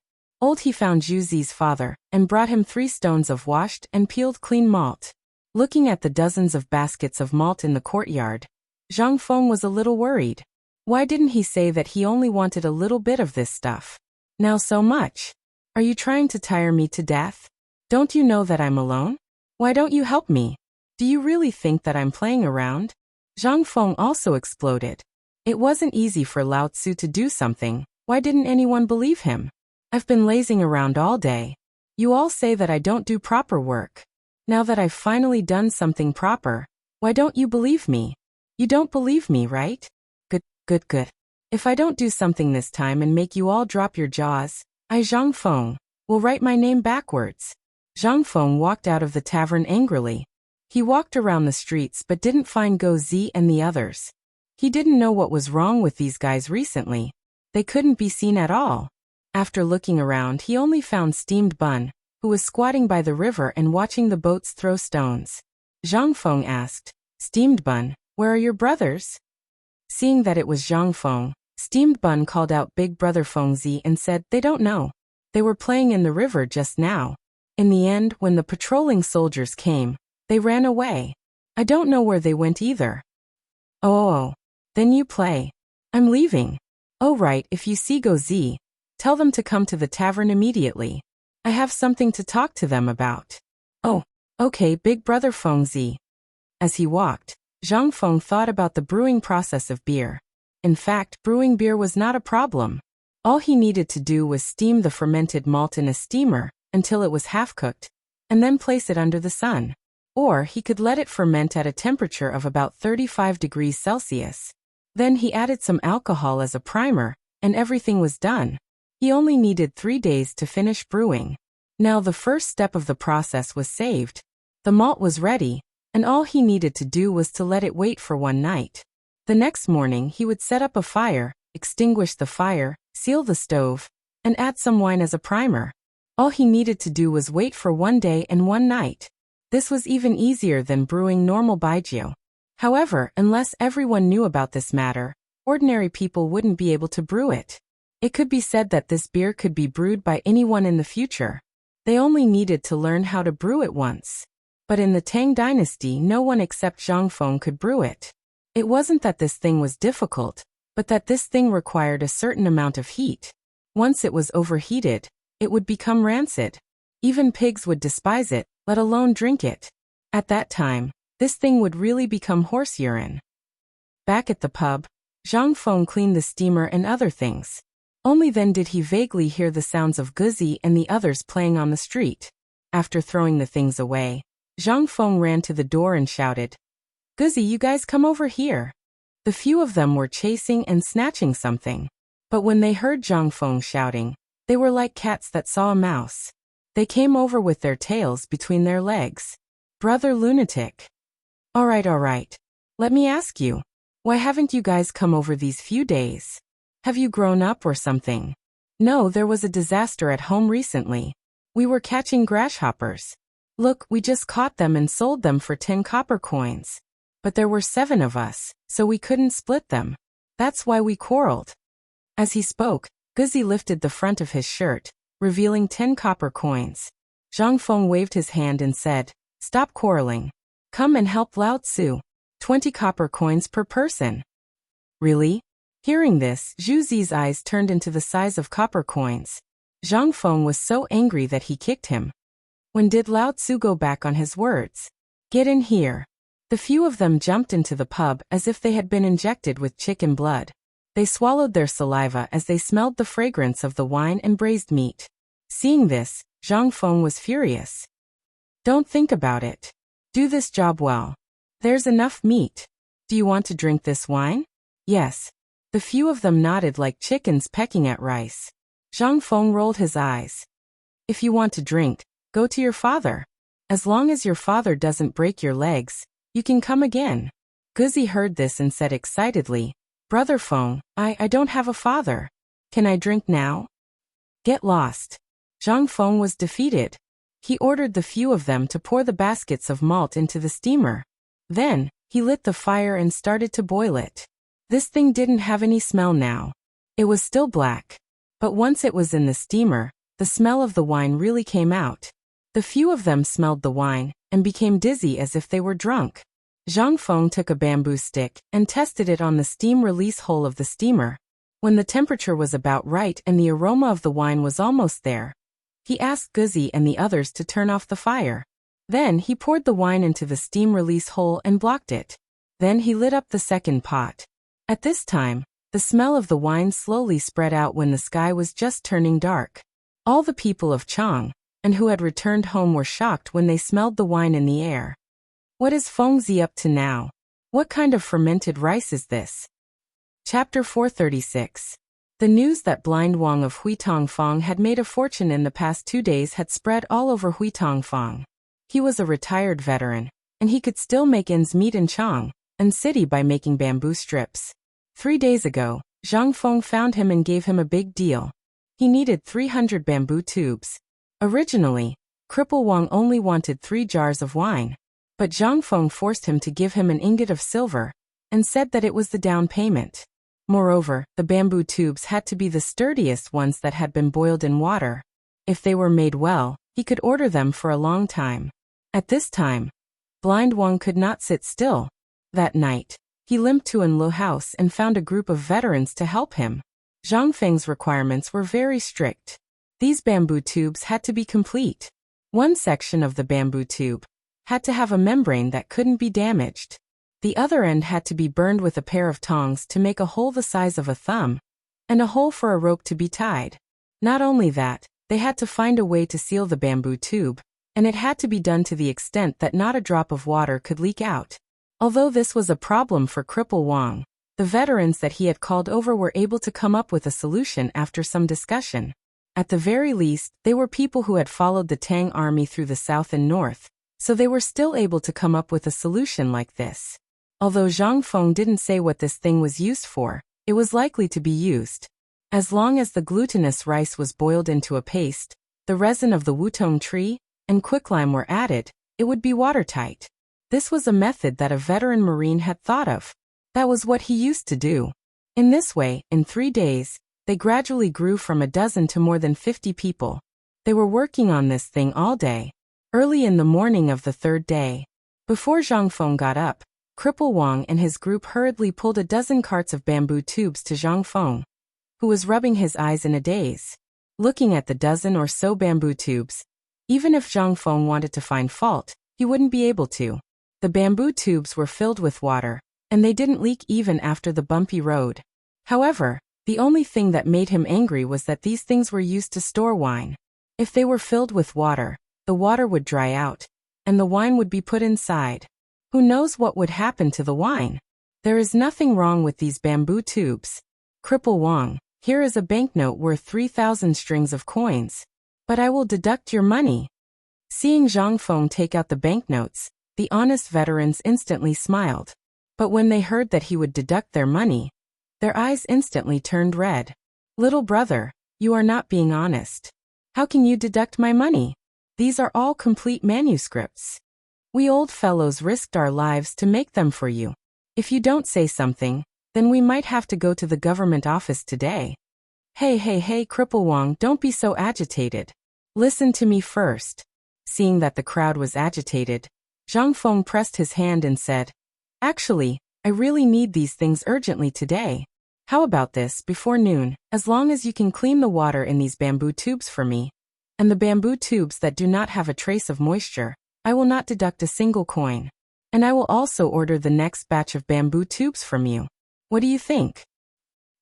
A: He found Zhu Zi's father, and brought him 3 stones of washed and peeled clean malt. Looking at the dozens of baskets of malt in the courtyard, Zhang Feng was a little worried. Why didn't he say that he only wanted a little bit of this stuff? Now so much. Are you trying to tire me to death? Don't you know that I'm alone? Why don't you help me? Do you really think that I'm playing around? Zhang Feng also exploded. It wasn't easy for Lao Tzu to do something. Why didn't anyone believe him? I've been lazing around all day. You all say that I don't do proper work. Now that I've finally done something proper, why don't you believe me? You don't believe me, right? Good. If I don't do something this time and make you all drop your jaws, I, Zhang Feng, will write my name backwards. Zhang Feng walked out of the tavern angrily. He walked around the streets but didn't find Go Zi and the others. He didn't know what was wrong with these guys recently. They couldn't be seen at all. After looking around, he only found Steamed Bun, who was squatting by the river and watching the boats throw stones. Zhang Feng asked, "Steamed Bun, where are your brothers?" Seeing that it was Zhang Feng, Steamed Bun called out Big Brother Feng Zi and said, "They don't know. They were playing in the river just now. In the end, when the patrolling soldiers came, they ran away. I don't know where they went either." Oh, then you play. I'm leaving. Oh right, if you see Go Zi, tell them to come to the tavern immediately. I have something to talk to them about. Oh, okay, Big Brother Feng Zi. As he walked, Zhang Feng thought about the brewing process of beer. In fact, brewing beer was not a problem. All he needed to do was steam the fermented malt in a steamer until it was half-cooked, and then place it under the sun. Or he could let it ferment at a temperature of about 35 degrees Celsius. Then he added some alcohol as a primer, and everything was done. He only needed 3 days to finish brewing. Now the first step of the process was saved. The malt was ready, and all he needed to do was to let it wait for one night. The next morning he would set up a fire, extinguish the fire, seal the stove, and add some wine as a primer. All he needed to do was wait for 1 day and 1 night. This was even easier than brewing normal baijiu. However, unless everyone knew about this matter, ordinary people wouldn't be able to brew it. It could be said that this beer could be brewed by anyone in the future. They only needed to learn how to brew it once. But in the Tang dynasty, no one except Zhang Feng could brew it. It wasn't that this thing was difficult, but that this thing required a certain amount of heat. Once it was overheated, it would become rancid. Even pigs would despise it, let alone drink it. At that time, this thing would really become horse urine. Back at the pub, Zhang Feng cleaned the steamer and other things. Only then did he vaguely hear the sounds of Guzi and the others playing on the street. After throwing the things away, Zhang Feng ran to the door and shouted, "Guzi, you guys come over here." The few of them were chasing and snatching something. But when they heard Zhang Feng shouting, they were like cats that saw a mouse. They came over with their tails between their legs. Brother lunatic. All right. Let me ask you. Why haven't you guys come over these few days? Have you grown up or something? No, there was a disaster at home recently. We were catching grasshoppers. Look, we just caught them and sold them for 10 copper coins. But there were 7 of us, so we couldn't split them. That's why we quarreled. As he spoke, Guzzi lifted the front of his shirt, revealing 10 copper coins. Zhang Feng waved his hand and said, "Stop quarreling. Come and help Lao Tzu. 20 copper coins per person." Really? Hearing this, Zhu Zi's eyes turned into the size of copper coins. Zhang Feng was so angry that he kicked him. When did Lao Tzu go back on his words? Get in here. The few of them jumped into the pub as if they had been injected with chicken blood. They swallowed their saliva as they smelled the fragrance of the wine and braised meat. Seeing this, Zhang Feng was furious. Don't think about it. Do this job well. There's enough meat. Do you want to drink this wine? Yes. The few of them nodded like chickens pecking at rice. Zhang Feng rolled his eyes. If you want to drink, go to your father. As long as your father doesn't break your legs, you can come again. Guzzi heard this and said excitedly, Brother Feng, I don't have a father. Can I drink now? Get lost. Zhang Feng was defeated. He ordered the few of them to pour the baskets of malt into the steamer. Then, he lit the fire and started to boil it. This thing didn't have any smell now. It was still black. But once it was in the steamer, the smell of the wine really came out. The few of them smelled the wine and became dizzy as if they were drunk. Zhang Feng took a bamboo stick and tested it on the steam release hole of the steamer. When the temperature was about right and the aroma of the wine was almost there, he asked Guzzi and the others to turn off the fire. Then he poured the wine into the steam release hole and blocked it. Then he lit up the second pot. At this time, the smell of the wine slowly spread out when the sky was just turning dark. All the people of Chang, and who had returned home, were shocked when they smelled the wine in the air. What is Fengzi up to now? What kind of fermented rice is this? Chapter 436. The news that Blind Wang of Huitongfang had made a fortune in the past 2 days had spread all over Huitongfang. He was a retired veteran, and he could still make ends meet in Chang and city by making bamboo strips. 3 days ago, Zhang Feng found him and gave him a big deal. He needed 300 bamboo tubes. Originally, Cripple Wang only wanted 3 jars of wine, but Zhang Feng forced him to give him an ingot of silver and said that it was the down payment. Moreover, the bamboo tubes had to be the sturdiest ones that had been boiled in water. If they were made well, he could order them for a long time. At this time, Blind Wang could not sit still. That night, he limped to Enlo house and found a group of veterans to help him. Zhang Feng's requirements were very strict. These bamboo tubes had to be complete. One section of the bamboo tube had to have a membrane that couldn't be damaged. The other end had to be burned with a pair of tongs to make a hole the size of a thumb, and a hole for a rope to be tied. Not only that, they had to find a way to seal the bamboo tube, and it had to be done to the extent that not a drop of water could leak out. Although this was a problem for Cripple Wang, the veterans that he had called over were able to come up with a solution after some discussion. At the very least, they were people who had followed the Tang army through the south and north, so they were still able to come up with a solution like this. Although Zhang Feng didn't say what this thing was used for, it was likely to be used. As long as the glutinous rice was boiled into a paste, the resin of the wutong tree and quicklime were added, it would be watertight. This was a method that a veteran Marine had thought of. That was what he used to do. In this way, in 3 days, they gradually grew from a dozen to more than 50 people. They were working on this thing all day. Early in the morning of the 3rd day, before Zhang Feng got up, Cripple Wang and his group hurriedly pulled a dozen carts of bamboo tubes to Zhang Feng, who was rubbing his eyes in a daze. Looking at the dozen or so bamboo tubes, even if Zhang Feng wanted to find fault, he wouldn't be able to. The bamboo tubes were filled with water, and they didn't leak even after the bumpy road. However, the only thing that made him angry was that these things were used to store wine. If they were filled with water, the water would dry out, and the wine would be put inside. Who knows what would happen to the wine? There is nothing wrong with these bamboo tubes. Cripple Wang, here is a banknote worth 3,000 strings of coins. But I will deduct your money. Seeing Zhang Feng take out the banknotes, the honest veterans instantly smiled. But when they heard that he would deduct their money, their eyes instantly turned red. Little brother, you are not being honest. How can you deduct my money? These are all complete manuscripts. We old fellows risked our lives to make them for you. If you don't say something, then we might have to go to the government office today. Hey, Cripple Wang, don't be so agitated. Listen to me first. Seeing that the crowd was agitated, Zhang Feng pressed his hand and said, Actually, I really need these things urgently today. How about this before noon, as long as you can clean the water in these bamboo tubes for me? And the bamboo tubes that do not have a trace of moisture, I will not deduct a single coin. And I will also order the next batch of bamboo tubes from you. What do you think?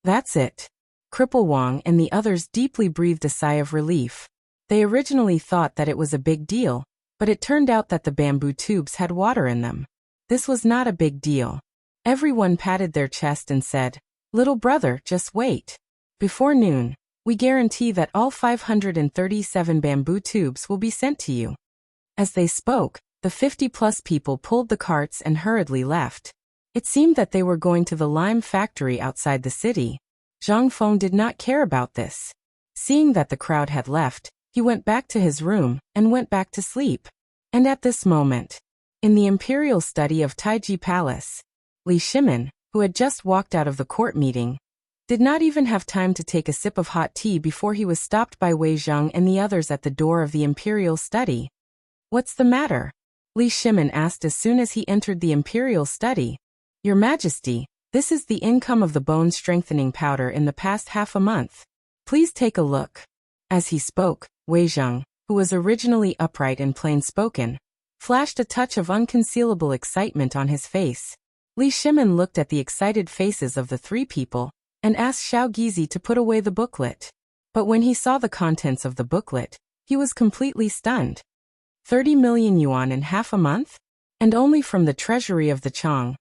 A: That's it. Cripple Wang and the others deeply breathed a sigh of relief. They originally thought that it was a big deal, but it turned out that the bamboo tubes had water in them. This was not a big deal. Everyone patted their chest and said, Little brother, just wait. Before noon, we guarantee that all 537 bamboo tubes will be sent to you. As they spoke, the 50-plus people pulled the carts and hurriedly left. It seemed that they were going to the lime factory outside the city. Zhang Feng did not care about this. Seeing that the crowd had left, he went back to his room and went back to sleep. And at this moment, in the imperial study of Taiji Palace, Li Shimin, who had just walked out of the court meeting, did not even have time to take a sip of hot tea before he was stopped by Wei Zheng and the others at the door of the imperial study. What's the matter? Li Shimin asked as soon as he entered the imperial study. Your Majesty, this is the income of the bone-strengthening powder in the past half a month. Please take a look. As he spoke, Wei Zheng, who was originally upright and plain-spoken, flashed a touch of unconcealable excitement on his face. Li Shimin looked at the excited faces of the three people and asked Xiao Gizi to put away the booklet. But when he saw the contents of the booklet, he was completely stunned. 30 million yuan in half a month? And only from the treasury of the Chang.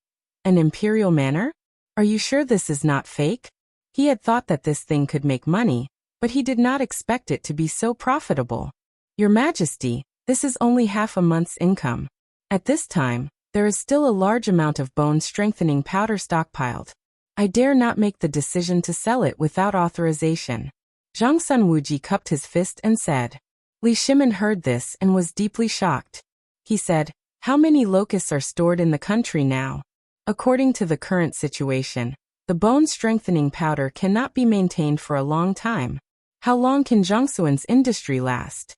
A: An imperial manor? Are you sure this is not fake? He had thought that this thing could make money, but he did not expect it to be so profitable. Your Majesty, this is only half a month's income. At this time, there is still a large amount of bone-strengthening powder stockpiled. I dare not make the decision to sell it without authorization. Zhang Sunwuji cupped his fist and said. Li Shimin heard this and was deeply shocked. He said, How many locusts are stored in the country now? According to the current situation, the bone-strengthening powder cannot be maintained for a long time. How long can Jiangsuan's industry last?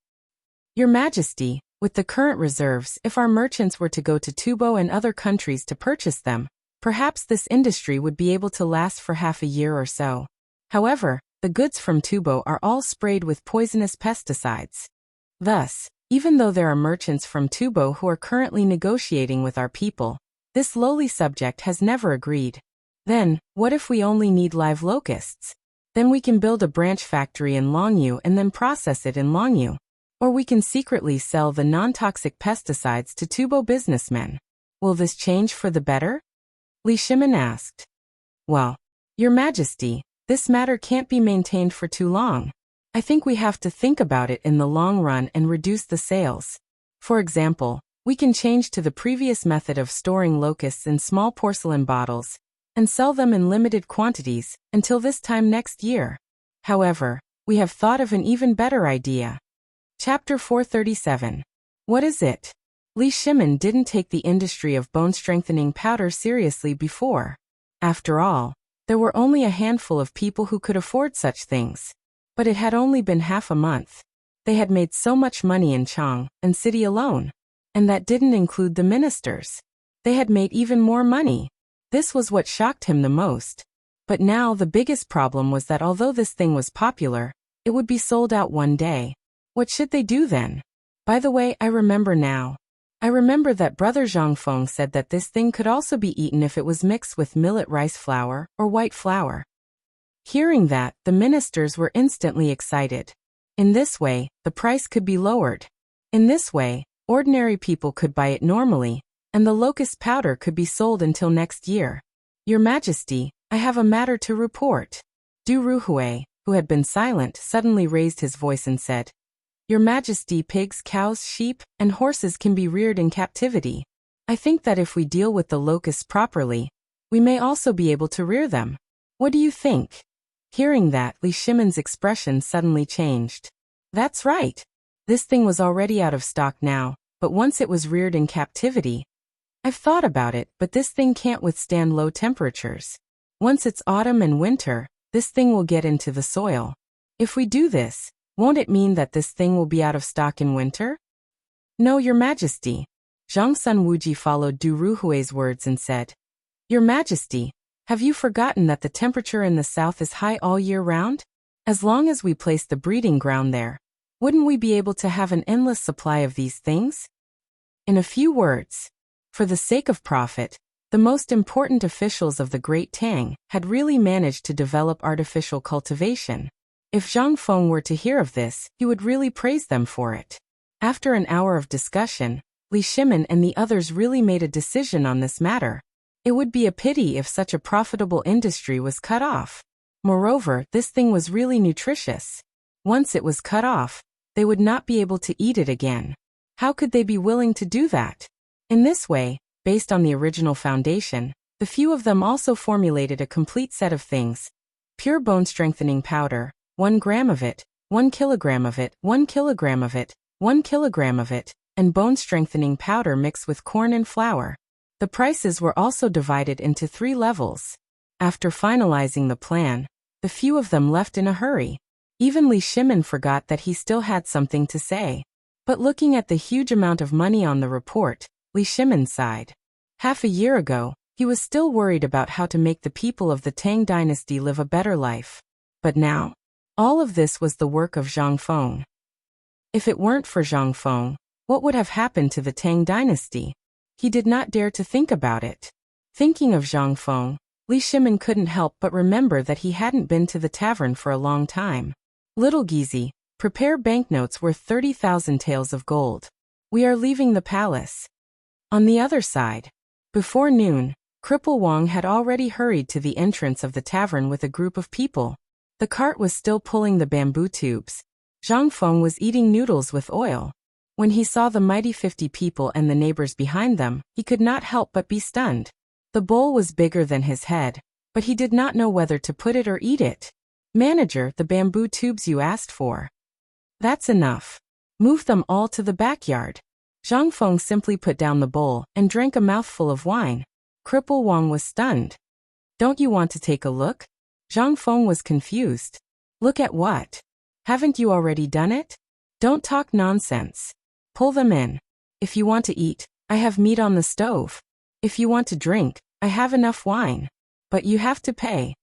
A: Your Majesty, with the current reserves, if our merchants were to go to Tubo and other countries to purchase them, perhaps this industry would be able to last for half a year or so. However, the goods from Tubo are all sprayed with poisonous pesticides. Thus, even though there are merchants from Tubo who are currently negotiating with our people, this lowly subject has never agreed. Then, what if we only need live locusts? Then we can build a branch factory in Longyu and then process it in Longyu. Or we can secretly sell the non-toxic pesticides to Tubo businessmen. Will this change for the better? Li Shimin asked. Well, Your Majesty, this matter can't be maintained for too long. I think we have to think about it in the long run and reduce the sales. For example, we can change to the previous method of storing locusts in small porcelain bottles and sell them in limited quantities until this time next year. However, we have thought of an even better idea. Chapter 437. What is it? Li Shimin didn't take the industry of bone-strengthening powder seriously before. After all, there were only a handful of people who could afford such things. But it had only been half a month. They had made so much money in Chang and city alone. And that didn't include the ministers. They had made even more money. This was what shocked him the most. But now the biggest problem was that although this thing was popular, it would be sold out one day. What should they do then? By the way, I remember now. I remember that Brother Zhang Feng said that this thing could also be eaten if it was mixed with millet rice flour or white flour. Hearing that, the ministers were instantly excited. In this way, the price could be lowered. In this way, ordinary people could buy it normally, and the locust powder could be sold until next year. Your Majesty, I have a matter to report. Du Ruhui, who had been silent, suddenly raised his voice and said, Your Majesty, pigs, cows, sheep, and horses can be reared in captivity. I think that if we deal with the locusts properly, we may also be able to rear them. What do you think? Hearing that, Li Shimon's expression suddenly changed. That's right. This thing was already out of stock now, but once it was reared in captivity, I've thought about it, but this thing can't withstand low temperatures. Once it's autumn and winter, this thing will get into the soil. If we do this, won't it mean that this thing will be out of stock in winter? No, Your Majesty. Zhang Sun Wuji followed Du Ruhui's words and said, Your Majesty, have you forgotten that the temperature in the south is high all year round? As long as we place the breeding ground there, wouldn't we be able to have an endless supply of these things? In a few words, for the sake of profit, the most important officials of the Great Tang had really managed to develop artificial cultivation. If Zhang Feng were to hear of this, he would really praise them for it. After an hour of discussion, Li Shimon and the others really made a decision on this matter. It would be a pity if such a profitable industry was cut off. Moreover, this thing was really nutritious. Once it was cut off, they would not be able to eat it again. How could they be willing to do that? In this way, based on the original foundation, the few of them also formulated a complete set of things. Pure bone strengthening powder, 1 gram of it, 1 kilogram of it, 1 kilogram of it, 1 kilogram of it, and bone strengthening powder mixed with corn and flour. The prices were also divided into 3 levels. After finalizing the plan, the few of them left in a hurry. Even Li Shimon forgot that he still had something to say. But looking at the huge amount of money on the report, Li Shimon sighed. Half a year ago, he was still worried about how to make the people of the Tang dynasty live a better life. But now, all of this was the work of Zhang Feng. If it weren't for Zhang Feng, what would have happened to the Tang dynasty? He did not dare to think about it. Thinking of Zhang Feng, Li Shimon couldn't help but remember that he hadn't been to the tavern for a long time. Little Gizi, prepare banknotes worth 30,000 taels of gold. We are leaving the palace. On the other side, before noon, Cripple Wang had already hurried to the entrance of the tavern with a group of people. The cart was still pulling the bamboo tubes. Zhang Feng was eating noodles with oil. When he saw the mighty 50 people and the neighbors behind them, he could not help but be stunned. The bowl was bigger than his head, but he did not know whether to put it or eat it. Manager, the bamboo tubes you asked for. That's enough. Move them all to the backyard. Zhang Feng simply put down the bowl and drank a mouthful of wine. Cripple Wang was stunned. Don't you want to take a look? Zhang Feng was confused. Look at what? Haven't you already done it? Don't talk nonsense. Pull them in. If you want to eat, I have meat on the stove. If you want to drink, I have enough wine. But you have to pay.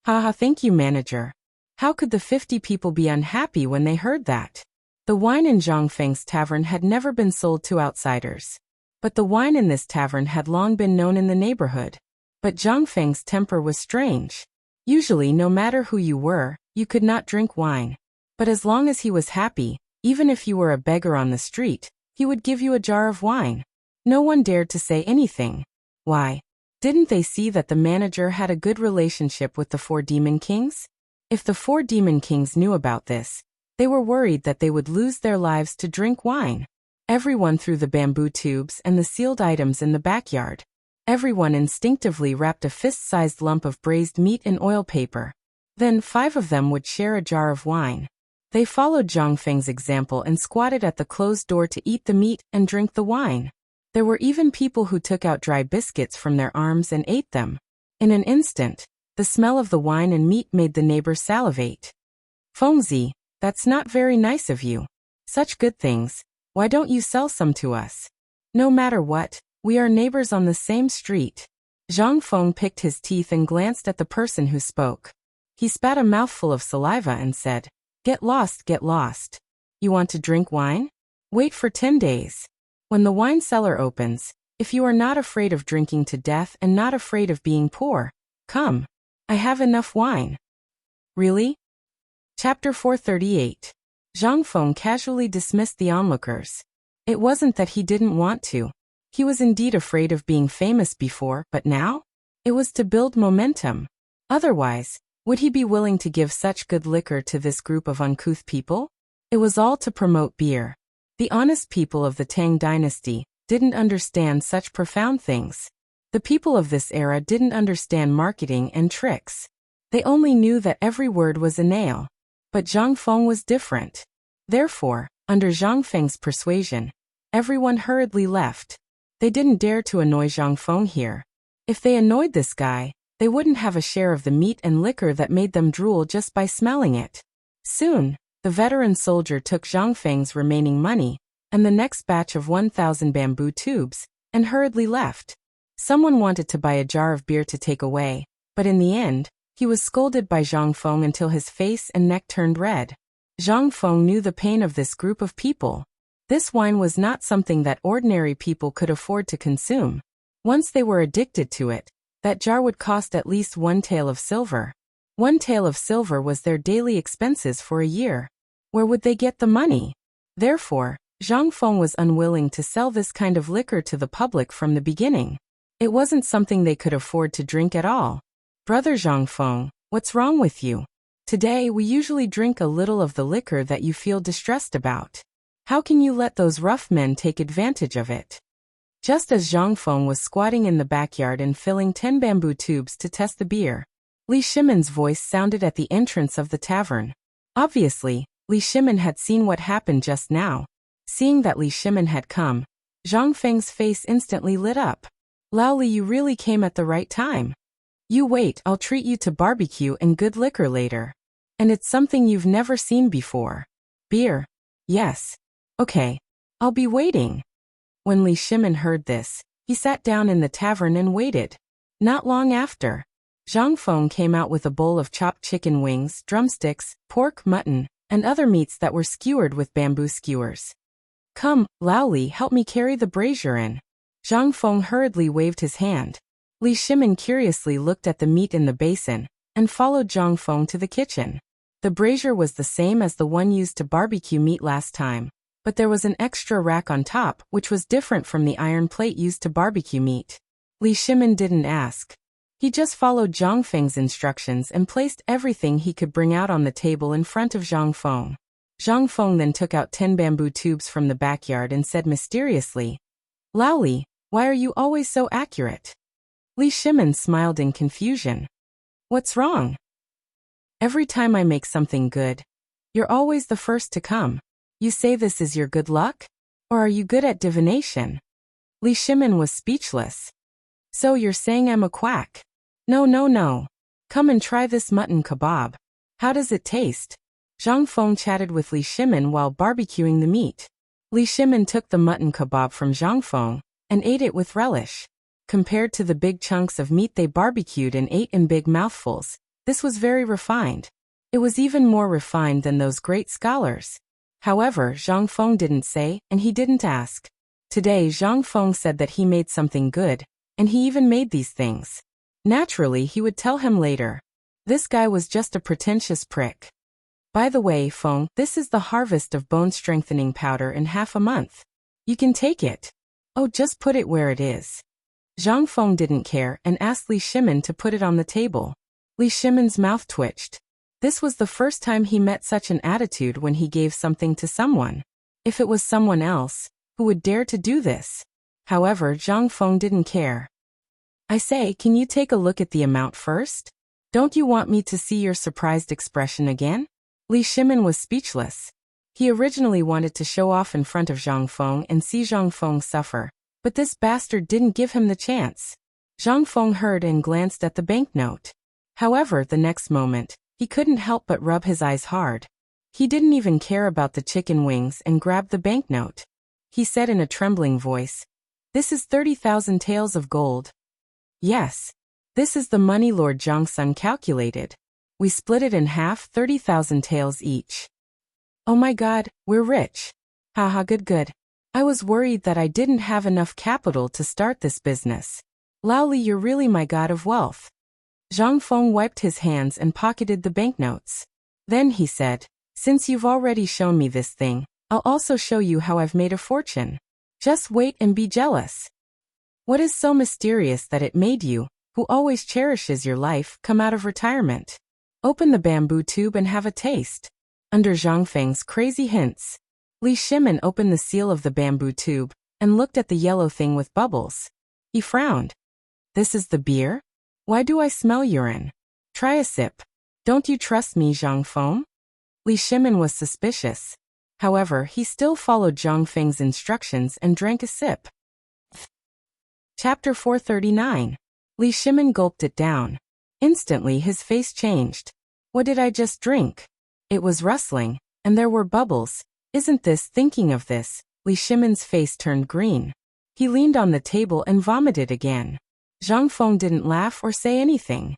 A: Haha, thank you, manager. How could the 50 people be unhappy when they heard that? The wine in Zhang Feng's tavern had never been sold to outsiders. But the wine in this tavern had long been known in the neighborhood. But Zhang Feng's temper was strange. Usually, no matter who you were, you could not drink wine. But as long as he was happy, even if you were a beggar on the street, he would give you a jar of wine. No one dared to say anything. Why? Didn't they see that the manager had a good relationship with the 4 demon kings? If the 4 demon kings knew about this, they were worried that they would lose their lives to drink wine. Everyone threw the bamboo tubes and the sealed items in the backyard. Everyone instinctively wrapped a fist-sized lump of braised meat in oil paper. Then 5 of them would share a jar of wine. They followed Zhang Feng's example and squatted at the closed door to eat the meat and drink the wine. There were even people who took out dry biscuits from their arms and ate them. In an instant, the smell of the wine and meat made the neighbors salivate. Fengzi, that's not very nice of you. Such good things, why don't you sell some to us? No matter what, we are neighbors on the same street. Zhang Feng picked his teeth and glanced at the person who spoke. He spat a mouthful of saliva and said, Get lost, get lost. You want to drink wine? Wait for 10 days. When the wine cellar opens, if you are not afraid of drinking to death and not afraid of being poor, come. I have enough wine. Really? Chapter 438. Zhang Feng casually dismissed the onlookers. It wasn't that he didn't want to. He was indeed afraid of being famous before, but now? It was to build momentum. Otherwise, would he be willing to give such good liquor to this group of uncouth people? It was all to promote beer. The honest people of the Tang dynasty didn't understand such profound things. The people of this era didn't understand marketing and tricks. They only knew that every word was a nail. But Zhang Feng was different. Therefore, under Zhang Feng's persuasion, everyone hurriedly left. They didn't dare to annoy Zhang Feng here. If they annoyed this guy, they wouldn't have a share of the meat and liquor that made them drool just by smelling it. Soon, the veteran soldier took Zhang Feng's remaining money and the next batch of 1,000 bamboo tubes and hurriedly left. Someone wanted to buy a jar of beer to take away, but in the end, he was scolded by Zhang Feng until his face and neck turned red. Zhang Feng knew the pain of this group of people. This wine was not something that ordinary people could afford to consume. Once they were addicted to it, that jar would cost at least 1 tael of silver. 1 tael of silver was their daily expenses for a year. Where would they get the money? Therefore, Zhang Feng was unwilling to sell this kind of liquor to the public from the beginning. It wasn't something they could afford to drink at all. Brother Zhang Feng, what's wrong with you? Today we usually drink a little of the liquor that you feel distressed about. How can you let those rough men take advantage of it? Just as Zhang Feng was squatting in the backyard and filling 10 bamboo tubes to test the beer, Li Shimon's voice sounded at the entrance of the tavern. Obviously, Li Shimon had seen what happened just now. Seeing that Li Shimon had come, Zhang Feng's face instantly lit up. Lao Li, you really came at the right time. You wait, I'll treat you to barbecue and good liquor later. And it's something you've never seen before. Beer? Yes. Okay. I'll be waiting. When Li Shimon heard this, he sat down in the tavern and waited. Not long after, Zhang Feng came out with a bowl of chopped chicken wings, drumsticks, pork, mutton, and other meats that were skewered with bamboo skewers. Come, Lao Li, help me carry the brazier in. Zhang Feng hurriedly waved his hand. Li Shimon curiously looked at the meat in the basin and followed Zhang Feng to the kitchen. The brazier was the same as the one used to barbecue meat last time, but there was an extra rack on top which was different from the iron plate used to barbecue meat. Li Shimon didn't ask. He just followed Zhang Feng's instructions and placed everything he could bring out on the table in front of Zhang Feng. Zhang Feng then took out 10 bamboo tubes from the backyard and said mysteriously, Lao Li, why are you always so accurate? Li Shimon smiled in confusion. What's wrong? Every time I make something good, you're always the first to come. You say this is your good luck? Or are you good at divination? Li Shimon was speechless. So you're saying I'm a quack? No. Come and try this mutton kebab. How does it taste? Zhang Feng chatted with Li Shimon while barbecuing the meat. Li Shimon took the mutton kebab from Zhang Feng and ate it with relish. Compared to the big chunks of meat they barbecued and ate in big mouthfuls, this was very refined. It was even more refined than those great scholars. However, Zhang Feng didn't say, and he didn't ask. Today Zhang Feng said that he made something good, and he even made these things. Naturally, he would tell him later. This guy was just a pretentious prick. By the way, Feng, this is the harvest of bone-strengthening powder in half a month. You can take it. Oh, just put it where it is. Zhang Feng didn't care and asked Li Shimon to put it on the table. Li Shimon's mouth twitched. This was the first time he met such an attitude when he gave something to someone. If it was someone else, who would dare to do this? However, Zhang Feng didn't care. I say, can you take a look at the amount first? Don't you want me to see your surprised expression again? Li Shimon was speechless. He originally wanted to show off in front of Zhang Feng and see Zhang Feng suffer, but this bastard didn't give him the chance. Zhang Feng heard and glanced at the banknote. However, the next moment, he couldn't help but rub his eyes hard. He didn't even care about the chicken wings and grabbed the banknote. He said in a trembling voice, This is 30,000 taels of gold. Yes. This is the money Lord Zhangsun calculated. We split it in half, 30,000 taels each. Oh my god, we're rich. Haha, good. I was worried that I didn't have enough capital to start this business. Lao Li, you're really my god of wealth. Zhang Feng wiped his hands and pocketed the banknotes. Then he said, Since you've already shown me this thing, I'll also show you how I've made a fortune. Just wait and be jealous. What is so mysterious that it made you, who always cherishes your life, come out of retirement? Open the bamboo tube and have a taste. Under Zhang Feng's crazy hints, Li Shimin opened the seal of the bamboo tube and looked at the yellow thing with bubbles. He frowned. This is the beer? Why do I smell urine? Try a sip. Don't you trust me, Zhang Feng? Li Shimin was suspicious. However, he still followed Zhang Feng's instructions and drank a sip. Chapter 439. Li Shimin gulped it down. Instantly his face changed. What did I just drink? It was rustling, and there were bubbles. Isn't this? Thinking of this, Li Shimin's face turned green. He leaned on the table and vomited again. Zhang Feng didn't laugh or say anything.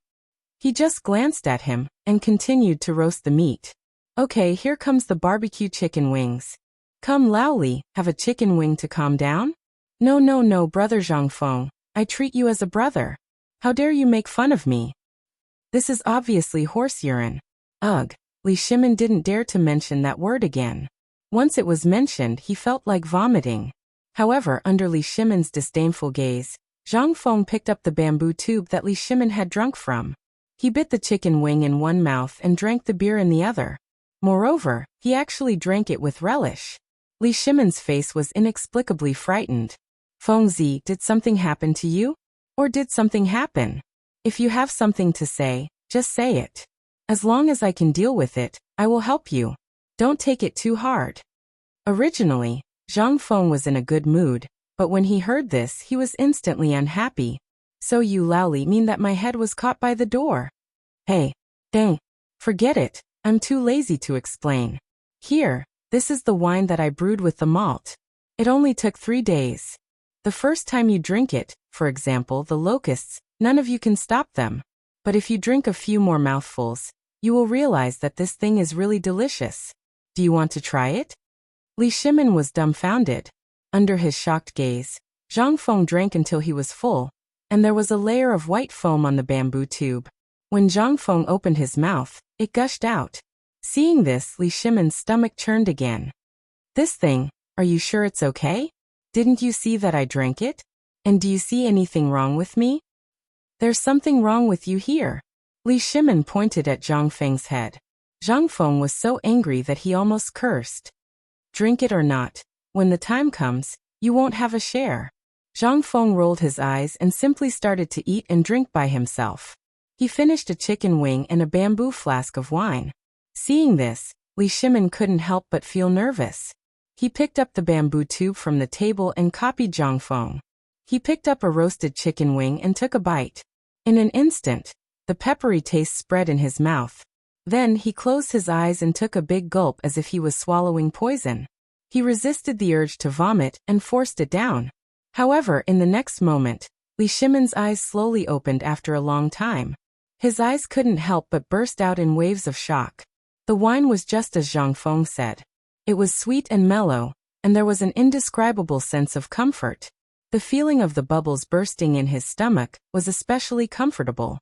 A: He just glanced at him and continued to roast the meat. Okay, here comes the barbecue chicken wings. Come, Laoli, have a chicken wing to calm down? No, brother Zhang Feng. I treat you as a brother. How dare you make fun of me? This is obviously horse urine. Ugh, Li Shimin didn't dare to mention that word again. Once it was mentioned, he felt like vomiting. However, under Li Shimin's disdainful gaze, Zhang Feng picked up the bamboo tube that Li Shimin had drunk from. He bit the chicken wing in one mouth and drank the beer in the other. Moreover, he actually drank it with relish. Li Shimin's face was inexplicably frightened. Fengzi, did something happen to you? Or did something happen? If you have something to say, just say it. As long as I can deal with it, I will help you. Don't take it too hard. Originally, Zhang Feng was in a good mood, but when he heard this, he was instantly unhappy. So you Laoli mean that my head was caught by the door? Hey, Tang, forget it, I'm too lazy to explain. Here, this is the wine that I brewed with the malt. It only took 3 days. The first time you drink it, for example the locusts, none of you can stop them. But if you drink a few more mouthfuls, you will realize that this thing is really delicious. Do you want to try it? Li Shimin was dumbfounded. Under his shocked gaze, Zhang Feng drank until he was full, and there was a layer of white foam on the bamboo tube. When Zhang Feng opened his mouth, it gushed out. Seeing this, Li Shimin's stomach churned again. This thing, are you sure it's okay? Didn't you see that I drank it? And do you see anything wrong with me? There's something wrong with you here. Li Shimin pointed at Zhang Feng's head. Zhang Feng was so angry that he almost cursed. Drink it or not, when the time comes, you won't have a share. Zhang Feng rolled his eyes and simply started to eat and drink by himself. He finished a chicken wing and a bamboo flask of wine. Seeing this, Li Shimin couldn't help but feel nervous. He picked up the bamboo tube from the table and copied Zhang Feng. He picked up a roasted chicken wing and took a bite. In an instant, the peppery taste spread in his mouth. Then he closed his eyes and took a big gulp as if he was swallowing poison. He resisted the urge to vomit and forced it down. However, in the next moment, Li Shimin's eyes slowly opened after a long time. His eyes couldn't help but burst out in waves of shock. The wine was just as Zhang Feng said. It was sweet and mellow, and there was an indescribable sense of comfort. The feeling of the bubbles bursting in his stomach was especially comfortable.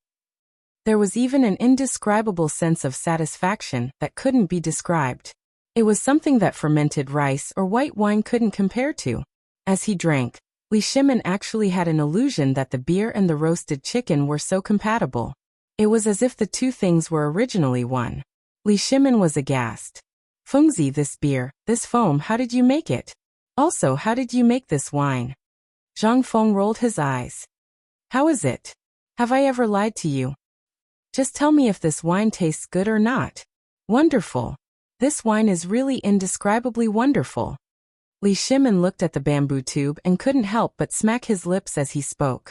A: There was even an indescribable sense of satisfaction that couldn't be described. It was something that fermented rice or white wine couldn't compare to. As he drank, Li Shimin actually had an illusion that the beer and the roasted chicken were so compatible. It was as if the two things were originally one. Li Shimin was aghast. Fengzi, this beer, this foam, how did you make it? Also, how did you make this wine? Zhang Feng rolled his eyes. How is it? Have I ever lied to you? Just tell me if this wine tastes good or not. Wonderful. This wine is really indescribably wonderful. Li Shimin looked at the bamboo tube and couldn't help but smack his lips as he spoke.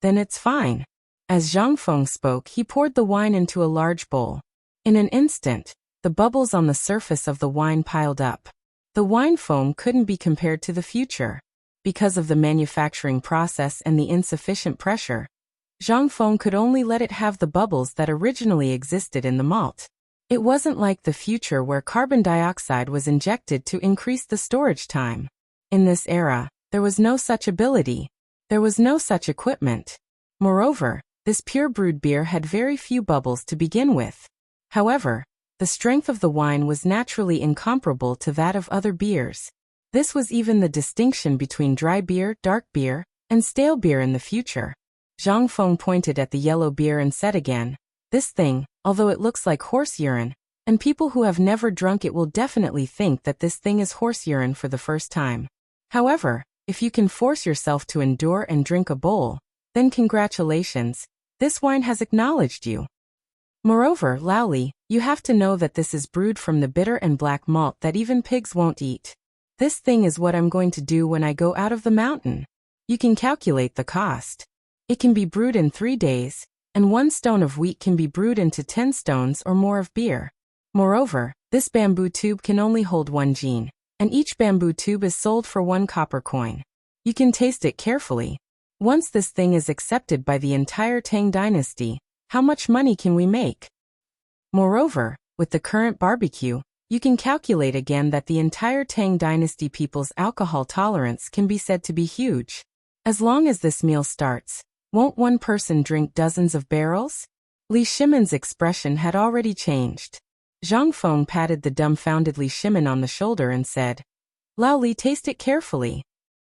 A: Then it's fine. As Zhang Feng spoke, he poured the wine into a large bowl. In an instant, the bubbles on the surface of the wine piled up. The wine foam couldn't be compared to the future. Because of the manufacturing process and the insufficient pressure, Zhang Feng could only let it have the bubbles that originally existed in the malt. It wasn't like the future where carbon dioxide was injected to increase the storage time. In this era, there was no such ability. There was no such equipment. Moreover, this pure brewed beer had very few bubbles to begin with. However, the strength of the wine was naturally incomparable to that of other beers. This was even the distinction between dry beer, dark beer, and stale beer in the future. Zhang Feng pointed at the yellow beer and said again, "This thing, although it looks like horse urine, And people who have never drunk it will definitely think that this thing is horse urine for the first time. However, if you can force yourself to endure and drink a bowl, then congratulations, this wine has acknowledged you. Moreover, Lowly, you have to know that this is brewed from the bitter and black malt that even pigs won't eat. This thing is what I'm going to do when I go out of the mountain. You can calculate the cost. It can be brewed in 3 days, and 1 stone of wheat can be brewed into 10 stones or more of beer. Moreover, this bamboo tube can only hold 1 gene, and each bamboo tube is sold for 1 copper coin. You can taste it carefully. Once this thing is accepted by the entire Tang dynasty, how much money can we make? Moreover, with the current barbecue, you can calculate again that the entire Tang dynasty people's alcohol tolerance can be said to be huge. As long as this meal starts, won't one person drink dozens of barrels? Li Shimon's expression had already changed. Zhang Feng patted the dumbfounded Li Shimon on the shoulder and said, Lao Li, taste it carefully.